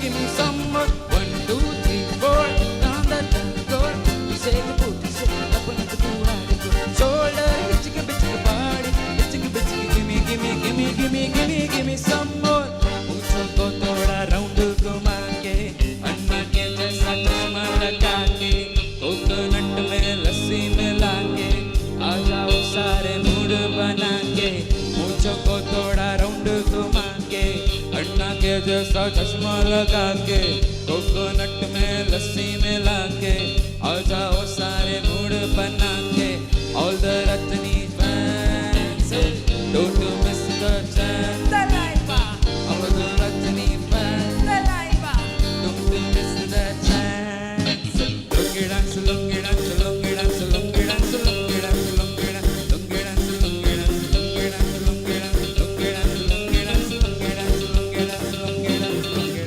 Gimme some more. 1, 2, 3, 4. Down the dance floor. Shake the booty, shake it up on the shoulder. Chicka bitchy body. Chicka bitchy. Gimme some more. मुझको तो थोड़ा राउंड घुमा के अन्ना के जैसा चश्मा लगा के कोकोनट में लस्सी मिला के आ जाओ सारे मूड बना के मुझको थोड़ा राउंड घुमा के अन्ना के जैसा चश्मा लगा के कोकोनट में लस्सी मिला के आ जाओ सारे मूड बना के all the Ratni fans don't miss the chance all the Ratni fans don't miss the chance lungi dance lungi dance lungi dance lungi dance lungi dance lungi dance lungi dance lungi dance lungi dance lungi dance lungi dance lungi dance lungi dance lungi dance lungi dance lungi dance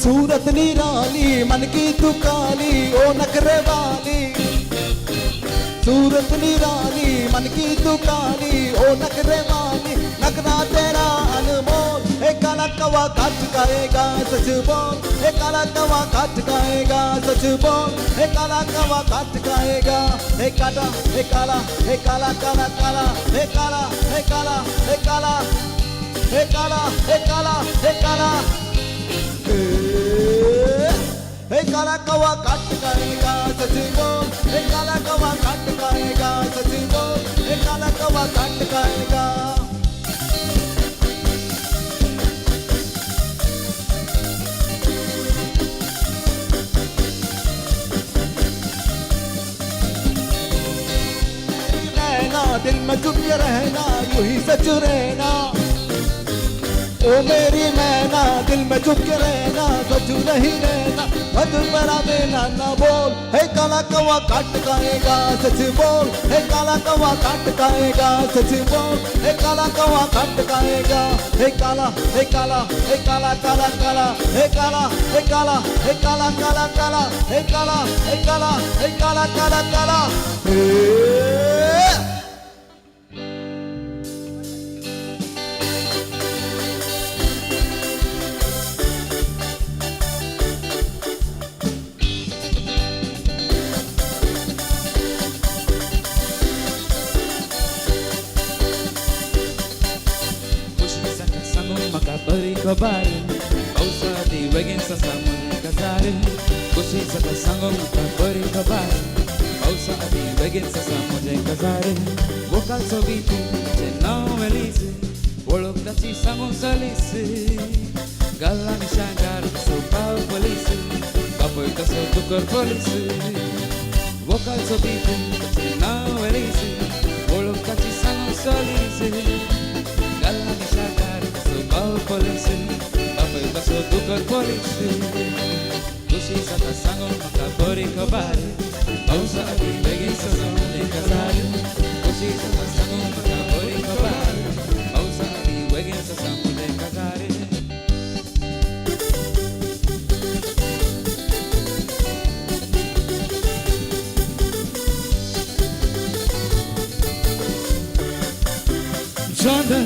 सूरत निराली मन की तू काली ओ नखरे वाली सूरत निराली मन की तू काली ओ नखरे वाली नखरा तेरा अनमोल ए काला कवा काट खाएगा सच बोल ए काला कवा काट खाएगा सच बोल ए काला कवा काट खाएगा ए काला ए काला ए काला काला काला ए काला ए काला ए काला ए काला ए काला ए काला हे काला कवा काट खाएगा सच बोल हे काला कवा काट खाएगा सच बोल हे काला कवा काट खाएगा रहना दिल में चुप रहना यूं ही सच रहना ओ मेरी मैना दिल में चुप के रहना सच नहीं रहना हद पर देना ना बोल हे काला कवा काट खाएगा सच बोल हे काला कवा काट खाएगा सच बोल हे काला कवा काट खाएगा हे काला हे काला हे काला काला काला हे काला हे काला हे काला काला काला हे काला हे काला हे काला काला काला kabare Pausa di wegin sa samune kazare Kushi sa kasangong kabari kabare Pausa di wegin sa samune kazare Vocal sobiti Chenao melisi Wolokdachi samong salisi Galani shangar so pao polisi Kapoy kaso tukar polisi Vocal sobiti Chenao melisi Wolokdachi samong salisi Galani shangar so pao polisi Kapoy kaso tukar polisi Kushi sa kasangong makabori kabare Pausa di begin sa samune kazare Kushi sa kasangong makabori kabare Pausa di begin sa samune kazare जाना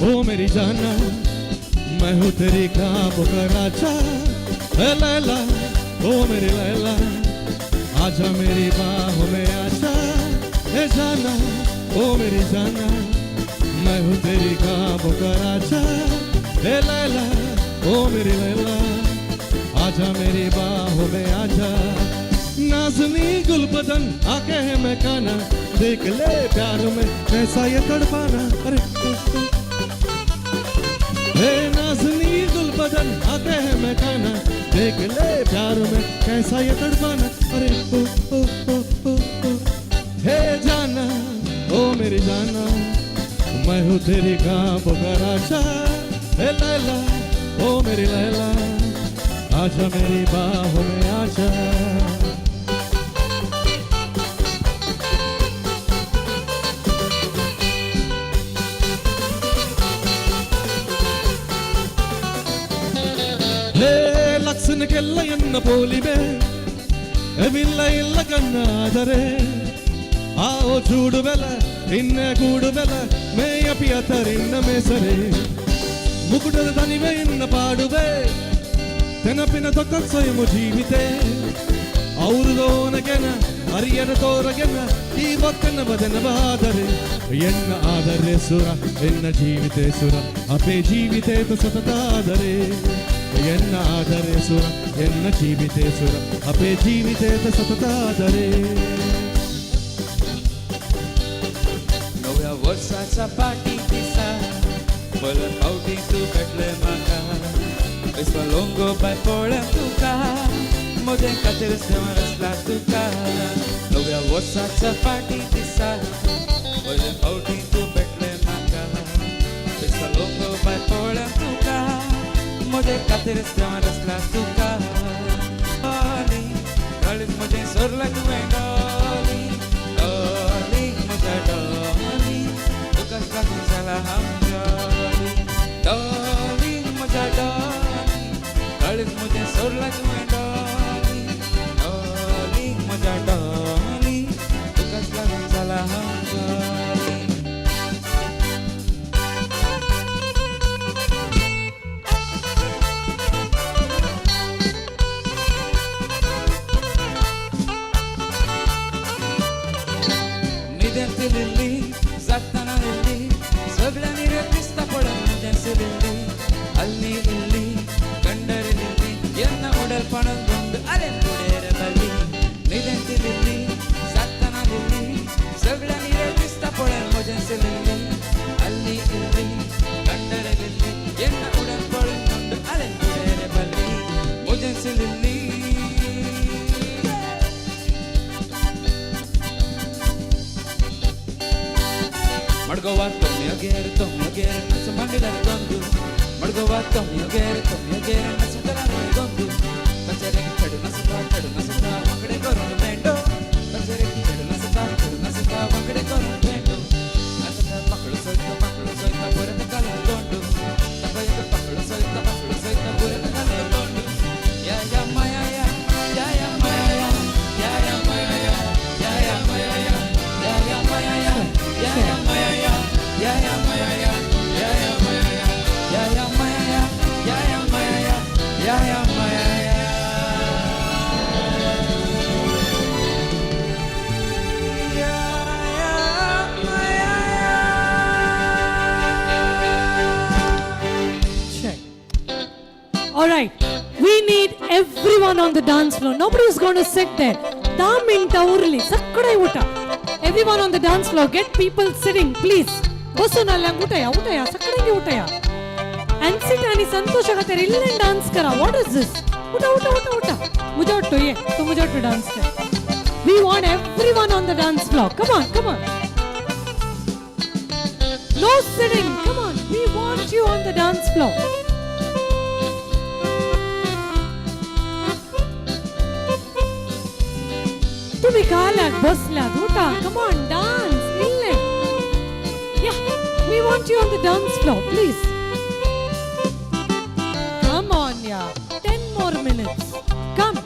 ओ मेरी जाना मैं हूँ तेरी ख्वाब का राजा है लैला ओ मेरी लैला आजा मेरी बाहों में आजा है जाना ओ मेरी जाना मैं हूँ तेरी ख्वाब का राजा है लैला ओ मेरी लैला आजा मेरी बाहों में आजा नाज़नी गुलबदन आके है मैं काना देख ले प्यार में कैसा ये तड़पाना अरे हे नाज़नी गुलबदन आके है मैं काना देख ले प्यार में कैसा ये तड़पाना अरे ओ ओ ओ ओ ओ हे जाना ओ मेरी जाना मैं हूँ तेरी ख्वाब का राजा हे लैला ओ मेरी लैला आजा मेरी बाहों में आजा ಲಕ್ಸನ ಕೆಲ್ಲಯನ್ನ ಪೋಲಿವೆ ಎವಿಲ್ಲ ಇಲ್ಲ ಕಣ್ಣಾದರೆ ಆವೋ ಚೂಡು ಬೆಲ ಇನ್ನ ಕೂಡು ಬೆಲ ಮೇಯ ಪಿಯತರಿನ್ನ ಮೇಸರೆ ಮುಕುಟದ ತನಿವೆ ಇನ್ನ ಪಾಡುವೆ ತೆನಪಿನ ತೊಕ್ಕಸೊಯ್ಮು ಜೀವಿತೆ ಅವ್ರದೋನಗೆನ ಅರಿಯನ ತೋರಗೆನ ಈ ಬಕ್ಕನ ಬದನ ಬಾದರೆ ಎನ್ನ ಆದರೆ ಸುರ ಎನ್ನ ಜೀವಿತೆ ಸುರ ಅಪೇ ಜೀವಿತೆ ಸತತಾದರೆ ಎನ್ನ ಆದರೆ ಸುರ ಎನ್ನ ಜೀವಿತೆ ಸುರ ಅಪೇ ಜೀವಿತೆ ಸತತಾದರೆ Nowia वर्षाचा पाठी दिसा Bolan पावटी तू भेटले म्हाका Eswa longo by पोळ्या तुका Moden खातीर सेवन आसला तुका Nowia वर्षाचा पाठी दिसा Bolan पावटी तू भेटले म्हाका Eswa longo by पोळ्या तुका Moden खातीर सेवन आसला तुका Darling, darling moden सोरला तुवें darling Darling, moja darling Tukas लागून जाला हांव darling Darling, moja darling Darling moden सोरला तुवें darling Darling, moja darling Tukas लागून जाला हांव darling Nidentilili, zattana lili Sogla nire pista poda nidensilili Alli illi, kandarilili Yenna udal panal gundu alen kudere bali Nidentilili, zattana lili Sogla nire pista poda nidensilili Alli illi, kandarilili Yenna udal panal gundu alen kudere bali Nidensilili Margova tommy again, nasu mandila gondu. Margova tommy again, nasu tarane gondu. Kachare ki chadu nasu ta, vakade korun bendo. Kachare ki chadu nasu ta, vakade korun bendo. Asata paklu soita, pura ta kala gondu. Takaya paklu soita, pura ta kala gondu. Ya ya maya ya, ya ya maya ya, ya ya maya ya, ya ya maya ya, ya ya maya ya, ya ya maya ya. Ya ya maya ya, ya ya maya ya, ya ya maya ya, ya ya maya ya, ya ya maya ya. on the dance floor. Nobody is going to sit there. 10 minutes urli sakkade uta. Everyone on the dance floor, get people sitting, please. Bosonalla utaya sakkade utaya. ANCITA ani SANTOSH agatere ille dance kara. What is this? Uta. Mujhe ye, to mujhe dance kar. We want everyone on the dance floor. Come on. No sitting. Come on. We want you on the dance floor. तुम्ही कालात बसलात उठा. Come on, dance. Ille. Yeah, we want you on the dance floor, please. Come on, yeah. 10 more minutes. Come.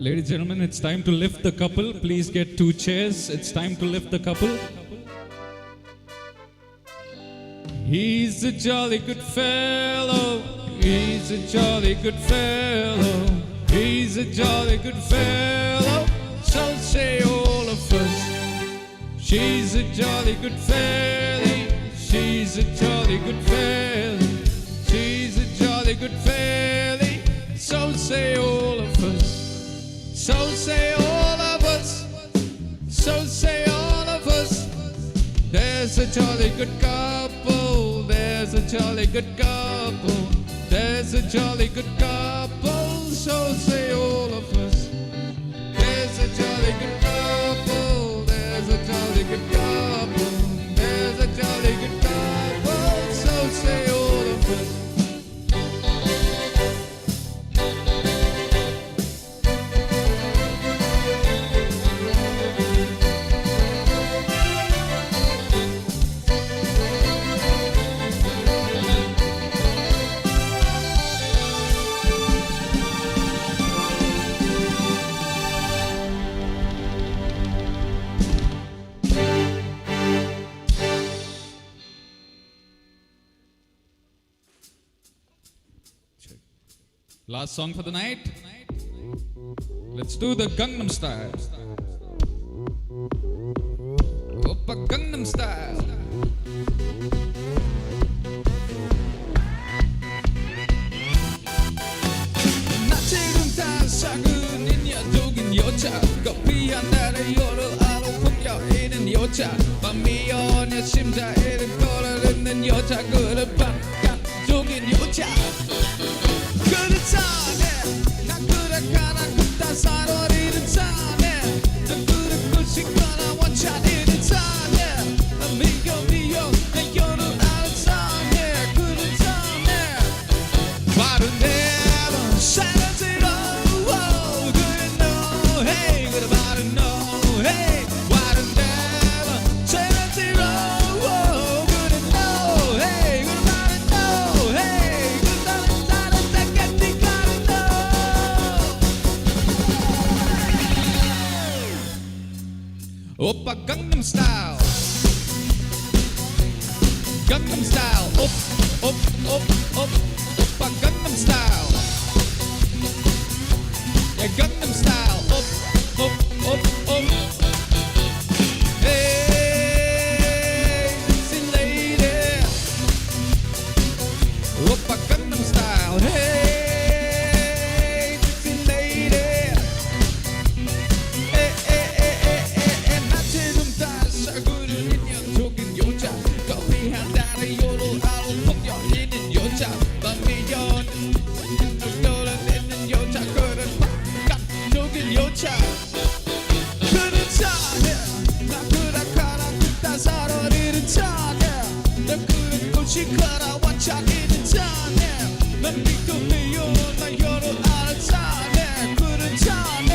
Ladies and gentlemen, it's time to lift the couple. Please get 2 chairs. It's time to lift the couple. He's a jolly good fellow. He's a jolly good fellow. He's a jolly good fellow. So say all of us. She's a jolly good fellow. She's a jolly good fellow. She's a jolly good fellow. So say all of us. So say all of us. So say all of us. There's a jolly good couple. There's a jolly good couple. There's a jolly good couple. So say all of us. There's a jolly good couple. There's a jolly good couple. There's a jolly good couple. So say all of us. Last song for the night. Let's do the Gangnam Style. Oppa Gangnam Style. 나처럼 다 작은 인여독인 여자 커피 한 달에 여러 알로 풍겨있는 여자 밤이 오냐 심장에는 걸어듣는 여자 그런 반감적인 여자 그렇다네 나 그렇게나 그따 살아리는 타네 나 그렇고 싶거나 원ቻ리는 타네 미겨 내 여러 아는 타네 그렇다네 바로 내는 사라지러 그래 no hey 그래 바로 no hey 바로 내는 사라지러 그래 no hey 그래 바로 no hey 그다음 다른 데까지 가는 no 오빠 Gangnam Style Gangnam Style op 오빠 Gangnam Style yeah Gangnam Style op hey sexy lady 오빠 Gangnam Style hey sexy lady 나처럼 다른 얼굴을 인연적인 여자 커피 한 잔에 여러 알로 풍겨있는 여자 밤이 여는 놀아내는 여자 그런 반감적인 여자 그렇다네 나 그렇거나 그따 살아리는 타네 나 그렇고 싶거나 원ቻ리는 타네 난 믿고 미운 나 여러 알을 타네 그렇다네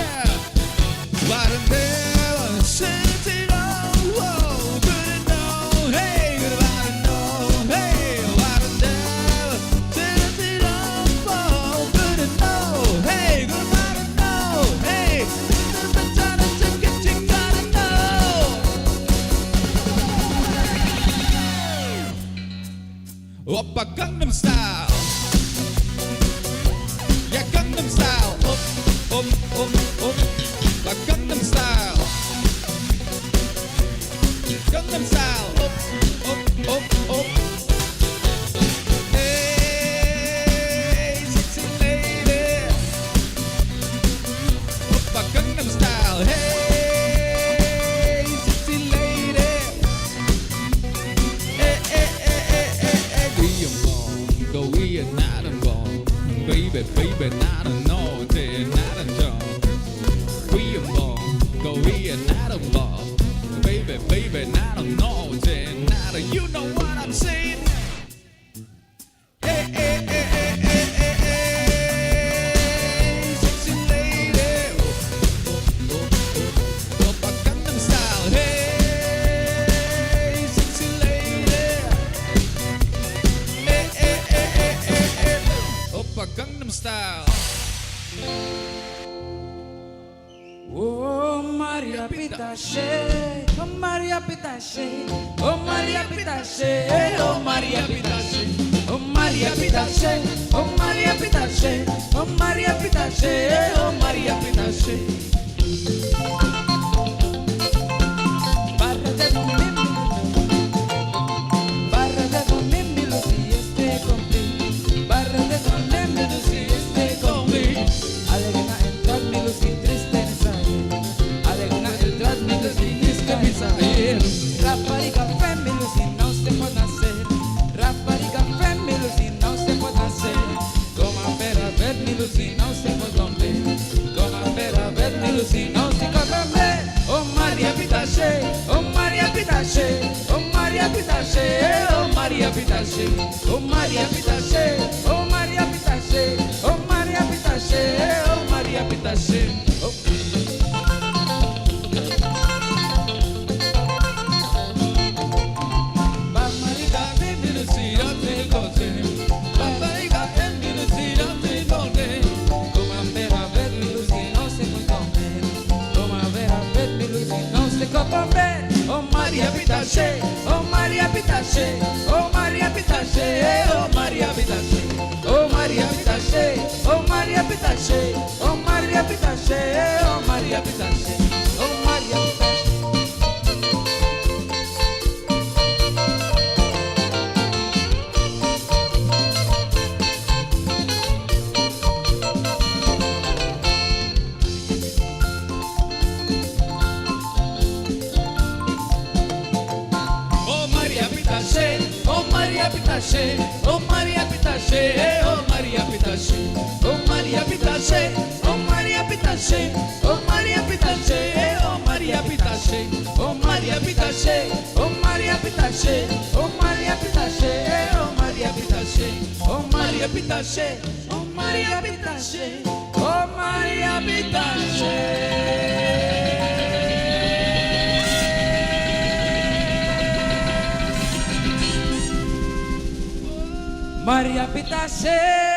말은 내와 스티로 그래 no hey 그래 말은 no hey 말은 내와 스티로 그래 no hey 그래 말은 no hey 그래 다른 척겠지 가는 no 오빠 Gangnam Style yeah Gangnam Style op 오빠 Gangnam Style Gangnam Style op hey sexy lady 오빠 Gangnam Style hey sexy lady 위험 거 위에 나는 번 baby 나는 너 이제 나는 저 위험 거 위에 나는 번 baby 나는 너 이제 나는 you know what I'm saying hey sexy lady 오빠 Gangnam Style hey sexy lady 오빠 Gangnam Style Oh Maria Pitache, oh Maria Pitache, oh Maria Pitache, oh Maria Pitache, oh Maria Pitache, oh Maria Pitache, oh Maria Pitache, oh Maria Pitache. Barra de mi Lucy, esté contigo. Barra de mi Lucy, esté contigo. Alegna entrar mi Lucy, triste en alegra entrar mi Lucy. Pitache, oh Maria Pitache, oh Maria Pitache, oh Maria Pitache, oh Maria Pitache. Oh. Bamariga baby no see up the gote, Bamariga baby no see up the gote. Come a ver a ver Lucy no se come, come a ver a ver Lucy no se come. Oh Maria Pitache, oh Maria Pitache, oh Maria Pitache, oh Maria Pitache, oh Maria Pitache, oh Maria Pitache, oh Maria Pitache, oh Maria Pitache, oh Maria Pitache. Oh Maria Pitache, oh Maria Pitache, oh Maria Pitache, oh Maria Pitache, oh Maria Pitache, oh Maria Pitache, oh Maria Pitache, oh Maria Pitache, oh Maria Pitache, oh Maria Pitache, oh Maria Pitache, oh Maria Pitache, oh Maria Pitache, oh Maria Pitache, oh Maria Pitache. Maria Pitache.